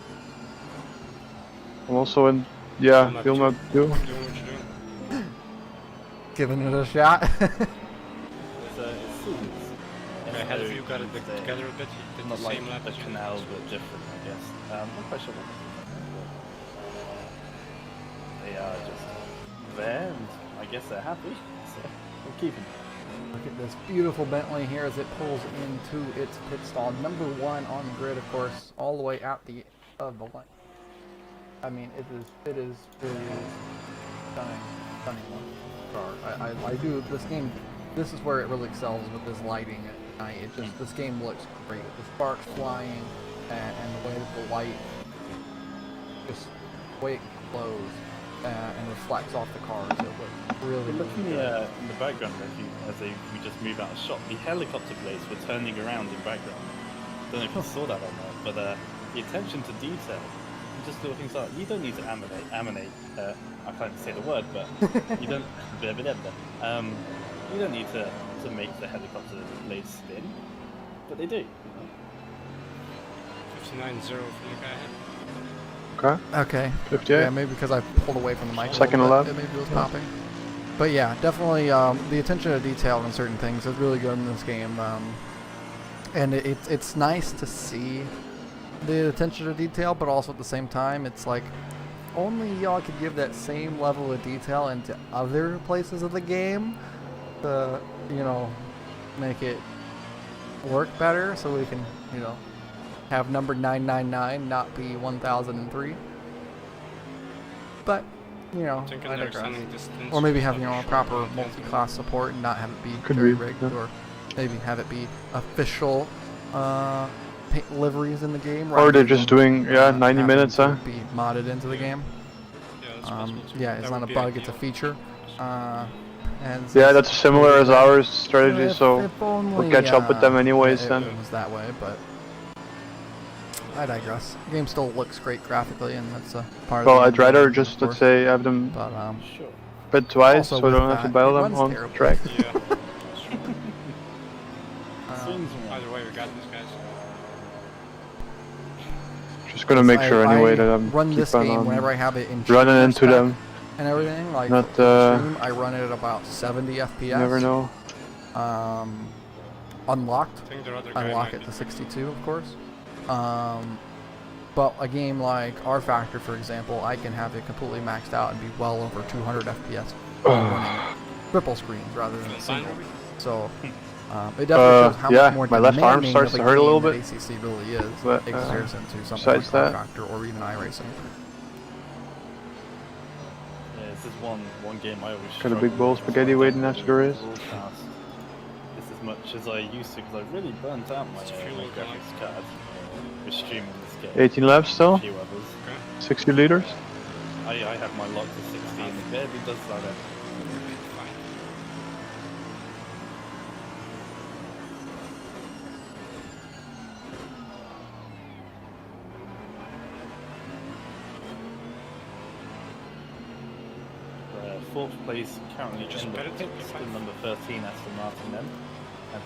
I'm also in film mode 2. Doing what you're doing. giving it a shot. It seems. Okay, ahead of you got it together a bit. You did Not the like same lap the as you canal, did. but different, I guess. Not quite sure. They are just there, and I guess they're happy, so we'll keep them. Look at this beautiful Bentley here as it pulls into its pit stall. Number 1 on the grid, of course, all the way out the line. I mean, it is stunning car. I do this game. This is where it really excels with this lighting at night. It just this game looks great. The sparks flying and the way that the light just the way it glows and reflects off the cars. It looks really, Look really in good. the background as we just move out of shot. The helicopter blades were turning around in background. Don't know if you saw that or not, but the attention to detail, and just little things like you don't need to animate. I can't say the word, but you don't. You don't need to make the helicopter blades spin, but they do. 59-0 from the guy ahead. Okay, Okay. 58. Yeah, maybe because I pulled away from the mic. Second a little lap. bit, maybe it was popping. But yeah, definitely the attention to detail on certain things is really good in this game. And it's nice to see the attention to detail, but also at the same time, it's like only y'all could give that same level of detail into other places of the game to, make it work better so we can, have number 999 not be 1003. But, I Thinking they're digress. extending distance. Or maybe having, Short proper lap, yeah. multi-class support and not have it be Could very be, rigged, yeah. or maybe have it be official liveries in the game. Or rather they're just than, doing 90 having minutes, to huh? be modded into the game. Yeah, that's possible too. Yeah, it's That not a would be bug, it's a ideal. feature. And Yeah, since- that's similar as our strategy, if so only, we'll catch up with them anyways it then. was that way, but I digress. The game still looks great graphically, and that's a part Well, of the I'd game, rather of just, course. let's say, have them But Sure. bid twice, also so I don't with have to that, battle it them runs on terribly. track. Yeah. That's true. Swings one. Either way, we got these guys. Just gonna make sure anyway that I'm run this keep on, game whenever I have it in running shooter into spec them. and everything. Like Not, for the stream, I run it at about 70 FPS. You never know. Unlocked. I think the other I guy lock might it be to 62, of course. But a game like R Factor, for example, I can have it completely maxed out and be well over 200 FPS running triple screens rather than Fine, single. Ruby? So it definitely shows how yeah, much more my left arm demanding starts of to hurt a game little that bit, ACC really is but, in comparison to something besides like R that- Factor or even iRacing. Yeah, This is one game I always Got a struggle big bowl of with, spaghetti so I waiting don't after the really race. broadcast this as much as I used to, because I really burnt out my, It's a fuel my going. graphics card with streaming this game. 18 laps A still, few others. 60 liters. I have my lock to 60 and it barely does that. Fine. Fourth place currently Just in the bet it, pits it's fine. with number 13 Aston Martin then. And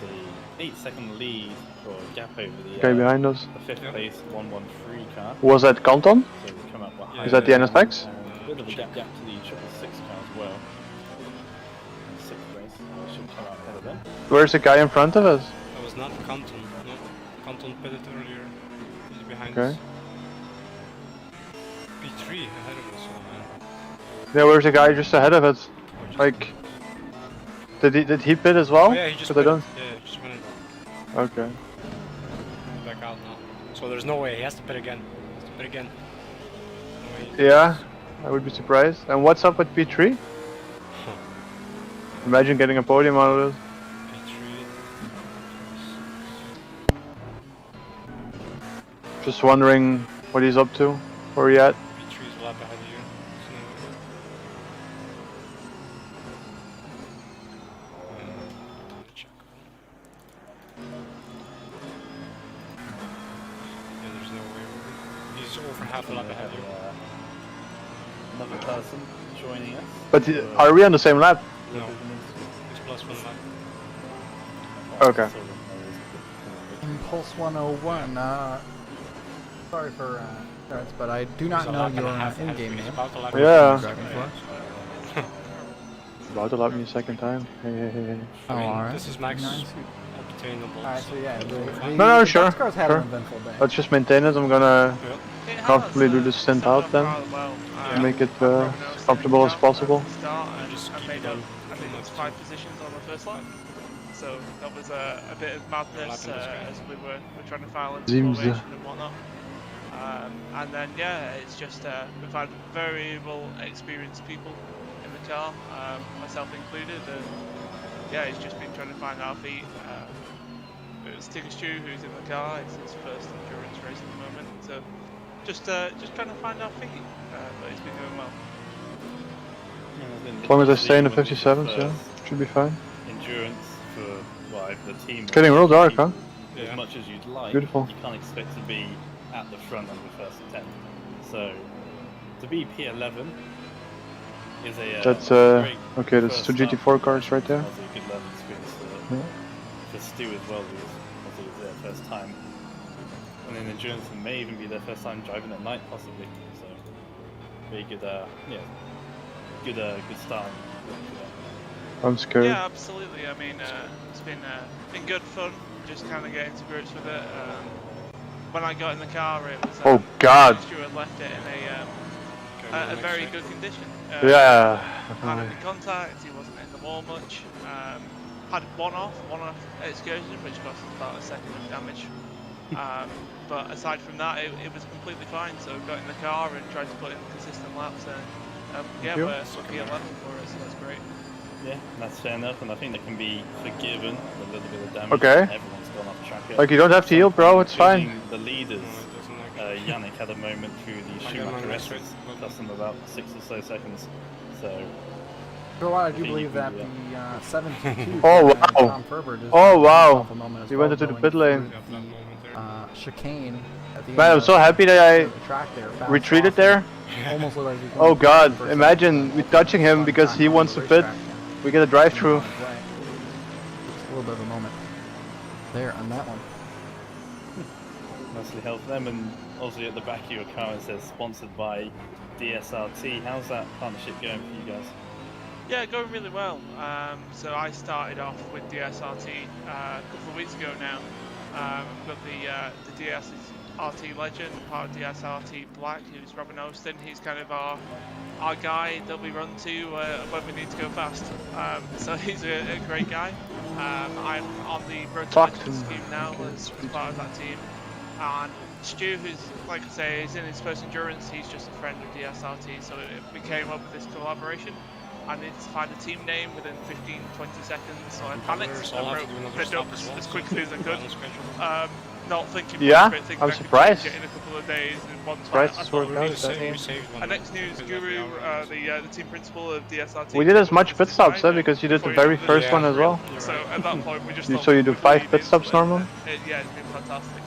the 8-second lead or gap over the, Guy behind us. the fifth Yeah. place 113 car. Was that Canton? So we come up behind. Is that the them, NSX? and a bit of a gap to the 666 car as well. In sixth place, we should come out ahead of them. Where's the guy in front of us? That was not Canton. No, Canton pitted earlier. He's behind Okay. us. P3 ahead of us, oh man. Yeah, where's the guy just ahead of us? Or just- Like, did he pit as well? Oh yeah, he just 'Cause I pitted. don't. Yeah, he just went in. Okay. Back out now. So there's no way, he has to pit again. He has to pit again. No way. Yeah, I would be surprised. And what's up with P3? Imagine getting a podium out of this. P3. Just wondering what he's up to. Where he at? P3 is a lap ahead of you. Check. Yeah, there's no way. He's over half a lap We ahead have of you. another person joining us. But are we on the same lap? No, he's plus 1 lap. Okay. Impulse 101. Sorry for starts, but I do not He's a know lap and a your half ahead of in-game you. He's name. about to lap Yeah. Driving for. About to lap me a second time. Hey. Oh, alright. This is max Nice. obtainable. Alright, so yeah, No, sure, Boxcars had sure. an eventful day. Let's just maintain it. I'm gonna Yeah. comfortably do this stint out then. Yeah. Make it as comfortable as possible. And just I keep made it on. I think it was 5 positions on the first lap. So that was a bit of madness Lapping this guy. as we were trying to file into Seems, formation and whatnot. And then yeah, it's just we've had very well experienced people in the car, myself included, and yeah, it's just been trying to find our feet. It's Tiggerstew who's in the car. It's his first endurance race at the moment, so just trying to find our feet. But it's been going well. As long as I stay in the 57s, yeah, should be fine. Endurance for the team. It's getting real dark, huh? As Yeah. much as you'd like, Beautiful. you can't expect to be at the front of the first 10. So to be P11 is a That's great okay. That's first two start. GT4 cars right there. Also a good learning experience Yeah. for Stu as well, because obviously it's their first time. And in endurance, it may even be their first time driving at night, possibly. So very good, good start. I'm scared. Yeah, absolutely. I mean, it's been good fun, just kind of getting to grips with it. When I got in the car, it was Oh God. Stuart left it in Okay, a next very check. good condition. Yeah. Had any contact, he wasn't in the wall much. Had one-off excursion, which cost us about a second of damage. But aside from that, it was completely fine. So got in the car and tried to put in consistent laps, and yeah, you. we're P11 for it, so that's great. Yeah, that's fair enough, and I think that can be forgiven a little bit of damage. Okay. Everyone's gone off track. Like you don't have to yield, bro. It's fine. Including The leaders, No, it doesn't actually. Yannick had a moment through the I got Schumacher my S's, next race. cost them about 6 or so seconds. So For a while, I do think you believe can that do the 722 Oh, for, wow. Tom Ferber just Oh, had wow. himself a moment as He well, went into the going pit lane. through Got that moment there. the, chicane at the Man, end I'm of so happy that the track there, bounced retreated off there. and almost looked like he was Oh going God. for a Imagine second. we touching him Fun because time he on wants the to pit. racetrack. We get a drive-through. Just a little bit of a moment there on that one. nicely helped them, and obviously at the back of your car it says sponsored by DSRT. How's that partnership going for you guys? Yeah, going really well. So I started off with DSRT a couple of weeks ago now. We've got the DSRT legend, part of DSRT Black, who's Robin Austin. He's kind of our guy that we run to when we need to go fast. So he's a great guy. I'm on the Road to Talk Legends to him. scheme now as part of that team. And Stu, who's, like I say, is in his first endurance, he's just a friend of DSRT, so we came up with this collaboration. I needed to find a team name within 15-20 seconds, so I panicked I'll and have wrote to do another the stop ducks well, as so quickly as I could. balance schedule. Not thinking Yeah, much of it, thinking I'm I could surprised. change it in a couple of days in one Surprised time. I it's thought worked it would out be that insane. way. saved one. And next news, because of the Guru, hour, the team principal of DSRT, We did came as up much with pit this stops, design, because you did the before very knew first it one was as real. well. You're So right. at that point, we just You- thought so you we'd do do 5 it pit stops instantly, normal? and yeah, it's been fantastic.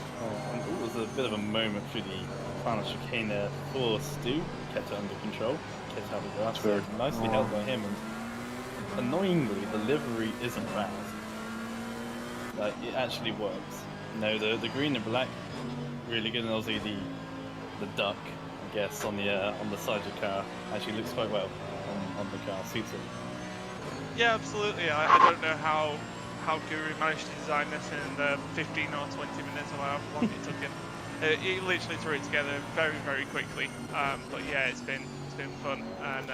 And it was a bit of a moment through the final chicane there for Stu. Kept it under control, kept out of the grass, so Weird. nicely held by him. And annoyingly, the livery isn't bad. Like, it actually works. No, the green and black, really good, and obviously the duck, I guess, on the side of the car actually looks quite well on the car, suits it. Yeah, absolutely. I don't know how Guru managed to design this in the 15 or 20 minutes or however long it took him. He literally threw it together very, very quickly. But yeah, it's been fun, and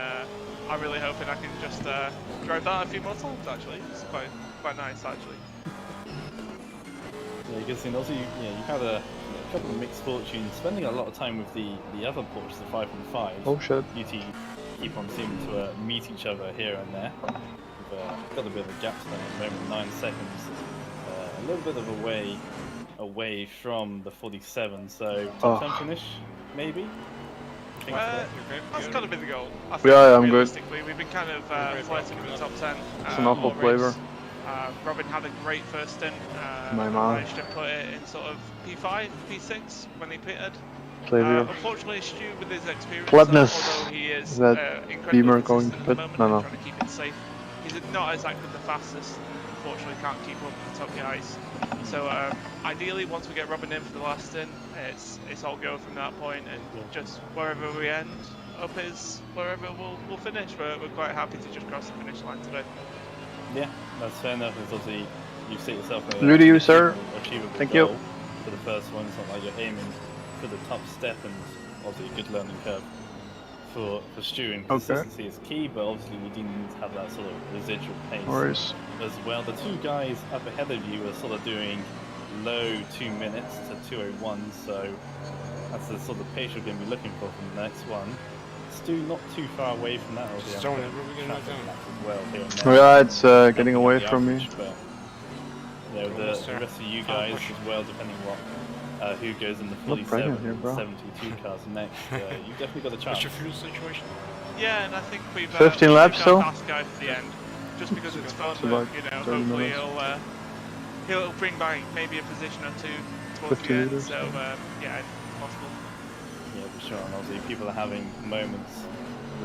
I'm really hoping I can just drive that a few more times. Actually, it's quite nice actually. Yeah, you can see, and also you had a couple of mixed fortunes, spending a lot of time with the other Porsche, the 5.5. Oh shit. You two keep on seeming to meet each other here and there. We've got a bit of a gap to them at the moment, 9 seconds. A little bit of away from the 47, so top 10 finish, maybe? That's kind of been the goal. I think Yeah, I'm good. realistically, we've been kind of flirting with the top 10. It's an awful all flavor. race. Robin had a great first stint. My mom. Managed to put it in sort of P5, P6 when he pitted. Flavor. Unfortunately, Stu, with his experience, Plebness. although he is Is that incredibly Beamer consistent going at to the pit? moment No, and no. trying to keep it safe, he's not exactly the fastest. Unfortunately, can't keep up with the top guys. So ideally, once we get Robin in for the last stint, it's all go from that point, and just wherever we end up is wherever we'll finish. We're quite happy to just cross the finish line today. Yeah, that's fair enough. It's obviously, you've set yourself a Salute to you, sir. achievable Thank you. goal for the first one. It's not like you're aiming for the top step, and obviously a good learning curve for Stu, and consistency is key, but obviously we do need to have that sort of residual pace Worries. as well. The two guys up ahead of you are sort of doing low 2 minutes to 2:01, so that's the sort of pace you're going to be looking for from the next one. Stu not too far away from that. Obviously, Stone I'm it, we're gonna traffic down. laps as well here and Oh there. yeah, it's getting Not away the from me. average, but, you know, the rest of you guys as well, depending what who goes in the Look 47 pregnant here, and bro. 72 cars next, you've definitely got a chance. What's your fuel situation? Yeah, and I think we've 15 laps picked still? our fast guy for the end, just because it's fun. It's about You know, 30 hopefully minutes. he'll bring back maybe a position or two towards 50 the end. liters. So yeah, it's possible. Yeah, for sure. And obviously, people are having moments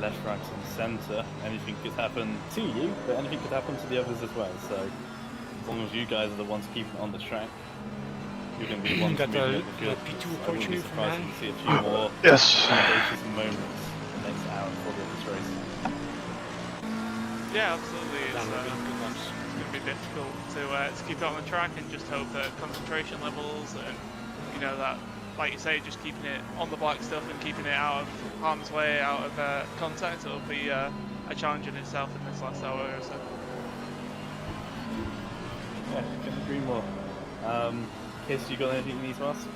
left, right, and centre. Anything could happen to you, but anything could happen to the others as well. So, as long as you guys are the ones keeping it on the track, you're going to be the ones Got moving the up the field. P2 I wouldn't be opportunity for surprised man. to see a few more Yes. audacious moments the next hour for this race. Yeah, absolutely. It's Down the good laps. going to be difficult to keep it on the track and just hope that concentration levels and that, like you say, just keeping it on the black stuff and keeping it out of harm's way, out of contact. It'll be a challenge in itself in this last hour or so. Yeah, couldn't agree more. Case, you got anything you need to ask?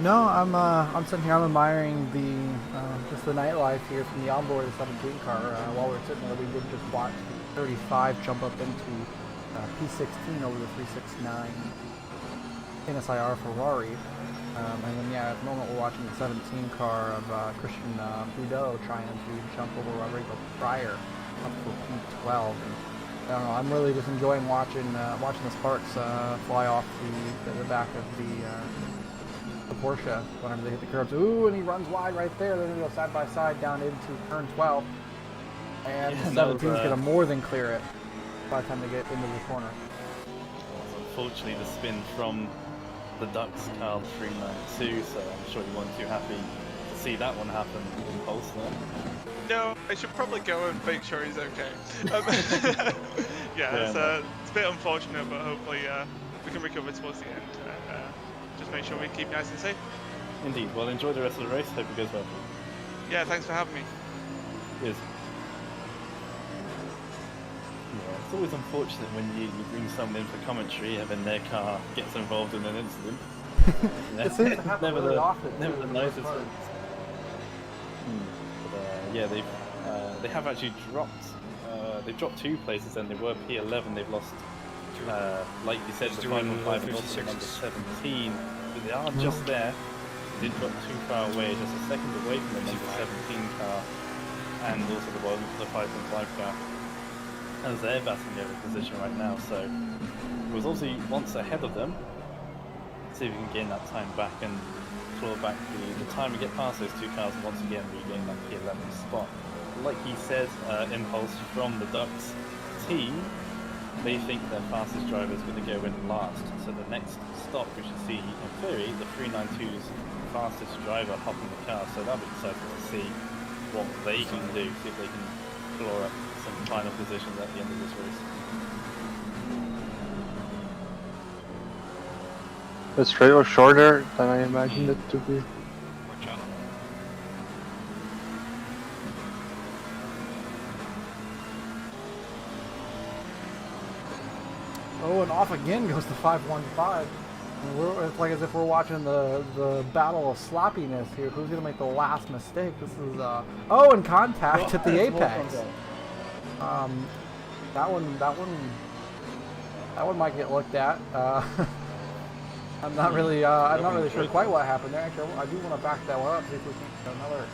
No, I'm sitting here. I'm admiring just the nightlife here from the onboard of the 17 car. While we're sitting there, we did just watch the 35 jump up into P16 over the 369 NSIR Ferrari. And then yeah, at the moment we're watching the 17 car of Christian Boudot trying to jump over Rodrigo Pryor up to P12. And, I don't know. I'm really just enjoying watching the sparks fly off the back of the Porsche whenever they hit the curbs. Ooh, and he runs wide right there. They're gonna go side by side down into turn 12, and Yeah, the no, 17's gonna more than clear it by the time they get into the corner. Unfortunately, the spin from the Ducks Carl 392, so I'm sure you weren't too happy to see that one happen in Pulse there. No, I should probably go and make sure he's okay. Yeah, it's a bit unfortunate, but hopefully we can recover towards the end and just make sure we keep nice and safe. Indeed. Well, enjoy the rest of the race. Hope it goes well. Yeah, thanks for having me. Cheers. Yeah, it's always unfortunate when you bring someone in for commentary and then their car gets involved in an incident. It seems to happen never really the, often. Never too, the for most nicest part. ones. But yeah, they have actually dropped. They dropped 2 places and they were P11. They've lost, like you said, Just the doing 515 and also the number 17. But they are just there. They did drop too far away, just a second away from the number 17 car and also the 5.5 car. As they're batting over position right now, so it was obviously once ahead of them. See if we can gain that time back and claw back the time and get past those 2 cars and once again regain that P11 spot. Like he said, Impulse from the Ducks team, they think their fastest driver is going to go in last. So the next stop we should see, in theory, the 392's fastest driver hop in the car. So that'll be exciting to see what they can do, see if they can claw up some final positions at the end of this race. The straight was shorter than I imagined it to be. Watch out. Oh, and off again goes the 515. And it's like as if we're watching the battle of sloppiness here. Who's gonna make the last mistake? This is oh, and contact at the apex. That one might get looked at. I'm not really sure quite what happened there. Actually, I do want to back that one up, see if we can get another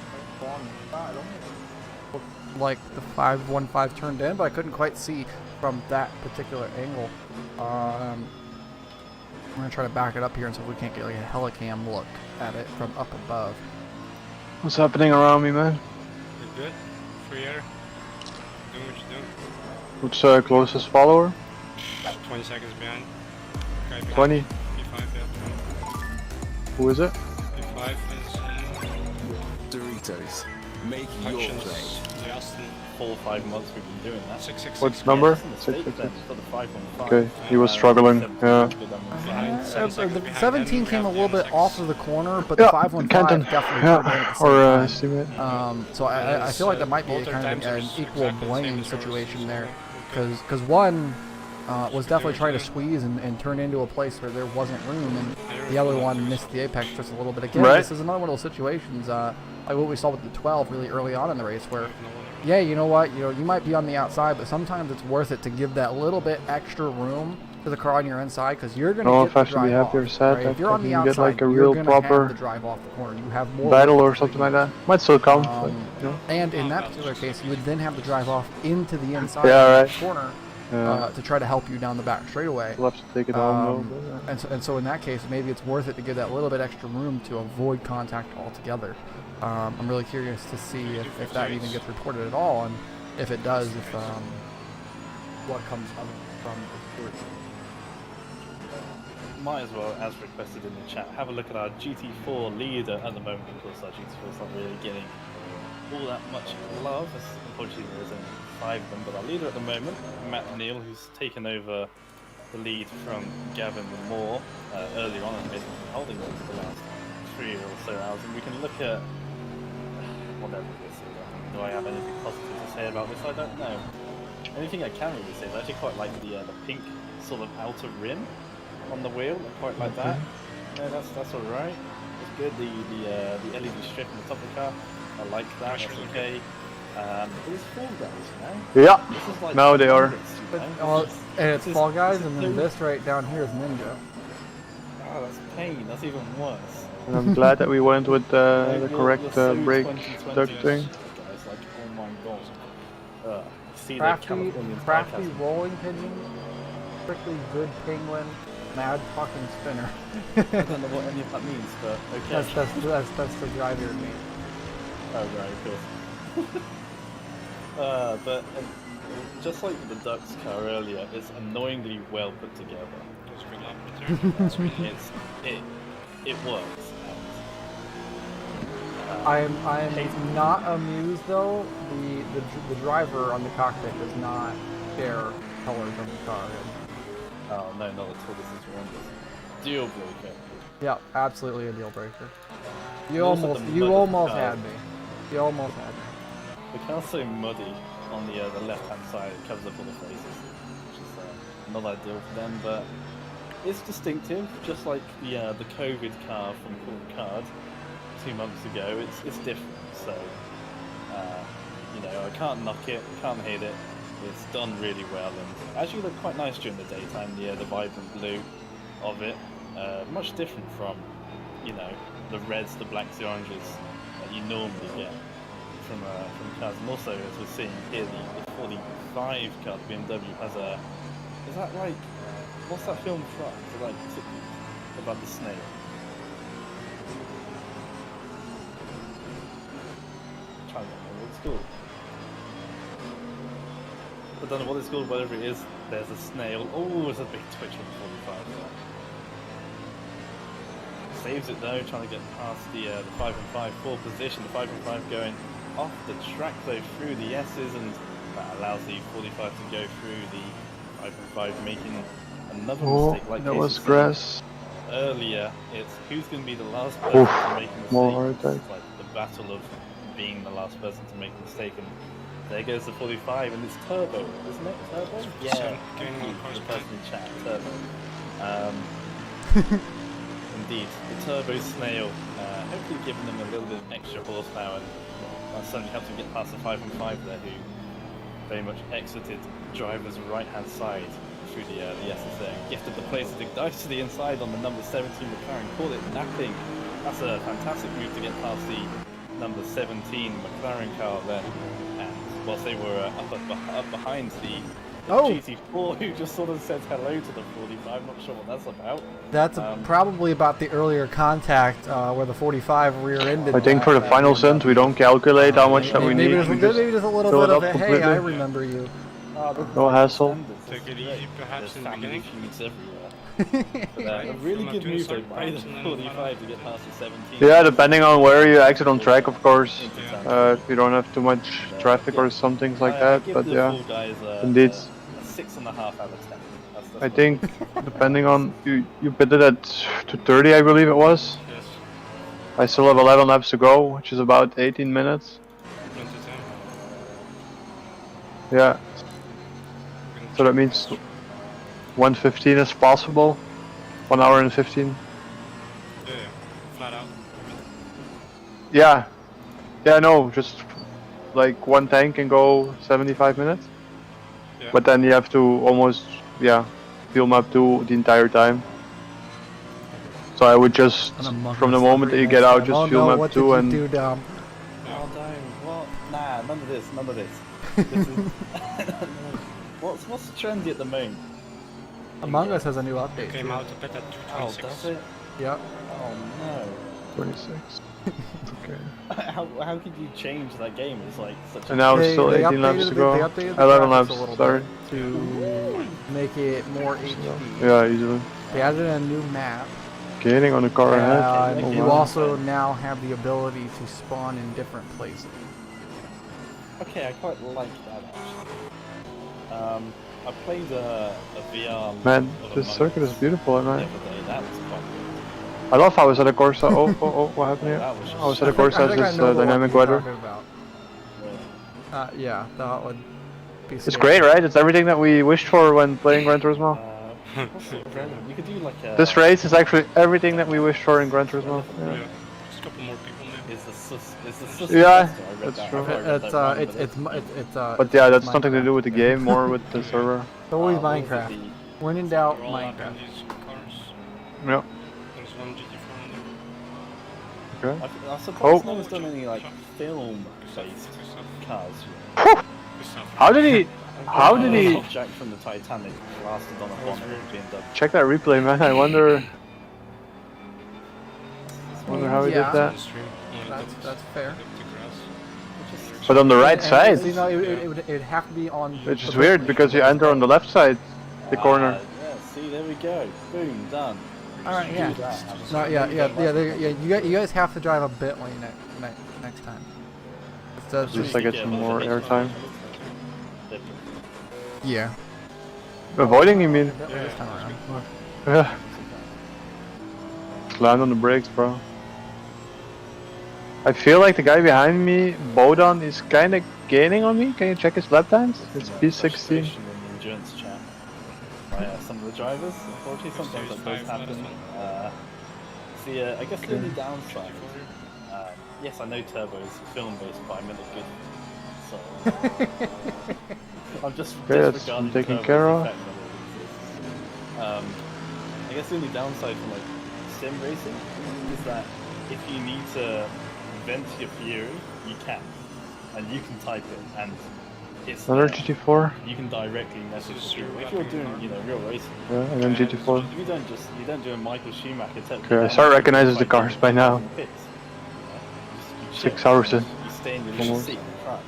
long shot. It almost looked like the 515 turned in, but I couldn't quite see from that particular angle. I'm gonna try to back it up here and see if we can't get like a helicam look at it from up above. What's happening around me, man? You're good? Free air? Doing what you're doing? What's closest follower? 20 seconds behind. Okay, behind. 20. P5, yeah. Who is it? P5 is Doritos, make your Hutchins, play. Justin. 4 or 5 months we've been doing that. 666. What's number? It's a mistake then, for the 515. Okay, he was struggling. Yeah. The 17 came a little bit off of the corner, but the Yeah, 515 Kenton. definitely Yeah, turned in at the or same time. estimate. So I feel like that might be a kind of an equal blame situation there, because one was definitely trying to squeeze and turn into a place where there wasn't room, and the other one missed the apex just a little bit. Again, Right. this is another one of those situations like what we saw with the 12 really early on in the race, where yeah, you know what, you might be on the outside, but sometimes it's worth it to give that little bit extra room to the car on your inside, because you're going to get if the I should be drive happier off. set, Right? I If you're on the can get outside, like a you're real going to have proper the drive off the corner. You have more battle room or to something use. like that. Might still come. But, you know. And in that particular case, you would then have the drive off into the inside Yeah, of right. the corner Yeah. to try to help you down the back straightaway. We'll have to take it home though. But, And so in that case, maybe it's worth it to give that little bit extra room to avoid contact altogether. I'm really curious to see if that even gets reported at all, and if it does, if what comes from the Might as well, as requested in the chat, have a look at our GT4 leader at the moment. Of course, our GT4 is not really getting all that much love. Unfortunately, there isn't 5 of them, but our leader at the moment, Matt Neal, who's taken over the lead from Gavin Moore earlier on, and basically been holding it for the last 3 or so hours. And we can look at whatever this is. Do I have anything positive to say about this? I don't know. Anything I can really say is I actually quite like the pink sort of outer rim on the wheel. I quite like that. Yeah, that's all right. It's good. The LED strip on the top of the car. I like that. That's okay. But it's Fall Guys, you know. yeah. This is like Now they are. hundreds, you know? and it's This is- Fall Guys, this is and then so- this right down here is Ninja. Oh, that's pain. That's even worse. And I'm glad that we went with the You're correct so brake 2020 duct thing. Guys, like, oh my god. See the Crafty, Californian crafty sarcasm. rolling pigeon, strictly good penguin, mad fucking spinner. I don't know what any of that means, but okay. That's the driver in me. Oh, right, of course. But just like the Ducks car earlier, it's annoyingly well put together. That was a good lap return. It works. I'm not amused though. The driver on the cockpit does not share colors of the car. Oh no, not at all. This is horrendous. Deal breaker. Yeah, absolutely a deal breaker. You Also almost the mud of the car. had me. You almost had me. The car's so muddy. on the left-hand side. It covers up all the faces, which is not ideal for them, but it's distinctive, just like the COVID car from Cool Card 2 months ago. It's different, so you know, I can't knock it, can't hate it. It's done really well, and actually look quite nice during the daytime. The vibrant blue of it, much different from, you know, the reds, the blacks, the oranges that you normally get from cars. And also, as we're seeing here, the 45 car, the BMW has a. Is that like, what's that film from? Is it like about the snail? I'm trying to remember what it's called. I don't know what it's called, whatever it is. There's a snail. Oh, there's a big twitch on the 45 there. Saves it though, trying to get past the 5 and 5 4 position. The 5 and 5 going off the track though through the S's, and that allows the 45 to go through the 5 and 5, making another mistake. Like that was grass. Earlier, it's who's going to be the last person to make a mistake. It's like the battle of being the last person to make a mistake, and there goes the 45, and it's Turbo, isn't it? Turbo? Yeah, the person in chat, Turbo. Indeed, the Turbo Snail, hopefully giving them a little bit of extra horsepower, and that certainly helps them get past the 5 and 5 there, who very much exited driver's right-hand side through the SS there, and gifted the place to dig dice to the inside on the number 17 McLaren, called it napping. That's a fantastic move to get past the number 17 McLaren car there, and whilst they were up behind the GT4, who just sort of said hello to the 45. Not sure what that's about. That's probably about the earlier contact where the 45 rear-ended. I think for the final stint we don't calculate how much that we need. Maybe just a little bit of a, hey, I remember you. No hassle. Take it easy, perhaps in the beginning. A really good move though by the 45 to get past the 17. Yeah, depending on where you exit on track, of course. If you don't have too much traffic or some things like that, but yeah, indeed. 6.5 out of 10. That's I think, depending on you pitted at 2:30, I believe it was. Yes. I still have 11 laps to go, which is about 18 minutes. Yeah. So that means 1:15 is possible. 1 hour and 15. Yeah, flat out. Yeah. Yeah, no, just like one tank can go 75 minutes. Yeah. But then you have to almost, fuel map 2 the entire time. So I would just, from the moment that you get out, just fuel map 2 and... Oh, don't. What? Nah, none of this, none of this. This is... what's trendy at the moment? Among Us has a new update. Came out a bit at 226. Oh, does it? Yep. Oh no. 26. Okay. How could you change that game? It's like such a... And now it's still 18 laps to go. 11 laps, sorry. To make it more HD. Yeah, easily. They added a new map. Getting on the car ahead. And you also now have the ability to spawn in different places. Okay, I quite like that actually. I played a VR. Man, this circuit is beautiful at night. The other day. That was quite good. I love how it's at a Corsa. Oh, what happened here? Oh, it's at a Corsa has this dynamic weather. Yeah, that would be. It's great, right? It's everything that we wished for when playing Gran Turismo. You could do like a... This race is actually everything that we wished for in Gran Turismo. Yeah. Just a couple more people maybe. Is the Yeah, that's true. It's But yeah, that's nothing to do with the game, more with the server. It's always Minecraft. When in doubt, Roll up in Minecraft. these cars. Yep. There's one GT4 on there. Okay. I suppose no one's done any like film-based cars yet. How did he? Jack from the Titanic blasted on a bonnet of BMW. Check that replay, man. I wonder how he did that. That's fair. But on the right side. You know, it would have to be on. Which is weird because you enter on the left side, the corner. Yeah, see, there we go. Boom, done. All right, yeah. No, you guys have to drive a bit lane next time. Just to get some more airtime. Yeah. Avoiding, you mean? This time around. Yeah. Land on the brakes, bro. I feel like the guy behind me, Bodon, is kinda gaining on me? Can you check his lap times? It's P16. Frustration in the endurance chat by some of the drivers. Unfortunately, sometimes that does happen. I guess the only downside. Yes, I know Turbo is film-based, but I meant it good. So I'm just disregarding taken Turbo's care of. effect on it. I guess the only downside for like sim racing is that if you need to vent your fury, you can, and you can type it, and it's Another GT4. you can directly message the people. If you're doing, real racing, Yeah, and then GT4. you don't do a Michael Schumacher. Okay, I start recognizing the cars by now. 6 hours in. You stay in your little seat and cry,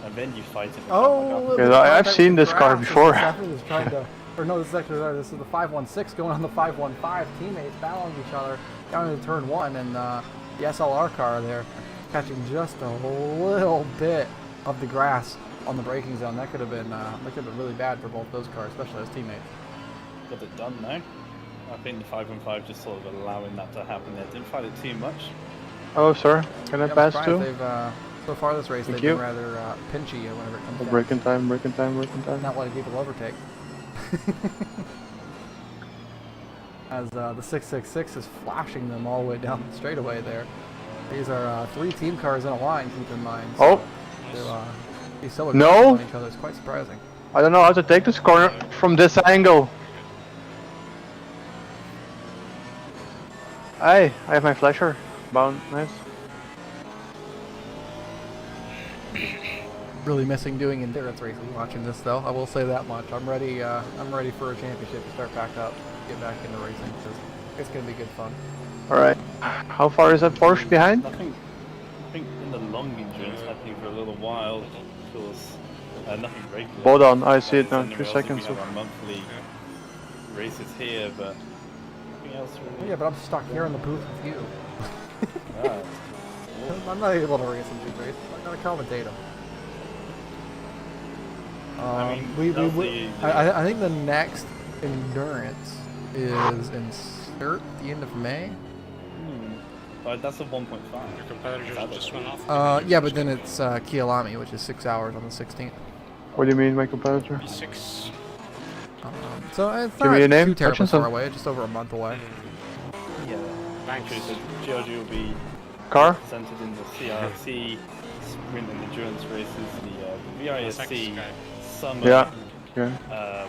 and then you fight it. Oh, Yeah, I've seen this car before. This is actually this is the 516 going on the 515. Teammates battling each other down into turn 1, and the SLR car there catching just a little bit of the grass on the braking zone. That could have been really bad for both those cars, especially as teammates. Got it done now. I think the 515 just sort of allowing that to happen there. Didn't fight it too much. Oh, sir. Can I pass too? So far this race, they've been rather pinchy whenever it comes down. Braking time. Not letting people overtake. As the 666 is flashing them all the way down the straightaway there. These are 3 team cars in a line, keep in mind. So they're so aggressive on each other. It's quite surprising. I don't know how to take this corner from this angle. I have my flasher. Bound, nice. Really missing doing endurance racing watching this though. I will say that much. I'm ready for a championship to start back up, get back into racing because it's gonna be good fun. All right. How far is that Porsche behind? I think in the long endurance happening for a little while because nothing regular. Hold on, I see it now. 3 seconds. We have our monthly races here, but nothing else really. Yeah, but I'm stuck here in the booth with you. Ah. I'm not able to race in these races. I'm gonna commentate them. I think the next endurance is in CERT, the end of May. But that's a 1.5. Your competitor just went off. Yeah, but then it's Kielami, which is 6 hours on the 16th. What do you mean, my competitor? P6. So it's Give me your not name, too terribly Hutchinson. far away, just over a month away. Yeah. Thanks. So Giorgio will be Car? presented in the CRT sprint and endurance races, the VISC summer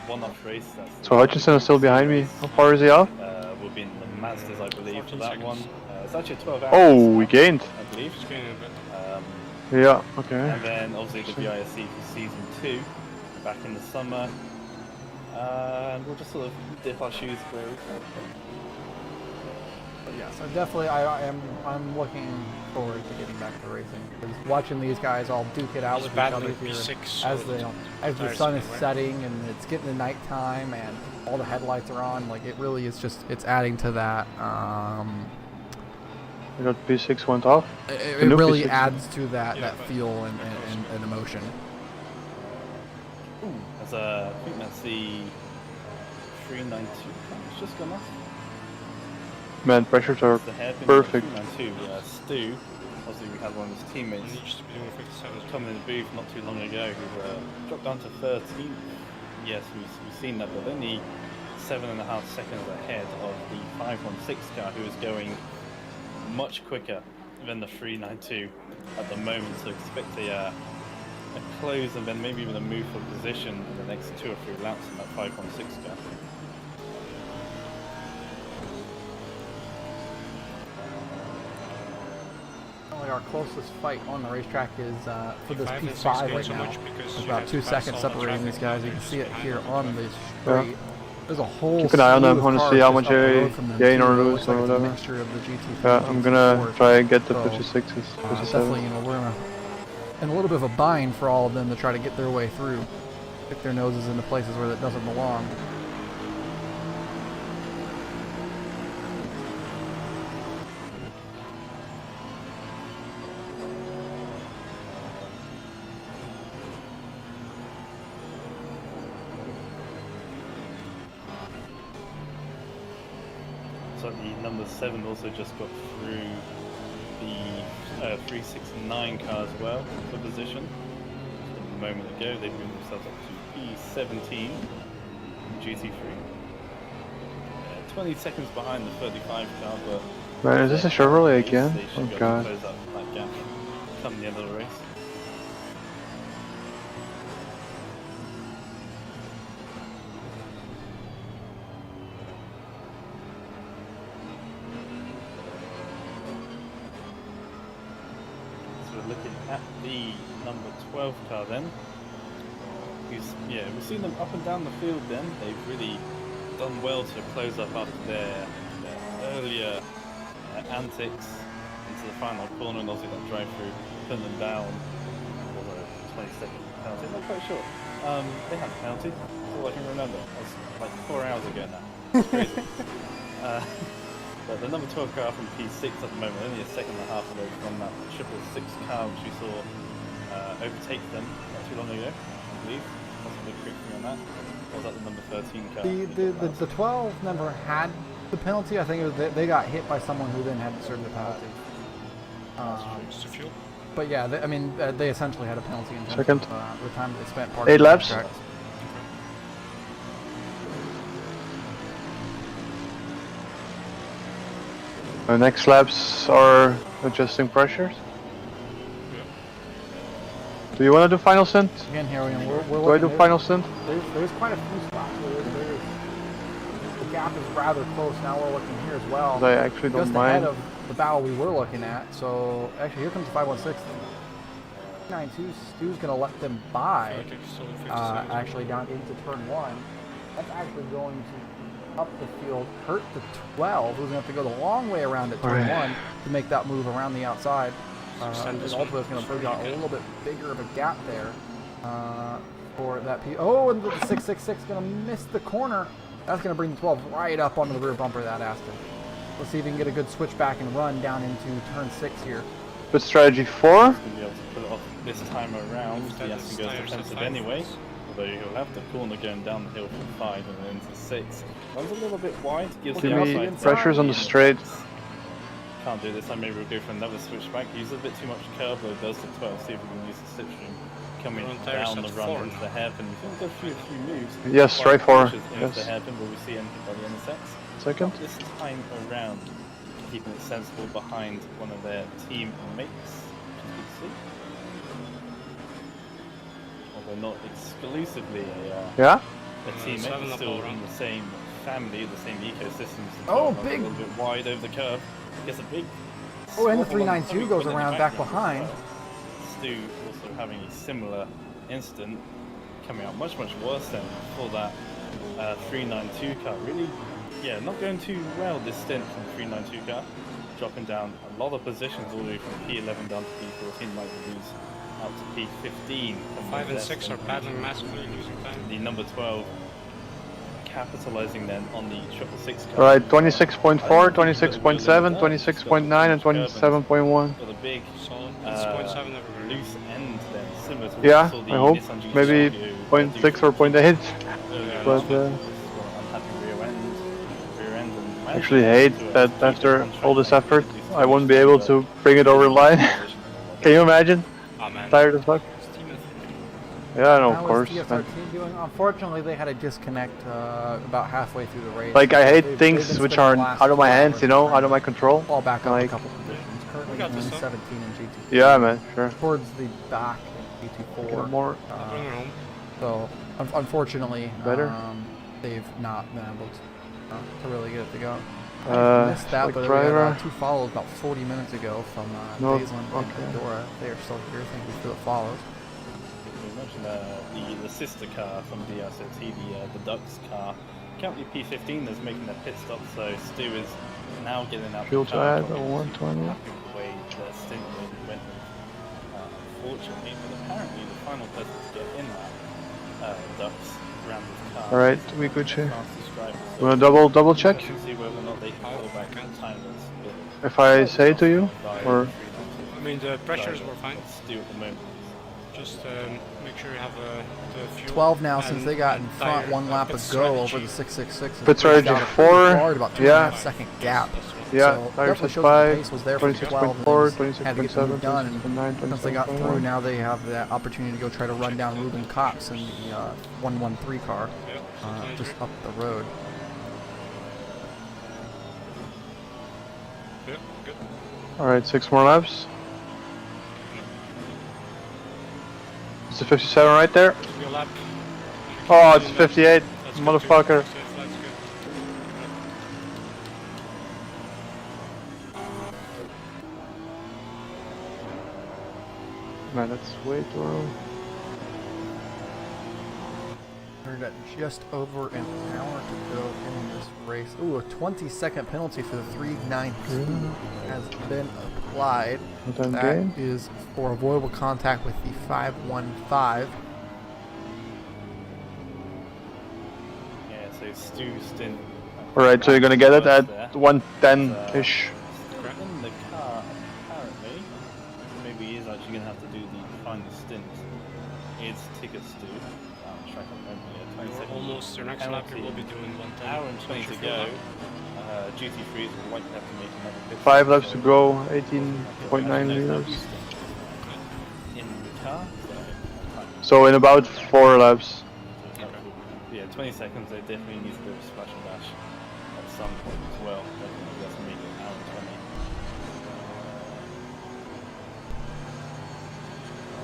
one-off race. So Hutchinson is still behind me. How far is he off? We'll be in the Masters, I believe, for that seconds. one. It's actually 12 hours. Oh, we gained. I believe. Just getting a bit. Yeah, okay. And then obviously the VISC for season 2 back in the summer. And we'll just sort of dip our shoes where we can. But yeah, so definitely I'm looking forward to getting back to racing because watching these guys all duke it out with each other here as the sun is setting and it's getting to nighttime and all the headlights are on, like it really is just it's adding to that. We got P6 went off. It really adds to that feel and emotion. I think that's the 392. It's just gone off. Man, pressures are The hairpin perfect. 392. Stu, obviously we had one of his teammates come in the booth not too long ago who dropped down to 13. Yes, we've seen that, but only 7.5 seconds ahead of the 516 car who is going much quicker than the 392 at the moment. So expect a close and then maybe even a move for position in the next 2 or 3 laps in that 516 car. Our closest fight on the racetrack is for this P5 right now. There's about 2 seconds separating these guys. You can see it here on this straight. Yeah. There's a whole Keep an eye on them. slew of Want to cars see how just much up the they road from them, gain too. or It lose looks like or it's a whatever. mixture of the GT3 Yeah, and I'm gonna GT4s. try and get the So, 56s. definitely, we're in a little bit of a bind for all of them to try to get their way through, stick their noses into places where that doesn't belong. So the number 7 also just got through the 369 car as well for position. a moment ago. They've moved themselves up to P17 in GT3. 20 seconds behind the 35 car, but Man, is this a Chevrolet race, again? they should Oh be able to god. close up that gap come the end of the race. So we're looking at the number 12 car then. We've seen them up and down the field then. They've really done well to close up after their earlier antics into the final corner, and obviously that drive through pin them down for the 20-second penalty. I'm not quite sure. They had a penalty, that's all I can remember. That was like 4 hours ago now. It's crazy. But the number 12 car from P6 at the moment, only a second and a half away from that 666 car which we saw overtake them not too long ago, I believe. Possibly correct me on that. Or was that the number 13 car? The 12 never had the penalty. I think it was they got hit by someone who then had to serve the penalty. Just a few. But yeah, they essentially had a penalty in terms Second. of the time that they spent parking. 8 laps. Track. The next laps are adjusting pressures. Do you want to do final stint? Again, here we're Do I do final stint? There's quite a few spots where the gap is rather close. Now we're looking here as well. I actually don't just mind. ahead of the battle we were looking at. So actually, here comes 516. 92 Stu's gonna let them by. Actually down into turn 1. That's actually going to up the field, hurt the 12, who's gonna have to go the long way around at turn 1 to make that move around the outside. And ultimately it's going to bring out a little bit bigger of a gap there for that Oh, and the 666 going to miss the corner. That's going to bring the 12 right up onto the rear bumper of that Aston. Let's see if we can get a good switch back and run down into turn 6 here. Good strategy 4. He's going to be able to pull it off this time around. The Aston goes defensive anyway. Although he'll have the corner going down the hill from 5 and then into 6. Runs a little bit wide. Gives Give the me outside pressures on the straights. Can't do this time, maybe we'll go for another switchback. Use a bit too much curb though, does the 12. See if we can use the slipstream coming down the run into the hairpin. We can go through a few moves. Yes, right for. The Yes. hairpin, will we see anything by the end of sets? Second. This time around, keeping it sensible behind one of their teammates, which is good to see. Although not exclusively Yeah? a teammate, still in the same family, the same ecosystems. Oh, A big! little bit wide over the curve. Gets a big. Oh, and the swivel on 392 goes in the around back behind. as well. Stu also having a similar incident, coming out much worse than for that 392 car. Really, yeah, not going too well this stint from the 392 car. Dropping down a lot of positions all the way from P11 down to P14, might lose out to P15. 5 and 6 are battling massively, losing time. The number 12 capitalizing then on the 666 car. Alright, 26.4, 26.7, 26.9, and 27.1. Got a big Solid. It's 0.7 everywhere. loose end then, similar to what Yeah, we saw the I hope. Nissan GT Maybe Scorpio 0.6 or 0.8. earlier But last week. Unhappy rear end and I actually hate managed that to keep after it on track. all this effort, I won't be able to bring it over the line. Can you imagine? Oh man. Tired as fuck. Yeah, no, of How course. is TSR team doing? Unfortunately, they had a disconnect about halfway through the race. Like, I hate They've things been which spending are the last out of my 2 hands, hours you know, trying out of my to control. fall back up Like- a couple positions. Currently We got this, in though. 17 in GT. Yeah, man, sure. Towards the back in Get GT4. more. Bring her home. So, unfortunately, Better? they've not been able to really get it to go. I missed that, like but we driver. had 2 follows about 40 minutes ago from No, Baseland okay. and Dora. They are still here. Thank you for the follows. We mentioned the sister car from DRCT, the Ducks car. Currently P15 is making their pit stop, so Stu is now getting out Fuel the to car. add, probably 120. happy with the way the stint went unfortunately, but apparently the final person to get in that Ducks around this car. Alright, is we good here. fastest driver, so You wanna double check? we'll see whether or not they can go back in time. If I say to you? Or I mean, the pressures were fine. Stu at the moment. Just make sure you have the fuel. 12 now since and- they got in and front tire, 1 lap pit ago over strategy. the 666. Pit strategy About 4, about 2.5 yeah. second gap. Yeah, So tires definitely at shows that the 5, pace was there for 12 and 26.4, they just had to get the 26.7, move done. And 26.9, once they got through, 27.1. now they have the opportunity to go try to run down Ruben Cox in the 113 car just up the road. Yeah, good. Alright, 6 more laps. It's a 57 right there. Give me a lap. Oh, it's 58, That's good motherfucker. too. That's good. Man, that's way too early. We're at just over an hour to go in this race. Ooh, a 20-second penalty for the 3.9 has been applied. Time That gain. is for avoidable contact with the 515. Yeah, so Stu stint. Alright, so you're gonna get it there. at 110-ish. Still in the car, apparently. So maybe he is actually going to have to do the final stint. It's tickets to track on memory. Yeah, 20 You're seconds. almost your next lap. You will be doing 110. Hour and 20 Switch to your fuel go. lap. GT3s will likely have to make another pit. 5 laps to go, 18.9 liters. In the car, So in about 4 laps. yeah, 20 seconds. They definitely need to do a splash and dash at some point as well. Definitely that's make it hour and 20.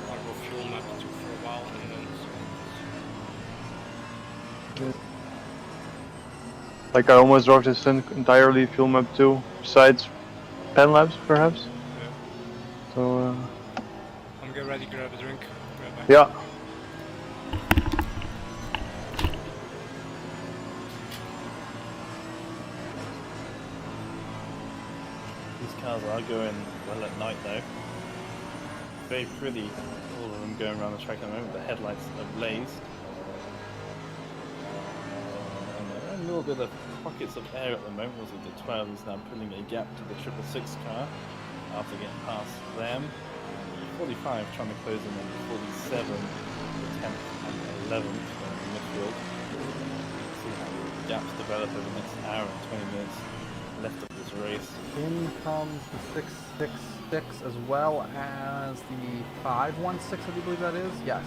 I'll go fuel map 2 for a while and then. Like I almost drove this entirely fuel map 2, besides 10 laps perhaps. Yeah. So I'm getting ready. Grab a drink. Grab back. yeah. These cars are going well at night though. Very pretty, all of them going around the track at the moment. The headlights ablaze. And there are a little bit of pockets of air at the moment. Was it the 12 is now pulling a gap to the 666 car after getting past them. And the 45 trying to close in on the 47, the 10th and the 11th in the midfield. See how the gaps develop over the next hour and 20 minutes left of this race. In comes the 666 as well as the 516, I do believe that is. Yes.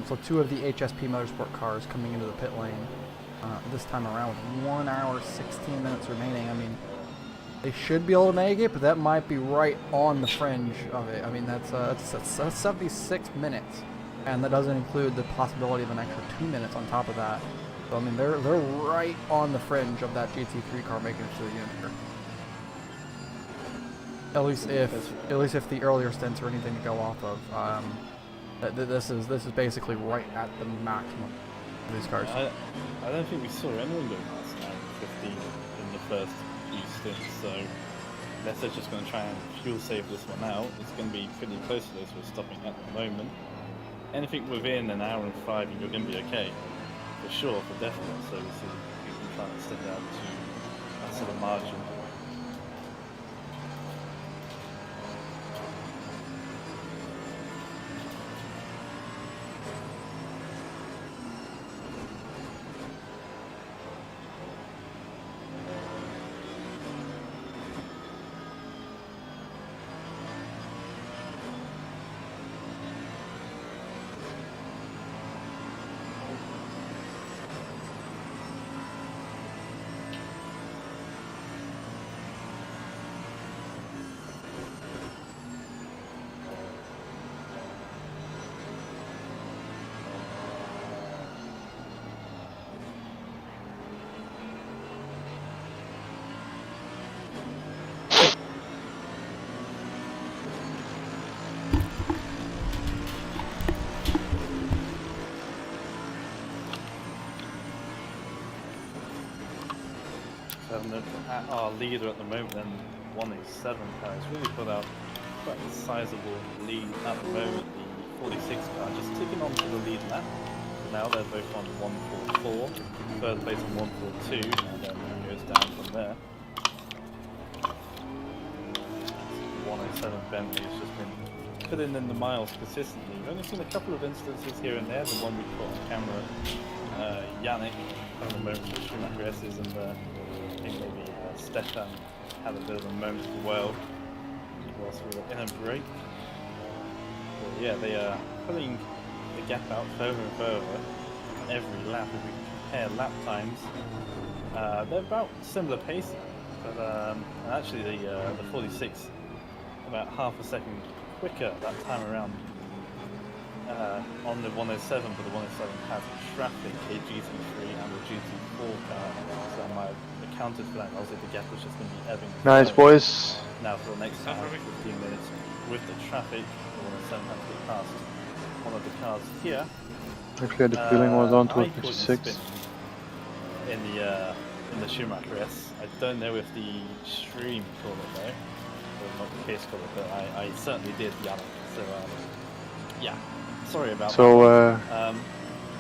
So 2 of the HSP Motorsport cars coming into the pit lane this time around with 1 hour 16 minutes remaining. I mean, they should be able to make it, but that might be right on the fringe of it. I mean, that's 76 minutes, and that doesn't include the possibility of an extra 2 minutes on top of that. So I mean, they're right on the fringe of that GT3 car making it to the unit here. At least if the earlier stints are anything to go off of, this is basically right at the maximum of these cars. I don't think we saw anyone go past an hour and 15 in the first few stints, so unless they're just going to try and fuel save this one out, it's going to be pretty close to this. We're stopping at the moment. Anything within an hour and 5, you're going to be okay. For sure, for definite, so we see people trying to extend out to that sort of margin. At our leader at the moment, then 187 car has really put out quite a sizable lead at the moment. The 46 car just ticking on to the lead lap. Now they're both on 144, third place on 142, and then it goes down from there. 107 Bentley has just been putting in the miles consistently. We've only seen a couple of instances here and there. The one we caught on camera, Yannick, had a moment with Schumacher S's, and I think maybe Stefan had a bit of a moment as well whilst we were in a break. But yeah, they are pulling the gap out further and further on every lap. If we compare lap times, they're about similar pace, but and actually the 46 about half a second quicker that time around on the 107, but the 107 has traffic, a GT3 and a GT4 car, so I might have accounted for that. Obviously the gap was just going to be ebbing. Nice, boys. Now for the next 15 minutes with the traffic, the 107 has to get past one of the cars here. Actually, the feeling was on to I couldn't 56. spin in the Schumacher S. I don't know if the stream called it though, or not the case called it, but I certainly did, Yannick. So yeah, sorry about that.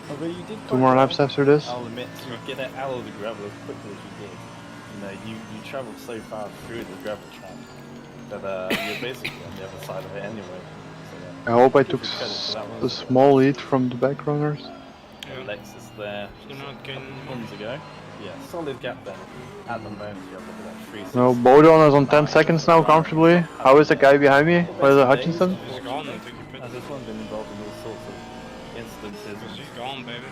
Although you did 2 more laps after this. I'll admit, to get it out of the gravel as quickly as you did. You know, you travelled so far through the gravel track that you're basically on the other side of it anyway. So, I hope I took give you credit for that one. a small lead from the back runners. Lexus there. You're not getting Months ago. Yeah, solid gap there. At the moment, you have look at that 3. No, Bodon is on 10 seconds now comfortably. How is the guy behind me? What is it, Hutchinson? He's gone, I think he put. Has this one been involved in all sorts of instances He's of gone, baby.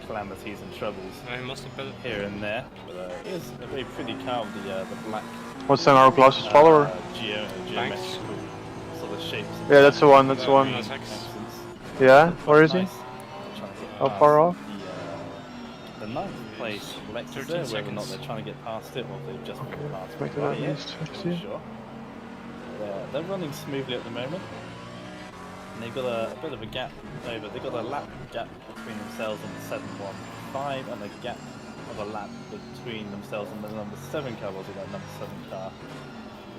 calamities and troubles No, he must have put it. here and there? But it is a very pretty car with the black What's then our closest follower? geometrical sort of shapes. Yeah, that's the one, that's the one. Nice. Yeah, where is he? Nice. Trying to get How past far off? The 9th place Lexus 13 there, whether or not seconds. they're trying to get past it or they've just been passed Make it by at it. least Not 50. sure. They're running smoothly at the moment. And they've got a bit of a gap over. They've got a lap gap between themselves and the 715, and a gap of a lap between themselves and the number 7 car. Was it that number 7 car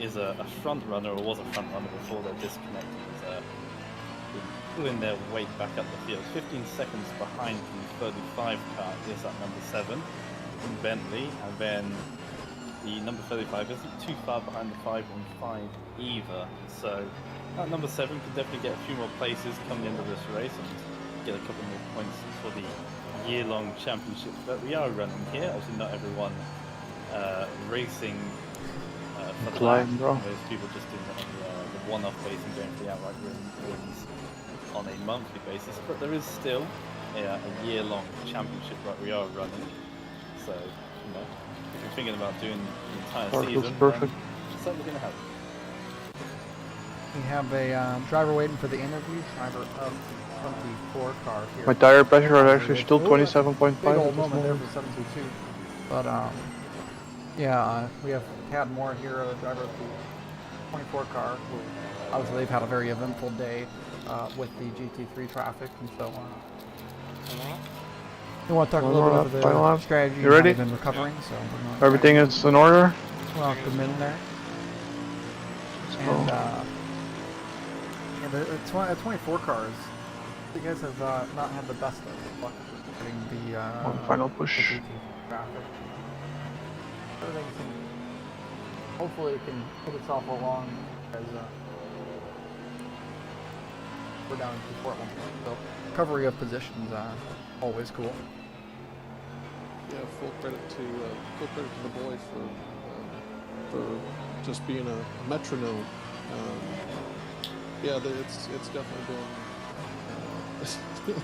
is a front runner, or was a front runner before they're disconnected? Pulling their weight back up the field. 15 seconds behind the 35 car is that number 7 in Bentley, and then the number 35 isn't too far behind the 515 either. So that number 7 could definitely get a few more places come the end of this race and get a couple more points for the year-long championship that we are running here. Obviously not everyone racing for the lap. Flying, bro. Most people just doing the one-off race and going for the outright wins on a monthly basis, but there is still a year-long championship that we are running. So, you know, if you're thinking about doing the entire Park looks season, perfect. then it's certainly going to help. We have a driver waiting for the interview. Driver of the 24 car here. My tire pressure are actually still Ooh, that's a 27.5 Big at old this moment there moment. for 722. But yeah, we have Tad Moore here, the driver of the 24 car. Who obviously they've had a very eventful day with the GT3 traffic, and so we want to talk a One little more bit lap, final about lap. the strategy You ready? they've been recovering. So we're gonna Everything is in order. welcome them in there. And yeah, the 24 cars, you guys have not had the best of luck getting the One final push. the GT traffic. Everything seems, hopefully it can put itself along as we're down to Fort 1. So recovery of positions, always cool. Yeah, full credit to the boy for just being a metronome. Yeah, it's definitely been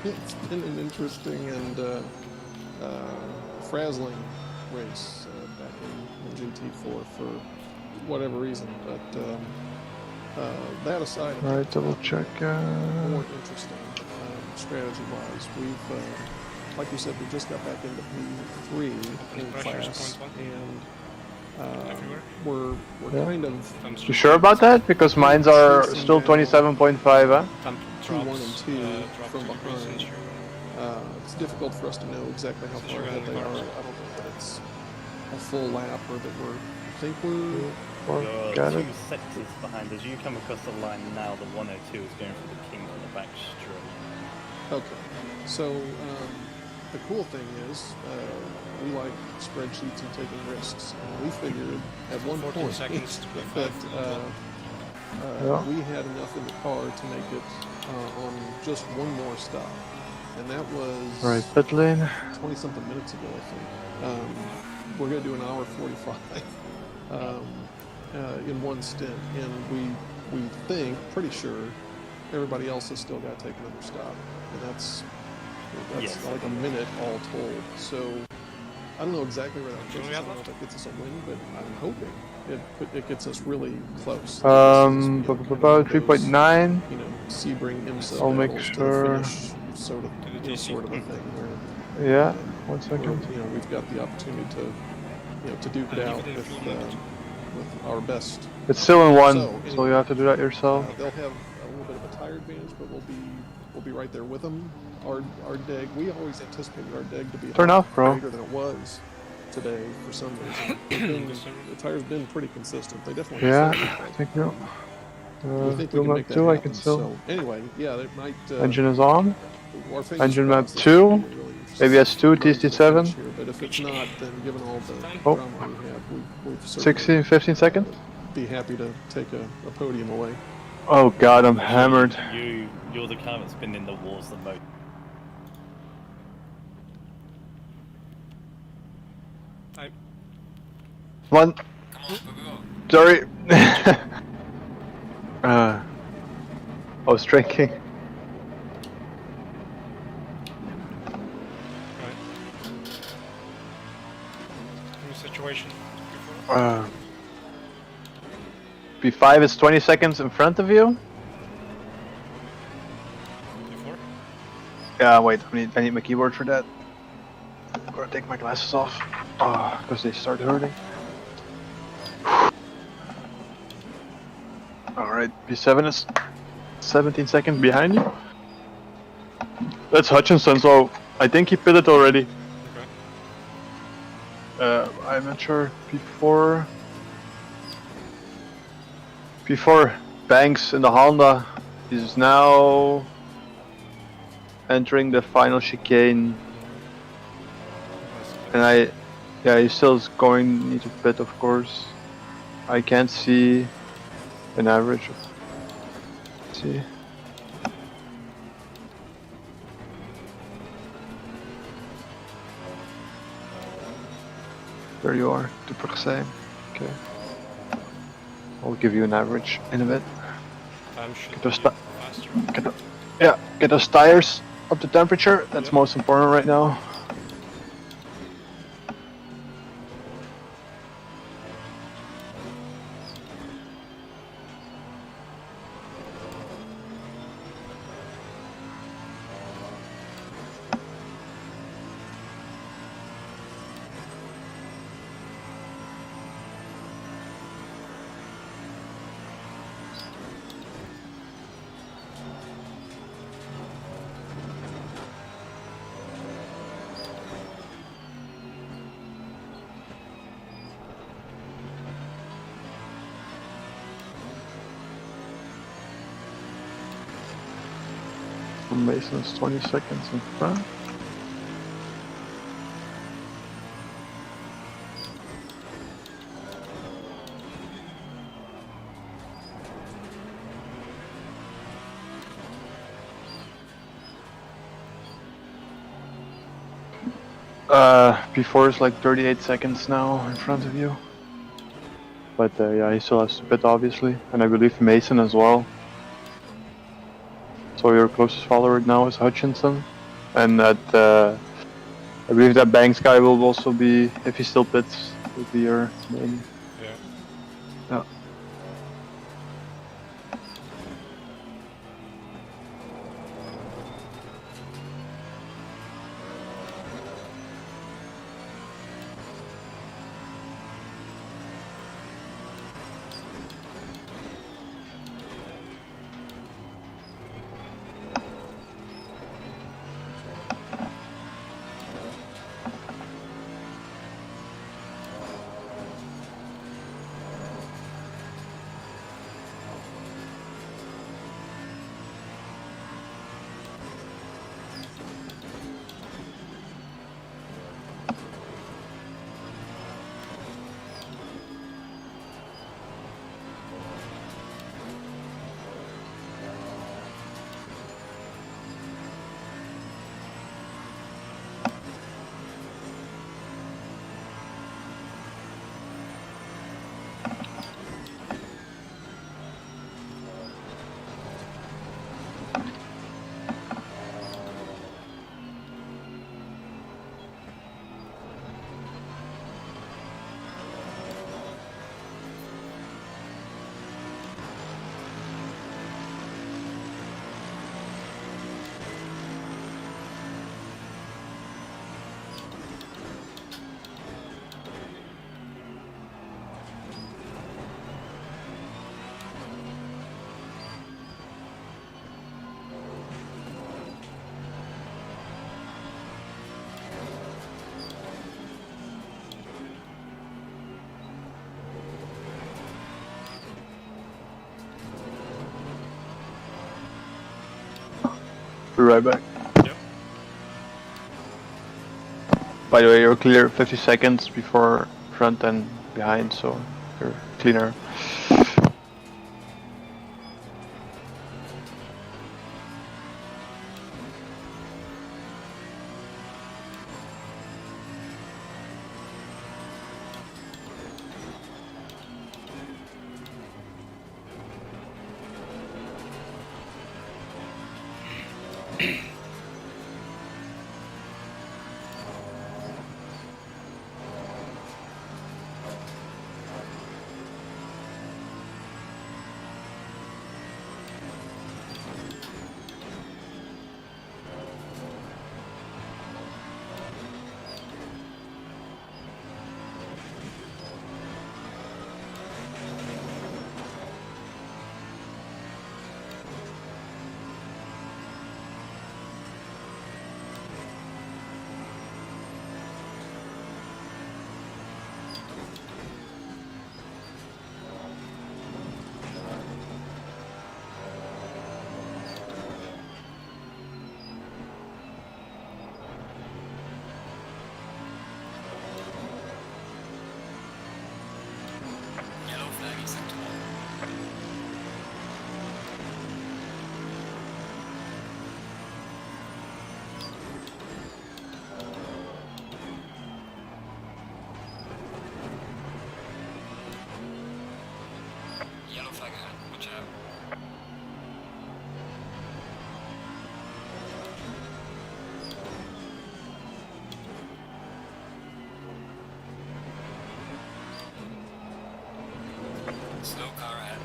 it's been an interesting and frazzling race back in GT4 for whatever reason, but that aside, I Alright, double check. more interesting strategy-wise. We've, like you said, we just got back into P3 in class, and we're Yeah. kind of You sure about that? Because mines are still 27.5, huh? 2-1 and 2 from behind. It's difficult for us to know exactly how far ahead they are. I don't know that it's a full lap or that I think we're You're Got 2 it. sectors behind. As you come across the line now, the 102 is going for the king on the back straight. okay. So the cool thing is we like spreadsheets and taking risks. We figured at one 14 point seconds to be that Yeah. we had enough in the car to make it on just one more stop, and that was Right, pit lane. 20-something minutes ago, I think. We're going to do an hour 45 in one stint, and we think, pretty sure, everybody else has still got to take another stop, and that's like a minute all told. So I don't know exactly where that puts us. I don't know if it gets us a win, but I'm hoping it gets us really close. 3.9. You know, Sebring IMSA I'll make battles sure. to the finish, sort of a thing where. Yeah, 1 second. You know, we've got the opportunity to duke it out with our best. It's still in 1, So, so you have to do that yourself. They'll have a little bit of a tire advantage, but we'll be right there with them. Our deg, we always anticipated our deg to be Turn off, bro. greater than it was today for some reason. The tires have been pretty consistent. They definitely. Yeah, thank you. We think we Fuel can map make that 2, I happen. can still. So anyway, yeah, it might. Engine is on. Our fingers Engine map crossed, this 2. will be a really interesting ABS 2, run to the TST7. finish here. But if it's not, then given all the Oh. drama we have, we've 16, 15 seconds. be happy to take a podium away. Oh god, I'm hammered. You're the car that's been in the wars the most. One. Come on, go. Sorry. I was drinking. New situation. P5 is 20 seconds in front of you. Before? Yeah, wait, I need my keyboard for that. I'm gonna take my glasses off. Because they start hurting. Alright, P7 is 17 seconds behind you. That's Hutchinson, so I think he pitted already. Okay. I'm not sure. P4. P4 Banks in the Honda is now entering the final chicane. And he still is need to pit, of course. I can't see an average. Let's see. There you are, 2%. Okay. I'll give you an average in a bit. Time should Get those, be faster. get those tires up to temperature. That's most important right now. Mason's 20 seconds in front. P4 is like 38 seconds now in front of you. But yeah, he still has to pit obviously, and I believe Mason as well. So your closest follower now is Hutchinson, and that I believe that Banks guy will also be, if he still pits, will be your main. Yeah. Yeah. Be right back. Yep. By the way, you're clear 50 seconds before front and behind, so you're cleaner. Yellow flag is sector 1. Yellow flag ahead, watch out. Slow car ahead.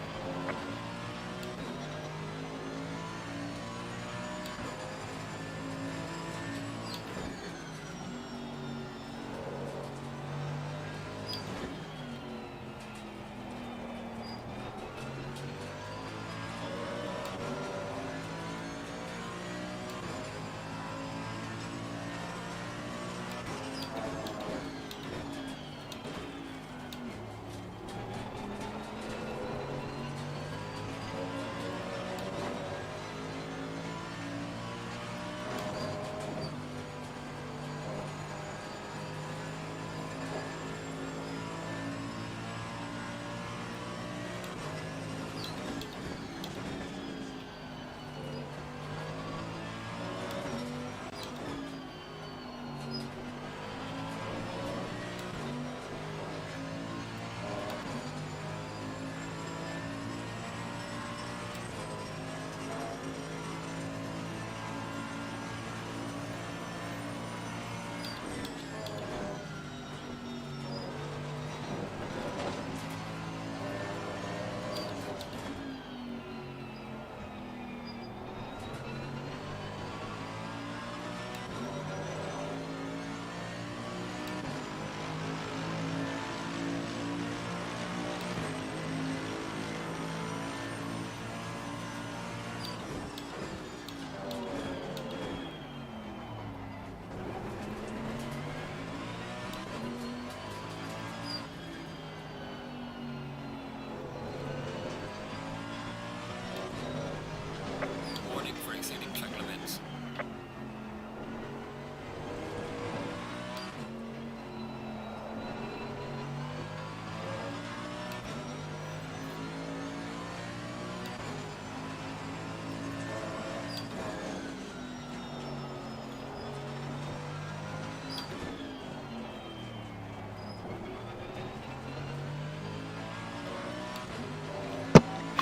Warning for exceeding track limits.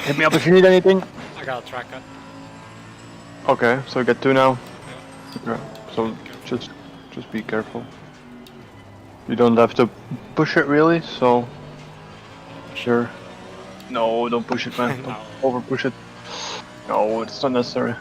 Hit me up if you need anything. I got a tracker. Okay, so we get 2 now. Okay, so just be careful. You don't have to push it really, so sure. No, don't push it, man. Don't over push it. No, it's not necessary.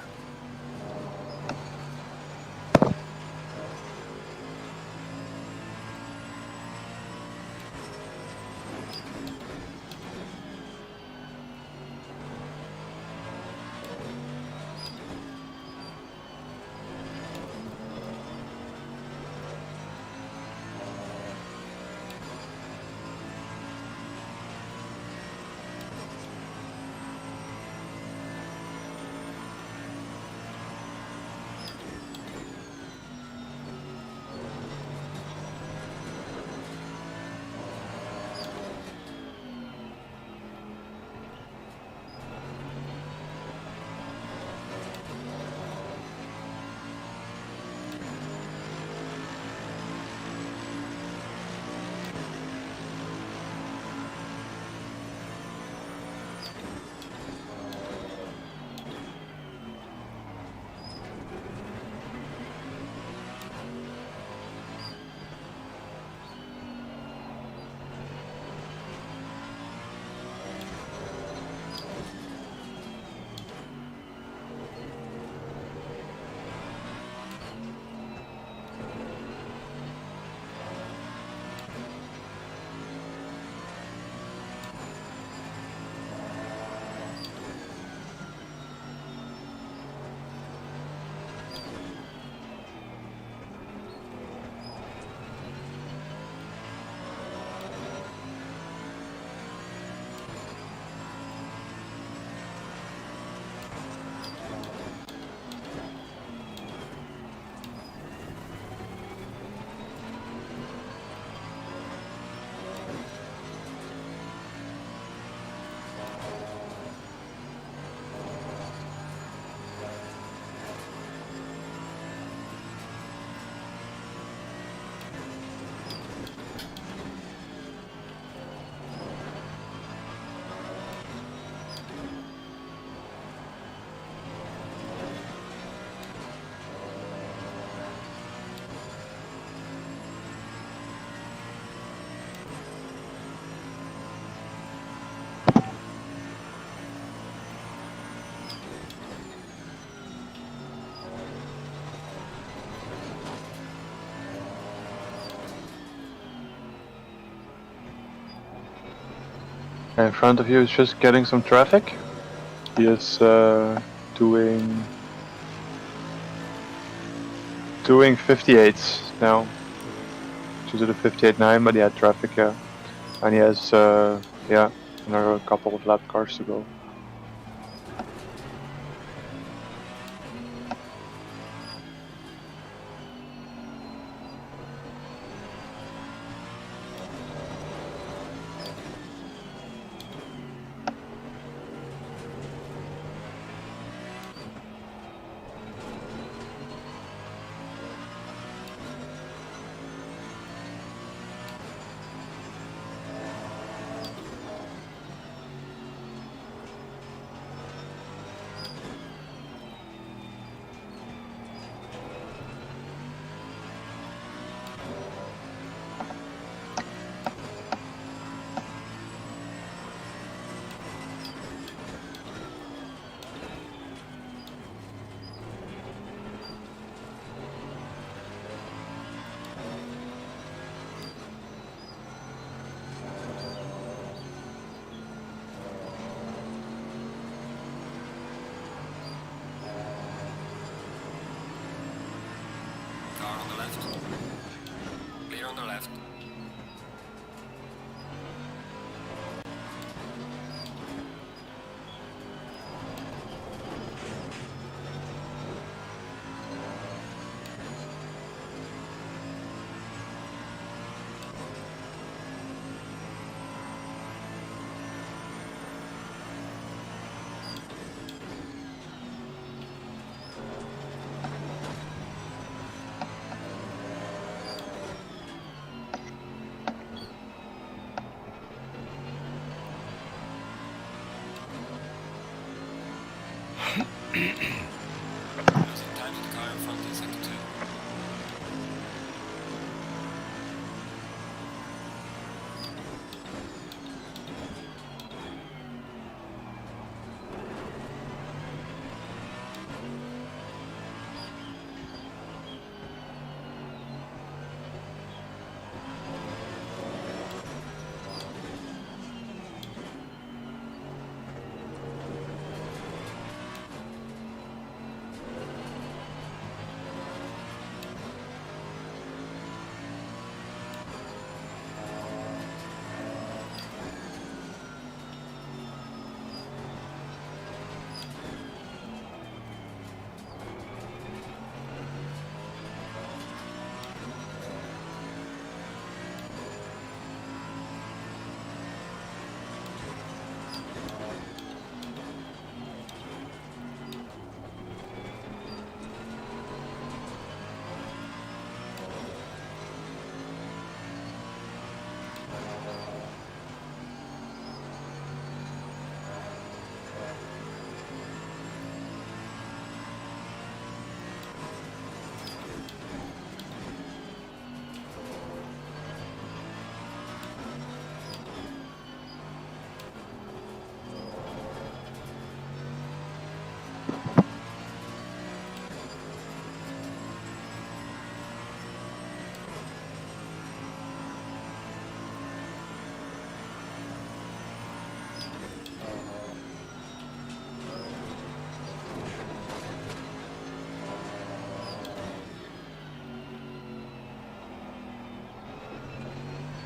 And in front of you is just getting some traffic. He is doing 58s now. To the 58.9, but he had traffic, yeah. And he has, yeah, another couple of lap cars to go. Car on the left. Clear on the left. Losing time to the car in front in sector 2.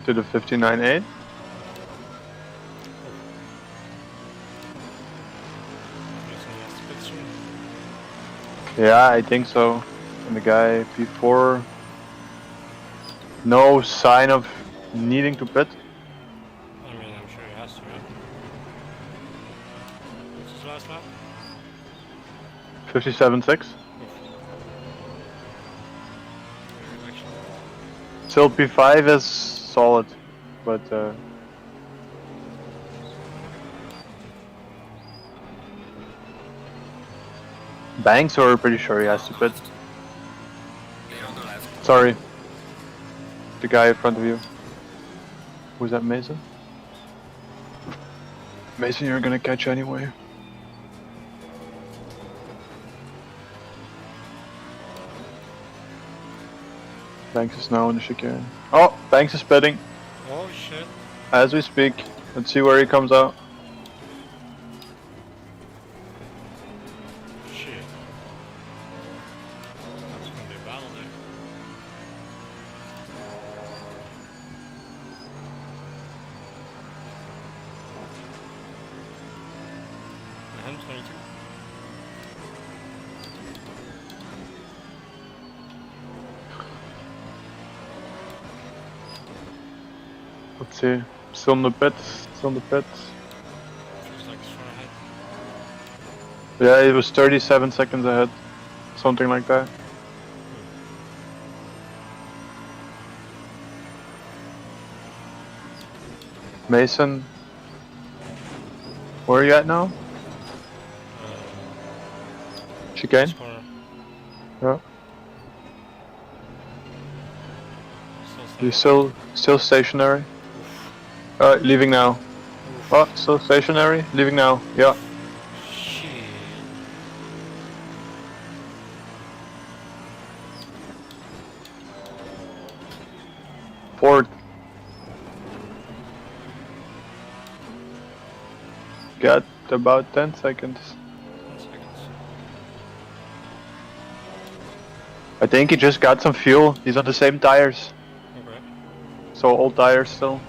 To the 59.8. Yeah, I think so. And the guy before, no sign of needing to pit. I mean, I'm sure he has to, right? What's his last lap? 57.6. Still P5 is solid, but Banks, or pretty sure he has to pit. Clear on the left. Sorry. The guy in front of you. Who's that, Mason? Mason, you're gonna catch anyway. Banks is now in the chicane. Oh, Banks is pitting Oh shit. as we speak. Let's see where he comes out. Shit. That's gonna be a battle there. 22. Let's see. Still in the pits. Still in the pits. Feels like it's far ahead. Yeah, it was 37 seconds ahead. Something like that. Mason. Where are you at now? Chicane? This corner. Yeah. Still You still stationary? Leaving now. Oh, still stationary? Leaving now. Yeah. Shit. Forward. Got about 10 seconds. 10 seconds. I think he just got some fuel. He's on the same tires. Okay. So old tires still.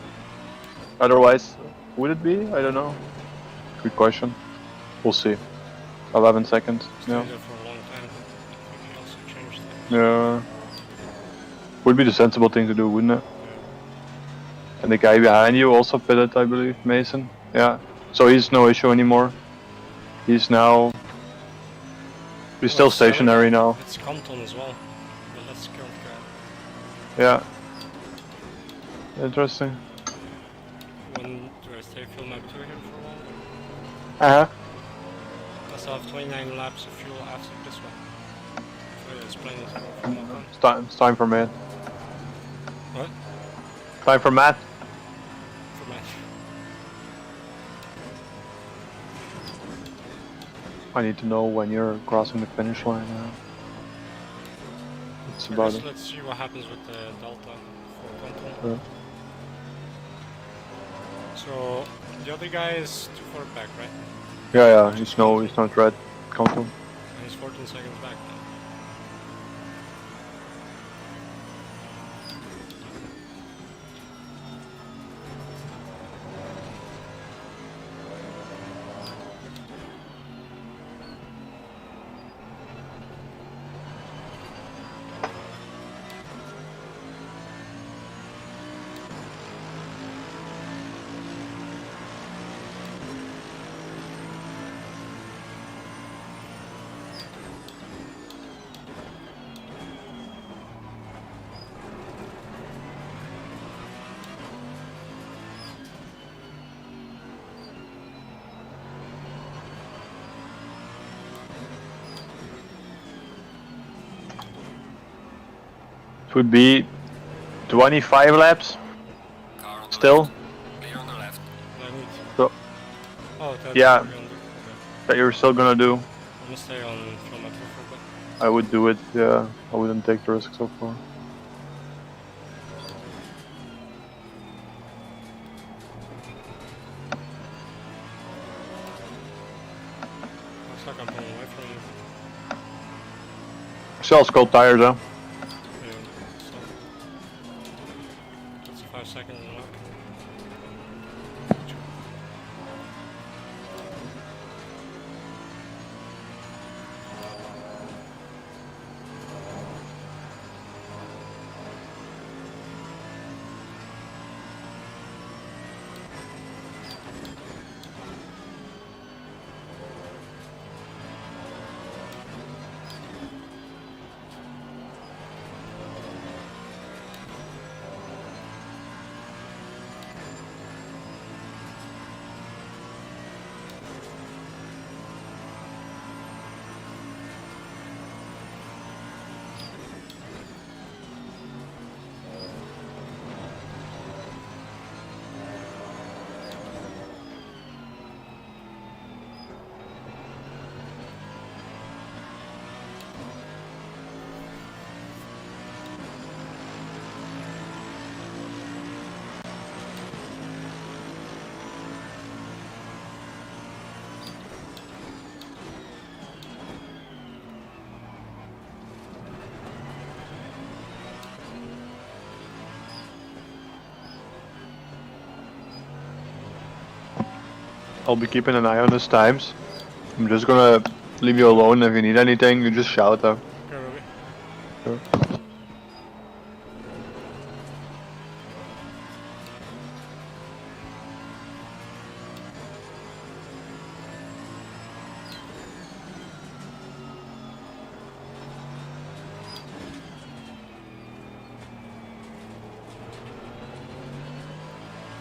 Otherwise, would it be? I don't know. Good question. We'll see. 11 seconds. Stayed Yeah. there for a long time. We can also change that. Yeah. Would be the sensible thing to do, wouldn't it? And the guy behind you also pitted, I believe, Mason. Yeah. So he's no issue anymore. He's now. He's still stationary now. It's Compton as well. But let's go. Yeah. Interesting. When do I stay fuel map 2 here for a while? Uh-huh. I still have 29 laps of fuel after this one. So it's playing this for more fun. It's time for Matt. What? Time for Matt. For Matt. I need to know when you're crossing the finish line now. It's about it. Let's see what happens with the Delta for Compton. Yeah. So the other guy is too far back, right? Yeah, he's not red. Count him. And he's 14 seconds back now. It would be 25 laps. Car on the Still. left. Clear on the left. I need. So, Oh, that's yeah. what we're gonna do. Okay. that you're still gonna do. I'm gonna stay on fuel map 2 for a bit. I would do it. Yeah, I wouldn't take the risk so far. Looks like I'm pulling away from you. Still scope tires though. Yeah, so that's a 5 second unlock. I'll be keeping an eye on his times. I'm just gonna leave you alone. If you need anything, you just shout out. Okay, Robbie. Sure.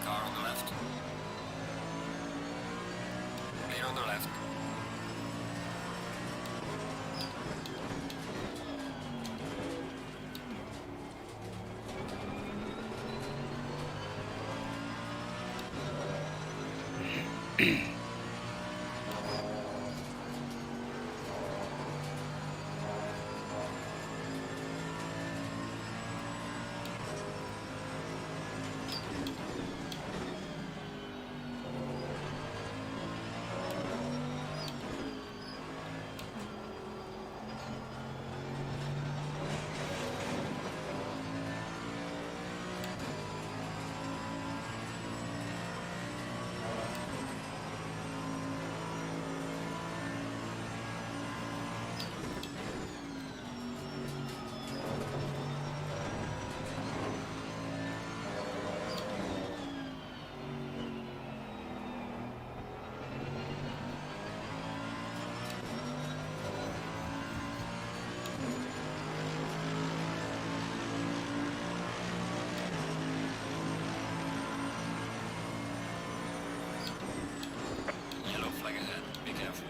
Car on the left. Clear on the left. Yellow flag ahead. Be careful.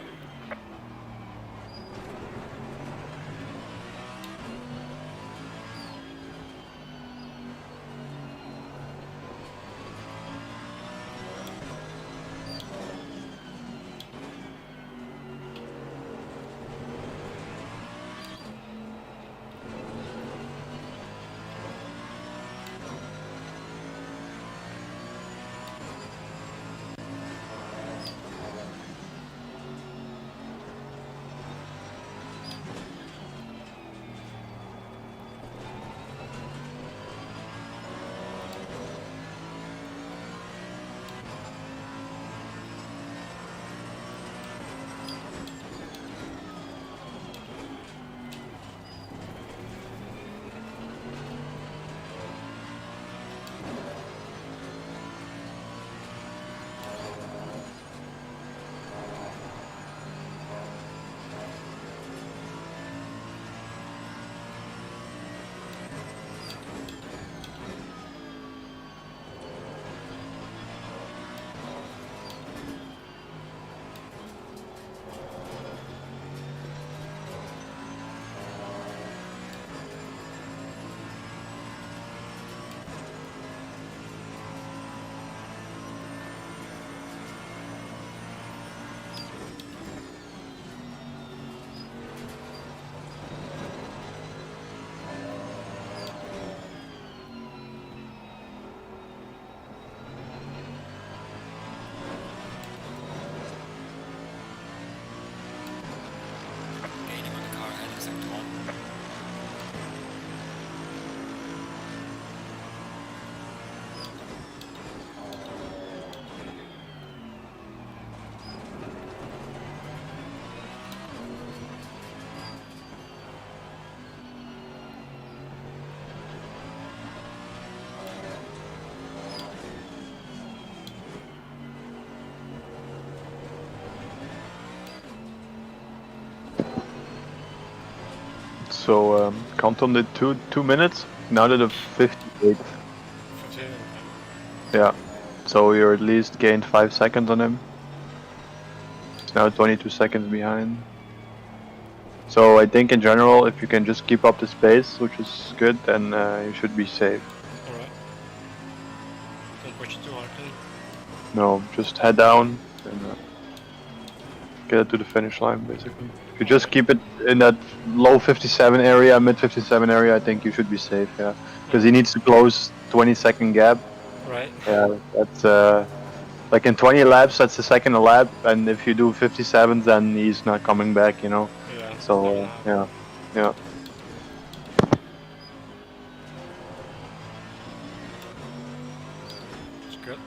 Gaining on the car ahead in sector 1. So Compton did two minutes. Now did a 58. 58, okay. Yeah. So you're at least gained 5 seconds on him. He's now 22 seconds behind. So I think in general, if you can just keep up the pace, which is good, then you should be safe. Alright. Don't push it too hard then. No, just head down and get it to the finish line, basically. If you just keep it in that low 57 area, mid 57 area, I think you should be safe, yeah. Because he needs to close 20-second gap. Right. Yeah, that's like in 20 laps, that's the second a lap, and if you do 57s, then he's not coming back, you know. Yeah. So yeah. It's good.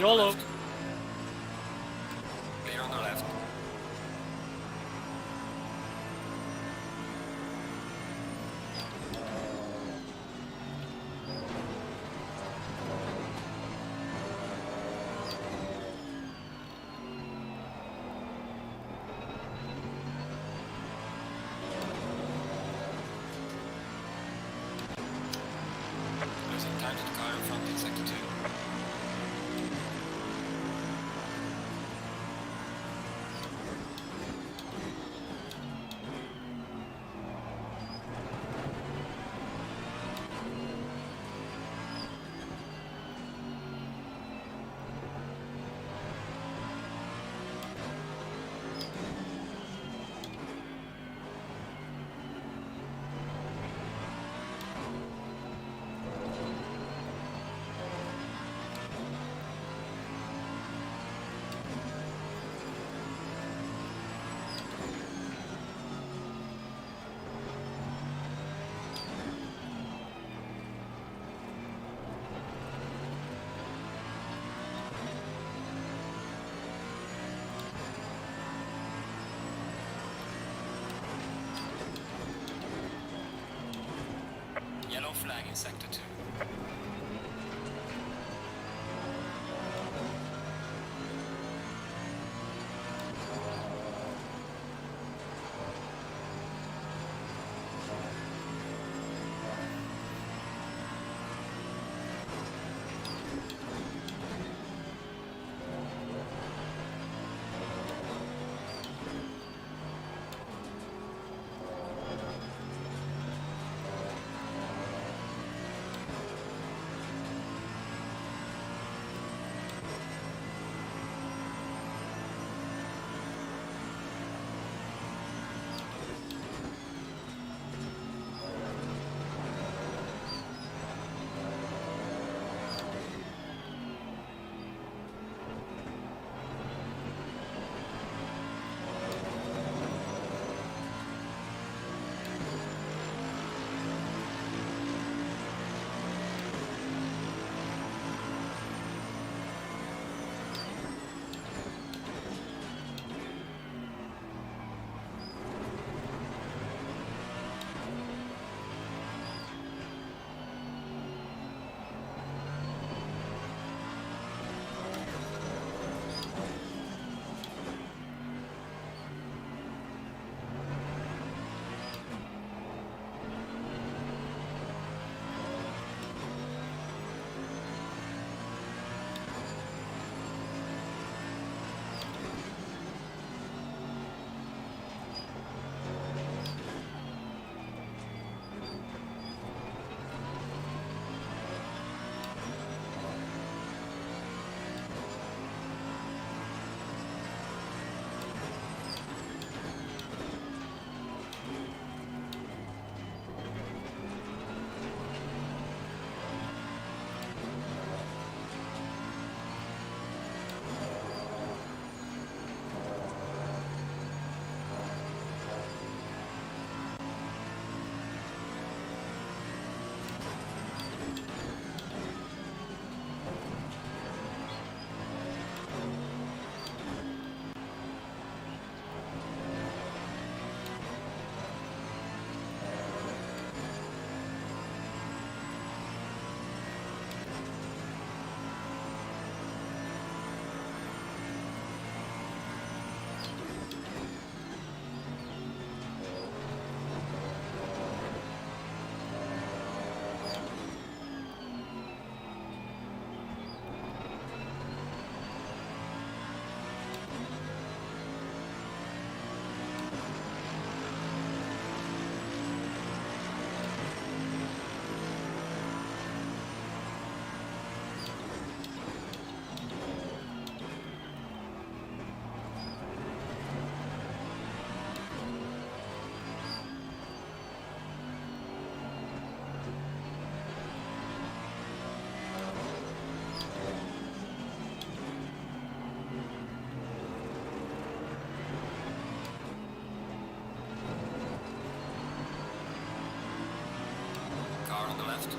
YOLO! Clear on the left. Losing time to the car in front in sector 2. Yellow flag in sector 2. left.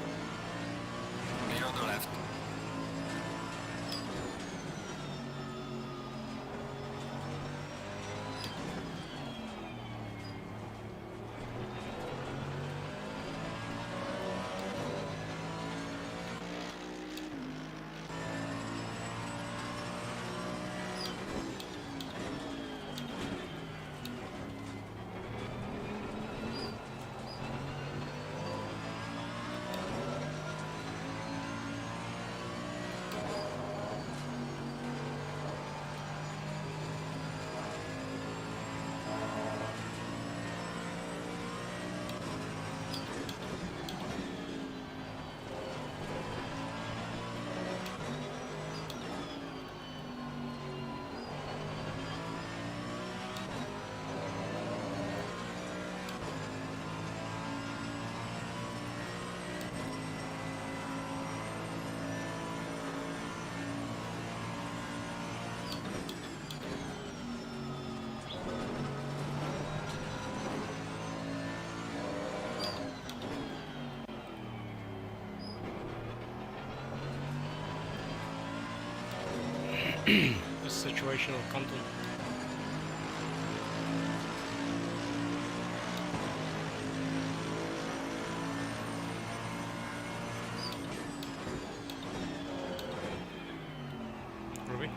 Clear on the left. This situational content. Ruby?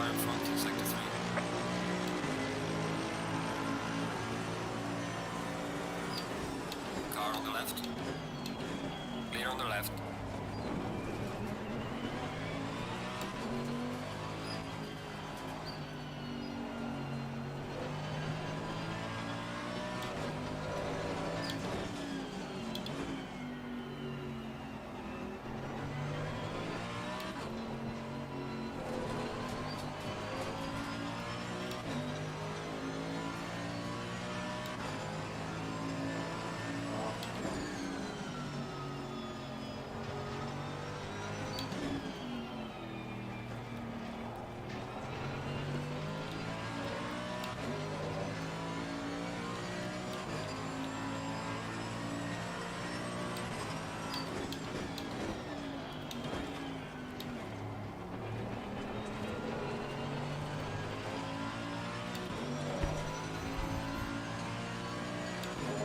car in front in sector 3. Car on the left. Clear on the left.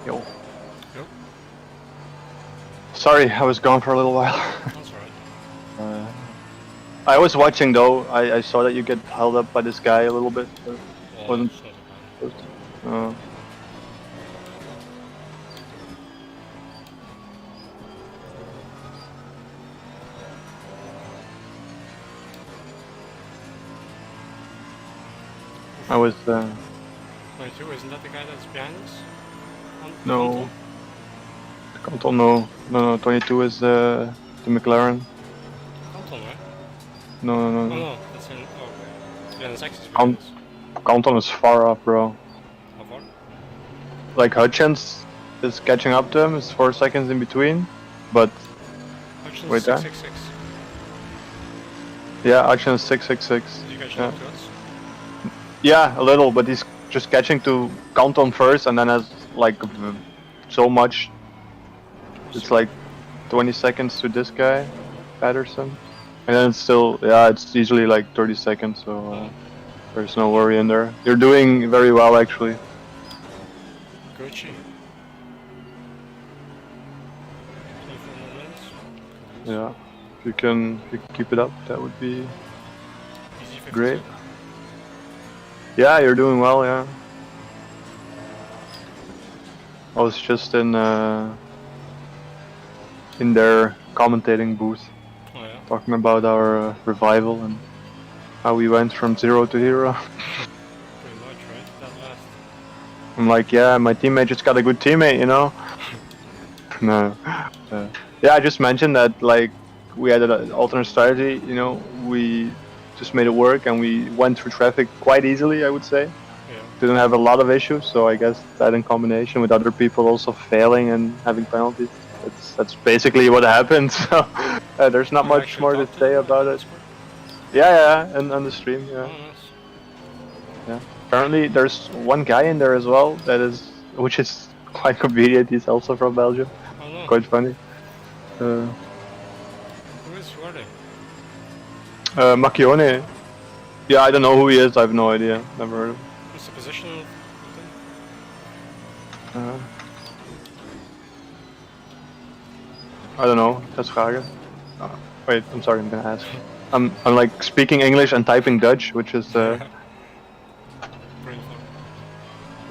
Yo. Yep. Sorry, I was gone for a little while. That's alright. I was watching though. I saw that you get held up by this guy a little bit. But Well, wasn't. it's not a bad. I was. 22, isn't that the guy that's behind us? On No. Canton, no. 22 is the McLaren. Canton, right? No. Oh no, that's in. Oh, okay. Yeah, the Sax is Count- behind us. Canton is far off, bro. How far? Like Hutchins is catching up to him. It's 4 seconds in between, but Hutchins wait there. 666. Yeah, Hutchins 666. Did you catch Yeah. up to us? Yeah, a little, but he's just catching to Canton first, and then has like so much. It's like 20 seconds to this guy, Patterson, and then it's still, yeah, it's easily like 30 seconds, so there's no worry in there. You're doing very well, actually. Gucci. 24 more minutes. Yeah, if you can keep it up, that would be Easy 50 great. seconds. Yeah, you're doing well, yeah. I was just in their commentating booth, Oh yeah. talking about our revival and how we went from 0 to hero. Pretty much, right? That last. I'm like, yeah, my teammate just got a good teammate, you know? No. Yeah, I just mentioned that, like, we had an alternate strategy, you know, we just made it work and we went through traffic quite easily, I would say. Yeah. Didn't have a lot of issues, so I guess that in combination with other people also failing and having penalties, that's basically what happened, so there's not You much actually more to talked say them about on it. Discord? Yeah, and on the stream, yeah. Oh, nice. Yeah. Apparently, there's one guy in there as well which is quite convenient. He's also from Belgium. Oh no. Quite funny. Who are they? Macchione. Yeah, I don't know who he is. I have no idea. Never heard of him. What's the position of them? I don't know. That's vragen. Wait, I'm sorry. I'm gonna ask. I'm like speaking English and typing Dutch, which is Pretty fun.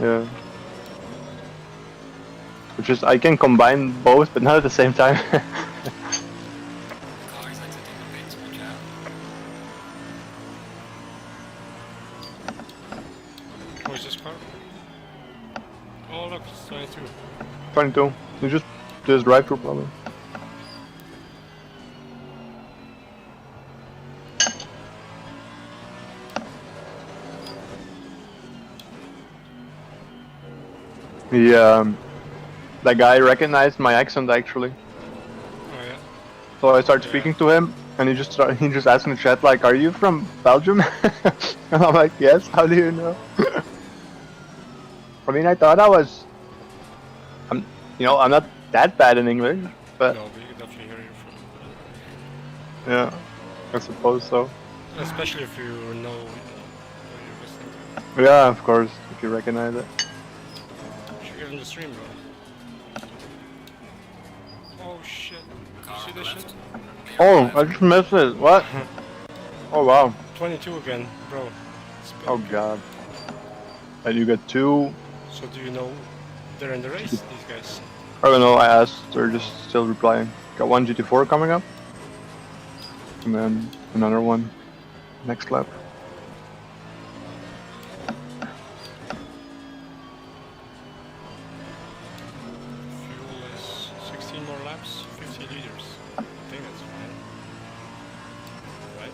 yeah. Which is I can combine both, but not at the same time. Car is exiting the pits, watch out. Where's this car? Oh look, it's 22. 22. You just drive through probably. Yeah, that guy recognized my accent actually. Oh yeah. So I started speaking to him, and he just asked in the chat like, "Are you from Belgium?" And I'm like, "Yes." How do you know? I mean, I thought I'm not that bad in English, but No, but you can definitely hear you from. yeah, I suppose so. Especially if you know what you're listening to. Yeah, of course, if you recognize it. You should get in the stream, bro. Oh shit. You see this shit? Oh, I just missed it. What? Oh wow. 22 again, bro. Oh god. And you got 2. So do you know they're in the race, these guys? I don't know, I asked, they're just still replying. Got 1 GT4 coming up. And then another one next lap. Fuel is 16 more laps, 50 liters. I think that's fine. Right?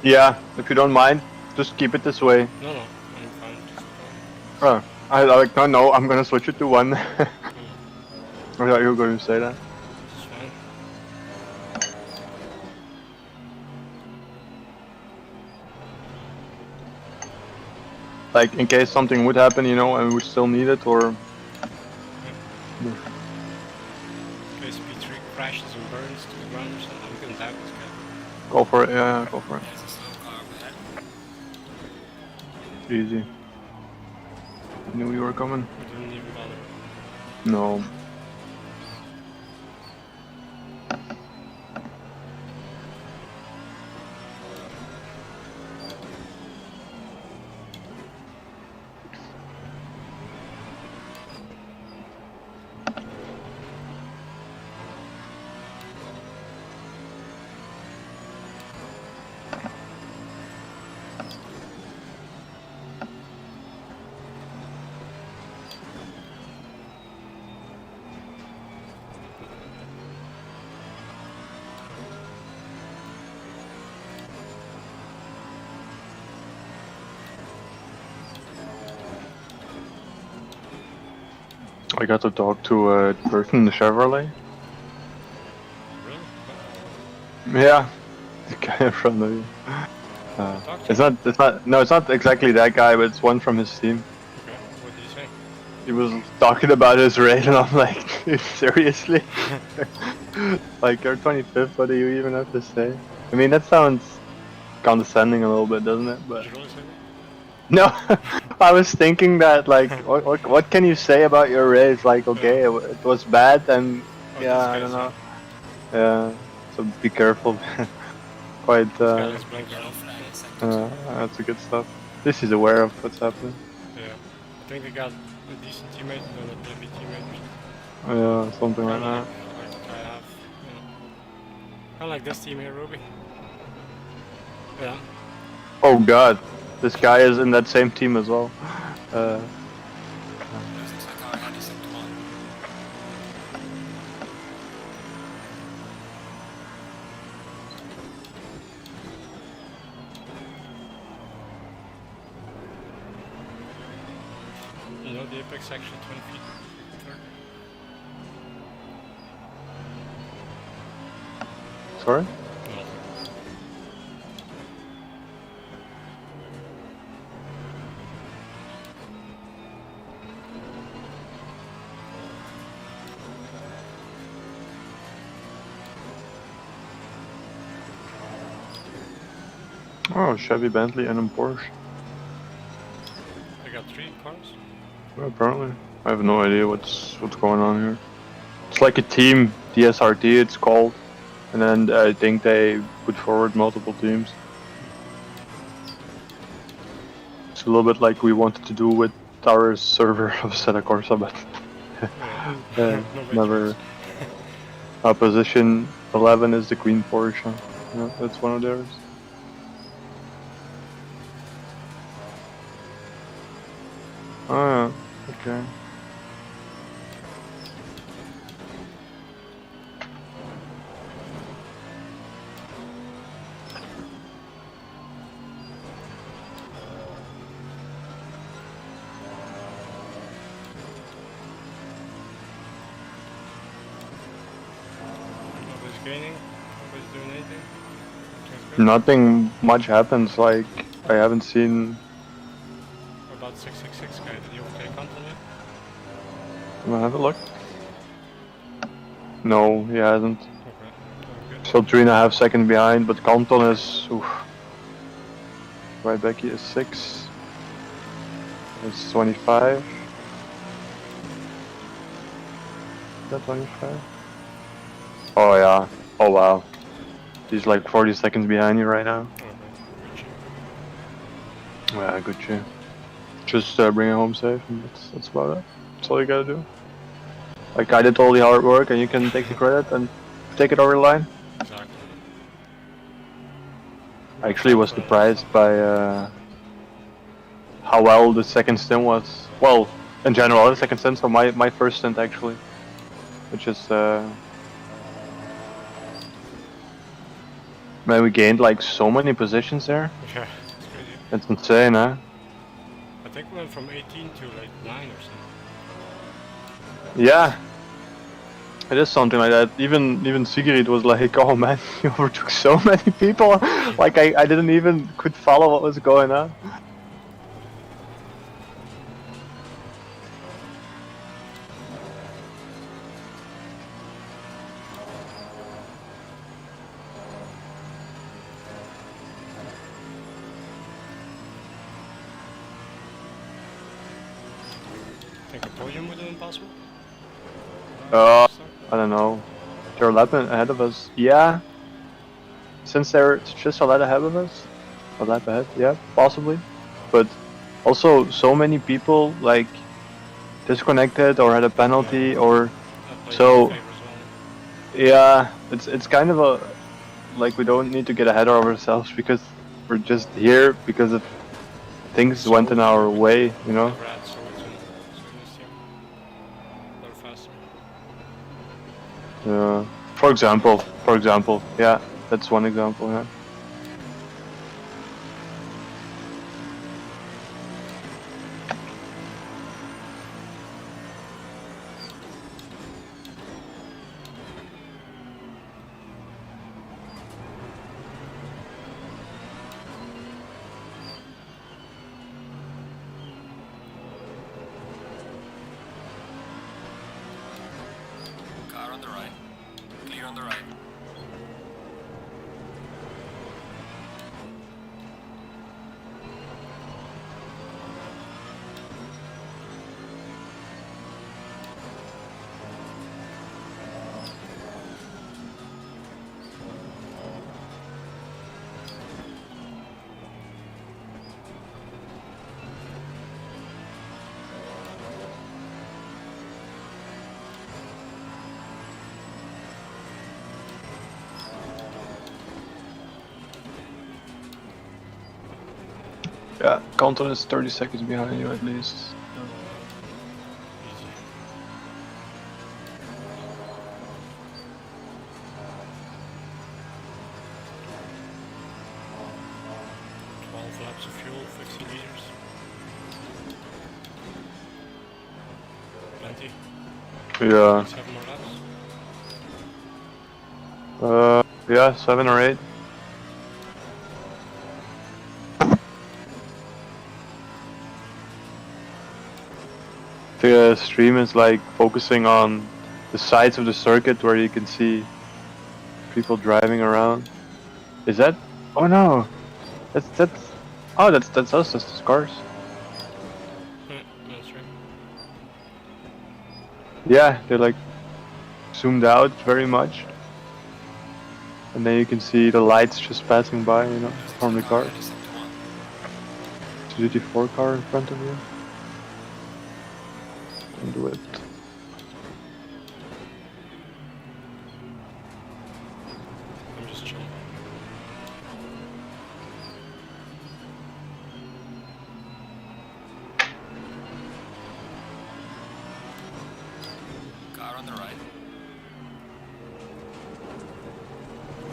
Yeah, if you don't mind, just keep it this way. No, I'm fine. Just Oh, I like, no, I'm gonna switch it to 1. I thought you were going to say that. it's fine. Like, in case something would happen, you know, and we still need it, or... In case P3 crashes and burns to the ground or something, we can tap this guy. Go for it, yeah, go for it. There's a slow car over there. Easy. Knew you were coming. We didn't even bother. No. I got to talk to a person in the Chevrolet. Really? Yeah, the guy in front of you. It's not exactly that guy, but it's one from his team. Okay, what did you say? He was talking about his race, and I'm like, seriously? Like, you're 25th, what do you even have to say? I mean, that sounds condescending a little bit, doesn't it? But Did you really say that? no, I was thinking that, like, what can you say about your race? Like, okay, it was bad, and Oh, yeah, I don't know. Yeah, so be careful. Quite, Yeah, it's blank out. that's a good stuff. This is aware of what's happening. Yeah. I think they got a decent teammate, but not a big teammate or something. Yeah, something like that. Like I have, you know. I like this team here, Ruby. Yeah. Oh god, this guy is in that same team as well. There's looks like our head is at 1. You know the apex actually 20 feet further. Sorry? No. Oh, Chevy, Bentley, and a Porsche. They got 3 cars. Well, apparently, I have no idea what's going on here. It's like a team, DSRT it's called, and then I think they put forward multiple teams. It's a little bit like we wanted to do with our server of Seta Corsa, but never. Position 11 is the Queen Porsche. Yeah, that's one of theirs. Oh yeah, okay. Nobody's gaining. Nobody's doing anything. Everything's good. Nothing much happens, like, I haven't seen... What about 666 guy? Did you okay content yet? Can I have a look? No, he hasn't. Okay. Good. Still 3.5 seconds behind, but Canton is... Oof. Right back here is 6. It's 25. Is that 25? Oh yeah. Oh wow. He's like 40 seconds behind you right now. Okay. Reaching. Yeah, good shit. Just bring it home safe, and that's about it. That's all you gotta do. Like, I did all the hard work, and you can take the credit and take it over the line. Exactly. I actually was surprised by how well the second stint was. Well, in general, the second stint, so my first stint actually. Which is, man, we gained like so many positions there. Yeah, it's crazy. It's insane, huh? I think we went from 18 to like 9 or something. Yeah. It is something like that. Even Sigrid was like, oh man, you overtook so many people. Like I didn't even could follow what was going on. Think a podium would have been possible? I don't know. They're a lap ahead of us. Yeah. Since they're just a lap ahead of us. A lap ahead, yeah, possibly. But also so many people like disconnected or had a penalty or so. Yeah, it's kind of a like we don't need to get ahead of ourselves because we're just here because of things went in our way, you know. Yeah. For example, yeah, that's one example. Yeah. Car on the right. Clear on the right. Yeah, Canton is 30 seconds behind you at least. Laps of fuel, 50 liters. Plenty. Yeah. 7 more laps. Yeah, 7 or 8. The stream is like focusing on the sides of the circuit where you can see people driving around. Is that? Oh no, that's. Oh, that's us. That's the cars. That's right. Yeah, they're like zoomed out very much, and then you can see the lights just passing by, you know, from the cars. 254 car in front of you. Don't do it. I'm just chilling. Car on the right.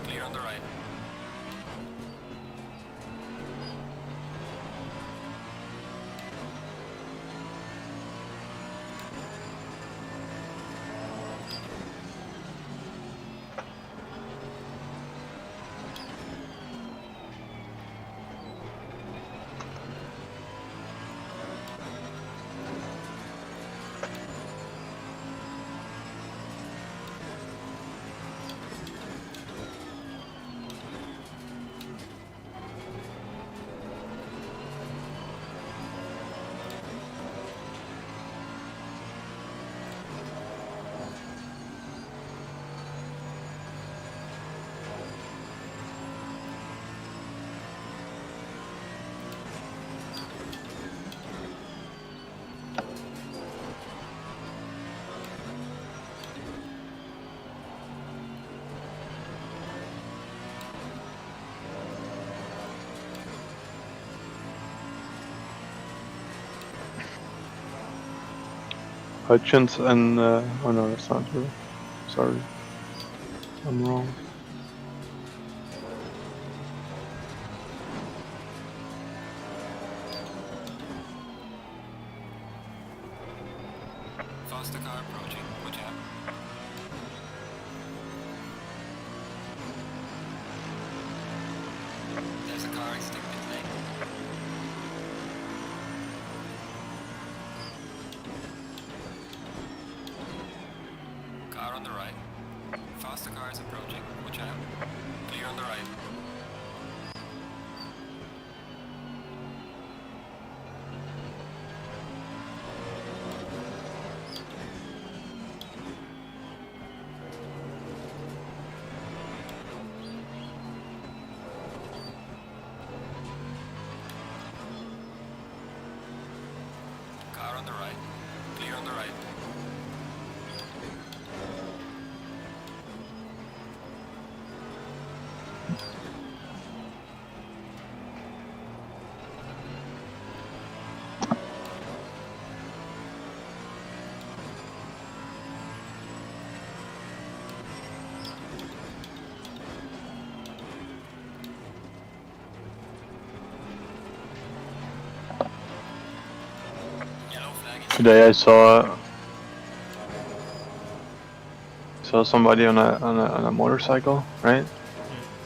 Clear on the right. Hutchins and oh no, that's not true. Sorry, I'm wrong. Faster car approaching. Watch out. There's a car exiting pit lane. Car on the right. Faster car is approaching. Watch out. Clear on the right. Car on the right. Clear on the right. Yellow flag is Today I saw somebody on a motorcycle, right?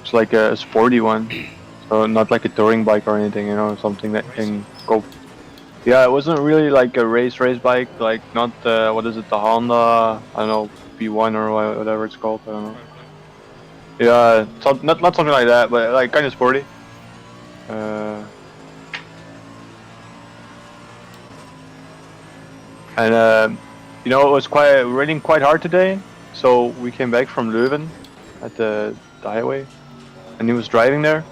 It's like a sporty one, so not like a touring bike or anything, you know, something that can go. Yeah, it wasn't really like a race bike, like not what is it, the Honda, I don't know, P1 or whatever it's called, I don't know. Yeah, not something like that, but like kind of sporty. And you know, it was raining quite hard today, so we came back from Leuven at the highway, and he was driving there,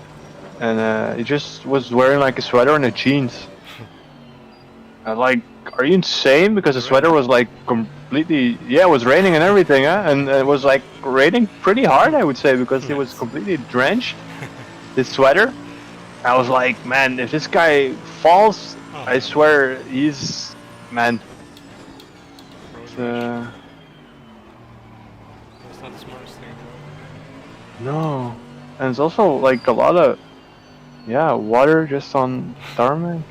and he just was wearing like a sweater and a jeans. And like, are you insane? Because the sweater was like completely, yeah, it was raining and everything, huh? And it was like raining pretty hard, I would say, because he was completely drenched. His sweater. I was like, man, if this guy falls, I swear he's, man. That's not the smartest thing. No, and it's also like a lot of, yeah, water just on tarmac.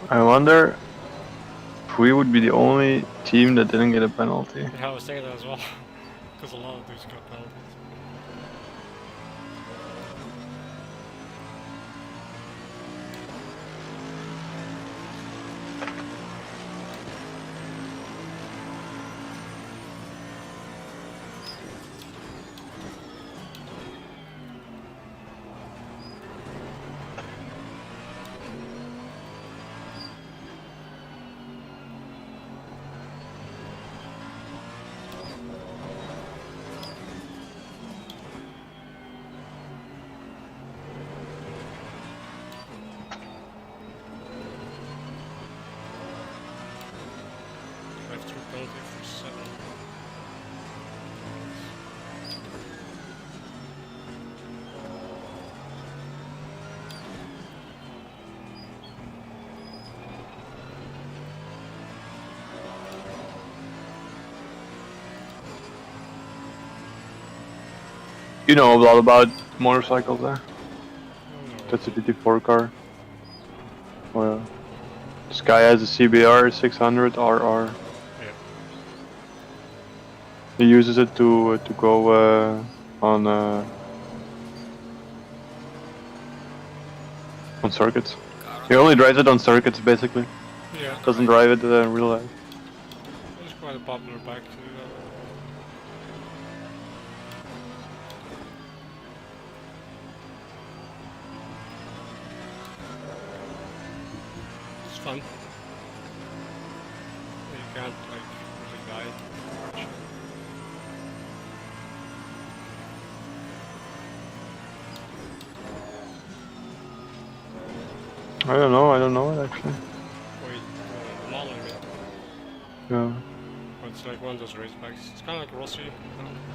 I wonder if we would be the only team that didn't get a penalty. Yeah, I was saying that as well, because a lot of these got penalties. You know a lot about motorcycles there. That's a GT4 car. Oh yeah. This guy has a CBR 600 RR. Yeah. He uses it to go on circuits. He only drives it on circuits basically. Yeah. Doesn't drive it in real life. It's quite a popular bike too. It's fun. You can't like really guide much. I don't know it actually. Wait, the model you mean? Yeah. Well, it's like one of those race bikes. It's kind of like Rossi.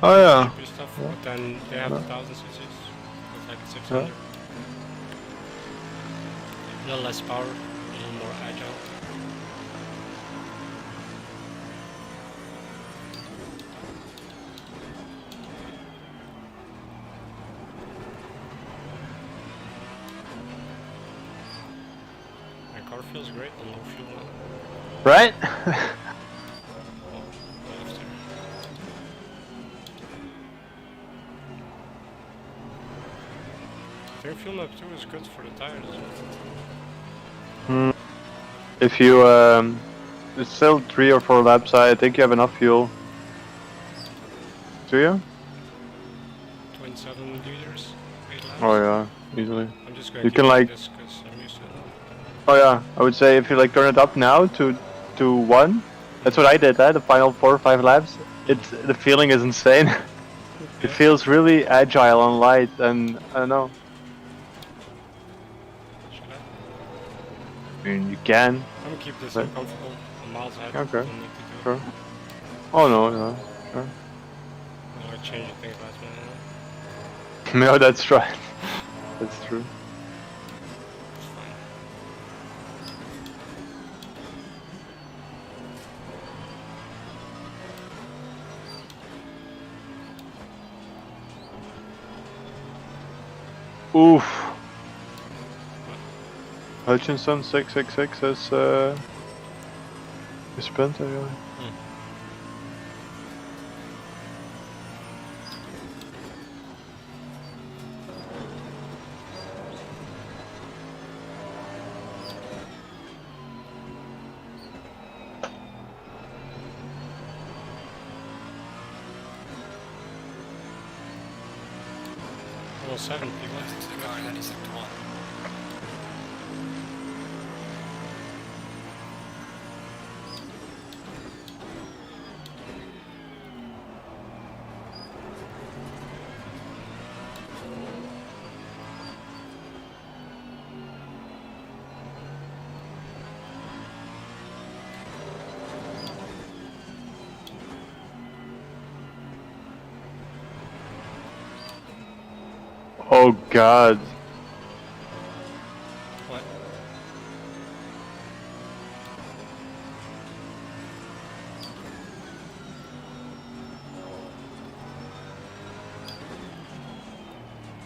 Oh yeah. GP stuff, Yeah. but then they have Yeah. 1000 cc's. It's like 600. A little less power, a little more agile. My car feels great on low fuel now. Right? Oh, left here. I think fuel map 2 is good for the tires. If you it's still 3 or 4 laps. I think you have enough fuel. Do you? 27 liters, 8 laps. Oh yeah, easily. I'm just going You to can keep like. this because I'm used to it. Oh yeah, I would say if you like turn it up now to 1. That's what I did. The final 4 or 5 laps. It's the feeling is insane. It feels really agile and light, and I don't know. Should I? I mean, you can. I'm gonna keep this But- uncomfortable. I'm miles ahead. Okay. Don't need to do Sure. it. Oh no, no, sure. No, I changed things last minute. No, that's right. That's true. It's fine. Oof. Hutchinson 666 is spent anyway. Almost 70 left. To the car, then he's sector 1. Oh god. What?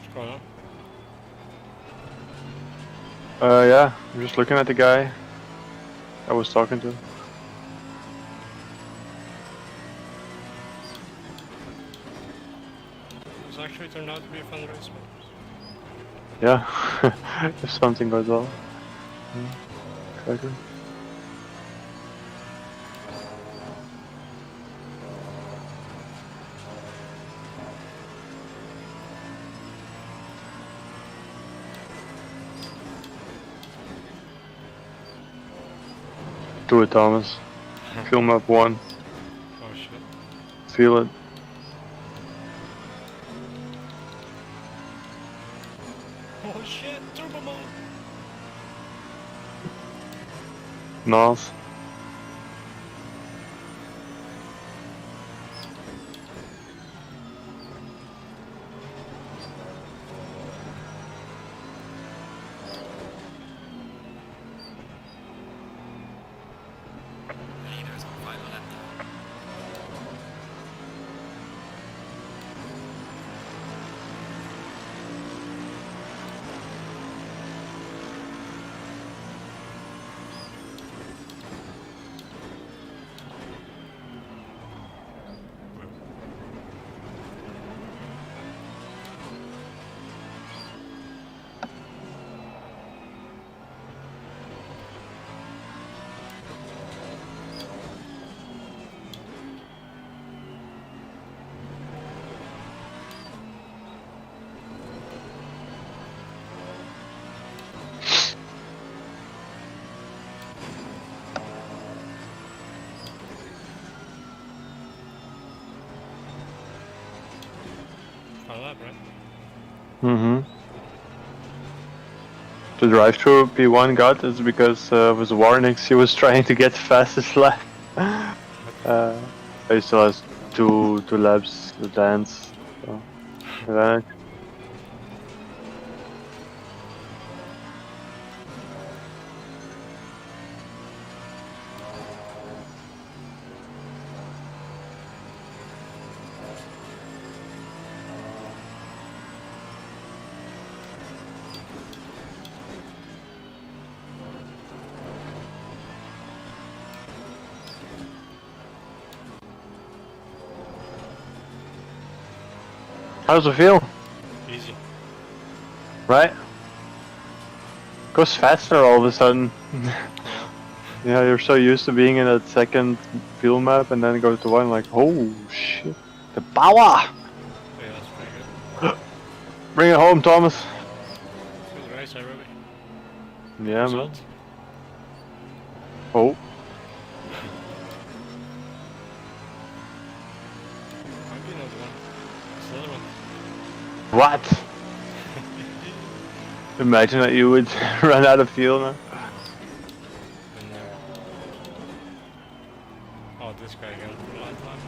What's going on? Yeah, I'm just looking at the guy I was talking to. This actually turned out to be a fun race, man. Yeah, if something goes well. Exactly. Do it, Thomas. Film up 1. Oh shit. Feel it. Oh shit, turbo mode! Nice. Leaders on final lap now. Final lap, right? Mm-hmm. The drive-through P1 got is because of his warnings. He was trying to get fastest lap. He still has two laps to dance. So, advantage. How does it feel? Easy. Right? Goes faster all of a sudden. Yeah, you're so used to being in that second field map and then go to one like, oh shit. The power! Yeah, that's pretty good. Bring it home, Thomas. Good race, everybody. Yeah, man. Result. Oh. Might be another one. It's another one. What? Imagine that you would run out of fuel now. And, oh, this guy again for light lap.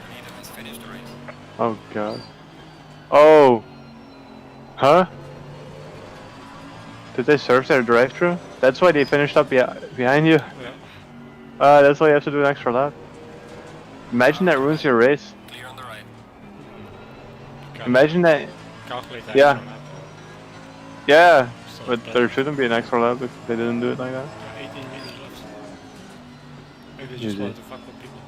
Neither has finished the race. Oh god. Oh. Huh? Did they serve their drive-thru? That's why they finished up behind you. Yeah. That's why you have to do an extra lap. Imagine that ruins your race. Clear on the right. Imagine that. Calculate that Yeah. extra lap. Yeah. So But that- there shouldn't be an extra lap if they didn't do it like that. 18 meters left. Maybe they just Easy. wanted to fuck with people.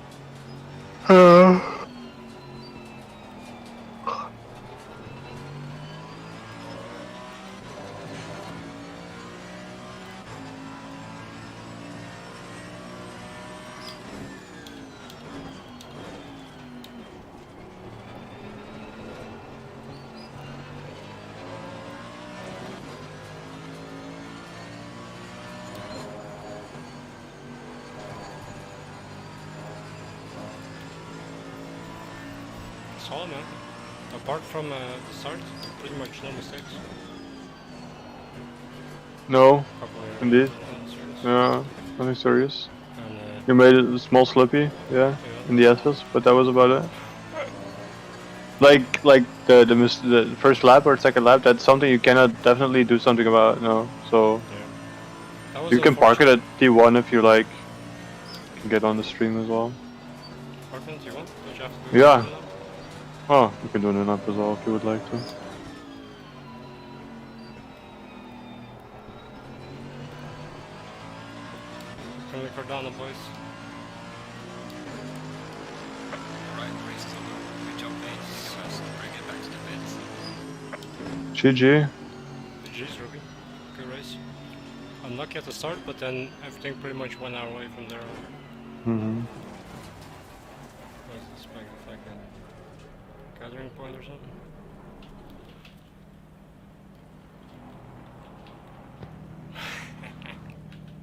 Solid, man. Apart from the start, pretty much no mistakes. No. Couple of Indeed. serious. Yeah. Nothing serious. And, You made it a small slippy, yeah, in the S's, but that was about it. Like the first lap or second lap, that's something you cannot definitely do something about, no. So that was you can park it unfortunate. at T1 if you like. You can get on the stream as well. Park it at T1? Don't you have to do Yeah. it now? Oh, you can do an up as well if you would like to. Can we Cardano, boys? Alright, the race is over. Good job, mate. Take a rest and bring it back to the pits. GG. GG's, Ruby. Good race. Unlucky at the start, but then everything pretty much went our way from there on. Mm-hmm. What's this back like a gathering point or something?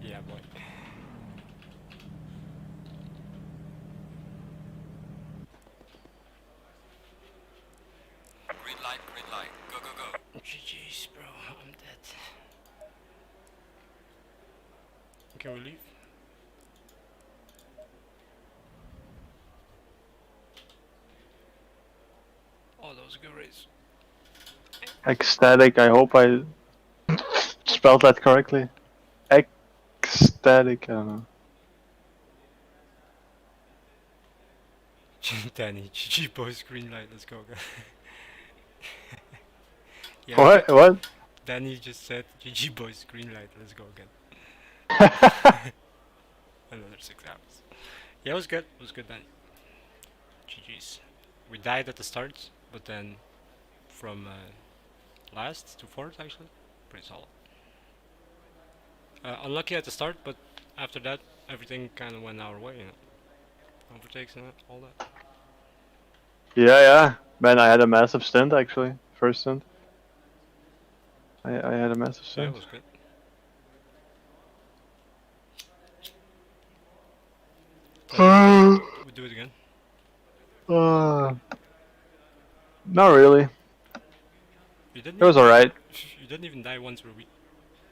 Yeah, boy. Green light, green light. Go, go, go. GG's, bro. I'm dead. Can we leave? Oh, that was a good race. Ecstatic, I hope I spelled that correctly. Ecstatic, I don't know. Danny, GG boys, green light, let's go. Yeah, What? Danny just said, GG boys, green light, let's go again. Another 6 hours. Yeah, it was good. It was good, Danny. GG's. We died at the start, but then from last to fourth, actually, pretty solid. Unlucky at the start, but after that, everything kind of went our way, you know. Overtakes and all that. Yeah. Man, I had a massive stint actually. First stint. I had a massive Yeah, stint. it was good. We do it again. Not really. You didn't It was even alright. you didn't even die once, Ruby.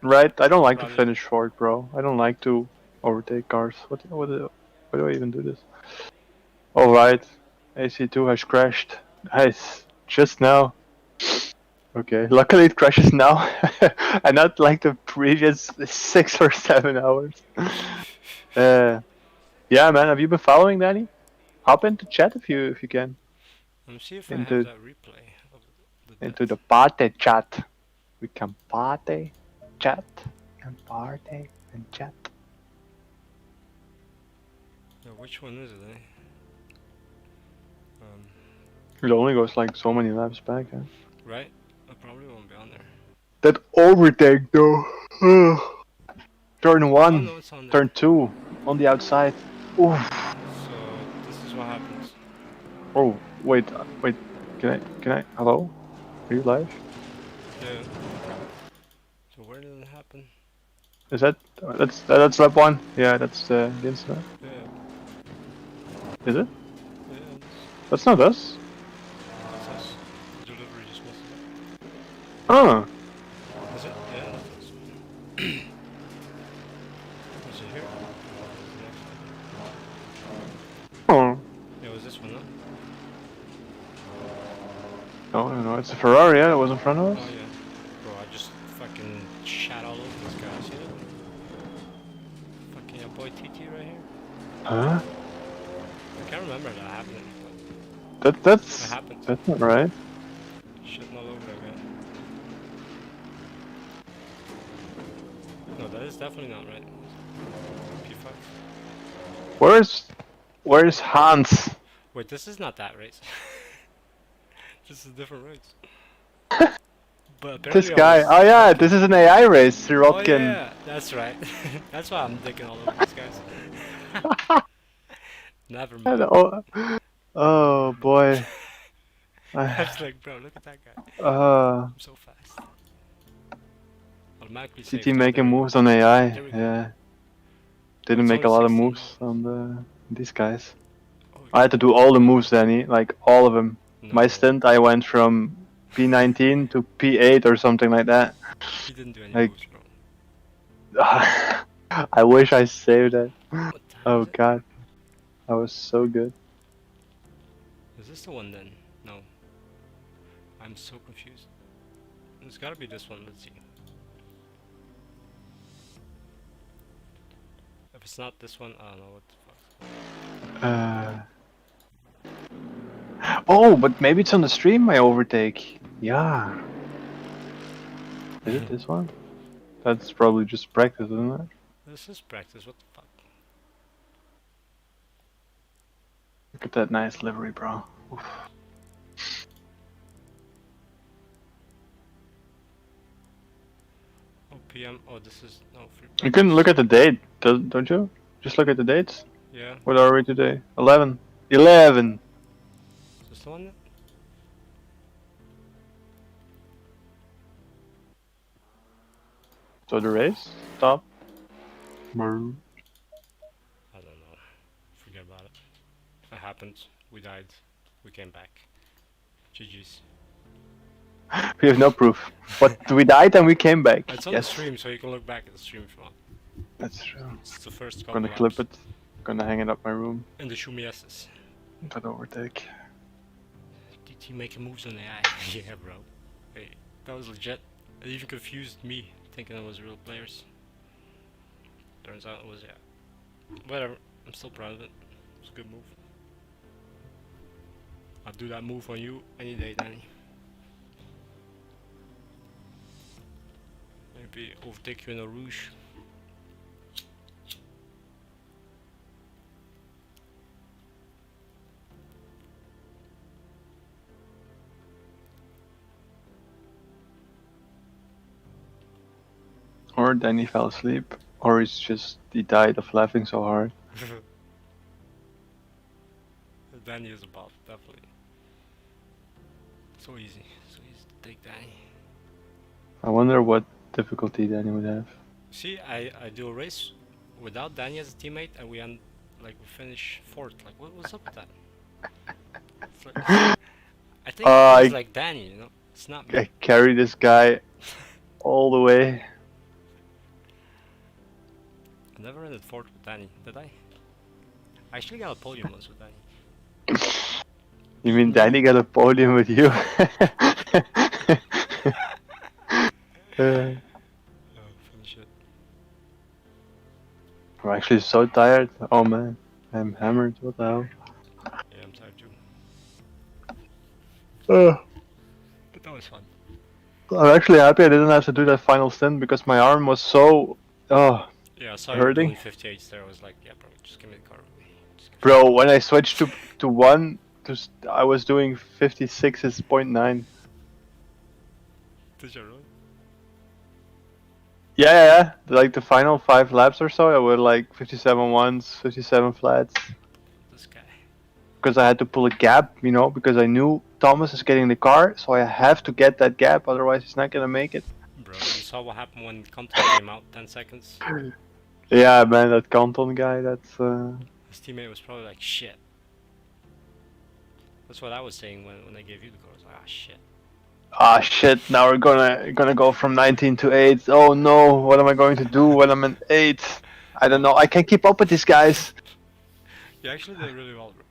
Right? I don't like to Probably. finish short, bro. I don't like to overtake cars. Why do I even do this? Alright. AC2 has crashed. Nice. Just now. Okay. Luckily it crashes now. and not like the previous 6 or 7 hours. Yeah, man. Have you been following Danny? Hop into chat if you can. Let me see if I have Into that replay of the into death. the party chat. We can party, chat, and party and chat. Yeah, which one is it, eh? It only goes like so many laps back, huh? Right? I probably won't be on there. That overtake though. Turn Oh 1, no, it's on there. turn 2, on the outside. Oof. So this is what happens. Oh, wait. Can I? Hello? Are you live? Yeah. So where did it happen? Is that's lap 1? Yeah, that's the incident. Yeah. Is it? Yeah. That's not us. That's us. Delivery just messed it up. Oh. Is it? Yeah, that's us. Is it here? Oh. Yeah, was this one, huh? No, it's a Ferrari. Yeah, that was in front of us. Oh yeah. Bro, I just fucking shat all over this guy. See that? Fucking your boy TT right here. Huh? I can't remember that happening. That's It happened. that's not right. Shitting all over that guy. No, that is definitely not right. P5. Where's Hans? Wait, this is not that race. This is a different race. But apparently This guy. Oh yeah, this is an AI race, Oh Sirotkin. yeah, that's right. That's why I'm digging all over these guys. Never mind. Oh boy. I was like, bro, look at that guy. I'm so fast. Automatically saved. CT making moves on AI. There we go. Yeah. Didn't it's make a only lot of 16. moves on these guys. I had to do all the moves, Danny, like all of them. My stint, I went from P19 to P8 or something like that. He didn't do any Like, moves, bro. I wish I saved it. Oh god, I was so good. Is this the one then? No. I'm so confused. It's gotta be this one, let's see. If it's not this one, I don't know what the fuck. Oh, but maybe it's on the stream, my overtake. Yeah. Is it this one? That's probably just practice, isn't it? This is practice, what the fuck? Look at that nice livery, bro. Oof. Oh, PM. Oh, this is no free. You can look at the date, don't you? Just look at the dates. Yeah. What are we today? 11. 11! Is this the one? So the race? Stop. I don't know. Forget about it. It happened. We died. We came back. GG's. We have no proof. But we died and we came back. It's on Yes. the stream, so you can look back at the stream if you want. That's true. It's the first couple Gonna laps. clip it. Gonna hang it up my room. In the Shumieses. That overtake. DT making moves on the AI. Yeah, bro. Hey, that was legit. It even confused me, thinking it was real players. Turns out it was, yeah. Whatever. I'm still proud of it. It's a good move. I'll do that move on you any day, Danny. Maybe overtake you in a rouge. Or then he fell asleep. Or he died of laughing so hard. Danny is above, definitely. So easy to take Danny. I wonder what difficulty Danny would have. See, I do a race without Danny as a teammate and we finish fourth. Like, what's up with that? It's like, I think it was I, like Danny, you know? It's not me. I carry this guy all the way. I never ended fourth with Danny, did I? I actually got a podium once with Danny. You mean Me. Danny got a podium with you? Oh, funny shit. I'm actually so tired. Oh man, I'm hammered. What the hell? Yeah, I'm tired too. Uh, But that was fun. I'm actually happy I didn't have to do that final stint because my arm was so Yeah, I saw you hurting. doing 58s there. I was like, yeah, bro, just give me the car. Just give me Bro, when I switched to one, I was doing 56.9. Did you really? Yeah. Like the final 5 laps or so, I were like 57 ones, 57 flats. This guy. Because I had to pull a gap, you know, because I knew Thomas is getting the car, so I have to get that gap, otherwise he's not gonna make it. Bro, you saw what happened when Compton came out 10 seconds? Yeah, man, that Canton guy, that's His teammate was probably like, shit. That's what I was saying when I gave you the car. I was like, ah, shit. ah shit, now we're gonna go from 19 to 8. Oh no, what am I going to do when I'm in 8? I don't know, I can't keep up with these guys. You actually did really well, bro.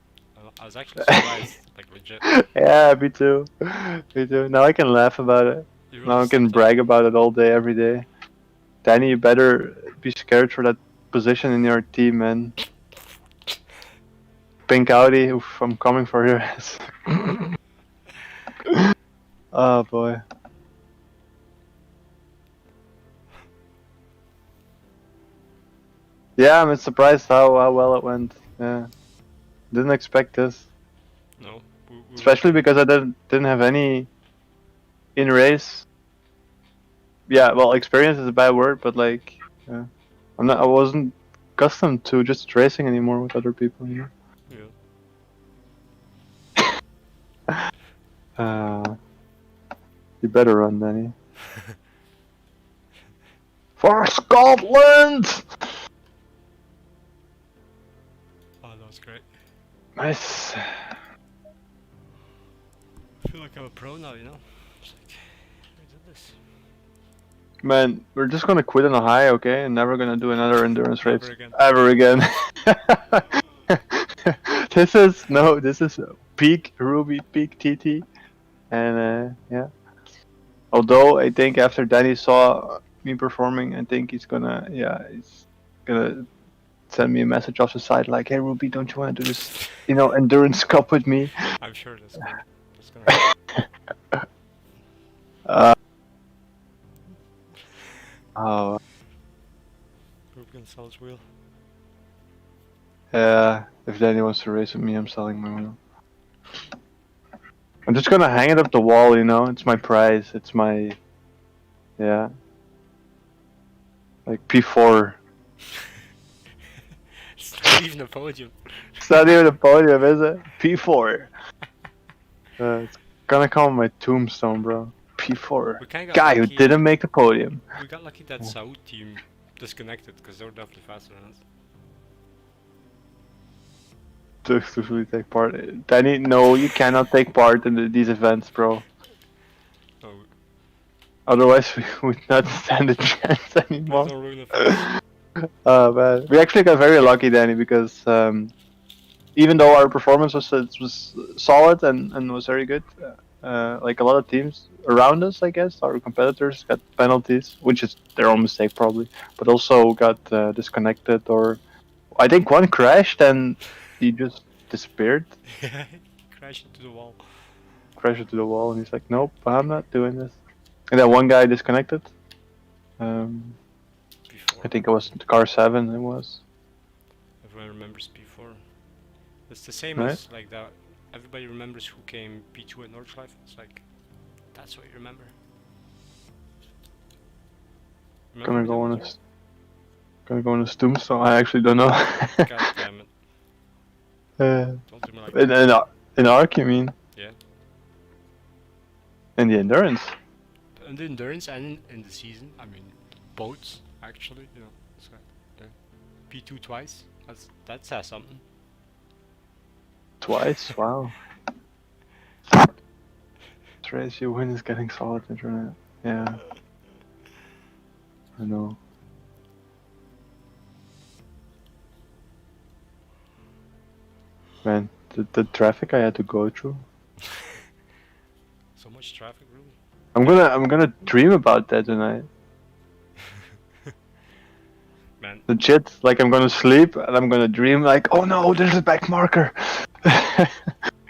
I was actually surprised, like legit. Yeah, me too. Me too. Now I can laugh about it. You Now really I can stepped up. brag about it all day, every day. Danny, you better be scared for that position in your team, man. Pink Audi, oof, I'm coming for your ass. Oh boy. Yeah, I'm surprised how well it went. Yeah, didn't expect this. No. Especially because I didn't have any in race. Yeah, well, experience is a bad word, but like, yeah, I wasn't accustomed to just racing anymore with other people, you know. Yeah. You better run, Danny. For Scotland! Oh, that was great. Nice. I feel like I'm a pro now, you know? It's like, I did this. Man, we're just gonna quit on a high, okay? And never gonna do another endurance race Never again. ever again. This is peak Ruby, peak TT, and yeah. Although I think after Danny saw me performing, I think he's gonna send me a message off the side like, "Hey Ruby, don't you want to do this, endurance cup with me?" I'm sure that's gonna happen. Oh. Ruby can sell his wheel. Yeah, if Danny wants to race with me, I'm selling my wheel. I'm just gonna hang it up the wall, it's my prize, it's my, yeah. Like P4. It's not even a podium. It's not even a podium, is it? P4. It's gonna come on my tombstone, bro. P4. Guy who didn't make the podium. We got lucky that Saud team disconnected, because they were definitely faster than us. To exclusively take part. Danny, no, you cannot take part in these events, bro. Oh. Otherwise, we would not stand a chance anymore. Don't ruin it for us. Oh man, we actually got very lucky, Danny, because even though our performance was solid and was very good, like a lot of teams around us, I guess, our competitors got penalties, which is their own mistake probably, but also got disconnected, or I think one crashed and he just disappeared. Yeah, he crashed into the wall. Crashed into the wall, and he's like, "Nope, I'm not doing this." And then one guy disconnected. I think it was car 7. It was. Everyone remembers P4. It's the same Right? as like that. Everybody remembers who came P2 at Nordschleife. It's like, that's what you remember. Gonna go on a tombstone. I actually don't know. God damn it. Don't do me like that. In Arc, you mean? Yeah. In the endurance. In the endurance and in the season, I mean, boats actually, So, yeah. P2 twice. That says something. Twice? Wow. First race you win is getting solid internet. Yeah. I know. Man, the traffic I had to go through. So much traffic, really. I'm gonna dream about that tonight. Man, Legit, like I'm gonna sleep and I'm gonna dream like, oh no, there's a back marker.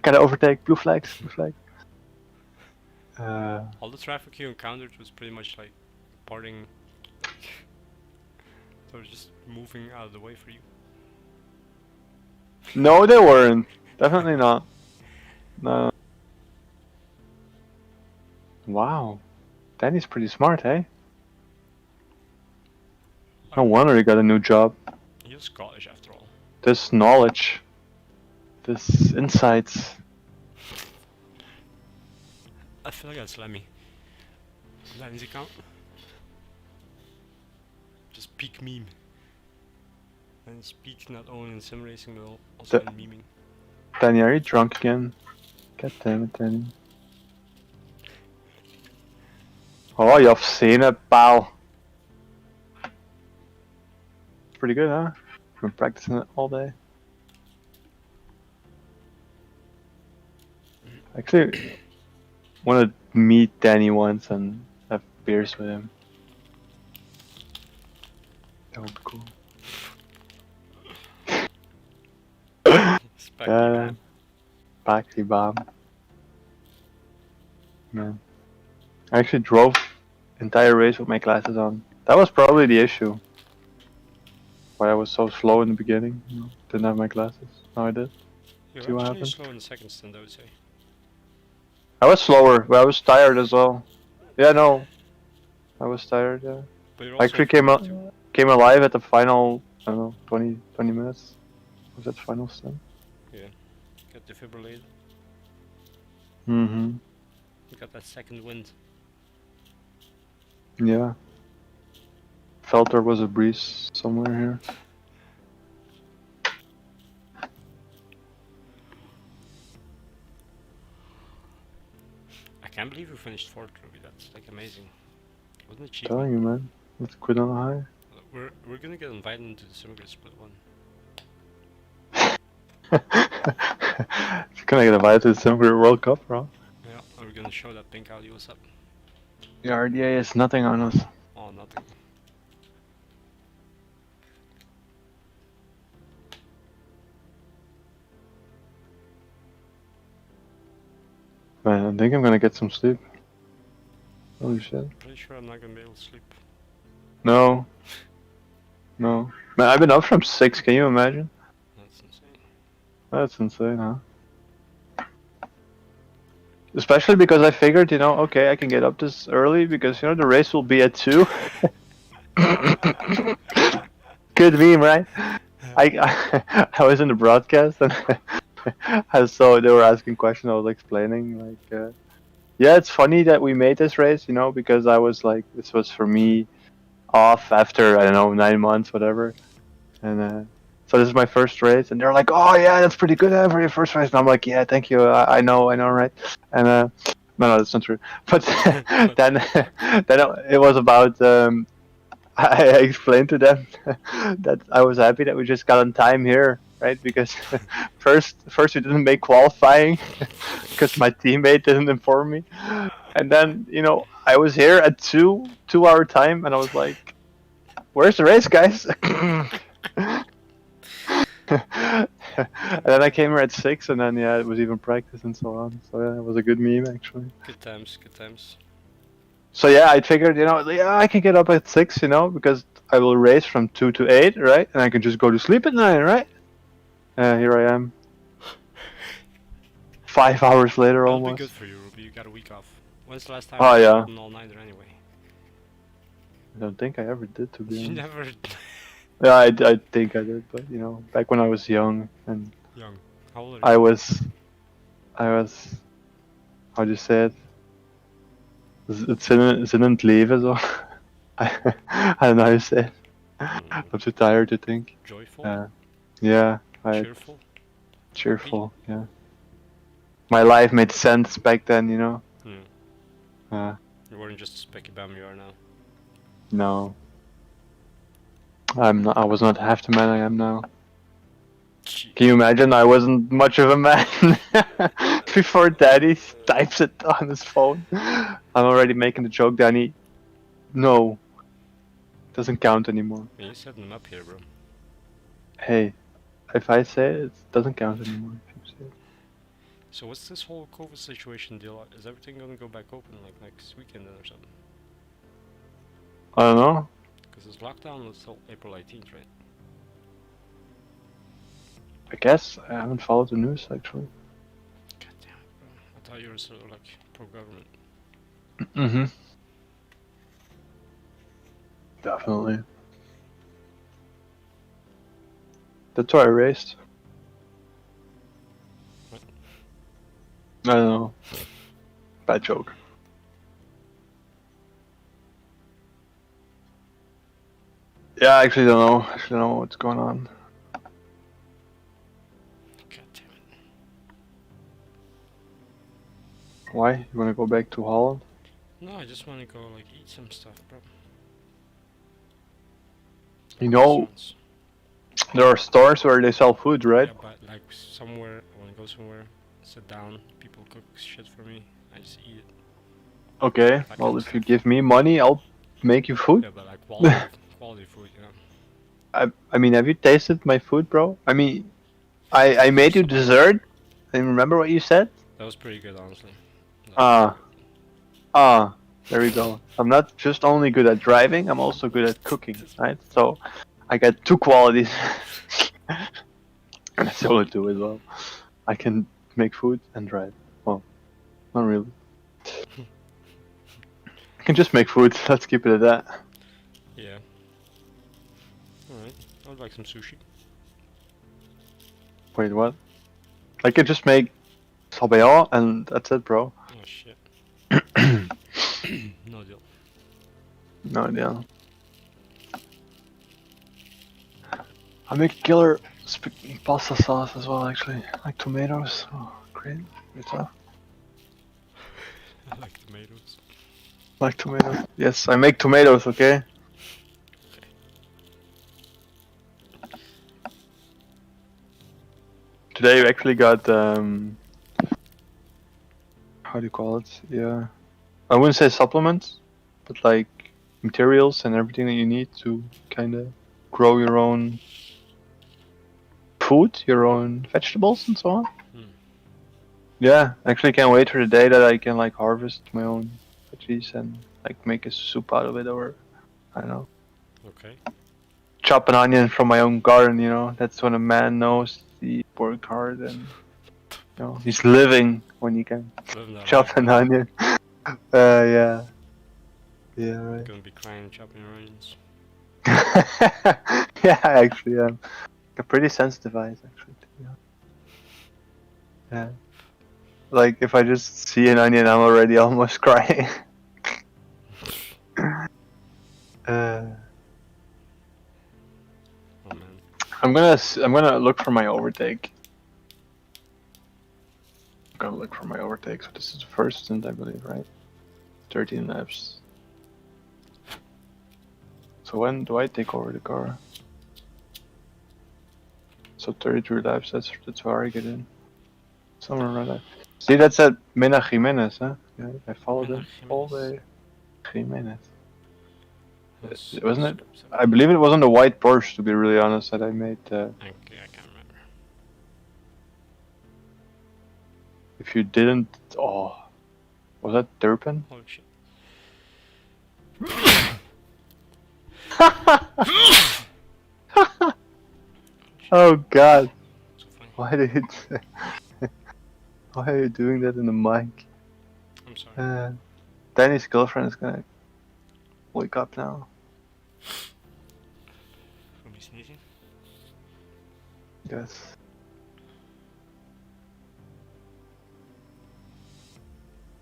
Gotta overtake, blue flags, blue flag. all the traffic you encountered was pretty much like parting. So just moving out of the way for you. No, they weren't. Definitely not. No. Wow, Danny's pretty smart, eh? No wonder he got a new job. You're Scottish after all. This knowledge, this insights. I feel like that's Lemmy. Lemmy's account. Just peak meme. And it's peak not only in sim racing but also in memeing. Danny, are you drunk again? God damn it, Danny. Oh, you've seen it, pal. Pretty good, huh? Been practicing it all day. Actually, want to meet Danny once and have beers with him. That would be cool. Spacky bomb. Man. I actually drove the entire race with my glasses on. That was probably the issue. Why I was so slow in the beginning. You know, didn't have my glasses. Now I did. You're See what actually happened? slow in the second stint, I would say. I was slower, but I was tired as well. Yeah, no. I was tired, yeah. But you're I also actually came alive at the final, I don't know, 20 minutes. Was that the final stint? Yeah. Got defibrillated. Mm-hmm. You got that second wind. Yeah. Felt there was a breeze somewhere here. I can't believe you finished 4th, Ruby. That's like amazing. What an I'm achievement. telling you, man. Let's quit on a high. We're gonna get invited into the Simgrid Split 1. Can I get invited to the Silver World Cup, bro? Yeah, we're gonna show that pink alley what's up. The RDA is nothing on us. Oh, nothing. Man, I think I'm gonna get some sleep. Holy shit. Pretty sure I'm not gonna be able to sleep. No. No. Man, I've been up from 6, can you imagine? That's insane. That's insane, huh? Especially because I figured, you know, okay, I can get up this early because, you know, the race will be at 2. Good meme, right? I was in the broadcast and I saw they were asking questions. I was explaining, like, yeah, it's funny that we made this race, you know, because I was like, this was for me off after, I don't know, 9 months, whatever. And so this is my first race, and they're like, oh yeah, that's pretty good for your first race. And I'm like, yeah, thank you, I know, right? And no, that's not true. But then it was about. I explained to them that I was happy that we just got on time here, right? Because first we didn't make qualifying because my teammate didn't inform me, and then you know I was here at 2 hour time, and I was like, "Where's the race, guys?" And then I came here at 6, and then yeah, it was even practice and so on. So yeah, it was a good meme actually. Good times, good times. So yeah, I figured, you know, yeah, I can get up at 6, you know, because I will race from 2 to 8, right? And I can just go to sleep at 9, right? Here I am. 5 hours later, That'll almost. be good for you, Ruby. You got a week off. When's the last time Oh, you yeah. an all-nighter anyway? I don't think I ever did, to be You honest. never... Yeah, I think I did, but you know, back when I was young and Young. How old are you? I was, how do you say it? Zinnend leven zo. I don't know how you say it. I'm too tired to think. Joyful? Yeah. Cheerful? Cheerful, yeah. My life made sense back then, you know. Hmm. You weren't just a specky bam you are now. No. I'm not. I was not half the man I am now. Can you imagine? I wasn't much of a man before Daddy types it on his phone. I'm already making the joke, Danny. No, doesn't count anymore. Yeah, you set them up here, bro. Hey, if I say it, it doesn't count anymore. If you say it. So what's this whole COVID situation deal? Is everything gonna go back open like next weekend then or something? I don't know. Because it's lockdown until April 18th, right? I guess I haven't followed the news actually. God damn it, bro. I thought you were sort of like pro-government. Mm-hmm. Definitely. That's why I raced. What? I don't know. Bad joke. Yeah, I actually don't know. Actually don't know what's going on. God damn it. Why? You wanna go back to Holland? No, I just want to go like eat some stuff, bro. You know, Restaurants. there are stores where they sell food, right? Yeah, but like somewhere, I want to go somewhere, sit down, people cook shit for me, I just eat it. Okay, That well kind of if you stuff. give me money, I'll make you food. Yeah, but like quality food, you know. I mean, have you tasted my food, bro? I mean, I made you dessert. And remember what you said? That was pretty good, honestly. There we go. I'm not just only good at driving, I'm also good at cooking, right? So, I got two qualities. And that's the only two as well. I can make food and drive. Well, not really. I can just make food, let's keep it at that. Yeah. Alright, I would like some sushi. Wait, what? I could just make sabayon and that's it, bro. Oh shit. No deal. No idea. I make killer pasta sauce as well, actually. Like tomatoes. Oh, great. Good stuff. I like tomatoes. Like tomatoes. Yes, I make tomatoes, okay? Today we actually got, how do you call it? Yeah. I wouldn't say supplements, but like materials and everything that you need to kind of grow your own food, your own vegetables and so on. Yeah, actually can't wait for the day that I can like harvest my own veggies and like make a soup out of it, or I don't know. Okay. Chop an onion from my own garden, you know. That's when a man knows he worked hard and you know he's living when he can chop an onion. Yeah. Yeah, right. Gonna be crying chopping your onions. Yeah, I actually am. I'm pretty sensitive eyes, actually. To be honest. Yeah. Like if I just see an onion, I'm already almost crying. Oh man. I'm gonna look for my overtake. I'm gonna look for my overtake. So this is the first stint, I believe, right? 13 laps. So when do I take over the car? So 33 laps. That's where I get in. Somewhere around that. See, that's at Mena Jimenez, huh? Yeah, I followed it all day. Jimenez. Wasn't it? I believe it was on the white Porsche, to be really honest, that I made. Okay, I can't remember. If you didn't, oh, was that Durpin? Holy shit. Oh God! So funny. Why did it? Why are you doing that in the mic? I'm sorry. Danny's girlfriend is gonna wake up now. From me sneezing? Yes.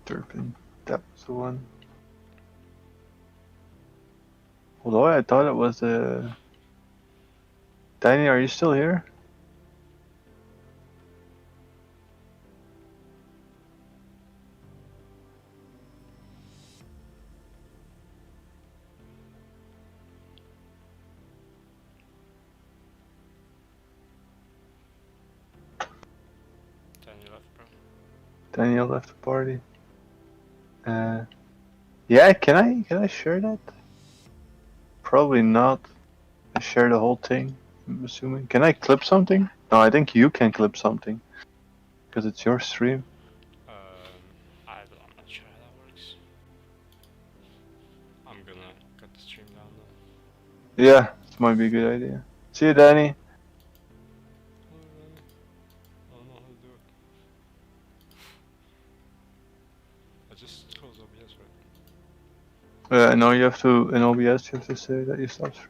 Durpin. That was the one. Although I thought it was Danny, are you still here? Daniel left the party. Yeah, can I share that? Probably not. I share the whole thing, I'm assuming. Can I clip something? No, I think you can clip something. Because it's your stream. I'm not sure how that works. I'm gonna cut the stream down though. Yeah, this might be a good idea. See you, Danny. I don't know how to do it. I just close OBS, right? No, you have to, in OBS, you have to say that you stopped streaming.